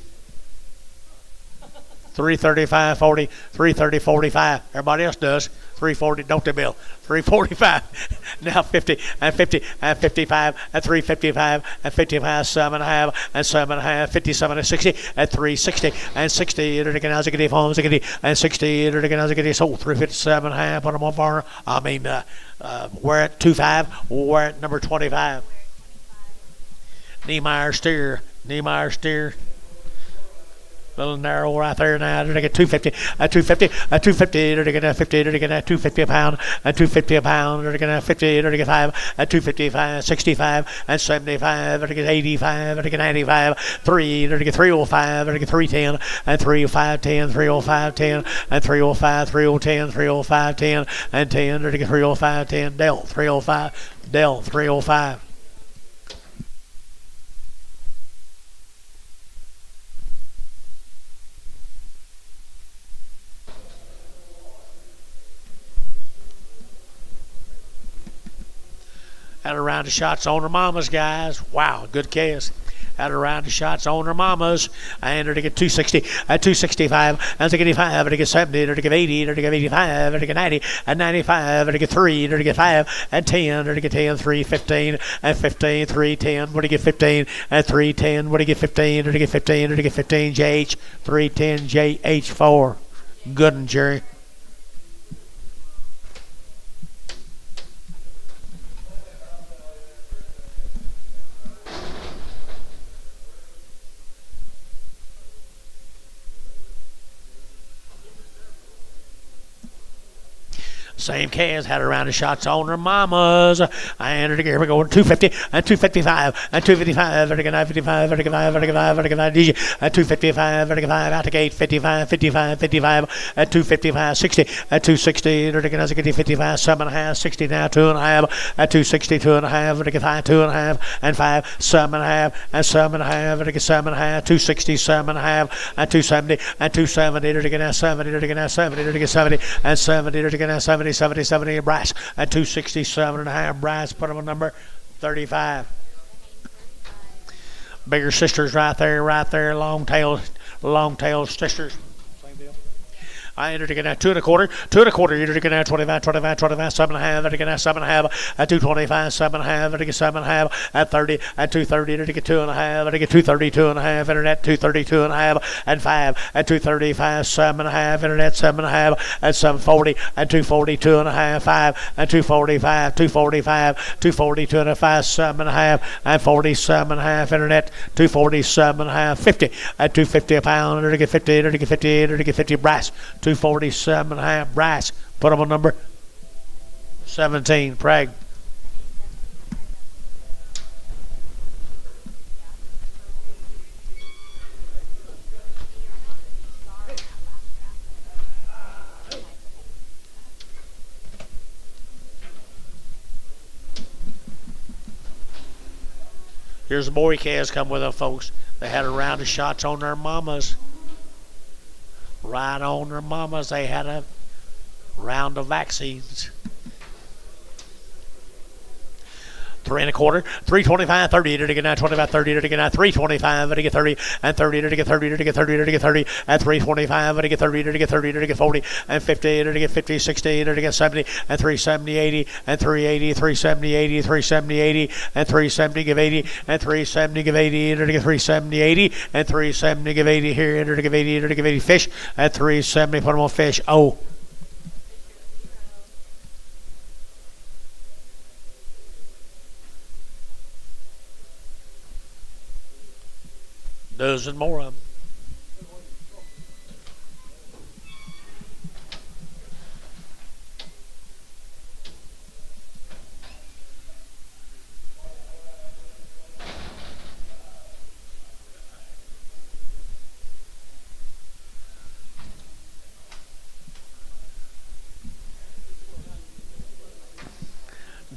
335, 40, 330, 45. Everybody else does. 340, don't they, Bill? 345. Now 50 and 50 and 55 and 355 and 55, 7.5 and 7.5, 57 and 60 and 360 and 60. And 60 and so 357.5. Put them on bar. I mean, we're at 25. We're at number 25. Niemeyer steer. Niemeyer steer. Little narrow right there now. They're going to get 250, 250, 250. They're going to 50. They're going to 250 a pound, 250 a pound. They're going to 50. They're going to 5, 255, 65 and 75. They're going to 85. They're going to 95. 3. They're going to get 305. They're going to get 310 and 305, 10, 305, 10 and 305, 310, 305, 10 and 10. They're going to get 305, 10. Dell 305, Dell 305. Had a round of shots on her mamas, guys. Wow, good case. Had a round of shots on her mamas. And they're to get 260, 265, and to get 85, and to get 70, and to get 80, and to get 85, and to get 90, and 95, and to get 3, and to get 5, and 10, and to get 10, 3, 15, and 15, 3, 10, what do you get 15, and 3, 10, what do you get 15, and to get 15, and to get 15, JH, 3, 10, JH, 4. Good one, Jerry. Same cans had a round of shots on their mamas. And here we go, 250 and 255 and 255, vertical 55, vertical 5, vertical 5, vertical 5, DJ at 255, vertical 5, out to gate 55, 55, 55 at 255, 60 at 260, vertical 55, 7.5, 60 now, 2.5 at 260, 2.5, vertical 5, 2.5 and 5, 7.5 and 7.5, vertical 7.5, 260, 7.5 and 270 and 270, vertical 70, vertical 70, vertical 70 and 70, vertical 70. 70 brass at 267.5 brass. Put them on number 35. Bigger sisters right there. Long tail sisters. I entered again at 2 1/4. You're looking at 25, 7.5, at 7.5, at 225, 7.5, at 7.5, at 30, at 230, at 2.5, at 232.5, internet 232.5, and 5, at 235, 7.5, internet 7.5, at 740, at 242.5, 5, at 245, 242.5, 7.5, and 47.5, internet 247.5, 50, at 250 a pound, at 50, at 50, at 50 brass. 247.5 brass. Put them on number 17. Prague. Here's the boy calves come with them, folks. They had a round of shots on their mamas. Right on their mamas, they had a round of vaccines. 3 1/4, 325, 30 to get 25, 30 to get 325 to get 30, and 30 to get 30 to get 30 to get 30, and 325 to get 30 to get 30 to get 40, and 50 to get 50, 60 to get 70, and 370, 80, and 380, 370, 80, 370, 80, and 370 give 80, and 370 give 80 to get 370, 80, and 370 give 80 here to give 80 to give 80 fish, and 370 put them on fish. Oh. Dozen more of them.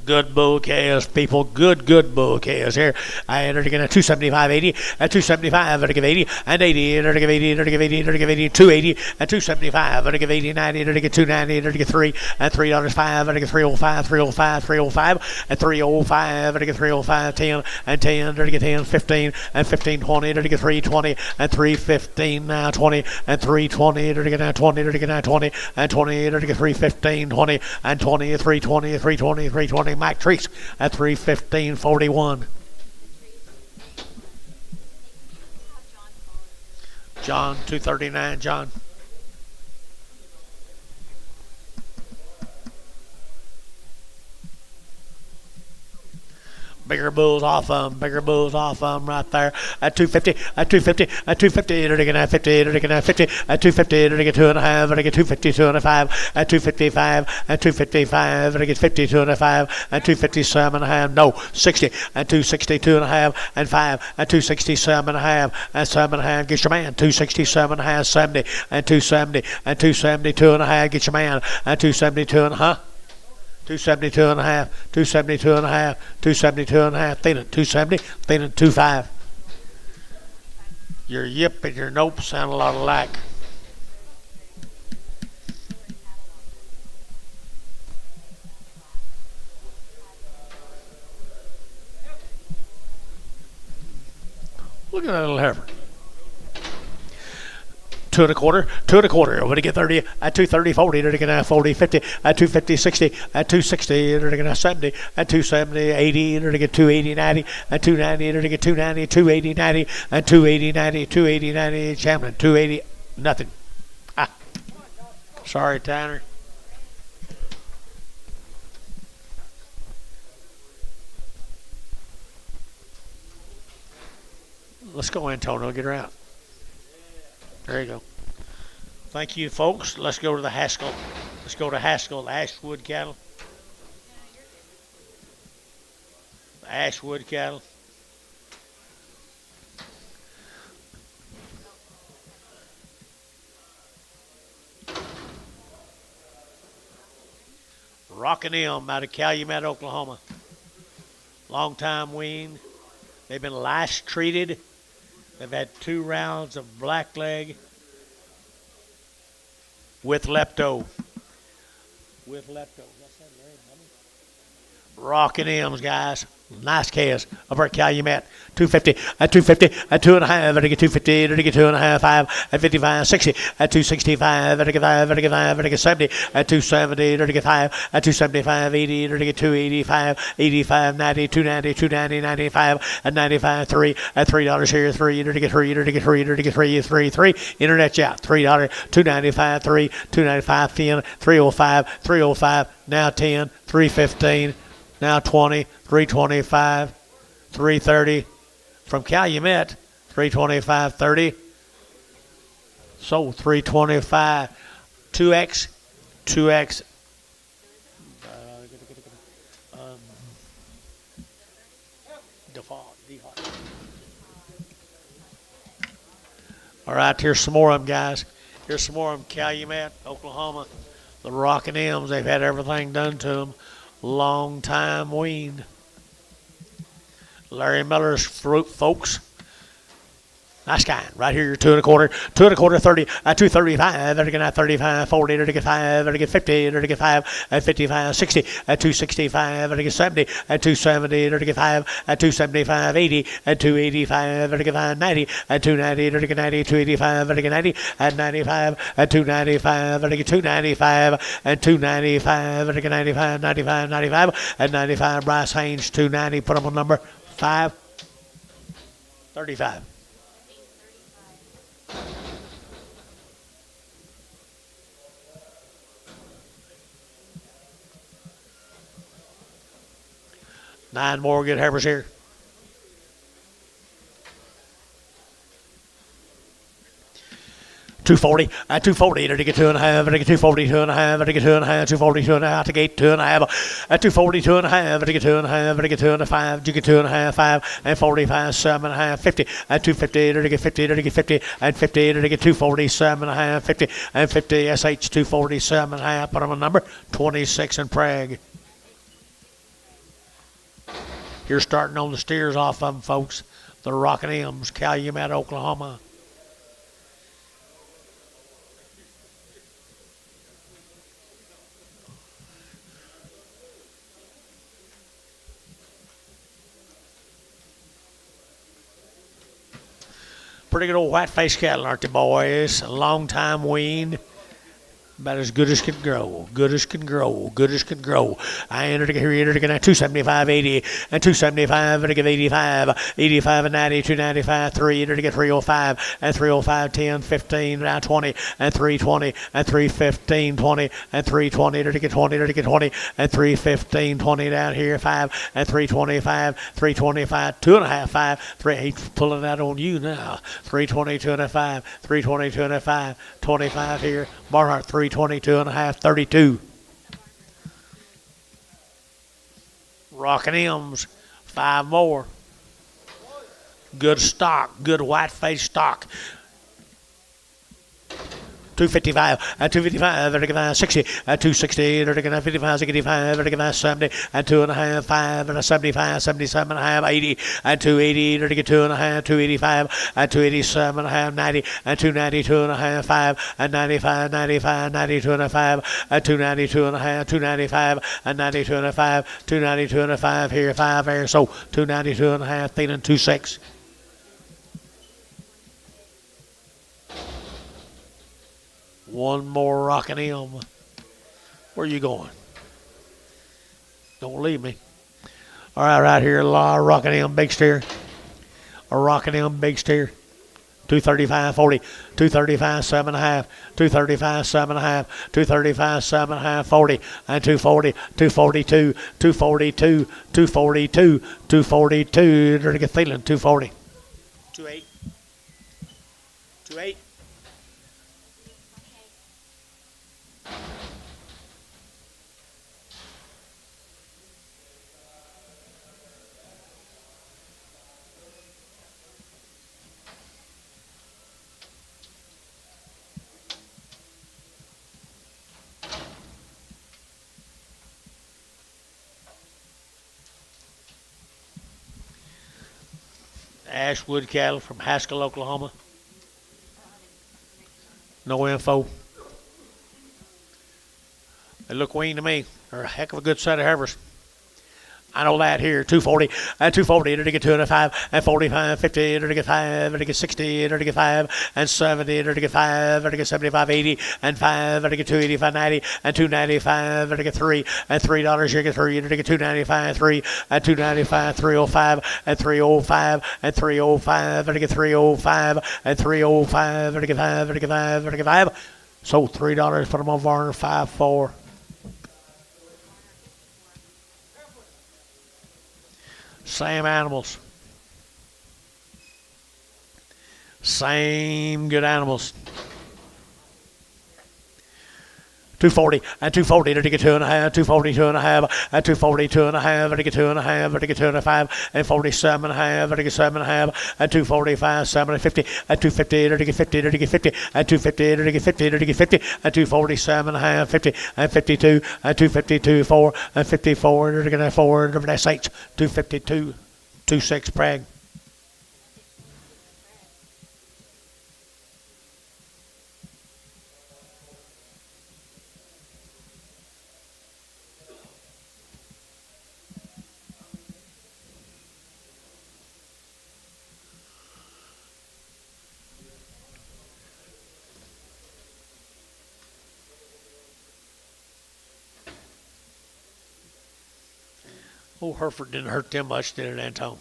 Good bull calves, people. Good bull calves here. I entered again at 275, 80, at 275, to give 80, and 80, to give 80, to give 80, to give 80, 280, and 275, to give 80, 90, to give 290, to give 3, and $3.05, to give 305, 305, 305, and 305, to give 305, 10, and 10, to get 10, 15, and 15, 20, to get 320, and 315, now 20, and 320, to get now 20, to get now 20, and 20, to get 315, 20, and 20, 320, 320, 320. Mike Treese at 315.41. John 239. John. Bigger bulls off them, right there at 250, at 250, at 250, to get at 50, to get at 50, at 250, to get 2.5, to get 250, 2.5, at 255, at 255, to get 50, 2.5, at 257.5, no, 60, at 260, 2.5, and 5, at 267.5, and 7.5, get your man, 267.5, 70, and 270, and 270, 2.5, get your man, at 272 and a half. 272 and a half, 272 and a half, 272 and a half, thin at 270, thin at 25. Your yip and your nope sound a lot alike. Look at that little heifer. 2 1/4, 2 1/4. Over to get 30 at 230, 40, to get 40, 50, at 250, 60, at 260, to get 70, at 270, 80, to get 280, 90, at 290, to get 290, 280, 90, at 280, 90, 280, 90, Chamberlain, 280, nothing. Ah. Sorry, Tanner. Let's go, Antonio. Get her out. There you go. Thank you, folks. Let's go to the Haskell. Let's go to Haskell, the Ashwood cattle. The Ashwood cattle. Rockin' Elm out of Calumet, Oklahoma. Long time weaned. They've been lice treated. They've had 2 rounds of blackleg with lepto. With lepto. What's that, Larry? Rockin' M's, guys. Nice calves over at Calumet. 250, at 250, at 2.5, to get 250, to get 2.5, 5, at 55, 60, at 265, to get 5, to get 5, to get 70, at 270, to get 5, at 275, 80, to get 285, 85, 90, 290, 290, 95, at 95, 3, at $3 here, 3, to get 3, to get 3, to get 3, 3, 3, internet out, $3, 295, 3, 295, 10, 305, 305, now 10, 315, now 20, 325, 330. From Calumet, 325.30. So 325, 2x, default. All right, here's some more of them, guys. Here's some more of them. Calumet, Oklahoma. The Rockin' M's, they've had everything done to them. Long time weaned. Larry Miller's fruit, folks. Nice kind. Right here, 2 1/4, 30, 235, and again, 35, 40, and again, 5, and again, 50, and again, 5, and 55, 60, and 265, and again, 70, and 270, and again, 5, and 275, 80, and 285, and again, 90, and 290, and again, 90, 285, and again, 90, and 95, and 295, and again, 295, and 295, and again, 95, 95, 95, and 95. Bryce Haynes, 290. Put him on number 5, 35. Nine more good heifers here. $240 at $240 to get 2 1/2, to get $240 2 1/2, to get 2 1/2, $240 2 1/2 to get 2 1/2 at $240 2 1/2, to get 2 1/2, to get 2 1/5, to get 2 1/2 5 and 45 7 1/2 50 at $250 to get 50 to get 50 and 50 to get 240 7 1/2 50 and 50 SH 240 7 1/2. Put them on number 26 in Prague. You're starting on the steers off of them, folks. The Rockin' M's, Calumet, Oklahoma. Pretty good old white-faced cattle, aren't they, boys? A long time weaned. About as good as can grow, good as can grow, good as can grow. I entered here, entered again at 275, 80, and 275, and again 85, 85 and 90, 295, 3, entered again 305, and 305, 10, 15, now 20, and 320, and 315, 20, and 320, entered again 20, entered again 20, and 315, 20 down here, 5, and 325, 325, 2 1/2, 5, 3, he's pulling that on you now. 320, 2 1/5, 320, 2 1/5, 25 here. Barnhart, 320, 2 1/2, 32. Rockin' M's, 5 more. Good stock, good white-faced stock. 255 at 255, and 60 at 260, and 55, 65, and 70, and 2 1/2, 5, and 75, 77 1/2, 80, and 280, and 2 1/2, 285, and 287 1/2, 90, and 290, 2 1/2, 5, and 95, 95, 92 1/5, and 292 1/2, 295, and 92 1/5, 292 1/5 here, 5 there, so 292 1/2, feeling 26. One more Rockin' M. Where you going? Don't leave me. All right, right here, Rockin' M big steer. A Rockin' M big steer. 235, 40, 235, 7 1/2, 235, 7 1/2, 235, 7 1/2, 40, and 240, 242, 242, 242, 242. They're get feeling 240. 28. 28. Ashwood cattle from Haskell, Oklahoma. No info. They look weaned to me. They're a heck of a good set of heifers. I know that here. 240 and 240 to get 2 1/5 and 45, 50 to get 5 and to get 60 to get 5 and 70 to get 5 and to get 75, 80 and 5 and to get 285, 90 and 295 and to get 3 and $3 here get 3 and to get 295, 3 and 295, 305 and 305 and 305 and to get 305 and 305 and to get 5 and to get 5 and to get 5. So $3 put them on Varner 5-4. Same animals. Same good animals. 240 and 240 to get 2 1/2, 240 2 1/2, and 240 2 1/2, and to get 2 1/2, and to get 2 1/5, and 47 1/2, and to get 7 1/2, and 245 7 and 50, and 250 to get 50 to get 50, and 250 to get 50 to get 50, and 247 1/2, 50 and 52, and 252 4 and 54 to get 4 and SH 252. 2-6 preg. Old Hereford didn't hurt them much, did it, Anton?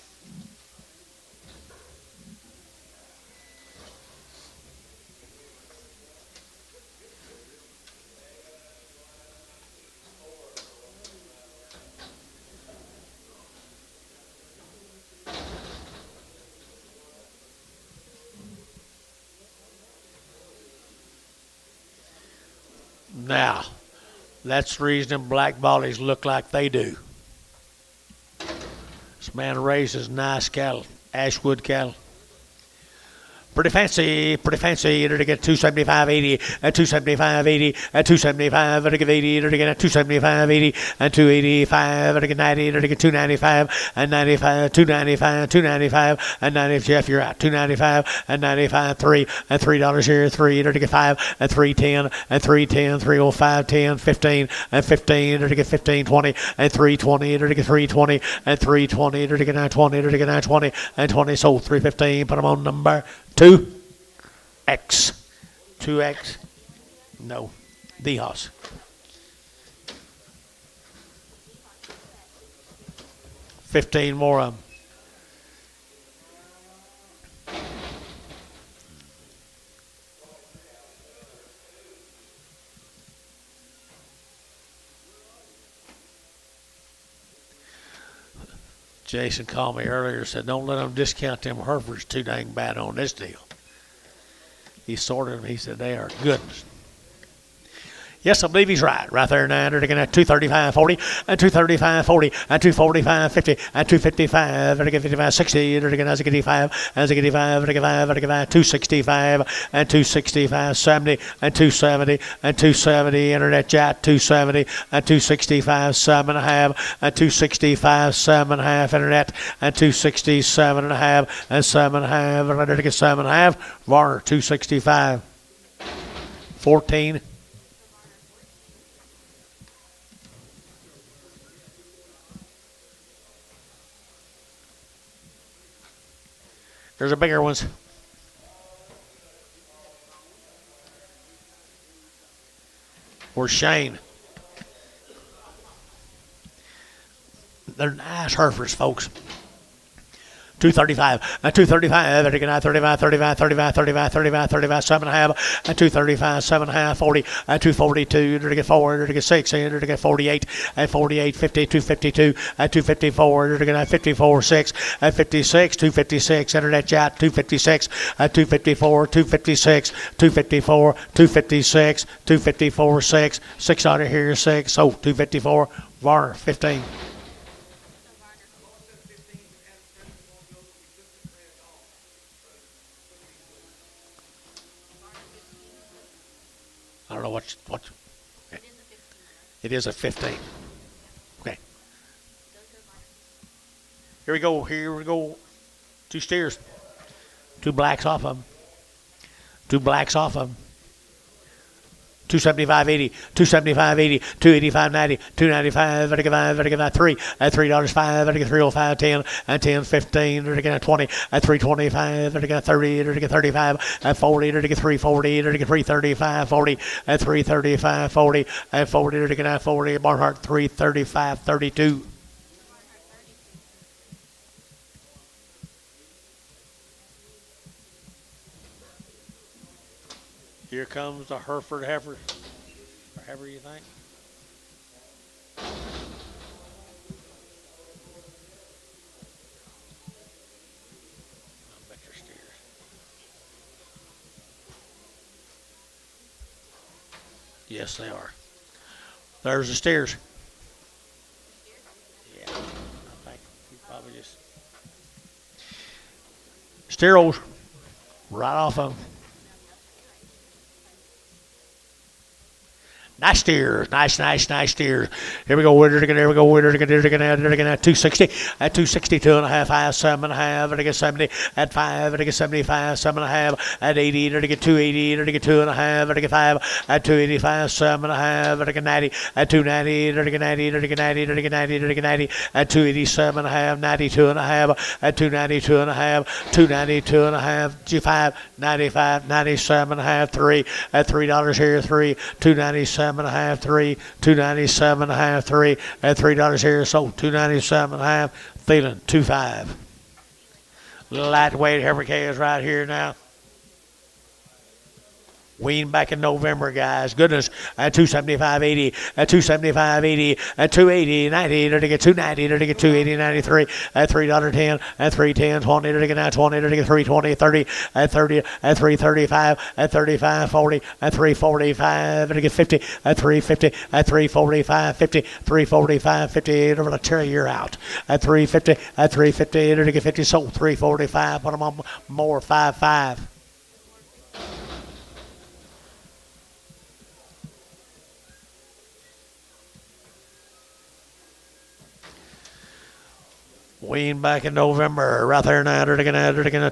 Now, that's the reason them black bollies look like they do. This man raises nice cattle, Ashwood cattle. Pretty fancy, to get 275.80 and 275.80 and 275 to get 80 to get 275.80 and 285 to get 90 to get 295 and 95 295 and 90. Jeff, you're out. 295 and 95 3 and $3 here 3 to get 5 and 310 and 310 305 10 15 and 15 to get 15 20 and 320 to get 320 and 320 to get 920 to get 920 and 20 sold 315. Put them on number 2X. 2X. No. The house. $15 more of them. Jason called me earlier and said, don't let them discount them Herefords too dang bad on this deal. He sorted them. He said, they are good. Yes, I believe he's right. Right there now, they're looking at 235.40 and 235.40 and 245.50 and 255 and 55.60. They're looking at 85 and 85 and 85 and 265 and 265.70 and 270 and 270. Internet chat 270 and 265 7.5 and 265 7.5. Internet and 267 and 7.5 and they're looking at 7.5. Varner 265 14. There's a bigger ones. Where's Shane? They're nice Herefords, folks. 235 and 235 and 35 35 35 35 35 35 7.5 and 235 7.5 40 and 242 to get 4 to get 6 to get 48 and 48 50 252 and 254 to get 54 6 and 56 256 internet chat 256 and 254 256 254 256 254 6 out of here 6 so 254 Varner 15. I don't know what. Okay. It is a 15. Okay. Here we go. 2 steers. 2 blacks off of them. 2 blacks off of them. 275.80, 275.80, 285.90, 295, $5, 3 at $3, 5 at $305, 10 and 10, 15, at 20 at 325, at 30, at 35, at 40, at 340, at 335, 40 at 335, 40 at 40, at 40, Barnhart 335, 32. Here comes the Hereford heifer, or however you think. Better steers. Yes, they are. There's the steers. Yeah, I think you probably just steers right off of them. Nice steers, nice steers. Here we go, winner again, here we go, winner again, here again, at 260, at 262 and a half, high 7 and a half, and I get 70, at 5, and I get 75, 7 and a half, at 80, and I get 280, and I get 2 and a half, and I get 5, at 285, 7 and a half, and I get 90, at 290, and I get 90, and I get 90, and I get 90, and I get 90, at 287 and a half, 92 and a half, at 292 and a half, 292 and a half, 5, 95, 97 and a half, 3, at $3 here, 3, 297 and a half, 3, 297 and a half, 3, at $3 here, so 297 and a half, feeling 2.5. Lightweight Hurricanes right here now. Wean back in November, guys. Goodness. At 275.80, at 275.80, at 280, 90, to get 290, to get 280, 93, at $3.10, at 310, 20, to get now 20, to get 320, 30, at 30, at 335, at 35, 40, at 345, to get 50, at 350, at 345, 50, 345, 50, over the tear you're out. At 350, at 350, to get 50, so 345, put them on more, 5.5. Wean back in November, right there now. They're gonna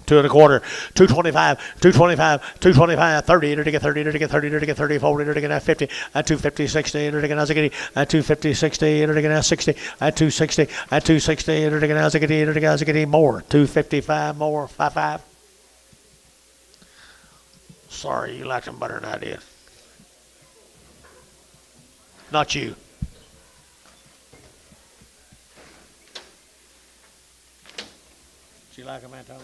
2 1/4, 225, 225, 225, 30, to get 30, to get 30, to get 30, 40, to get 50, at 250, 60, to get Azagati, at 250, 60, to get 60, at 260, at 260, to get Azagati, more, 255 more, 5.5. Sorry, you like them better than I did. Not you. You like them, Anton?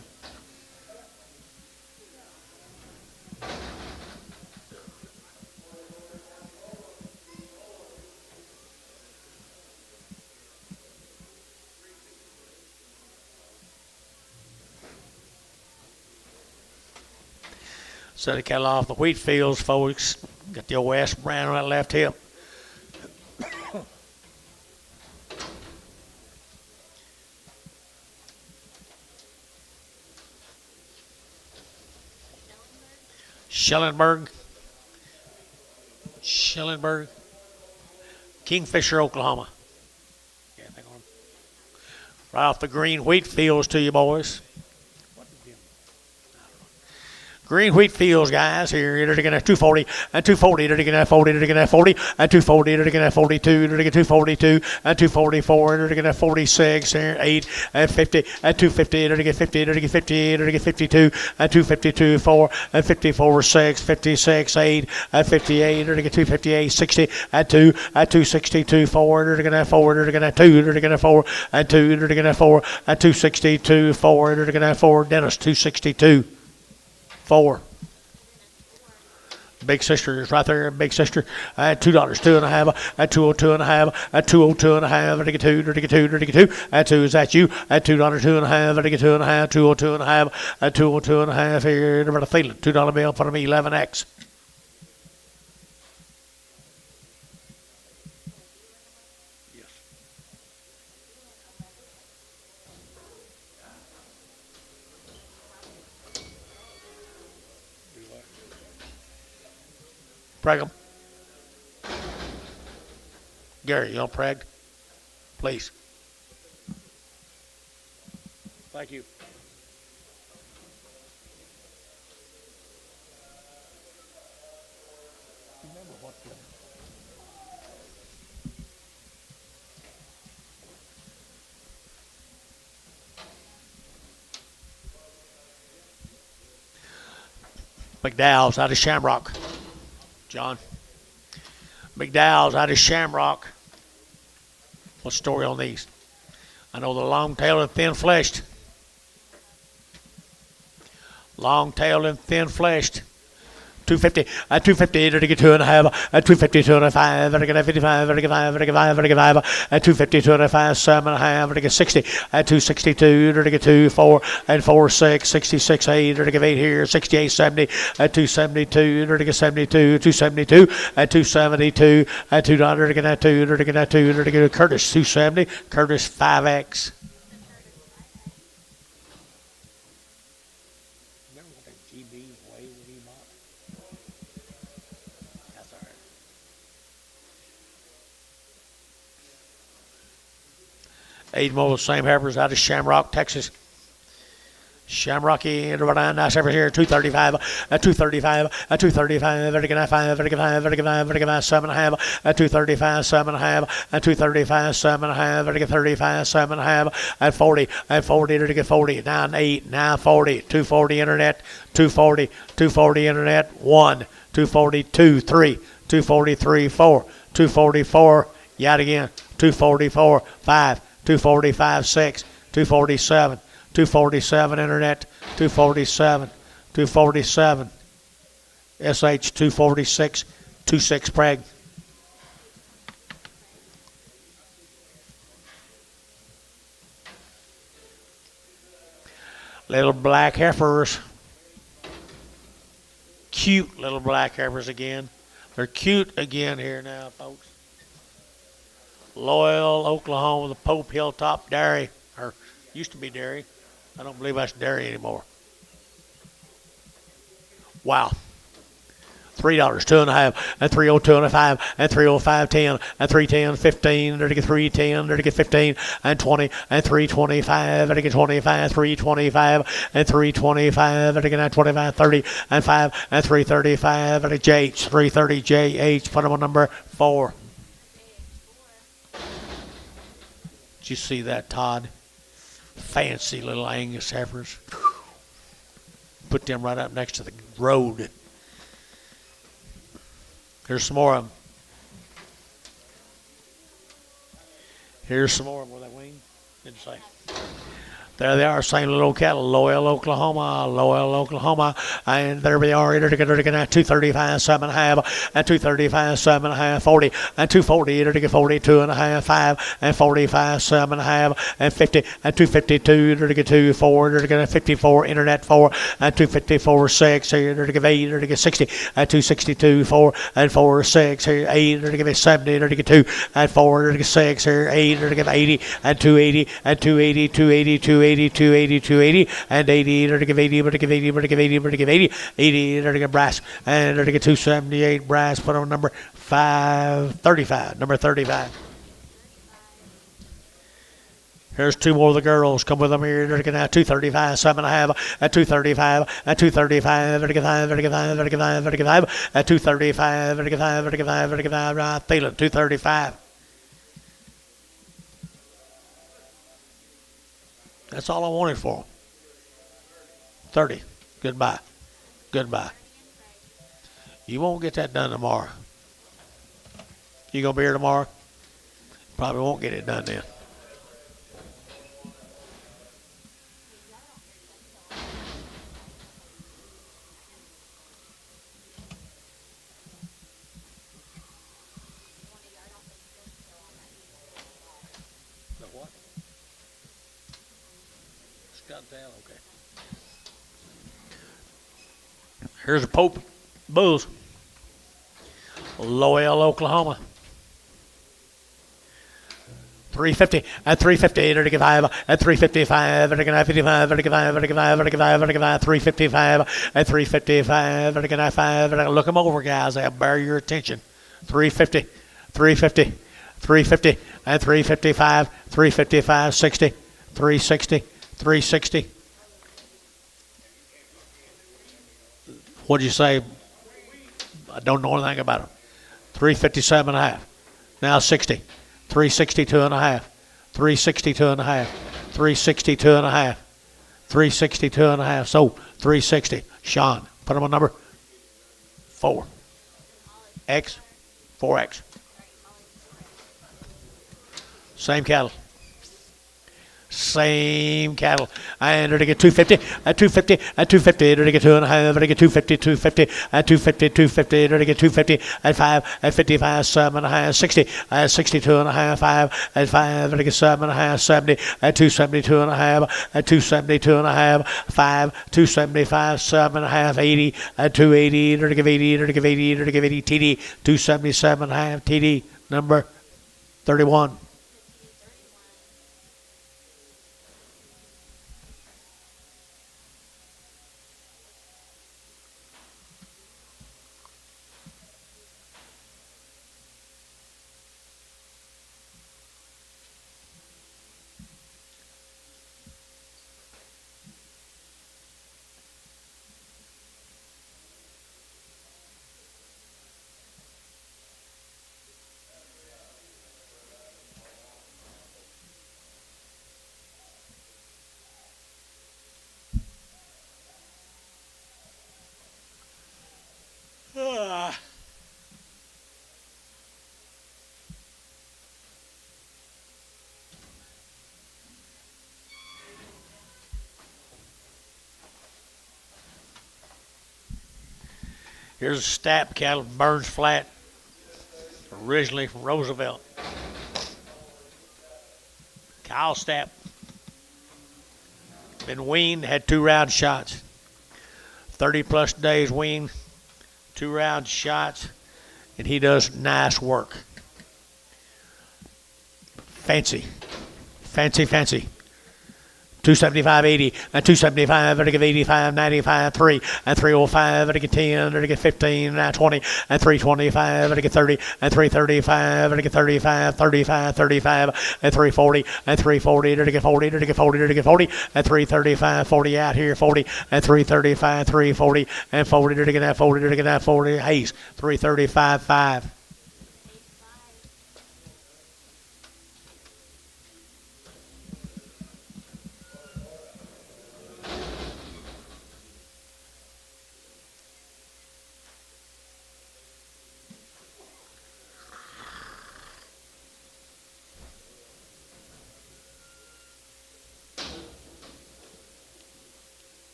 Set the cattle off the wheat fields, folks. Got the OS brand on that left hip. Schellenberg, Kingfisher, Oklahoma. Yeah, right off the green wheat fields to you boys. Green wheat fields, guys. Here, they're going to 240, and 240, they're going to 40, they're going to 40, and 240, they're going to 42, they're going to 242, and 244, they're going to 46, here, 8, and 50, and 250, they're going to get 50, they're going to get 50, they're going to get 52, and 252, 4, and 54, 6, 56, 8, and 58, they're going to get 258, 60, and 2, and 262, 4, they're going to 4, they're going to 2, they're going to 4, and 2, they're going to 4, and 262, 4, they're going to 4, Dennis, 262. 4. Big sister is right there. Big sister at $2, 2.5, at 202.5, at 202.5, at 2, at 2, at 2, at 2 is that you at $2, 2.5, at 2.5, 202.5, at 202.5 here. About a feeling $2 bill for me 11x. Preg them. Gary, you know preg? Please. Thank you. Remember what McDowell's out of Shamrock. John. McDowell's out of Shamrock. What's the story on these? I know the long-tailed and thin-fleshed. Long-tailed and thin-fleshed. 250, at 250, to get 2.5, at 250, 2.5, to get 55, to get 5, to get 5, to get 5, at 250, 2.5, 7.5, to get 60, at 262, to get 2, 4, and 4, 6, 66, 8, to get 8 here, 68, 70, at 272, to get 72, 272, at 272, at $2, to get 2, to get 2, to get Curtis, 270, Curtis 5X. 8 more of the same heifers out of Shamrock, Texas. Shamrocky and Rhode nice heifer here, 235, 235, 235, vertical 5, vertical 5, vertical 5, vertical 5, 7.5, 235, 7.5, 235, 7.5, vertical 35, 7.5, at 40, vertical 40, 9, 8, 9, 40, 240 internet, 240, 240 internet, 1, 240, 2, 3, 243, 4, 244, yet again, 244, 5, 245, 6, 247, 247 internet, 247, 247, SH 246, 26 preg. Little black heifers. Cute little black heifers again. They're cute again here now, folks. Loyal, Oklahoma, the Pope Hilltop Dairy, or used to be dairy. I don't believe that's dairy anymore. Wow. $3, 2.5, and 302 and a 5, and 305, 10, and 310, 15, and 310, and 15, and 20, and 325, and 25, 325, and 325, and 25, 30, and 5, and 335, and JH, 330, JH, put them on number 4. Did you see that, Todd? Fancy little Angus heifers. Put them right up next to the road. Here's some more of them. Here's some more of them with that wing. Didn't say. There they are, same little cattle, Loyal, Oklahoma, and there they are, 235, 7.5, and 235, 7.5, 40, and 240, 42 and a half, 5, and 45, 7.5, and 50, and 252, 2, 4, 54, internet 4, and 254, 6, 8, 60, and 262, 4, and 4, 6, 8, 70, 2, and 4, 6, 8, 80, and 280, and 280, 280, 280, 280, 280, and 80, 80, brass, and 278 brass, put on number 535, number 35. Here's 2 more of the girls. Come with them here. 235, 7.5, at 235, at 235, 35, 35, 35, 35, at 235, 35, 35, 35, right, feeling 235. That's all I wanted for them. 30. Goodbye. Goodbye. You won't get that done tomorrow. You going to be here tomorrow? Probably won't get it done then. What? Got down, okay. Here's a Pope Bulls. Loyal, Oklahoma. 350 at 350, 35 at 355, 55, 55, 55, 55, 355 at 355, 5. Look them over, guys. They'll bear your attention. 350, 350, 350 at 355, 355, 60, 360, 360. What'd you say? I don't know anything about them. 357 and a half. Now 60. 362 and a half. 362 and a half. 362 and a half. 362 and a half. So 360. Sean, put them on number 4. X, 4X. Same cattle. Same cattle. And to get 250, at 250, at 250, to get 2.5, to get 250, 250, at 250, 250, to get 250, at 5, at 55, 7.5, 60, at 62.5, 5, at 5, to get 7.5, 70, at 272.5, at 272.5, 5, 275, 7.5, 80, at 280, to give 80, to give 80, to give 80, TD, 277.5, TD, number 31. Here's a Stapp cattle, Burns Flat, originally from Roosevelt. Kyle Stapp. Been weaned, had 2 round shots. 30 plus days weaned, 2 round shots, and he does nice work. Fancy. 275.80 and 275 and I give 85, 95, 3 and 305 and I get 10 and I get 15 and 20 and 325 and I get 30 and 335 and I get 35, 35, 35 and 340 and 340 and I get 40 and I get 40 and I get 40 and 335, 40 out here, 40 and 335, 340 and 40 and I get that 40 and I get that 40. Hayes, 335, 5.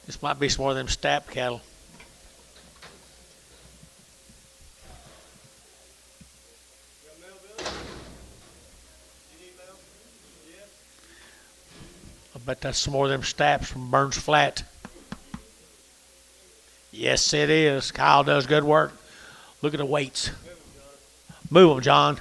This might be some more of them Stapp cattle. I bet that's some more of them Stapps from Burns Flat. Yes, it is. Kyle does good work. Look at the weights. Move them, John.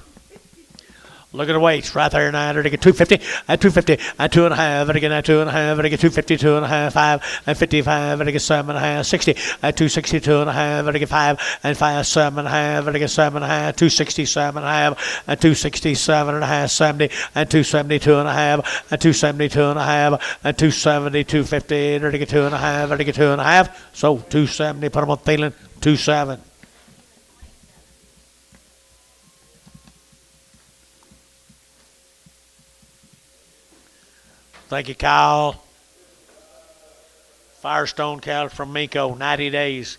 Look at the weights right there now. They get 250 and 250 and 2.5 and again 2.5 and they get 250, 2.5, 5 and 55 and they get 7.5, 60 and 260, 2.5 and they get 5 and 5, 7.5 and they get 7.5, 260, 7.5 and 260, 7.5, 70 and 270, 2.5 and 270, 2.5 and 270, 250 and they get 2.5 and they get 2.5. So 270. Put them on Thielen. 2.7. Thank you, Kyle. Firestone cattle from Miko, 90 days.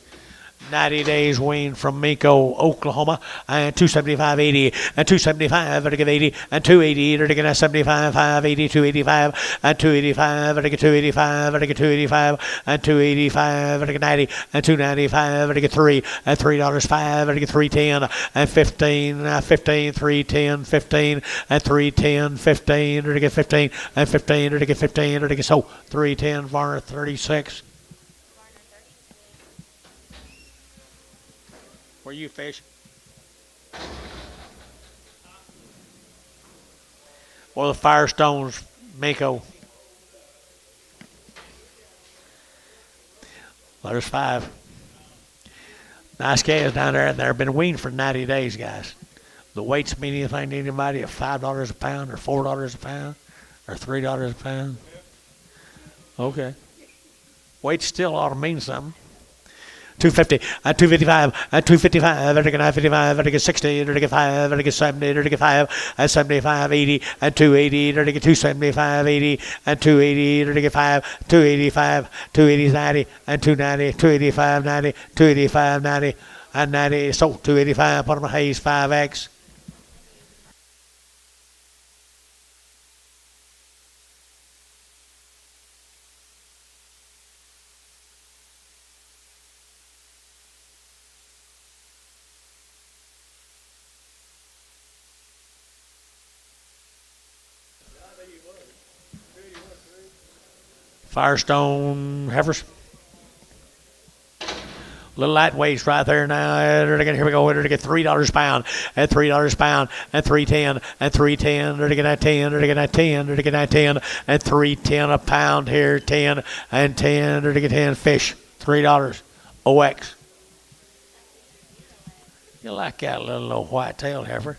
90 days weaned from Miko, Oklahoma, and 275.80 and 275 and I get 80 and 280 and I get 75, 580, 285 and 285 and I get 285 and I get 285 and 285 and I get 90 and 295 and I get 3 and $3.05 and I get 310 and 15, 15, 310, 15 and 310, 15 and I get 15 and 15 and I get 15 and I get so 310, Varner 36. Where you fish? Or the Firestones, Mako. There's 5. Nice calves down there. They've been weaned for 90 days, guys. The weights mean anything to anybody at $5 a pound or $4 a pound or $3 a pound? Okay. Weights still ought to mean something. 250 and 255 and 255 and I get 955 and I get 60 and I get 5 and I get 70 and I get 5 and 75 80 and 280 and I get 275 80 and 280 and I get 5 285 280 90 and 290 285 90 285 90 and 90 so 285. Put them on Hayes 5X. Firestone heifers. Little lightweights right there now. Here we go. They're to get $3 a pound and $3 a pound and 310 and 310. They're to get that 10. They're to get that 10. They're to get that 10 and 310 a pound here. 10 and 10. They're to get 10 fish. $3. OX. You like that little white-tailed heifer?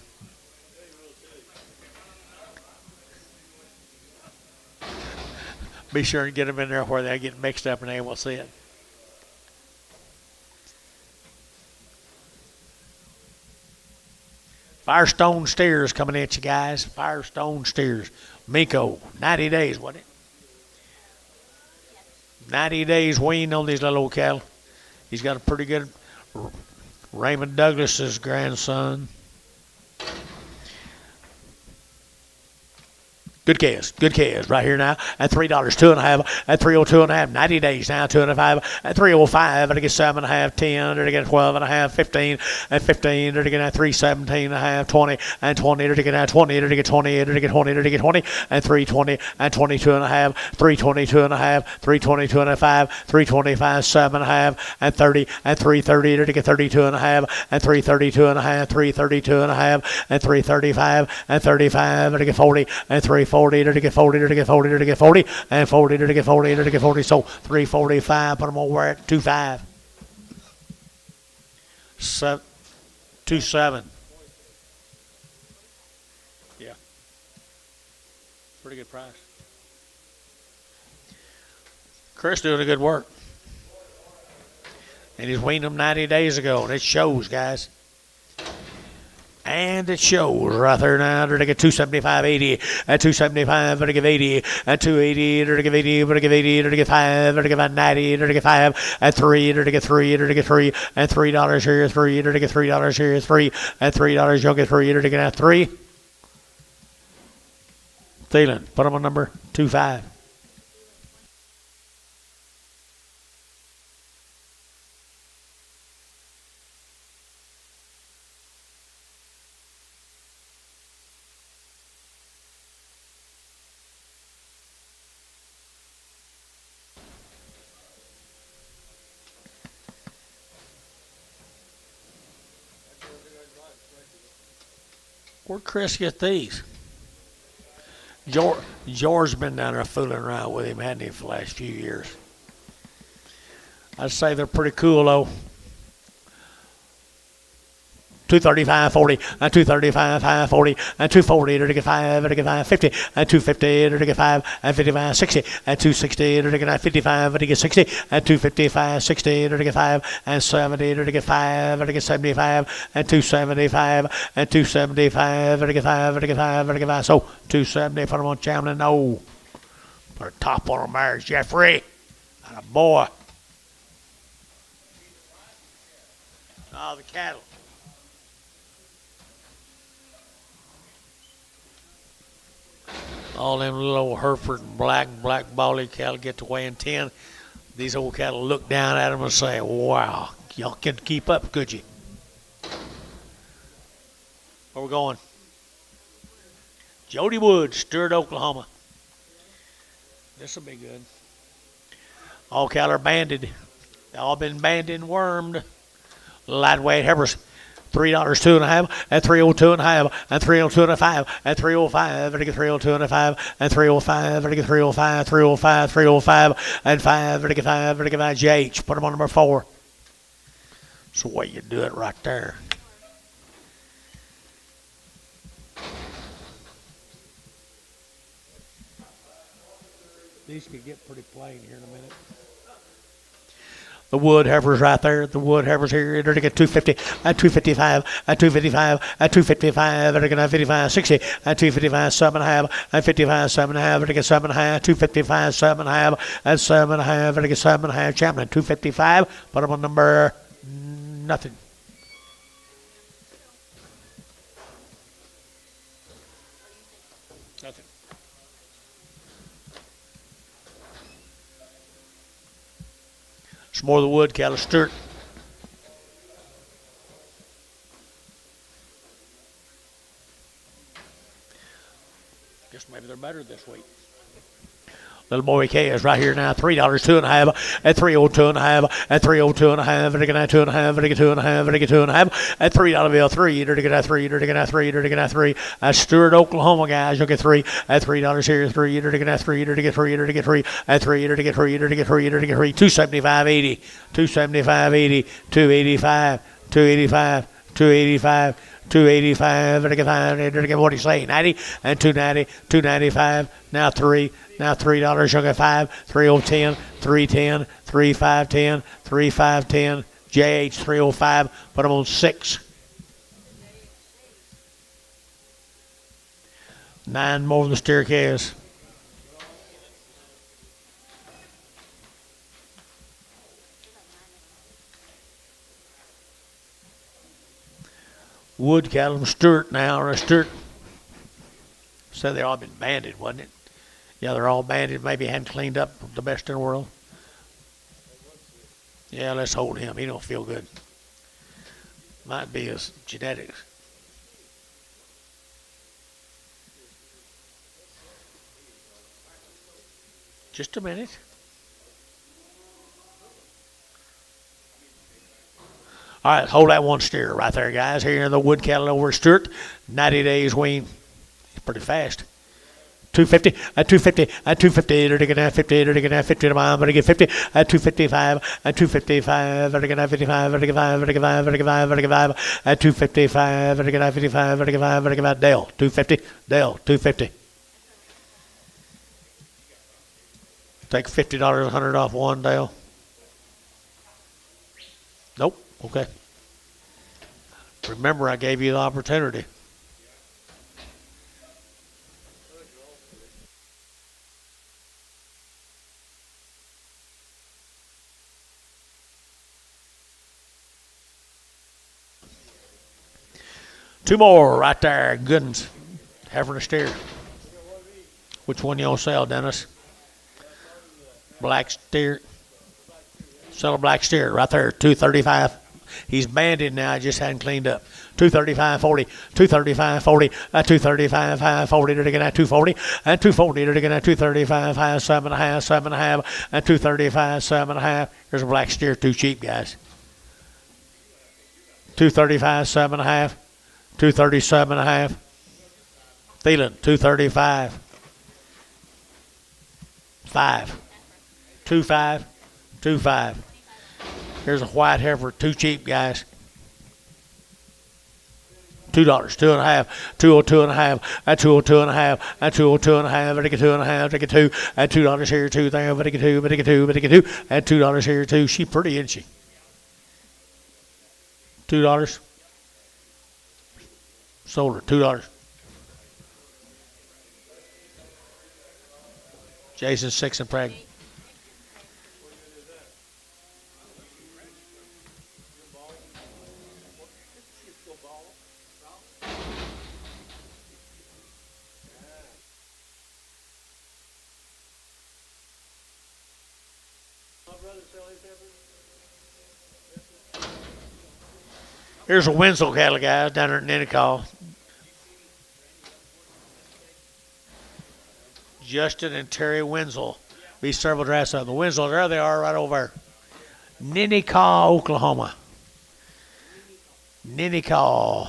Be sure and get them in there where they get mixed up and they will see it. Firestone steers coming at you guys. Firestone steers. Miko, 90 days, wasn't it? 90 days weaned on these little old cattle. He's got a pretty good Raymond Douglas's grandson. Good calves right here now at $3, 2.5 at 302.5, 90 days now, 2.5 at 305, and I get 7.5, 10, and I get 12.5, 15 at 15, and I get 317.5, 20 and 20, and I get 20, and I get 20, and I get 20, and I get 20 and 320 and 22.5, 322.5, 322.5, 325, 7.5 and 30 and 330, and I get 32.5 and 332.5, 332.5 and 335 and 35, and I get 40 and 340, to get 40, to get 40, to get 40, and 40, to get 40, to get 40. So 345, put them over at 25. 27. Yeah. Pretty good price. Chris doing a good work. And he's weaned them 90 days ago, and it shows, guys. And it shows right there now. They're to get 275.80 at 275. They're to give 80 at 280. They're to give 80. They're to give 80. They're to get 5. They're to give 90. They're to get 5 at 3. They're to get 3. They're to get 3 and $3 here. 3. They're to get $3 here. 3 and $3. You'll get 3. They're to get 3. Thielen, put them on number 25. Where'd Chris get these? George's been down there fooling around with him, hadn't he, for the last few years? I'd say they're pretty cool, though. 235.40 and 235.40 and 240 to get 5 to get 550 and 250 to get 5 and 55 60 and 260 to get 55 to get 60 and 255 60 to get 5 and 70 to get 5 to get 75 and 275 and 275 to get 5 to get 5 to get 5. So 270 for them on Chamlin. No, put a top on them there, Jeffrey. Not a boy. Oh, the cattle. All them little old Hereford and black bally cattle get to weighing 10. These old cattle look down at them and say, wow, y'all can keep up, could you? Where we going? Jody Woods, Stewart, Oklahoma. This will be good. All cattle are banded. They all been banded and wormed. Lightweight heifers. $3, 2.5 at 302.5 and 302.5 at 305 and get 302.5 and 305 and get 305, 305, 305 and 5 and get 5 and get 5. JH, put them on number 4. That's the way you do it right there. These could get pretty plain here in a minute. The wood heifers right there. The wood heifers here. They're to get 250 at 255 at 255 at 255. They're to get 55 60 at 255 7.5 at 55 7.5. They're to get 7.5 255 7.5 at 7.5. They're to get 7.5. Champion 255. Put them on number nothing. Nothing. Some more of the wood cattle. Stewart. Guess maybe they're better this week. Little boy K is right here now. $3, 2.5 at 302.5 at 302.5 and get 2.5 and get 2.5 and get 2.5 at $3 bill. 3 to get 3 to get 3 to get 3 at Stewart, Oklahoma, guys. You'll get 3 at $3 here. 3 to get 3 to get 3 to get 3 at 3 to get 3 to get 3 to get 3. 275.80, 275.80, 285, 285, 285, 285, better get 5, better get what do you say, 90, and 290, 295, now $3, you'll get 5, 3010, 310, 3510, 3510, JH 305, put them on 6. 9 more than the staircase. Wood cattle, Stewart now, or Stewart. Said they all been banded, wasn't it? Yeah, they're all banded. Maybe hadn't cleaned up the best in the world. Yeah, let's hold him. He don't feel good. Might be his genetics. Just a minute. All right, hold that one steer right there, guys. Here in the wood cattle over at Stewart. 90 days wean. It's pretty fast. 250, at 250, at 250, they're going to have 50, they're going to have 50 to mile, but they get 50, at 255, at 255, they're going to have 55, they're going to have 55, they're going to have 55, they're going to have 55, at 255, they're going to have 55, they're going to have, they're going to have Dale, 250, Dale, 250. Take $50, $100 off one, Dale. Nope. Okay. Remember, I gave you the opportunity. Two more right there. Good ones. Having a steer. Which one you gonna sell, Dennis? Black steer. Sell a black steer right there. 235. He's banded now. Just hadn't cleaned up. 235.40. 235.40. At 235, 40. They're going to 240. At 240, they're going to 235, 7.5, 7.5. At 235, 7.5. Here's a black steer. Too cheap, guys. 235, 7.5. 237.5. Thielen, 235. 5. 25. 25. Here's a white heifer, too cheap, guys. $2, 2.5, 202.5, at 202.5, at 202.5, at 2.5, at 2, at $2 here, 2 there, at 2, at 2, at 2, at $2 here, 2. She pretty, isn't she? $2. Sold her, $2. Jason 6 and pregnant. Here's a Winslow cattle, guys, down there in Ninicall. Justin and Terry Winslow. Be several drafts of the Winslow. There they are, right over there. Ninicall, Oklahoma. Ninicall.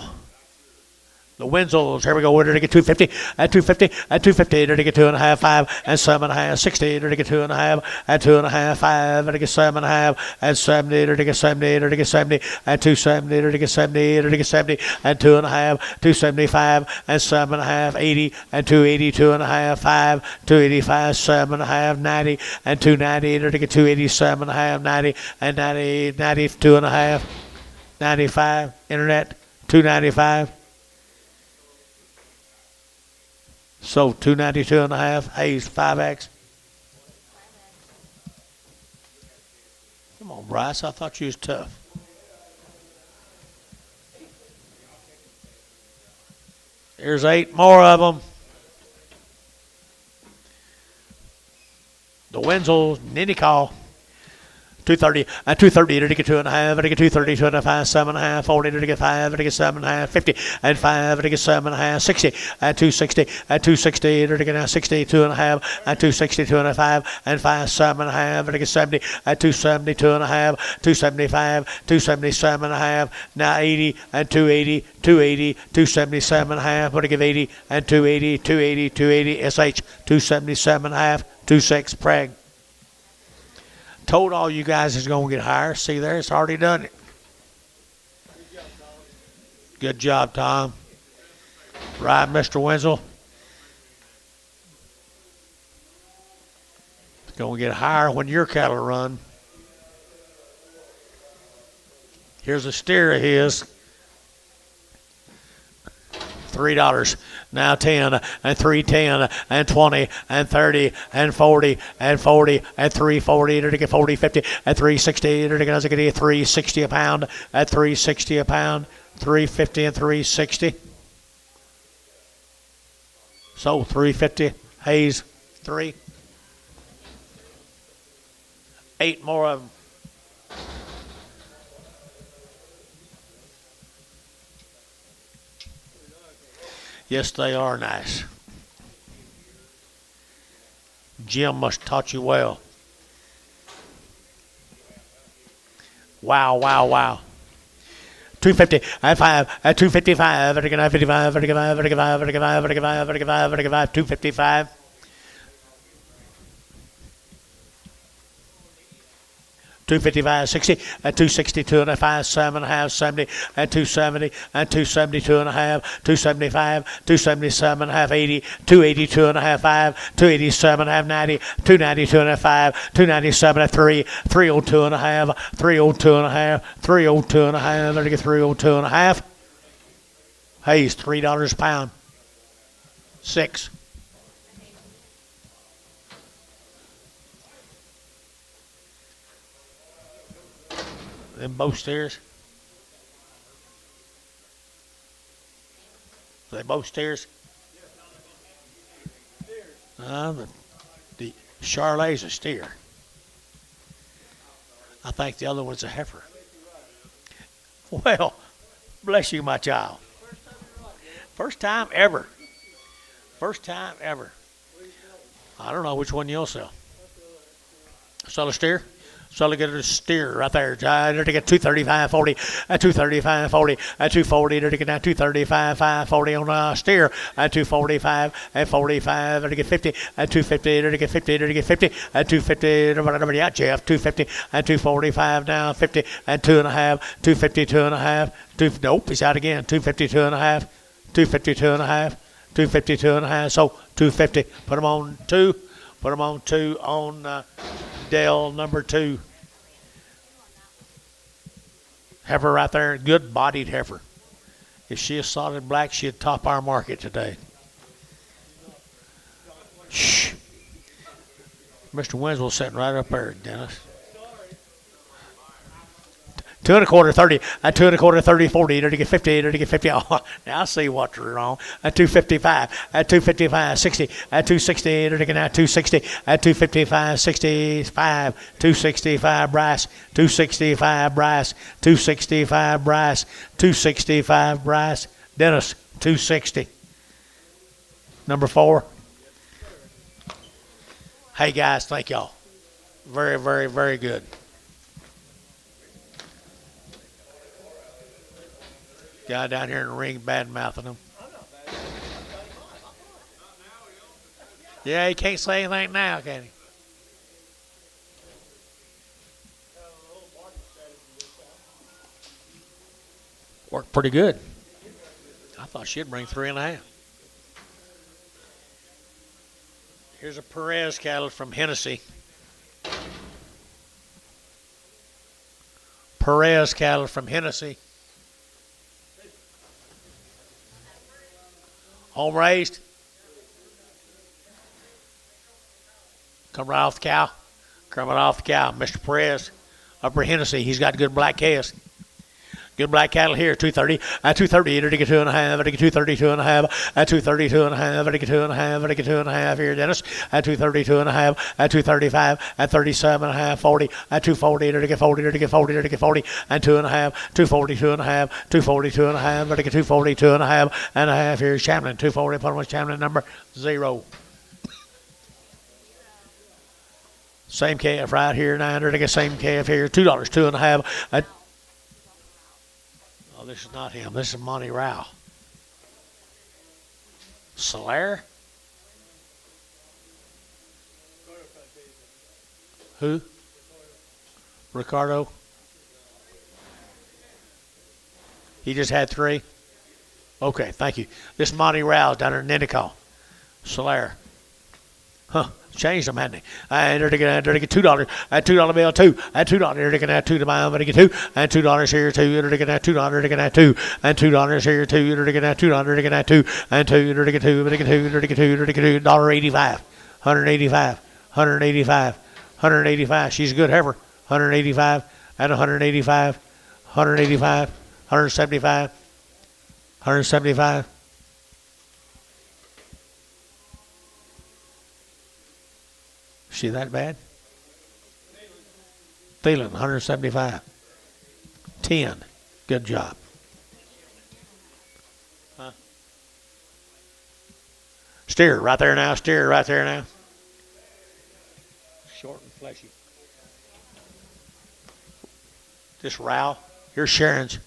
The Winslows, here we go. Where did they get 250? At 250, at 250, did they get 2.5, 5, and 7.5, 60, did they get 2.5, at 2.5, 5, did they get 7.5, at 70, did they get 70, did they get 70, at 270, did they get 70, did they get 70, at 2.5, 275, and 7.5, 80, and 280, 2.5, 5, 285, 7.5, 90, and 290, did they get 287.5, 90, and 90, 92.5, 95, internet, 295. So 292.5. Hayes 5X. Come on, Bryce. I thought you was tough. Here's 8 more of them. The Winslow, Ninicall. 230, at 230, did it get 2.5, did it get 230, 2.5, 7.5, 40, did it get 5, did it get 7.5, 50, and 5, did it get 7.5, 60, at 260, at 260, did it get 60, 2.5, at 260, 2.5, and 5, 7.5, did it get 70, at 270, 2.5, 275, 277.5, now 80, and 280, 280, 277.5, would it give 80, and 280, 280, 280, SH, 277.5, 26, Preg. Told all you guys is going to get higher. See there, it's already done it. Good job, Tom. Right, Mr. Wenzel. It's going to get higher when your cattle run. Here's a steer of his. $3. Now 10 and 310 and 20 and 30 and 40 and 40 and 340 to get 40, 50 and 360 to get 360 a pound at 360 a pound, 350 and 360. So 350. Hayes 3. 8 more of them. Yes, they are nice. Jim must have taught you well. Wow, wow, wow. 250 at 5 at 255 at 55 at 55 at 55 at 55 at 55 at 55 at 55 255. 255, 60, at 260, 2.5, 7.5, 70, at 270, at 270, 2.5, 275, 277.5, 80, 280, 2.5, 5, 287, 90, 290, 2.5, 297 at 3, 302.5, 302.5, 302.5, let me get 302.5. Hayes, $3 a pound. 6. Them both steers. They both steers. The Charolai's a steer. I think the other one's a heifer. Well, bless you, my child. First time ever. First time ever. I don't know which one you'll sell. Sell a steer? So look at a steer right there. They're to get 235, 40, at 235, 40, at 240. They're to get now 235, 540 on a steer. At 245, at 45. They're to get 50, at 250. They're to get 50. They're to get 50, at 250. Whatever you got, Jeff. 250, at 245 now. 50, at 2.5. 250, 2.5. Nope, he's out again. 250, 2.5. 250, 2.5. 250, 2.5. So 250. Put them on 2. Put them on 2 on Dell number 2. Heifer right there, good bodied heifer. If she is solid black, she'd top our market today. Shh. Mr. Winslow sitting right up there, Dennis. 2 1/4, 30. At 2 1/4, 30, 40. They're to get 50. They're to get 50. Oh, now I see what's wrong. At 255. At 255, 60. At 260. They're to get now 260. At 255, 65. 265 Bryce. 265 Bryce. 265 Bryce. 265 Bryce. Dennis, 260. Number 4. Hey, guys, thank y'all. Very, very, very good. Guy down here in the ring bad mouthing him. Yeah, he can't say anything now, can he? Worked pretty good. I thought she'd bring 3.5. Here's a Perez cattle from Hennessy. Perez cattle from Hennessy. Home raised. Come right off the cow. Coming off the cow. Mr. Perez, Upper Hennessy. He's got good black calves. Good black cattle here, 230. At 230, to get 2.5. At 230, 2.5. At 230, 2.5. At 2.5. At 2.5 here, Dennis. At 230, 2.5. At 235. At 37.5. 40. At 240, to get 40. To get 40. To get 40. And 2.5. 240, 2.5. 240, 2.5. At 240, 2.5 here, Chamlin. 240. Put on Chamlin number 0. Same calf right here, 900. To get same calf here, $2, 2.5. This is not him. This is Monty Rao. Solaire? Who? Ricardo? He just had 3. Okay, thank you. This is Monty Rouse down there in Nendico. Solaire. Huh. Changed them, hadn't they? And they're going to get $2. $2 bill, two. $2. They're going to have $2 to buy them. They get $2. And $2 here, $2. They're going to have $2. They're going to have $2. And $2 here, $2. They're going to have $2. They're going to have $2. And $2. They're going to get $2. They're going to get $2. They're going to get $2. They're going to get $1.85. 185. 185. 185. She's a good heifer. 185. And 185. 185. 175. 175. She that bad? Thielen, 175. 10. Good job. Huh? Steer right there now. Steer right there now. Short and fleshy. This Rao. Here's Sharon's.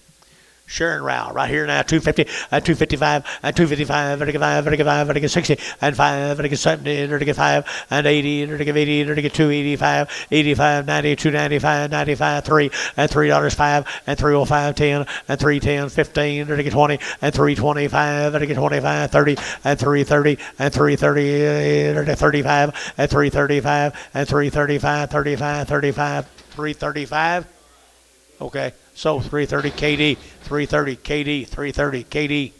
Sharon Rao, right here now, 250, 255, 255, 255, 60, and 5, 70, 5, and 80, 80, 285, 85, 90, 295, 95, 3, and $3, 5, and 305, 10, and 310, 15, 20, and 325, 25, 30, and 330, and 330, 35, and 335, and 335, 35, 35, 335. Okay, so 330 KD, 330 KD, 330 KD.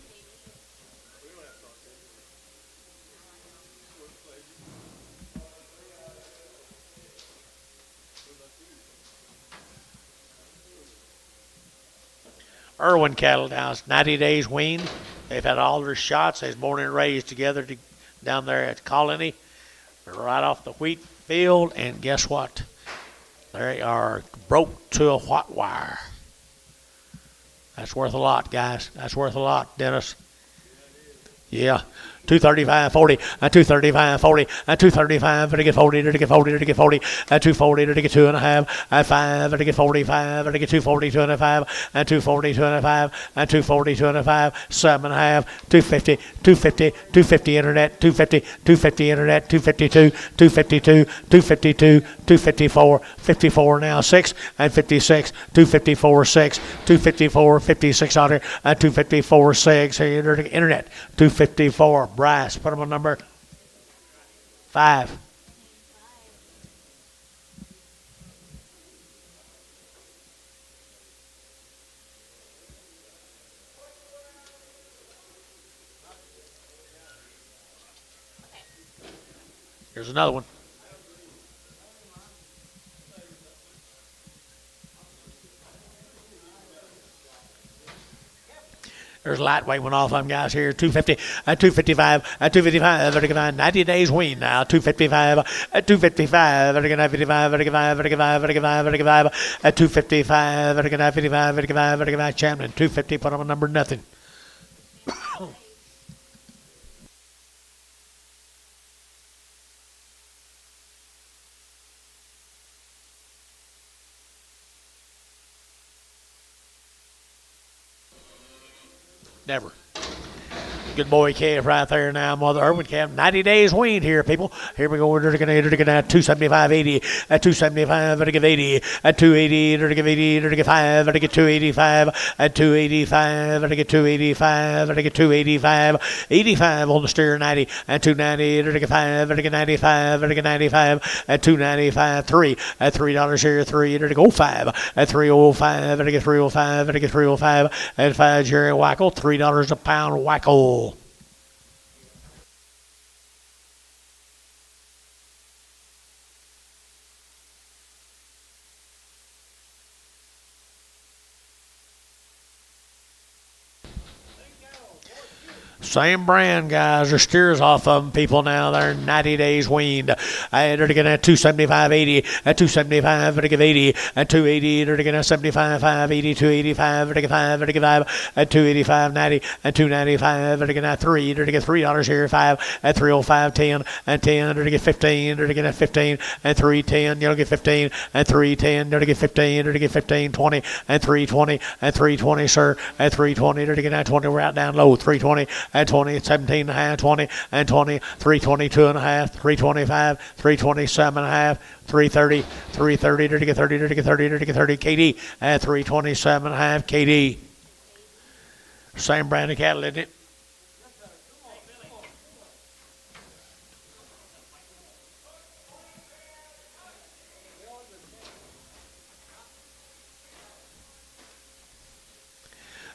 Irwin cattle now, it's 90 days weaned. They've had all their shots. They're born and raised together down there at Colony. They're right off the wheat field, and guess what? They are broke to a what wire. That's worth a lot, guys. That's worth a lot, Dennis. Yeah. 235, 40, 235, 40, 235, to get 40, to get 40, to get 40, 240, to get 2.5, 5, to get 45, to get 240, 2.5, 240, 2.5, 240, 2.5, 7.5, 250, 250, 250 internet, 250, 250 internet, 252, 252, 252, 254, 54 now, 6, and 56, 254, 6, 254, 5600, 254, 6, internet, 254. Bryce, put him on number 5. Here's another one. There's a lightweight one off them guys here. 250, 255, 255, 35, 90 days wean now. 255, 255, 55, 55, 55, 55, 55, 255, 55, 55, 55, Champion. 250, put on a number nothing. Never. Good boy calf right there now, Mother Irwin calf. 90 days weaned here, people. Here we go. We're going to 275, 80, 275, to give 80, 280, to give 80, to give 5, to get 285, 285, to get 285, to get 285, 85 on the steer 90, 290, to get 5, to get 95, to get 95, 295, 3, $3 here, 3, to go 5, 305, to get 305, to get 305, 5 Jerry Wackel, $3 a pound Wackel. Same brand, guys. There's steers off of them, people now. They're 90 days weaned. They're going to 275, 80, 275, to give 80, 280, they're going to 75, 5, 80, 285, to give 5, to give 5, 285, 90, 295, they're going to 3, they're going to get $3 here, 5, 305, 10, 10, they're going to get 15, they're going to 15, 310, you'll get 15, 310, they're going to get 15, they're going to get 15, 20, 320, 320, sir, 320, they're going to 20, we're out down low, 320, 20, 17 and a half, 20, 20, 322 and a half, 325, 327 and a half, 330, 330, to get 30, to get 30, to get 30, KD, at 327 and a half, KD. Same brand of cattle, isn't it?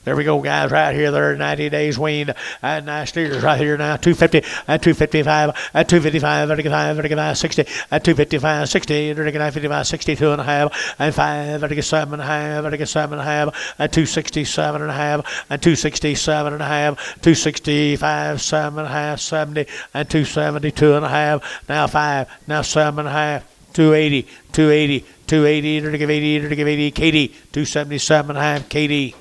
There we go, guys, right here. They're 90 days weaned. And nice steers right here now. 250 and 255 and 255 and 55, 60 and 255, 60 and 55, 62 and a half and 5 and 7 and a half and 7 and a half and 267 and a half and 267 and a half, 265, 7 and a half, 70 and 272 and a half. Now 5, now 7 and a half. 280, 280, 280, to give 80, to give 80, KD, 277 and a half, KD.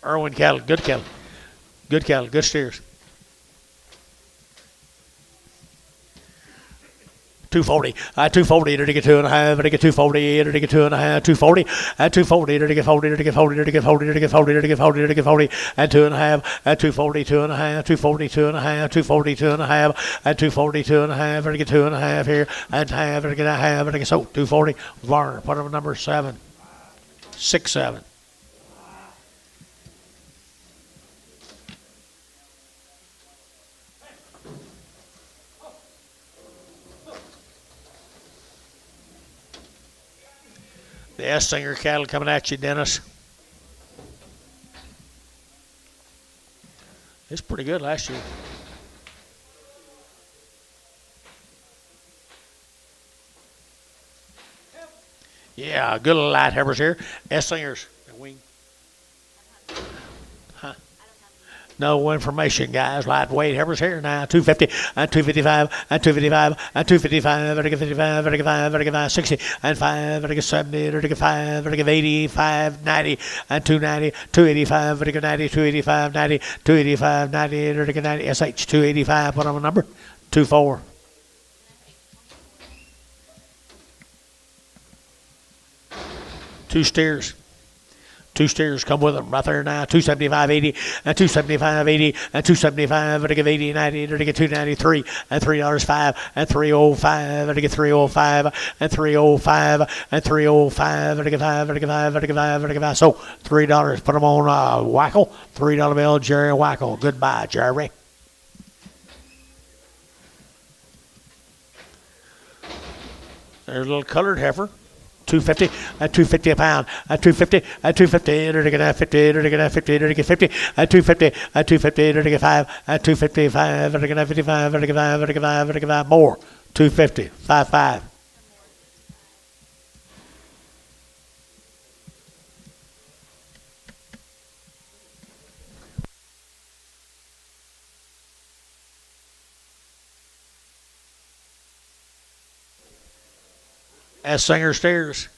Irwin cattle, good cattle. Good cattle, good steers. 240, 240, to get 2 and a half, to get 240, to get 2 and a half, 240, 240, to get 40, to get 40, to get 40, to get 40, to get 40, to get 40, and 2 and a half, 240, 2 and a half, 240, 2 and a half, 240, 2 and a half, 240, 2 and a half, to get 2 and a half here, and half, to get a half, to get so 240. Varner, put him number 7, 6, 7. The S Singer cattle coming at you, Dennis. It's pretty good last year. Yeah, good little light heifers here. S Singers. Wing. Huh. No information, guys. Lightweight heifers here now. 250 and 255 and 255 and 255. Vertical 55, vertical 5, vertical 5, 60 and 5, vertical 70, vertical 5, vertical 80, 5, 90 and 290, 285, vertical 90, 285, 90, 285, 90, vertical 90, SH 285. What on the number? 24. Two steers. Two steers come with them right there now. 275.80 and 275.80 and 275. And to give 80, 90, and to get 293 and $3.05 and 305 and to get 305 and 305 and 305 and to get 5 and to get 5 and to get 5 and to get 5. So $3. Put them on Wackel. $3 bill, Jerry Wackel. Goodbye, Jerry. There's a little colored heifer. 250 at 250 a pound at 250 at 250 to get 50 to get 50 to get 50 at 250 at 250 to get 5 at 255 to get 55 to get 5 to get 5 to get 5 more 250 55. Essinger steers.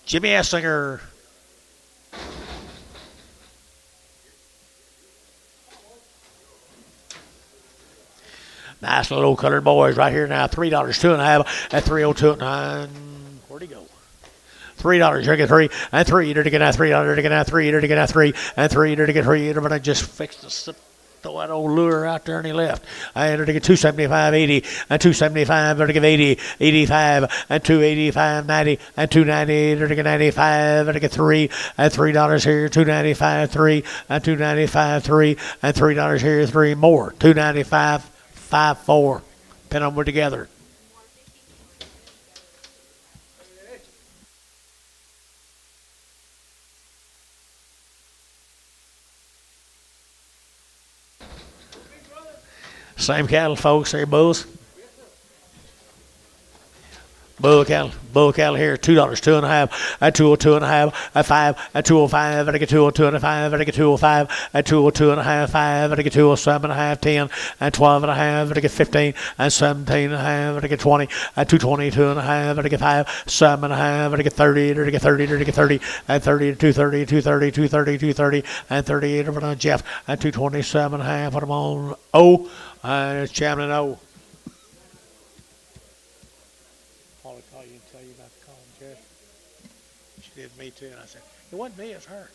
Jimmy Essinger. Nice little colored boys right here now. $3, 2.5 at 302 9. Where'd he go? $3 to get 3 and 3 to get out $3 to get out 3 to get out 3 and 3 to get 3. But I just fixed the throw that old lure out there and he left. I had to get 275.80 and 275 to get 80 85 and 285 90 and 290 to get 95 to get 3 and $3 here 295 3 and 295 3 and $3 here 3 more 295 5 4. Pin them together. Same cattle, folks. They're bulls. Bull cattle here, $2, 2.5 at 202 and a half at 5 at 205 at 202 and a 5 at 205 at 202 and a half 5 at 207 and a half 10 and 12 and a half at 15 and 17 and a half at 20 at 222 and a half at 5 7 and a half at 30 at 30 at 30 and 30 to 230 230 230 230 and 38 over Jeff at 227 and a half. Put them on O. It's Chamlin O. Tell you about the call, Jeff. She did me too, and I said, it wasn't me, it's her.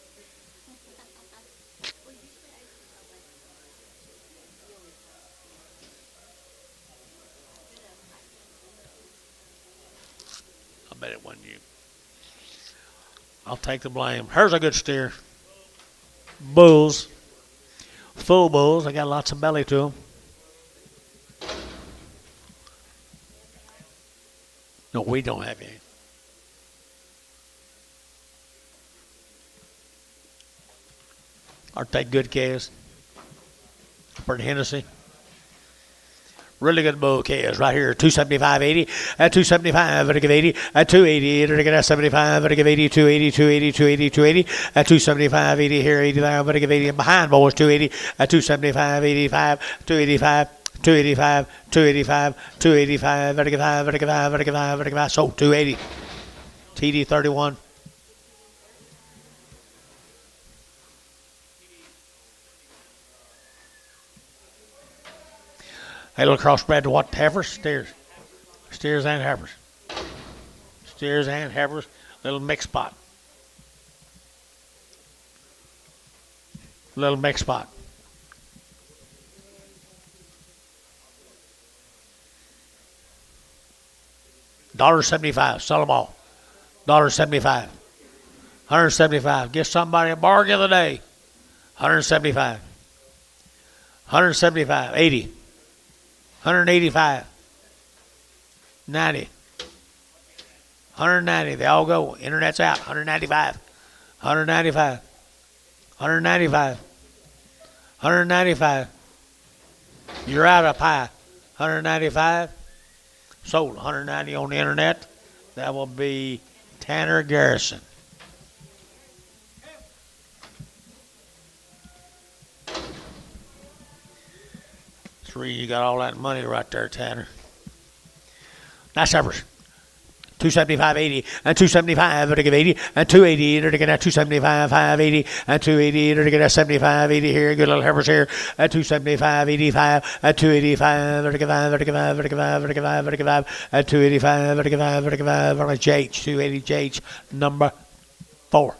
bet it wasn't you. I'll take the blame. Here's a good steer. Bulls. Full bulls. They got lots of belly to them. No, we don't have any. Aren't they good calves? For Hennessy. Really good bull calves right here. 275.80 at 275. At 80 at 280. At 75. At 80. 280. 280. 280. 280 at 275.80 here. 85. At 80 and behind boys. 280 at 275. 85. 285. 285. 285. 285. At 85. At 85. At 85. At 85. So 280. TD 31. Hey, little crossbred to what? Heifers? Steers. Steers and heifers. Steers and heifers. Little mixed spot. Little mixed spot. $1.75. Sell them all. $1.75. $175. Get somebody a bargain of the day. $175. $175. $80. $185. $90. $190. They all go. Internet's out. $195. $195. $195. $195. You're out of pie. $195. Sold. $190 on the internet. That will be Tanner Garrison. You got all that money right there, Tanner. Nice heifers. 275.80 and 275 to give 80 and 280 to get that 275 580 and 280 to get that 75 80 here. Good little heifers here at 275 85 at 285 to give 5 to give 5 to give 5 to give 5 to give 5 at 285 to give 5 to give 5 on a JH 280 JH number 4.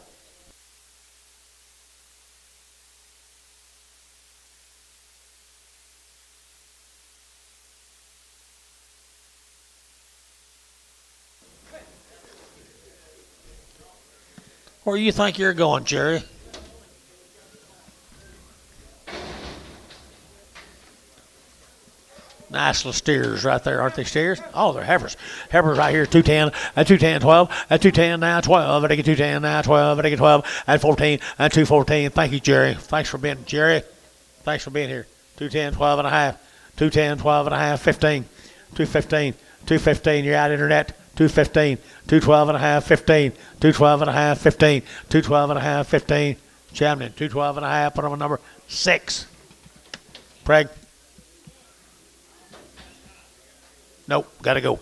Where do you think you're going, Jerry? Nice little steers right there, aren't they steers? Oh, they're heifers. Heifers right here, 210, at 210, 12, at 210 now, 12, at 210 now, 12, at 12, at 14, at 214. Thank you, Jerry. Thanks for being, Jerry. Thanks for being here. 210, 12 and a half, 210, 12 and a half, 15, 215, 215. You're out internet. 215, 212 and a half, 15, 212 and a half, 15, 212 and a half, 15. Champion, 212 and a half, put on number 6. Preg. Nope, gotta go.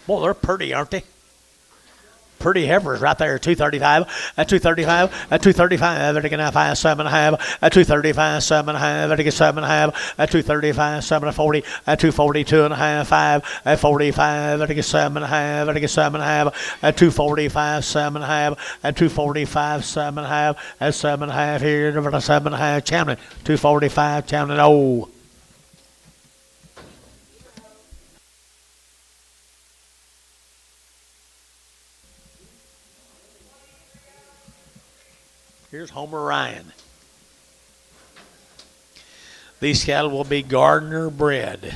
Boy, they're pretty, aren't they? Pretty heifers right there. 235 at 235 at 235 at a 5 7 and a half at 235 7 and a half at 7 and a half at 235 7 and 40 at 242 and a half 5 at 45 at 7 and a half at 7 and a half at 245 7 and a half at 245 7 and a half at 7 and a half here at 7 and a half. Champion 245 champion. Oh. Here's Homer Ryan. These cattle will be Gardner bred.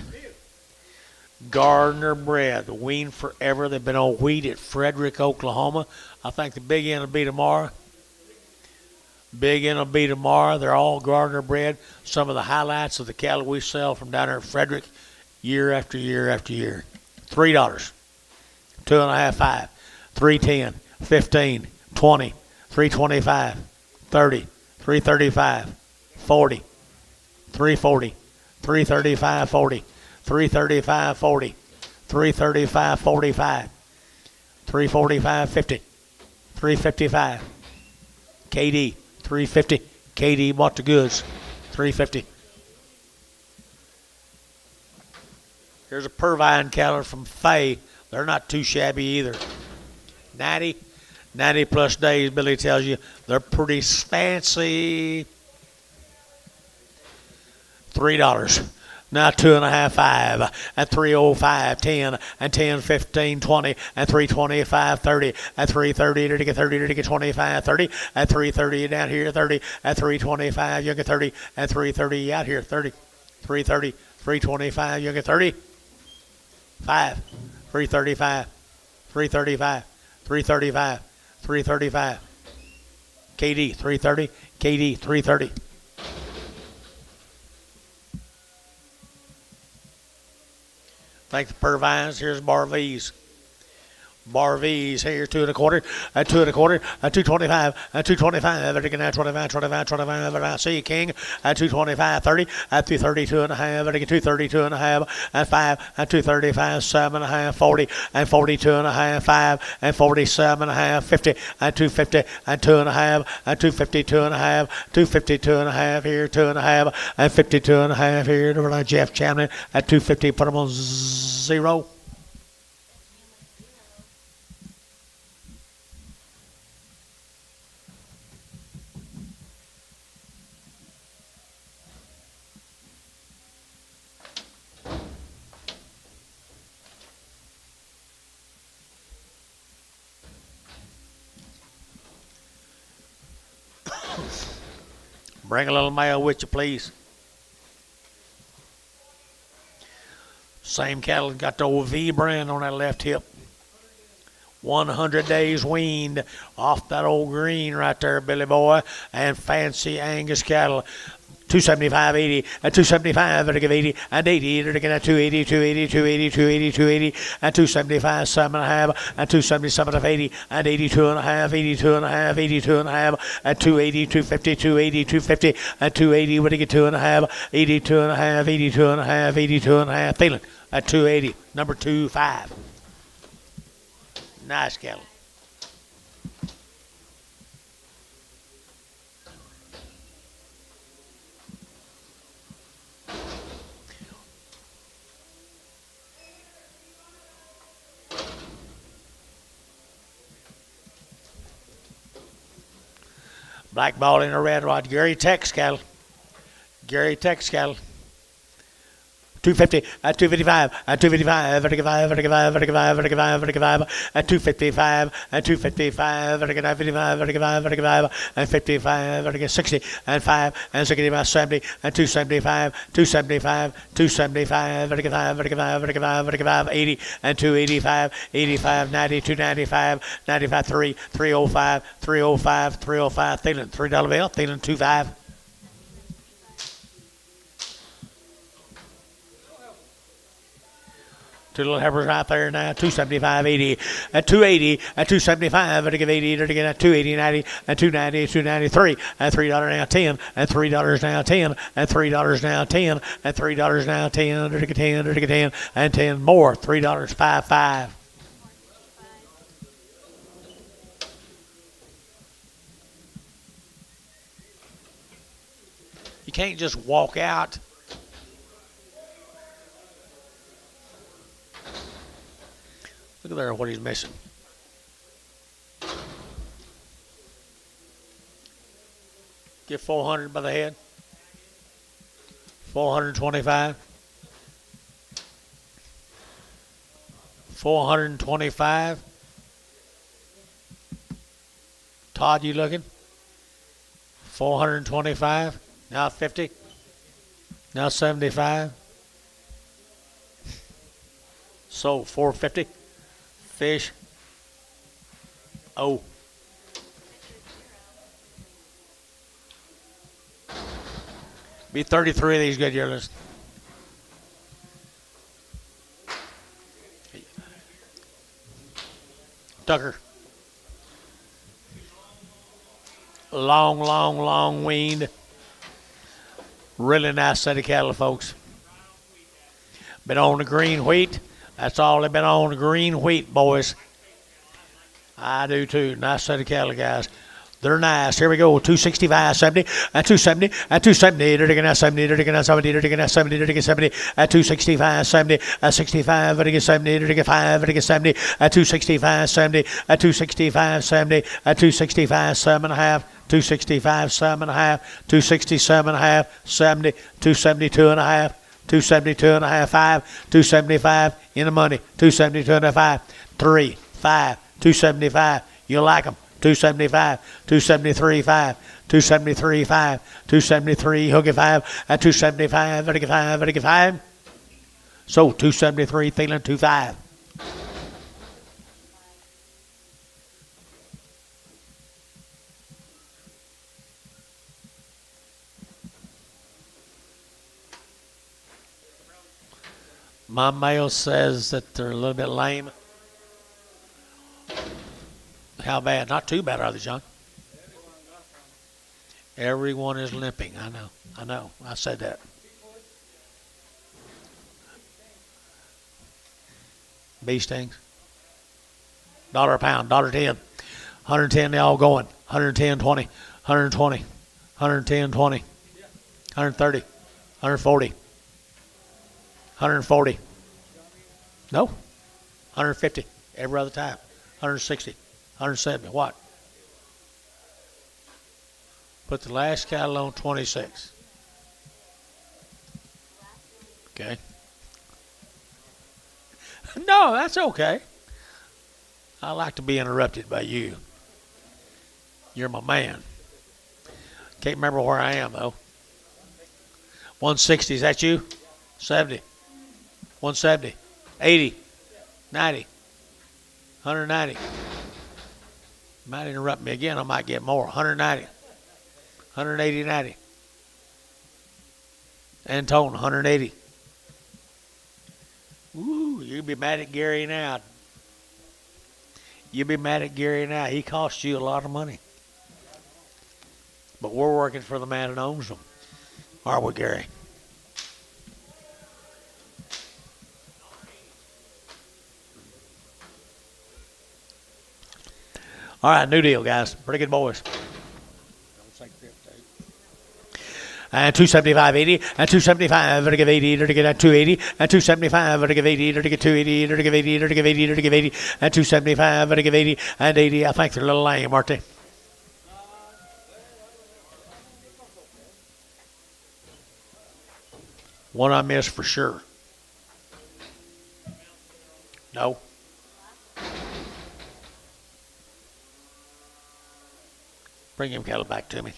Gardner bred. Weaned forever. They've been on wheat at Frederick, Oklahoma. I think the big end will be tomorrow. Big end will be tomorrow. They're all Gardner bred. Some of the highlights of the cattle we sell from down there at Frederick year after year after year. $3. 2.5, 5. 310, 15, 20, 325. 30, 335, 40, 340, 335, 40, 335, 40, 335, 45, 345, 50, 355, KD, 350, KD bought the goods, 350. Here's a Purvine cattle from Fay. They're not too shabby either. 90 plus days, Billy tells you. They're pretty fancy. $3. Now 2.5, 5, and 305, 10, and 10, 15, 20, and 325, 30, and 330 to get 30 to get 25, 30, and 330 down here, 30, and 325, you get 30, and 330 out here, 30, 330, 325, you get 30, 5, 335, 335, 335, 335, KD 330, KD 330. Thank the Purvines. Here's Barv's. Barv's here, 2 1/4, and 2 1/4, and 225, and 225, and again, 25, 25, 25, and I see King, and 225, 30, and 232 and a half, and again, 232 and a half, and 5, and 235, 7 and a half, 40, and 42 and a half, 5, and 47 and a half, 50, and 250, and 2 and a half, and 252 and a half, 252 and a half here, 2 and a half, and 52 and a half here, to Jeff Chamlin at 250, put him on 0. Bring a little mayo with you, please. Same cattle got the old V brand on that left hip. 100 days weaned off that old green right there, Billy boy. And fancy Angus cattle. 275, 80, and 275, and give 80, and 80, and again at 280, 280, 280, 280, 280, and 275, 7.5, and 277 of 80, and 82 and a half, 82 and a half, 82 and a half, and 280, 250, 280, 250, and 280, what do you get 2 and a half, 82 and a half, 82 and a half, 82 and a half, feeling at 280, number 25. Nice cattle. Black ball in a red rod. Gary Tex cattle. Gary Tex cattle. 250 at 255 at 255 at 55 at 55 at 55 at 55 at 55 at 255 at 255 at 55 at 55 at 55 and 55 at 60 and 5 and 65 70 and 275 275 275 at 55 at 55 at 55 at 55 80 and 285 85 90 295 95 3 305 305 305 Thielen $3 bill Thielen 25. Two little heifers right there now, 275, 80, at 280, at 275, at 80, at 280, 90, at 290, 293, at $3 now 10, at $3 now 10, at $3 now 10, at $3 now 10, at 10, at 10, and 10 more, $3, 5. You can't just walk out. Look at there what he's missing. Get 400 by the head. 425. 425. Todd, you looking? 425. Now 50. Now 75. So 450. Fish. Oh. Be 33 of these good yearlings. Tucker. Long weaned. Really nice set of cattle, folks. Been on the green wheat. That's all they've been on, the green wheat, boys. I do too. Nice set of cattle, guys. They're nice. Here we go. 265, 70, at 270, at 270, they're taking at 70, they're taking at 70, they're taking at 70, they're taking 70, at 265, 70, at 65, they're taking 70, they're taking 5, they're taking 70, at 265, 70, at 265, 70, at 265, 7.5, 265, 7.5, 267.5, 70, 272.5, 272.5, 5, 275 in the money, 272.5, 3, 5, 275. You like them? 275, 273, 5, 273, 5, 273, hook it 5, at 275, vertical 5, vertical 5. So 273, feeling 25. My mail says that they're a little bit lame. How bad? Not too bad, are they, John? Everyone is limping. I know. I said that. Bee stings. $1 a pound, $1.10. 110, they all going. 110, 20, 120, 110, 20, 130, 140, 140. No. 150 every other time. 160. 170. What? Put the last cattle on 26. Okay. No, that's okay. I like to be interrupted by you. You're my man. Can't remember where I am, though. 160, is that you? 70. 170. 80. 90. 190. Might interrupt me again. I might get more. 190. 180, 90. Antone, 180. Ooh, you'll be mad at Gary now. You'll be mad at Gary now. He cost you a lot of money. But we're working for the man that owns them. Are we, Gary? All right, new deal, guys. Pretty good boys. And 275.80, and 275, to give 80, to get at 280, and 275, to give 80, to get 280, to give 80, to give 80, to give 80, and 275, to give 80, and 80. I think they're a little lame, aren't they? One I missed for sure. No. Bring him cattle back to me.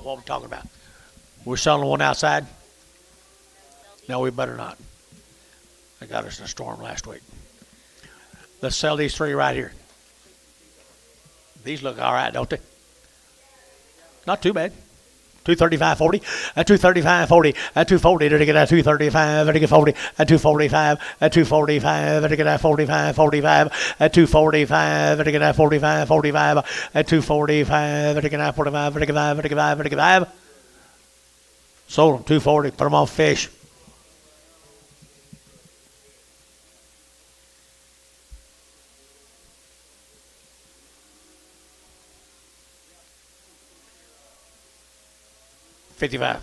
What we're talking about. We're selling one outside? No, we better not. They got us in a storm last week. Let's sell these three right here. These look all right, don't they? Not too bad. 235.40, at 235.40, at 240, to get at 235, to get 40, at 245, at 245, to get at 45, 45, at 245, to get at 45, 45, at 245, to get at 45, to get 5, to get 5, to get 5. Sold them 240, put them on fish. 55.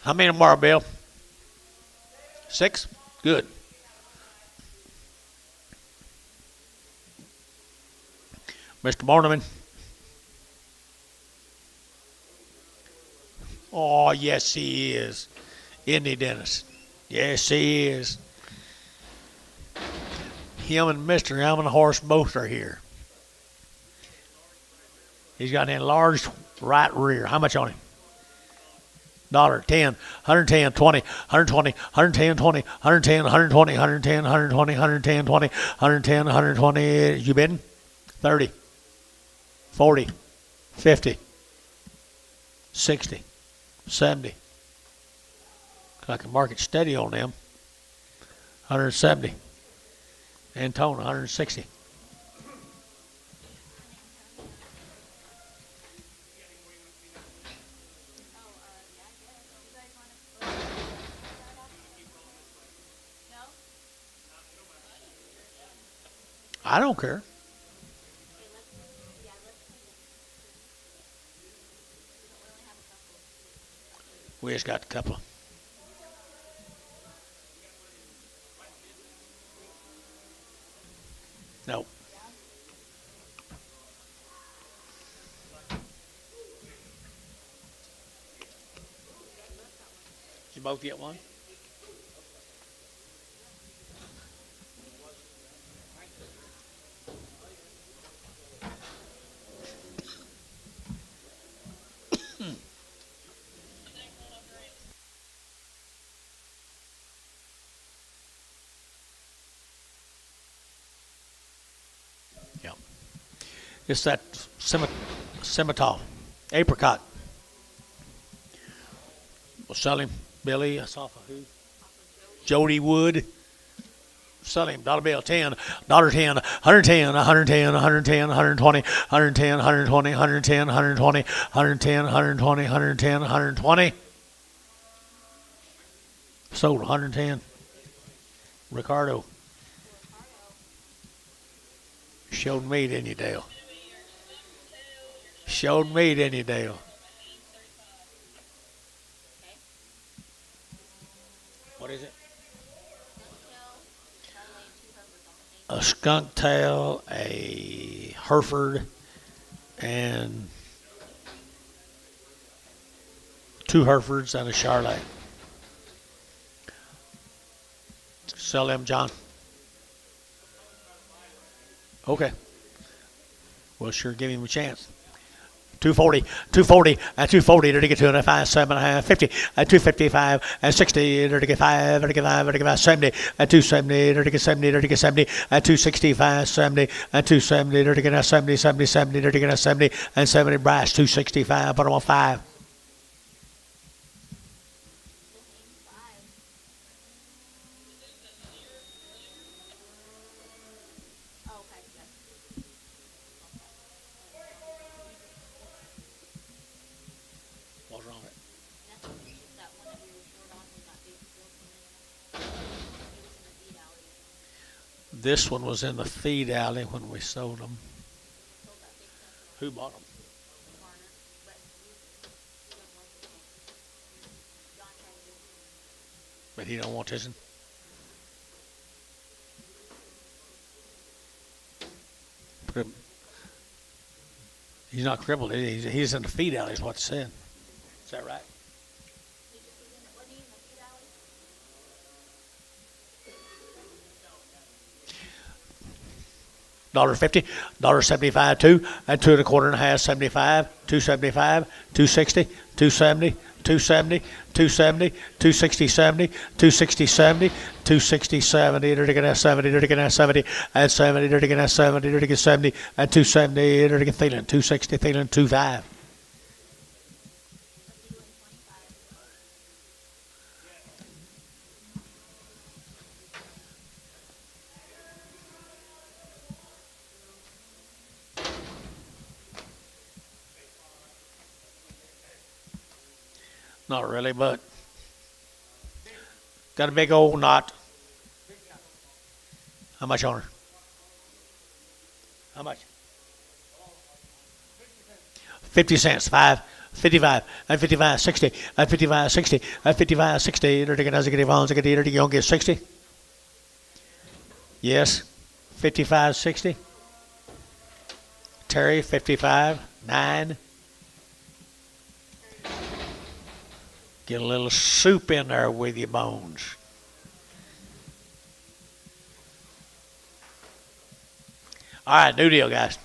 How many tomorrow, Bill? 6? Good. Mr. Barnum. Oh, yes, he is. Isn't he, Dennis? Yes, he is. Him and Mr. Almond Horse both are here. He's got an enlarged right rear. How much on him? $10, 110, 20, 120, 110, 20, 110, 120, 110, 120, 110, 20, 110, 120. You bidding? 30, 40, 50, 60, 70. I can mark it steady on them. 170. Antone, 160. I don't care. We just got a couple. No. Did you both get one? Yeah. It's that scimitar, apricot. We'll sell him. Billy, I saw for who? Jody Wood. Sell him. Dollar bill, 10, $10, 110, 110, 110, 120, 110, 120, 110, 120, 110, 120, 110, 120. Sold 110. Ricardo. Showed me, didn't you, Dale? Showed me, didn't you, Dale? What is it? A skunk tail, a Hereford, and 2 Herefords and a Charlotte. Sell them, John. Okay. We'll sure give him a chance. 240, 240, and 240, there to get 205, 7.5, 50, and 255, and 60, there to get 5, there to get 5, there to get 5, 70, and 270, there to get 70, there to get 70, and 265, 70, and 270, there to get 70, 70, 70, there to get 70, and 70, brass, 265, put them on 5. This one was in the feed alley when we sold them. Who bought them? But he don't want this one. He's not crippled. He's in the feed alley is what it said. Is that right? $1.50, $1.75, 2, and 2 1/4.5, 75, 275, 260, 270, 270, 270, 260, 70, 260, 70, 260, 70, dirty get 70, dirty get 70, at 70, dirty get 70, dirty get 70, at 270, dirty get Thielen, 260, Thielen, 25. Not really, but got a big old knot. How much on her? How much? 50 cents. 55, at 55, 60, at 55, 60, at 55, 60. Dirty get as Yvonne, dirty you get 60. Yes, 55, 60. Terry, 55, 9. Get a little soup in there with your bones. All right, new deal, guys.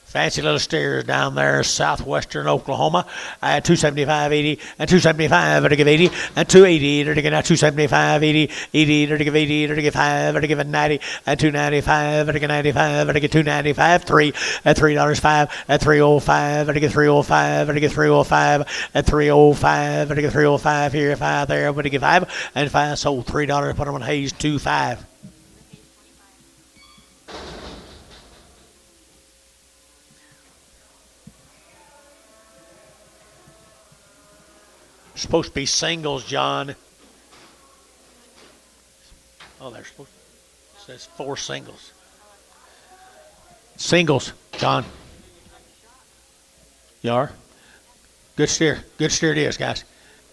Fancy little steers down there, southwestern Oklahoma. 275, 80, and 275, to give 80, and 280, to give 275, 80, 80, to give 80, to give 5, to give 90, and 295, to give 95, to give 295, 3, at $3, 5, at 305, to give 305, to give 305, at 305, to give 305 here, 5 there, to give 5, and 5 sold $3, put them on Hayes, 2.5. Supposed to be singles, John. Oh, they're supposed to. It says 4 singles. Singles, John. You are? Good steer. Good steer it is, guys.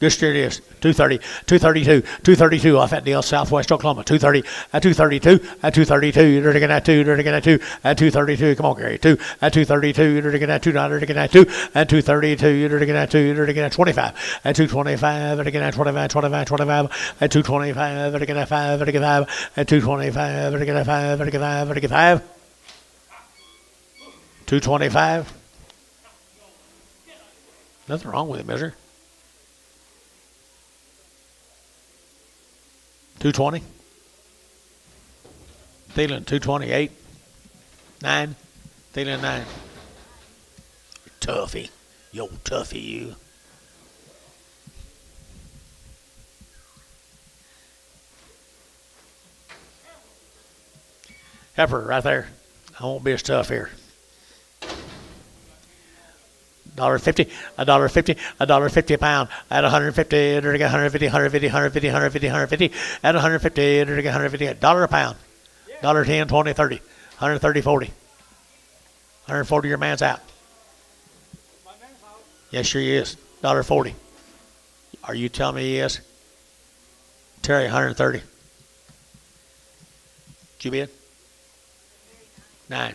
Good steer it is. 230, 232, 232 off that deal, Southwest Oklahoma. 230, at 232, at 232, dirty get at 2, dirty get at 2, at 232. Come on, Gary. 2, at 232, dirty get at 2, dirty get at 2, at 232, dirty get at 2, dirty get at 25, at 225, dirty get at 25, 25, 25, at 225, dirty get at 5, dirty get 5, at 225, dirty get at 5, dirty get 5, dirty get 5. 225. Nothing wrong with it, is there? 220. Thielen, 228. 9. Thielen, 9. Tuffy. Yo, Tuffy, you. Heifer, right there. I won't be as tough here. $1.50, $1.50, $1.50 a pound at 150, 150, 150, 150, 150, 150, at 150, 150, $1 a pound, $1.10, 20, 30, 130, 40, 140. Your man's out. Yes, sure he is. $1.40. Are you telling me he is? Terry, 130. Did you bid? 9.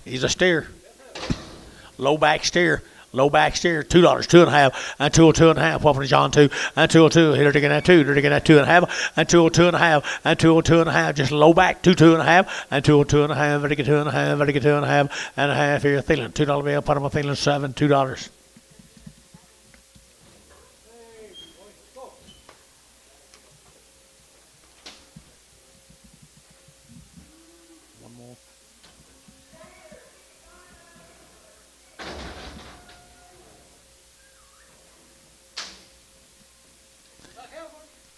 He's a steer. Low back steer. Low back steer. $2, 2.5, and 202.5. What from John 2, and 202. Here to get that 2, to get that 2.5, and 202.5, and 202.5. Just low back, 2.5, and 202.5. To get 2.5, to get 2.5, and a half here. Thielen, $2 bill. Put him on Thielen, 7, $2.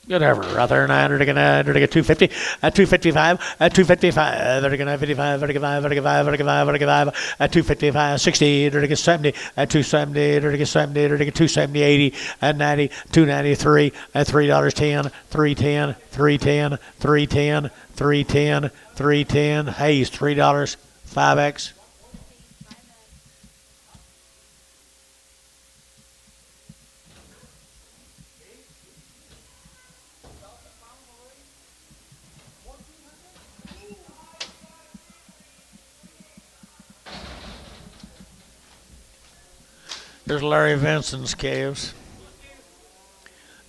Good ever, right there, 9, to get 250, at 255, at 255, to get 55, to get 5, to get 5, to get 5, to get 5, at 255, 60, to get 70, at 270, to get 70, to get 270, 80, at 90, 293, at $3.10, 310, 310, 310, 310, 310, Hayes, $3, 5X. There's Larry Vinson's calves.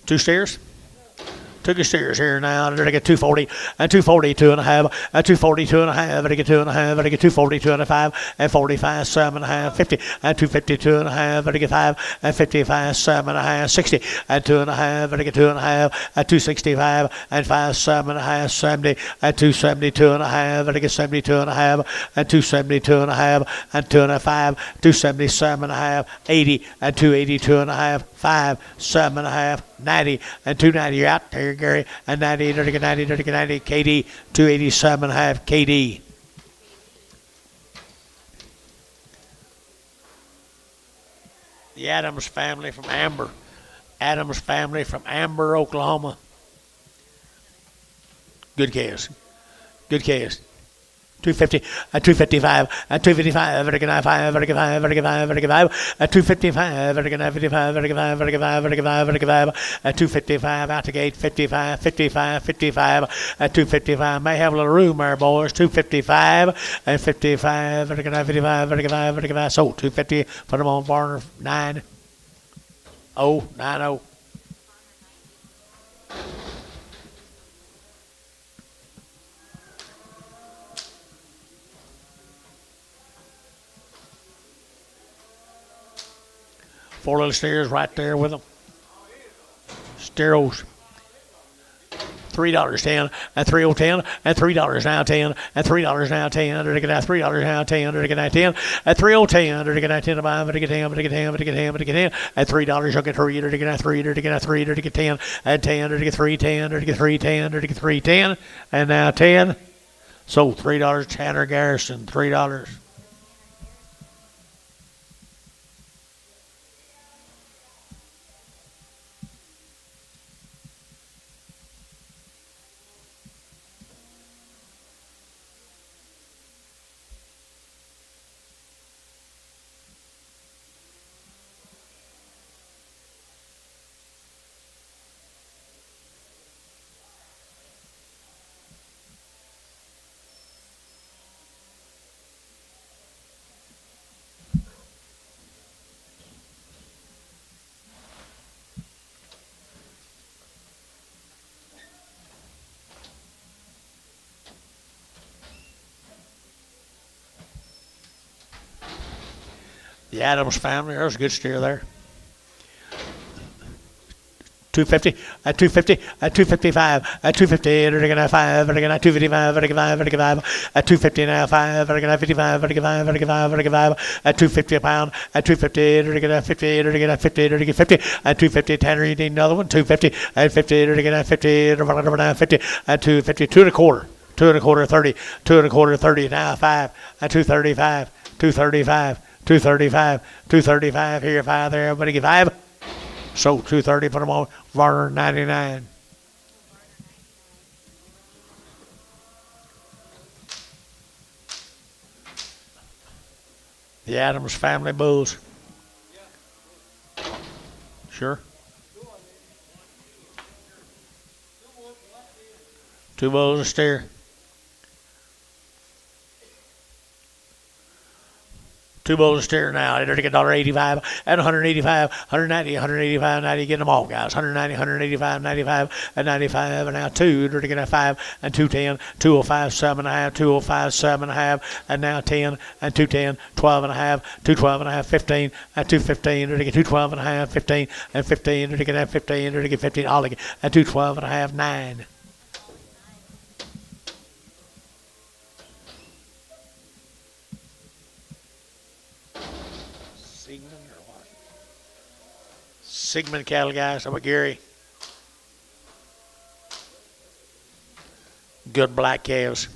2 steers. Took his steers here now. They're going to get 240 and 240, 2.5, and 240, 2.5, and they get 2.5, and they get 240, 2.5, and 45, 7.5, 50, and 250, 2.5, and they get 5, and 55, 7.5, 60, and 2.5, and they get 2.5, and 265, and 5, 7.5, 70, and 270, 2.5, and they get 72.5, and 272.5, and 2.5, 277.5, 80, and 280, 2.5, 5, 7.5, 90, and 290. You're out there, Gary. And 90, 90, 90, 90, KD, 287.5, KD. The Adams family from Amber. Adams family from Amber, Oklahoma. Good case. Good case. 250, 255, 255, 5, 5, 255, 255, out the gate, 55, 55, 55, 255, may have a little room there, boys, 255, and 55, 55, so 250, put them on Varner, 90, 90. Four little steers right there with them. Steeros. $3.10 and $3.10 and $3 now 10 and $3 now 10. They're getting $3 now 10. They're getting 10 and $3.10. They're getting 10 to buy. They're getting 10. They're getting 10. They're getting 10. They're getting 10 and $3. You'll get 3. They're getting 3. They're getting 3. They're getting 10 and 10. They're getting 3 10. They're getting 3 10. They're getting 3 10 and now 10. So $3. Tanner Garrison $3. The Adams family, there's a good steer there. 250, at 250, at 255, at 250, they're going to 5, they're going to 255, they're going to 5, they're going to 5, at 250 now 5, they're going to 55, they're going to 5, they're going to 5, they're going to 5, at 250 a pound, at 250, they're going to 50, they're going to 50, they're going to 50, at 250, Tanner, you need another one, 250, at 50, they're going to 50, they're going to 50, at 250, 2.25. 2.25, 30, 2.25, 30, now 5, at 235, 235, 235, 235, here 5 there, everybody get 5. So 230, put them on, Varner 99. The Adams family bulls. Sure. 2 bulls a steer. 2 bulls a steer now. They're taking $1.85 and 185, 190, 185, 90. Get them all, guys. 190, 185, 95, and 95. And now 2. They're taking 5 and 210, 205, 7.5, 205, 7.5, and now 10 and 210, 12.5, 212.5, 15 and 215. They're taking 212.5, 15 and 15. They're taking 15. They're taking 15. All taking and 212.5, 9. Sigmund cattle, guys. How about Gary? Good black calves.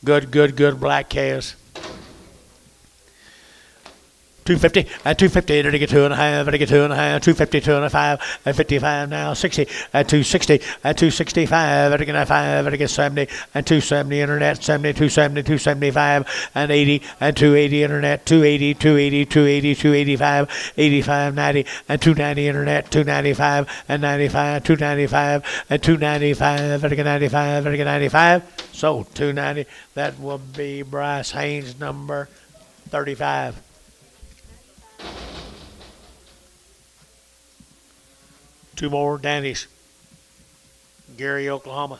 Good black calves. 250 and 250, to get 2.5, to get 2.5, 250, 2.5, and 55 now, 60 and 260 and 265, to get 5, to get 70 and 270 internet, 70, 270, 275 and 80 and 280 internet, 280, 280, 280, 285, 85, 90 and 290 internet, 295 and 95, 295 and 295, to get 95, to get 95. So 290, that will be Bryce Haynes number 35. 2 more Dandies. Gary, Oklahoma.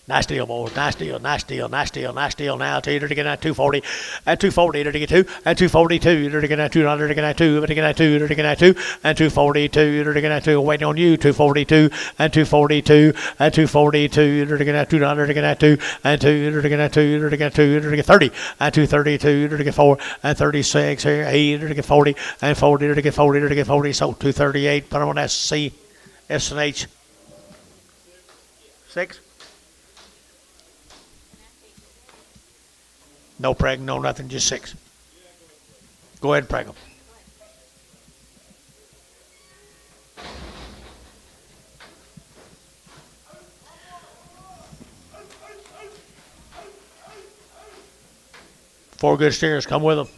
Nice deal, boys. Nice deal, nice deal, nice deal, nice deal. Now, to get at 240, at 240, to get 2, at 242, to get at $2, to get at 2, to get at 2, to get at 2, and 242, to get at 2. Waiting on you, 242, and 242, and 242, to get at $2, to get at 2, and 2, to get at 2, to get 2, to get 30, and 232, to get 4, and 36, here, 8, to get 40, and 40, to get 40, to get 40. So 238, put on SC, S and H. 6. No preg, no nothing, just 6. Go ahead and preg them. Four good steers, come with them.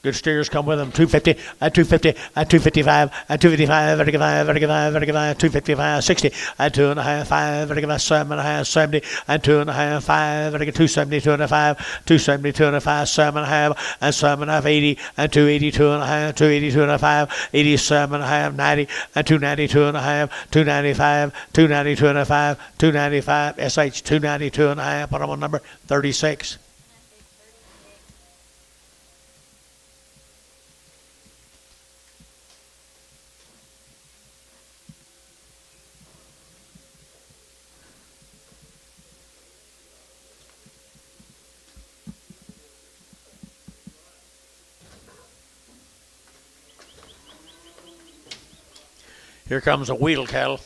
Good steers come with them. 250, at 250, at 255, at 255, at 5, at 5, at 5, 255, 60, at 2.5, 5, at 7.5, 70, at 2.5, 5, at 270, 2.5, 270, 2.5, 7.5, and 7.5, 80, and 280, 2.5, 280, 2.5, 87.5, 90, and 290, 2.5, 295, 290, 2.5, 295, SH 290, 2.5. Put them on number 36. Here comes a wheel cattle.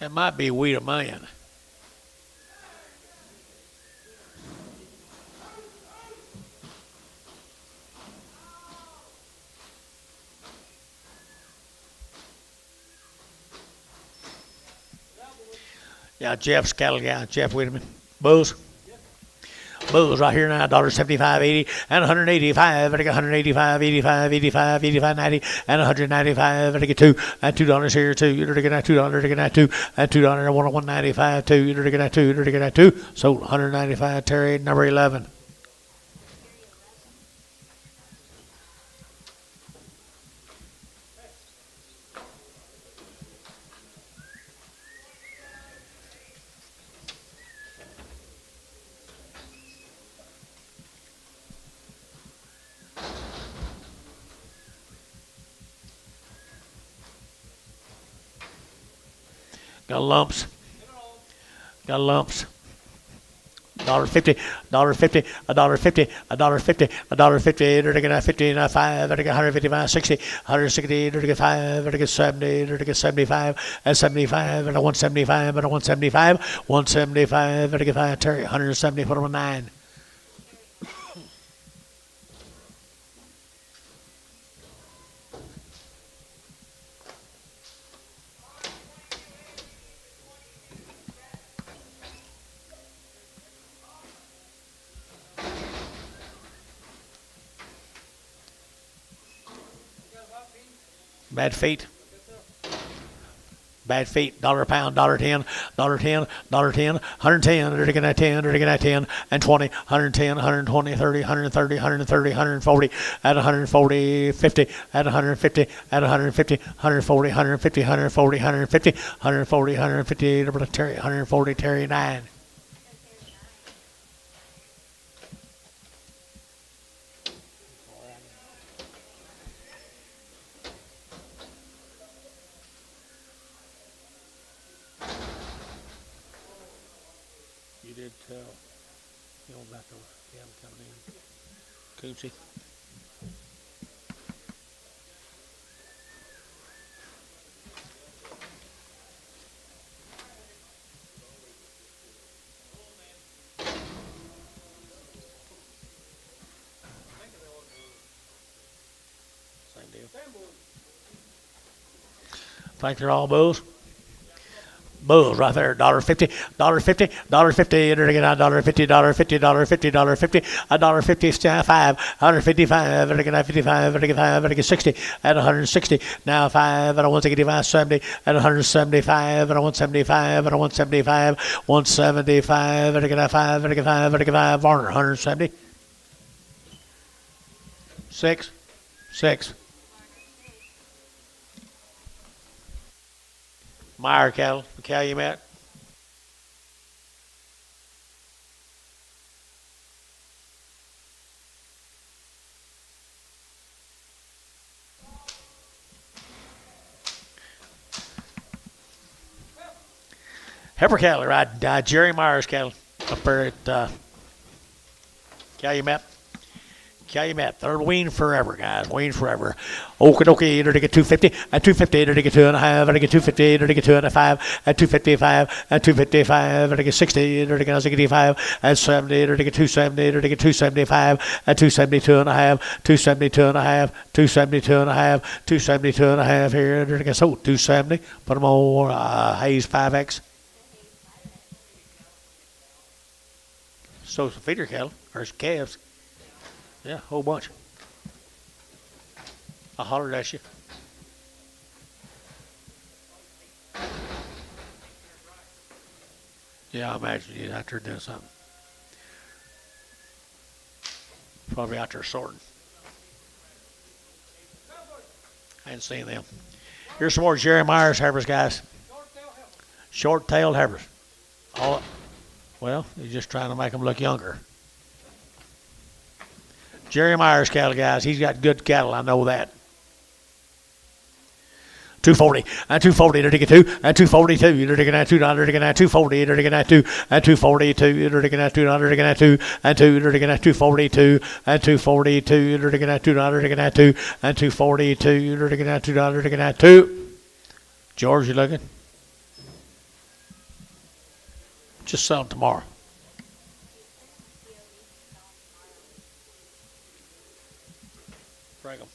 It might be wheat a million. Yeah, Jeff's cattle guy. Jeff, wait a minute. Bulls. Bulls right here now, $1.75, 80, and 185. I get 185, 85, 85, 85, 90, and 195. I get 2, and $2 here, 2. You're to get that $2, to get that 2, and $2, 195, 2. You're to get that 2, you're to get that 2. So 195, Terry, number 11. Got lumps. Got lumps. $1.50, $1.50, $1.50, $1.50, $1.50, to get 50, 5, to get 155, 60, 160, to get 5, to get 70, to get 75, and 75, and 175, and 175, 175, to get 5, Terry, 170, put on 9. Bad feet. Bad feet. $1 a pound, $1.10, $1.10, $1.10, 110, they're taking that 10, they're taking that 10, and 20, 110, 120, 30, 130, 130, 140, at 140, 50, at 150, at 150, 140, 150, 140, 150, 140, 150, Terry, 140, Terry, 9. You did tell. You know about the cattle coming in. Coochie. Think they're all bulls? Bulls right there, $1.50, $1.50, $1.50, enter again, $1.50, $1.50, $1.50, $1.50, $1.55, $155, enter again, $55, enter again, $5, enter again, $60, at $160, now $5, at $165, $70, at $175, at $175, at $175, $175, enter again, $5, enter again, $5, enter again, $5, Varner, $170, 6, 6. Meyer cattle, the cow you met. Heifer cattle, right? Jerry Myers cattle up there at Calumet. Calumet. They're weaned forever, guys. Weaned forever. Okie dokie, they're to get 250. At 250, they're to get 2.5. They're to get 250, they're to get 2.5. At 255, at 255, they're to get 60. They're to get 85. At 70, they're to get 270. They're to get 275. At 272.5. 272.5. 272.5. 272.5 here. They're to get 270. Put them on Hayes 5X. So some feeder cattle, or some calves. Yeah, a whole bunch. I hollered at you. Yeah, I imagine you'd out there doing something. Probably out there sorting. I ain't seen them. Here's some more Jerry Myers heifers, guys. Short-tailed heifers. Well, he's just trying to make them look younger. Jerry Myers cattle, guys. He's got good cattle. I know that. 240 and 240. They're taking 2 and 242. They're taking that $2. They're taking that 240. They're taking that 2 and 242. They're taking that $2. They're taking that 2 and 2. They're taking that 242 and 242. They're taking that $2. They're taking that 2 and 242. They're taking that $2. They're taking that 2. George, you looking? Just sell them tomorrow. Bring them.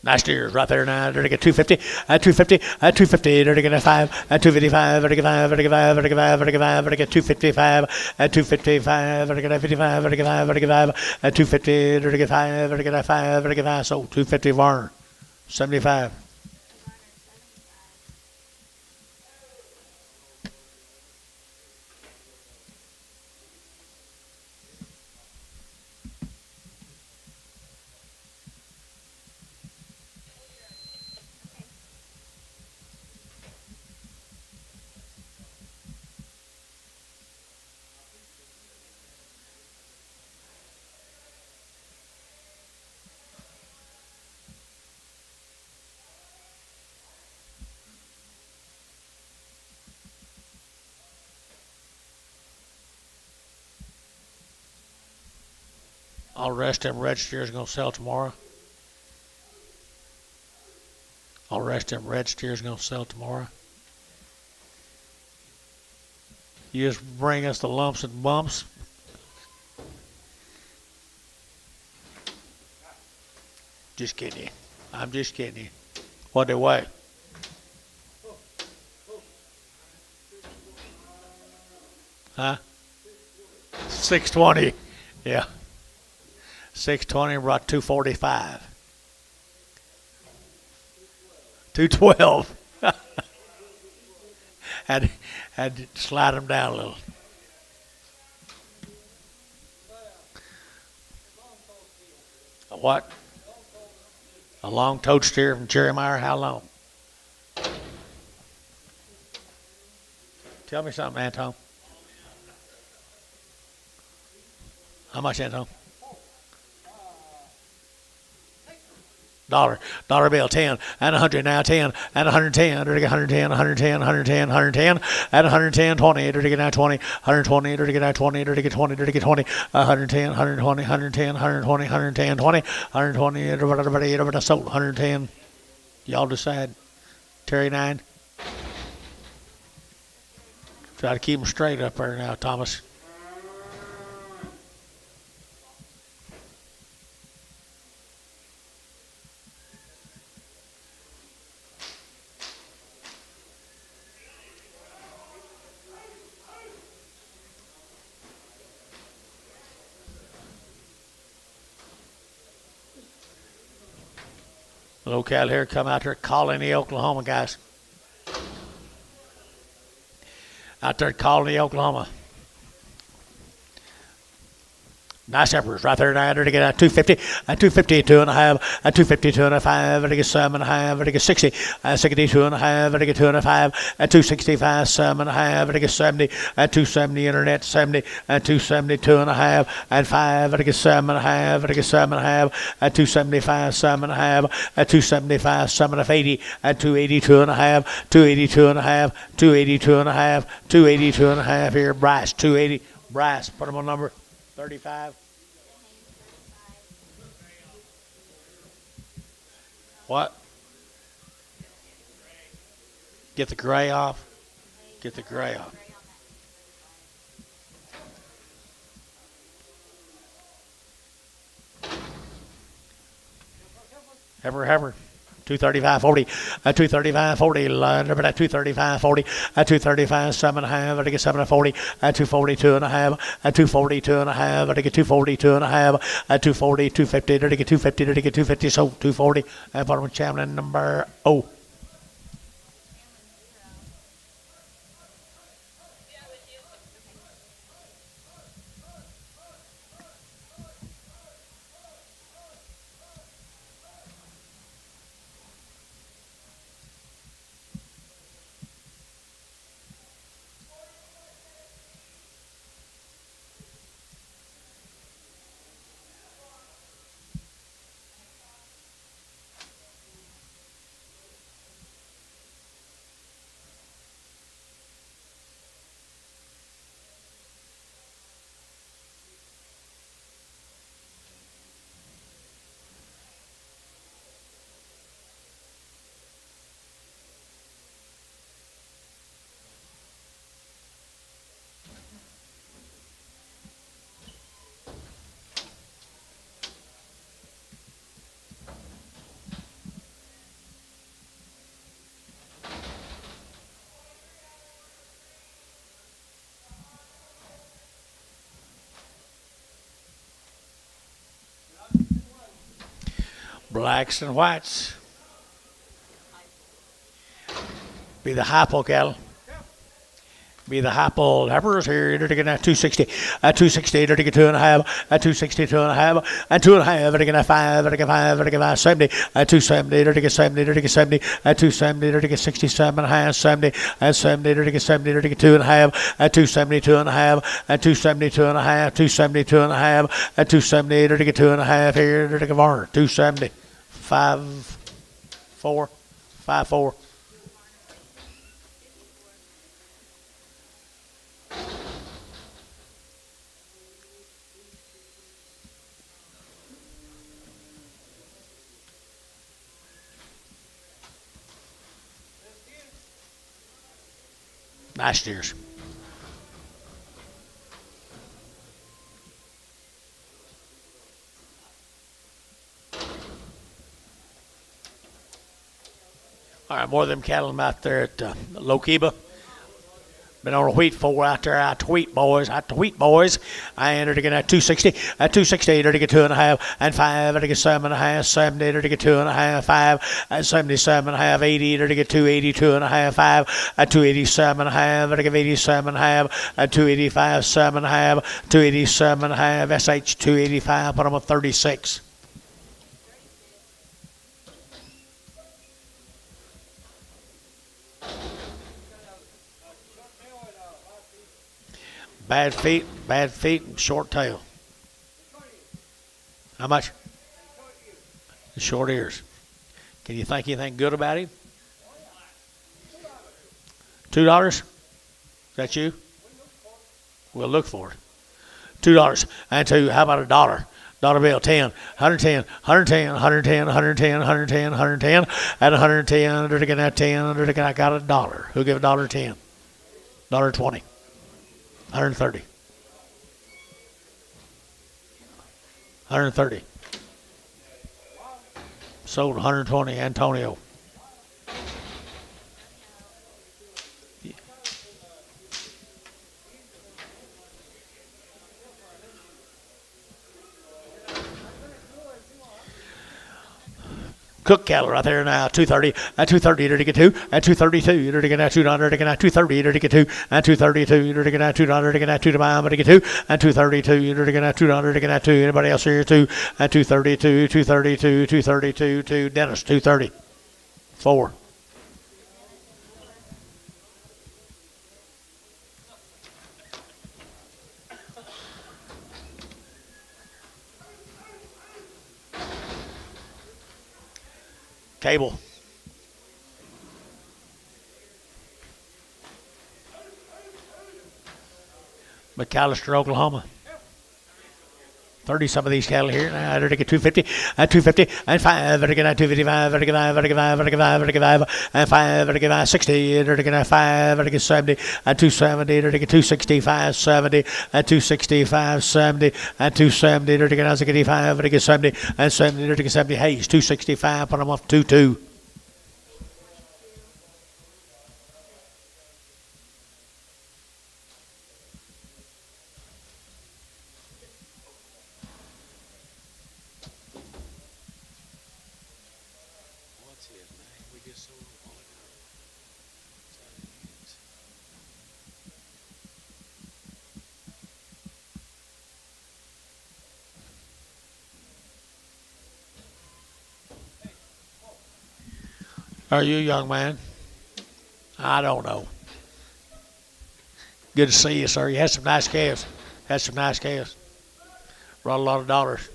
Nice steers right there now. They're to get 250, at 250, at 250. They're to get a 5, at 255. They're to get 5, they're to get 5, they're to get 5, they're to get 5, they're to get 255, at 255. They're to get 55, they're to get 5, they're to get 5, at 250. They're to get 5, they're to get 5, they're to get 5. So 250 Varner, 75. All the rest of them red steers going to sell tomorrow. All the rest of them red steers going to sell tomorrow. You just bring us the lumps and bumps. Just kidding you. I'm just kidding you. What they weigh? Huh? 620. Yeah. 620 brought 245. 212. had to slide them down a little. A what? A long-toed steer from Jerry Meyer. How long? Tell me something, Anton. How much, Anton? dollar bill, 10 and 100 now, 10 and 110, 110, 110, 110, 110 and 110, 20, now 20, 120, now 20, 20, 20, 110, 120, 110, 120, 110, 20, 120, everybody sold 110. Y'all decide. Terry 9. Try to keep them straight up there now, Thomas. Local here, come out there, Colony, Oklahoma, guys. Out there, Colony, Oklahoma. Nice efforts right there now to get a 250, a 252 and a half, a 252 and a 5, and a 7 and a half, and a 60, a 62 and a half, and a 2 and a 5, a 265, 7 and a half, and a 70, a 270 internet, 70, a 272 and a half, and 5, and a 7 and a half, and a 7 and a half, a 275, 7 and a half, a 275, 7 and a 80, a 282 and a half, 282 and a half, 282 and a half, 282 and a half here, Bryce, 280, Bryce, put him on number 35. What? Get the gray off. Get the gray off. Ever. 235.40, a 235.40, number that 235.40, a 235, 7 and a half, I think it's 7 and 40, a 242 and a half, a 242 and a half, I think it's 242 and a half, a 240, 250, I think it's 250, I think it's 250, so 240, bottom of Chamberlain number 0. Blacks and whites. Be the hypo cattle. Be the hypo heifers here. They're getting a 260, a 260, they're getting 2.5, a 262 and a half, a 2.5, they're getting a 5, they're getting 5, they're getting 570, a 270, they're getting 70, they're getting 70, a 270, they're getting 67 and a half, 70, a 70, they're getting 70, they're getting 2.5, a 272 and a half, a 272 and a half, 272 and a half, a 270, they're getting 2.5 here, they're getting Varner, 270, 5, 4, 5, 4. Nice steers. All right, more of them cattle out there at Lokiba. Been on a wheat four out there, out to wheat boys. I entered to get a 260, a 260, to get 2.5, and 5, to get 7.5, 70, to get 2.5, 5, and 77.5, 80, to get 282.5, 5, a 287.5, to get 87.5, a 285, 7.5, 287.5, SH 285, put them on 36. Bad feet, and short tail. How much? Short ears. Can you think anything good about him? $2? Is that you? We'll look for it. $2 and two. How about $1? Dollar bill, 10, 110, 110, 110, 110, 110, 110, at 110, under the at 10, under the I got $1. Who give $1.10? $1.20, 130, 130. Sold 120, Antonio. Cook cattle right there now, 230, at 230, you're to get two, at 232, you're to get at $2, to get at 230, you're to get two, at 232, you're to get at $2, to get at 2 to buy, I'm going to get two, at 232, you're to get at $2, to get at 2, anybody else here, two, at 232, 232, 232, 2, Dennis, 230, 4. Cable. McAllister, Oklahoma. 30 some of these cattle here. Now, they're to get 250, and 250, and 5, they're to get 255, they're to get 5, they're to get 5, they're to get 5, they're to get 5, and 5, they're to get 60, they're to get 5, they're to get 70, and 270, they're to get 265, 70, and 265, 70, and 270, they're to get 85, they're to get 70, and 70, they're to get 70. Hayes, 265, put them off 2-2. Are you a young man? I don't know. Good to see you, sir. You had some nice calves. Had some nice calves. Brought a lot of dollars.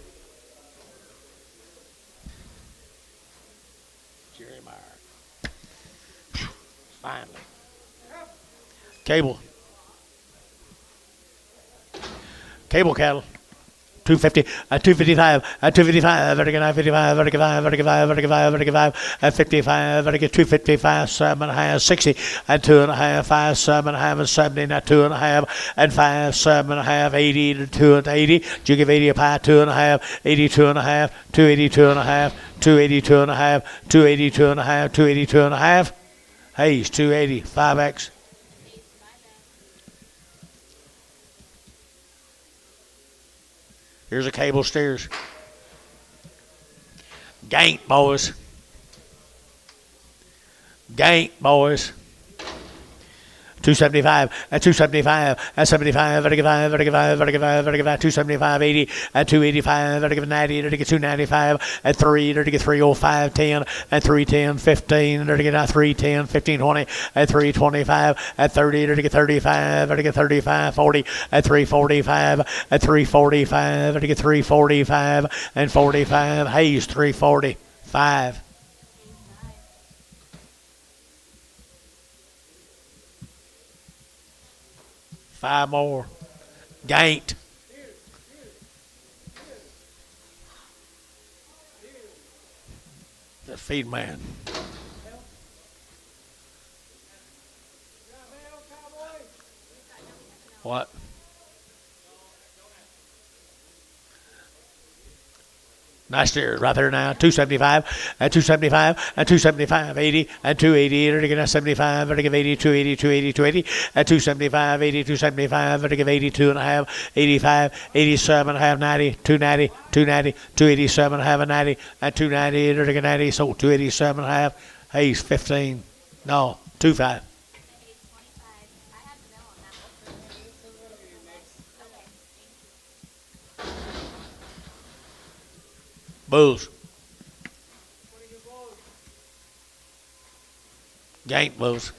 Jerry Meyer. Finally. Cable. Cable cattle. 250, 255, 255, vertical 955, vertical 5, vertical 5, vertical 5, vertical 5, 55, vertical 255, 7.5, 60, and 2.5, 5, 7.5, and 70, and 2.5, and 5, 7.5, 80, and 2 and 80. Did you give 80 a pie? 2.5, 82.5, 282.5, 282.5, 282.5, 282.5. Hayes, 280, 5X. Here's a cable steers. Gank, boys. Gank, boys. 275, at 275, at 75, vertical 5, vertical 5, vertical 5, vertical 5, 275, 80, at 285, vertical 90, vertical 295, at 3, vertical 305, 10, at 310, 15, vertical 310, 15, 20, at 325, at 30, vertical 35, vertical 35, 40, at 345, at 345, vertical 345, and 45, Hayes 345. 5 more. Ganked. The feed man. What? Nice steers right there now. 275, at 275, at 275, 80, at 280, vertical 75, vertical 80, 280, 280, 280, at 275, 80, 275, vertical 82.5, 85, 87.5, 90, 290, 290, 287.5, 90, at 290, vertical 90, so 287.5, Hayes 15, no, 25. Bulls. Gank bulls.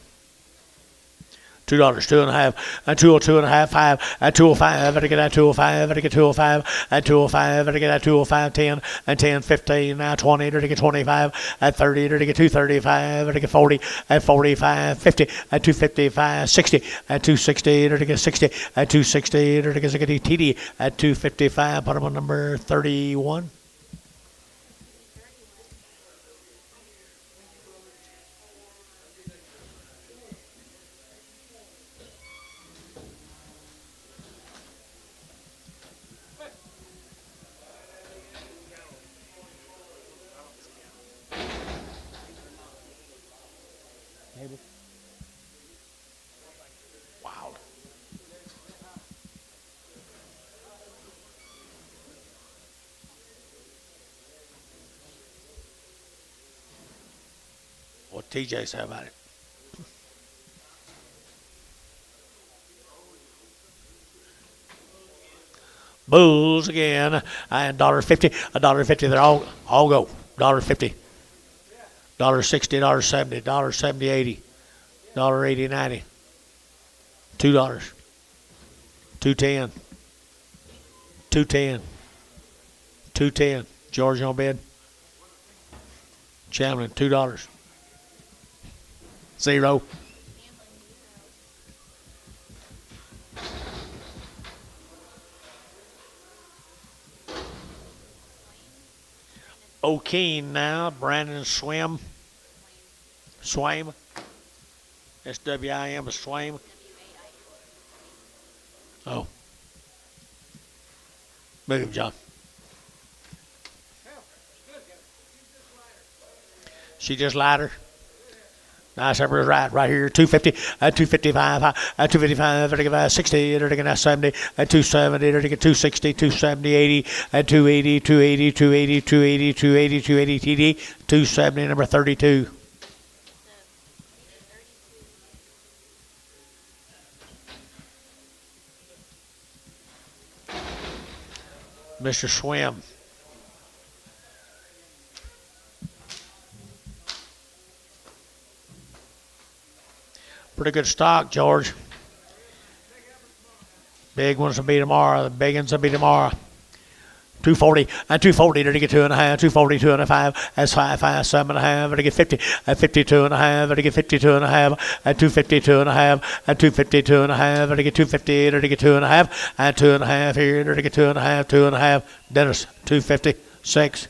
$2, 2.5, and 202.5, 5, and 205, and I get that 205, and I get 205, and 205, and I get that 205, 10, and 10, 15, now 20, and I get 25, and 30, and I get 235, and I get 40, and 45, 50, and 255, 60, and 260, and I get 60, and 260, and I get TD at 255, put them on number 31. Wow. What TJ say about it? Bulls again, and $1.50, $1.50. They're all go. $1.50, $1.60, $1.70, $1.70, $80, $1.80, $90, $2, $2.10, $2.10, $2.10. George on bid. Chamberlain, $2. 0. O'Keen now. Brandon Swim. Swame. SWIM, Swame. Oh. Move, John. She just lied her. Nice, everybody's right here. 250, 255, 255, 60, 70, 270, 260, 270, 80, 280, 280, 280, 280, 280, 280, TD, 270, number 32. Mr. Swim. Pretty good stock, George. Big ones will be tomorrow. The big ones will be tomorrow. 240 and 240 to get 2.5, 240, 2.5, that's 5, 5, 7.5, and to get 50, at 52.5, and to get 52.5, at 252.5, at 252.5, and to get 250, and to get 2.5, and 2.5 here, and to get 2.5, 2.5. Dennis, 250, 6.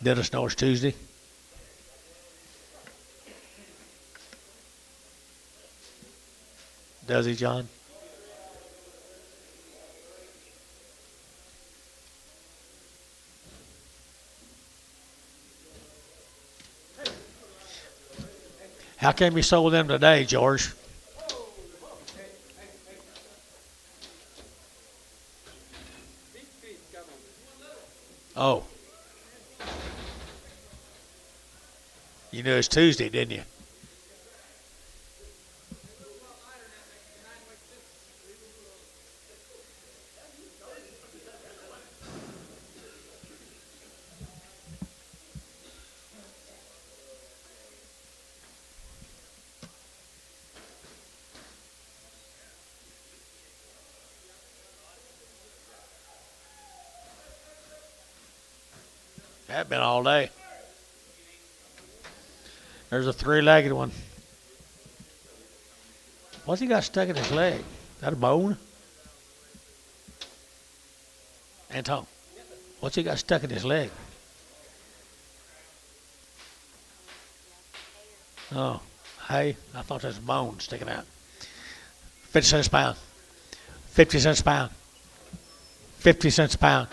Dennis knows Tuesday. Does he, John? How come you sold them today, George? Oh. You knew it's Tuesday, didn't you? That's been all day. There's a three-legged one. What's he got stuck in his leg? Is that a bone? Anton, what's he got stuck in his leg? Oh, hey, I thought there was a bone sticking out. 50 cents a pound. 50 cents a pound. 50 cents a pound.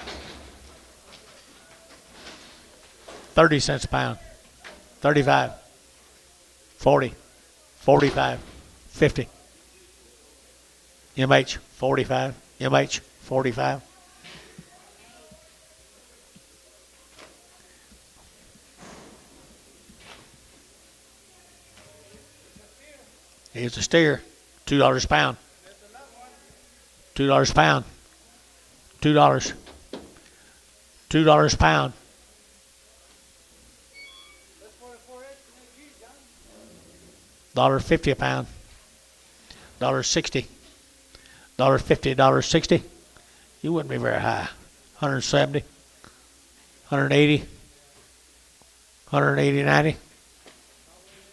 30 cents a pound. 35. 40, 45, 50. MH, 45. MH, 45. Here's the steer, $2 a pound. $2 a pound. $2. $2 a pound. $1.50 a pound. $1.60. $1.50. $1.60. You wouldn't be very high. 170. 180. 180, 90.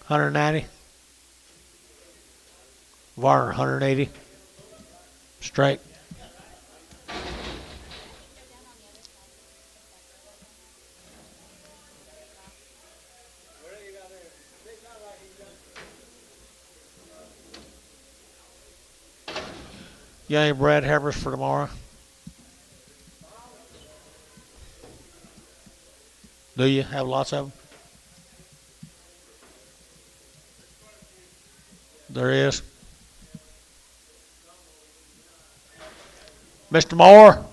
190. Varner, 180. Straight. You got any Brad Herbers for tomorrow? Do you have lots of them? There is. Mr. Moore,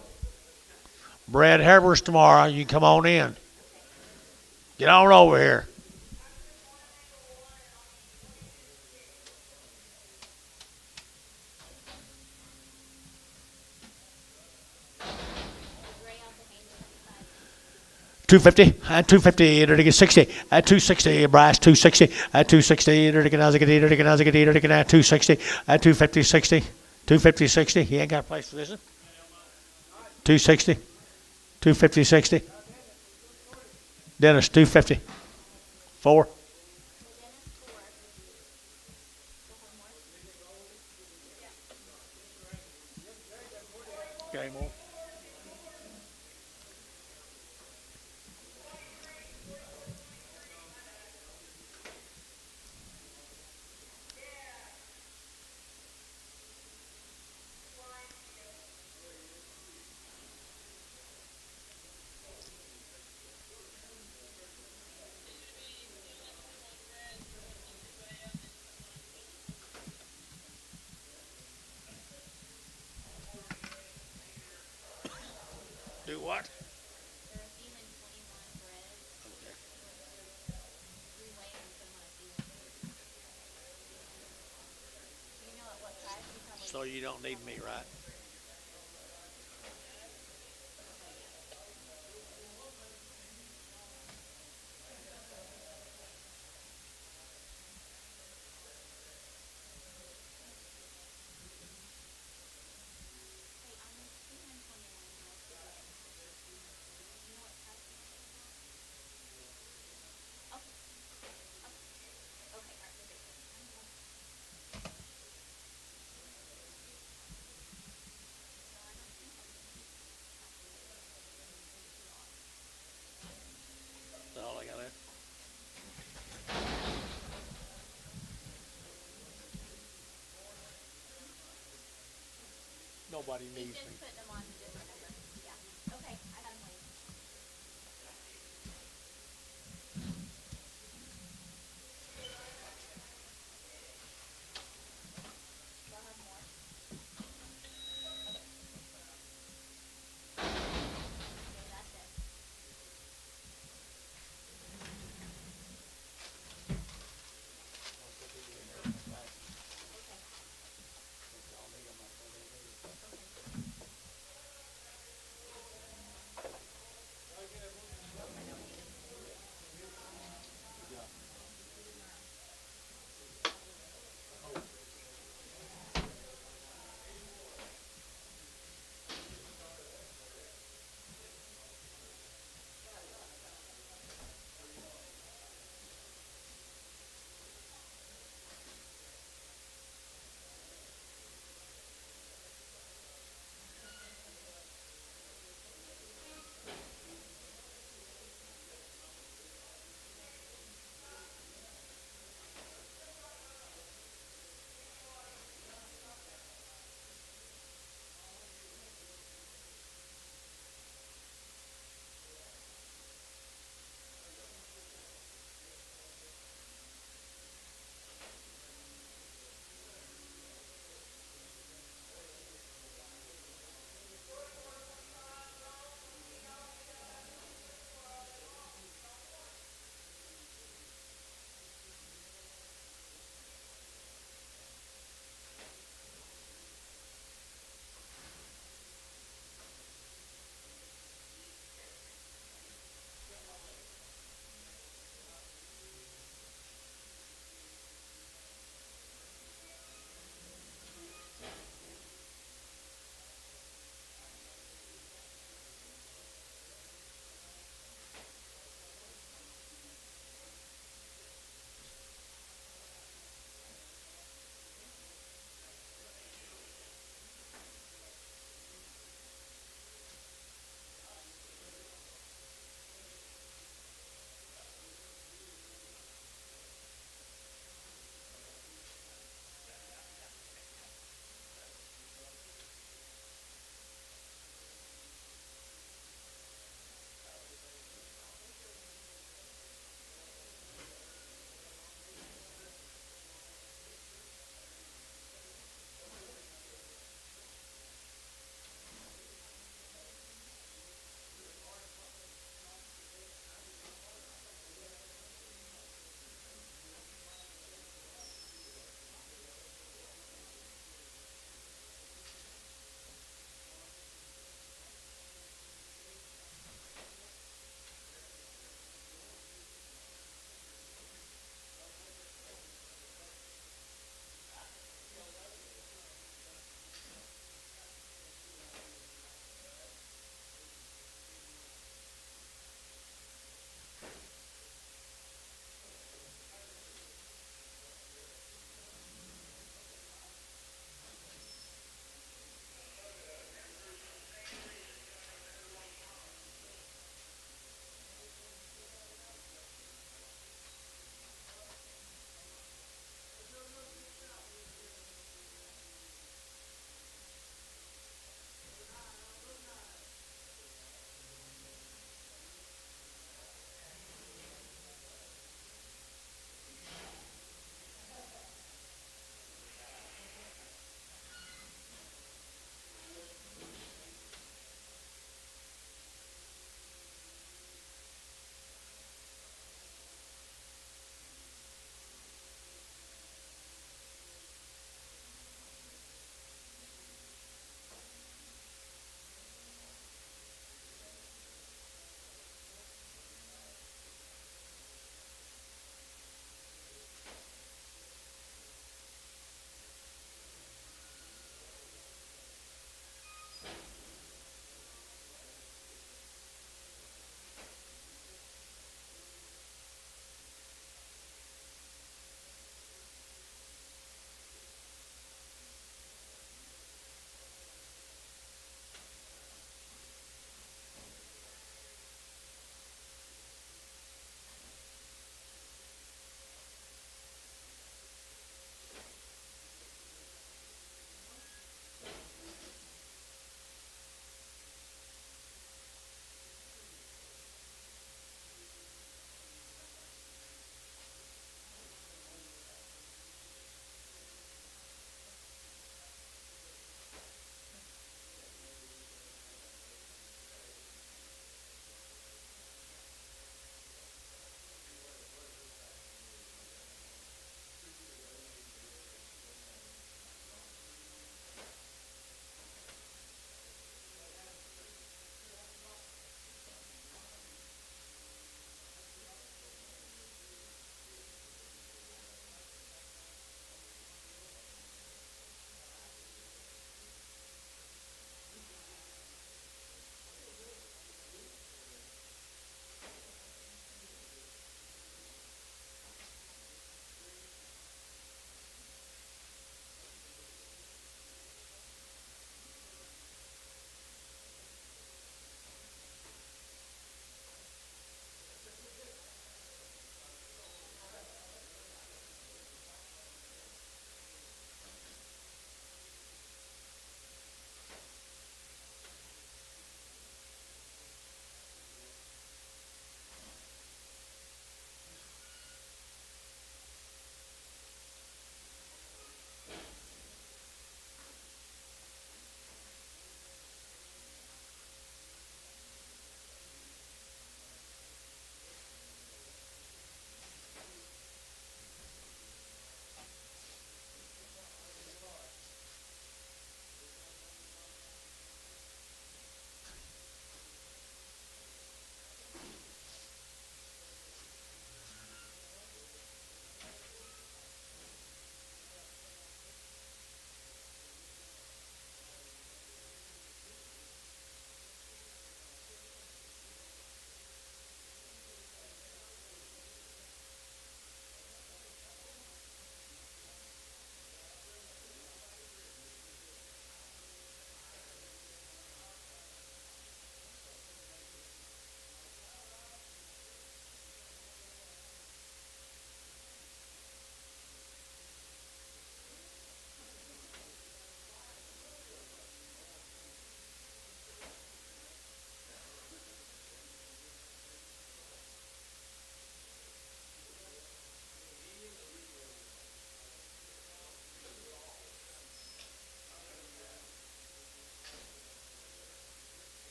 Brad Herbers tomorrow. You can come on in. Get on over here. $250 at $250 to get 60 at $260 Bryce $260 at $260 to get at $260 at $250 60 $250 60. He ain't got a place for this one. $260 $250 60. Dennis $250 4. Got any more? Do what? So you don't need me, right? That's all I got there. Nobody needs me. Put them on a different number. Yeah. Okay, I got them.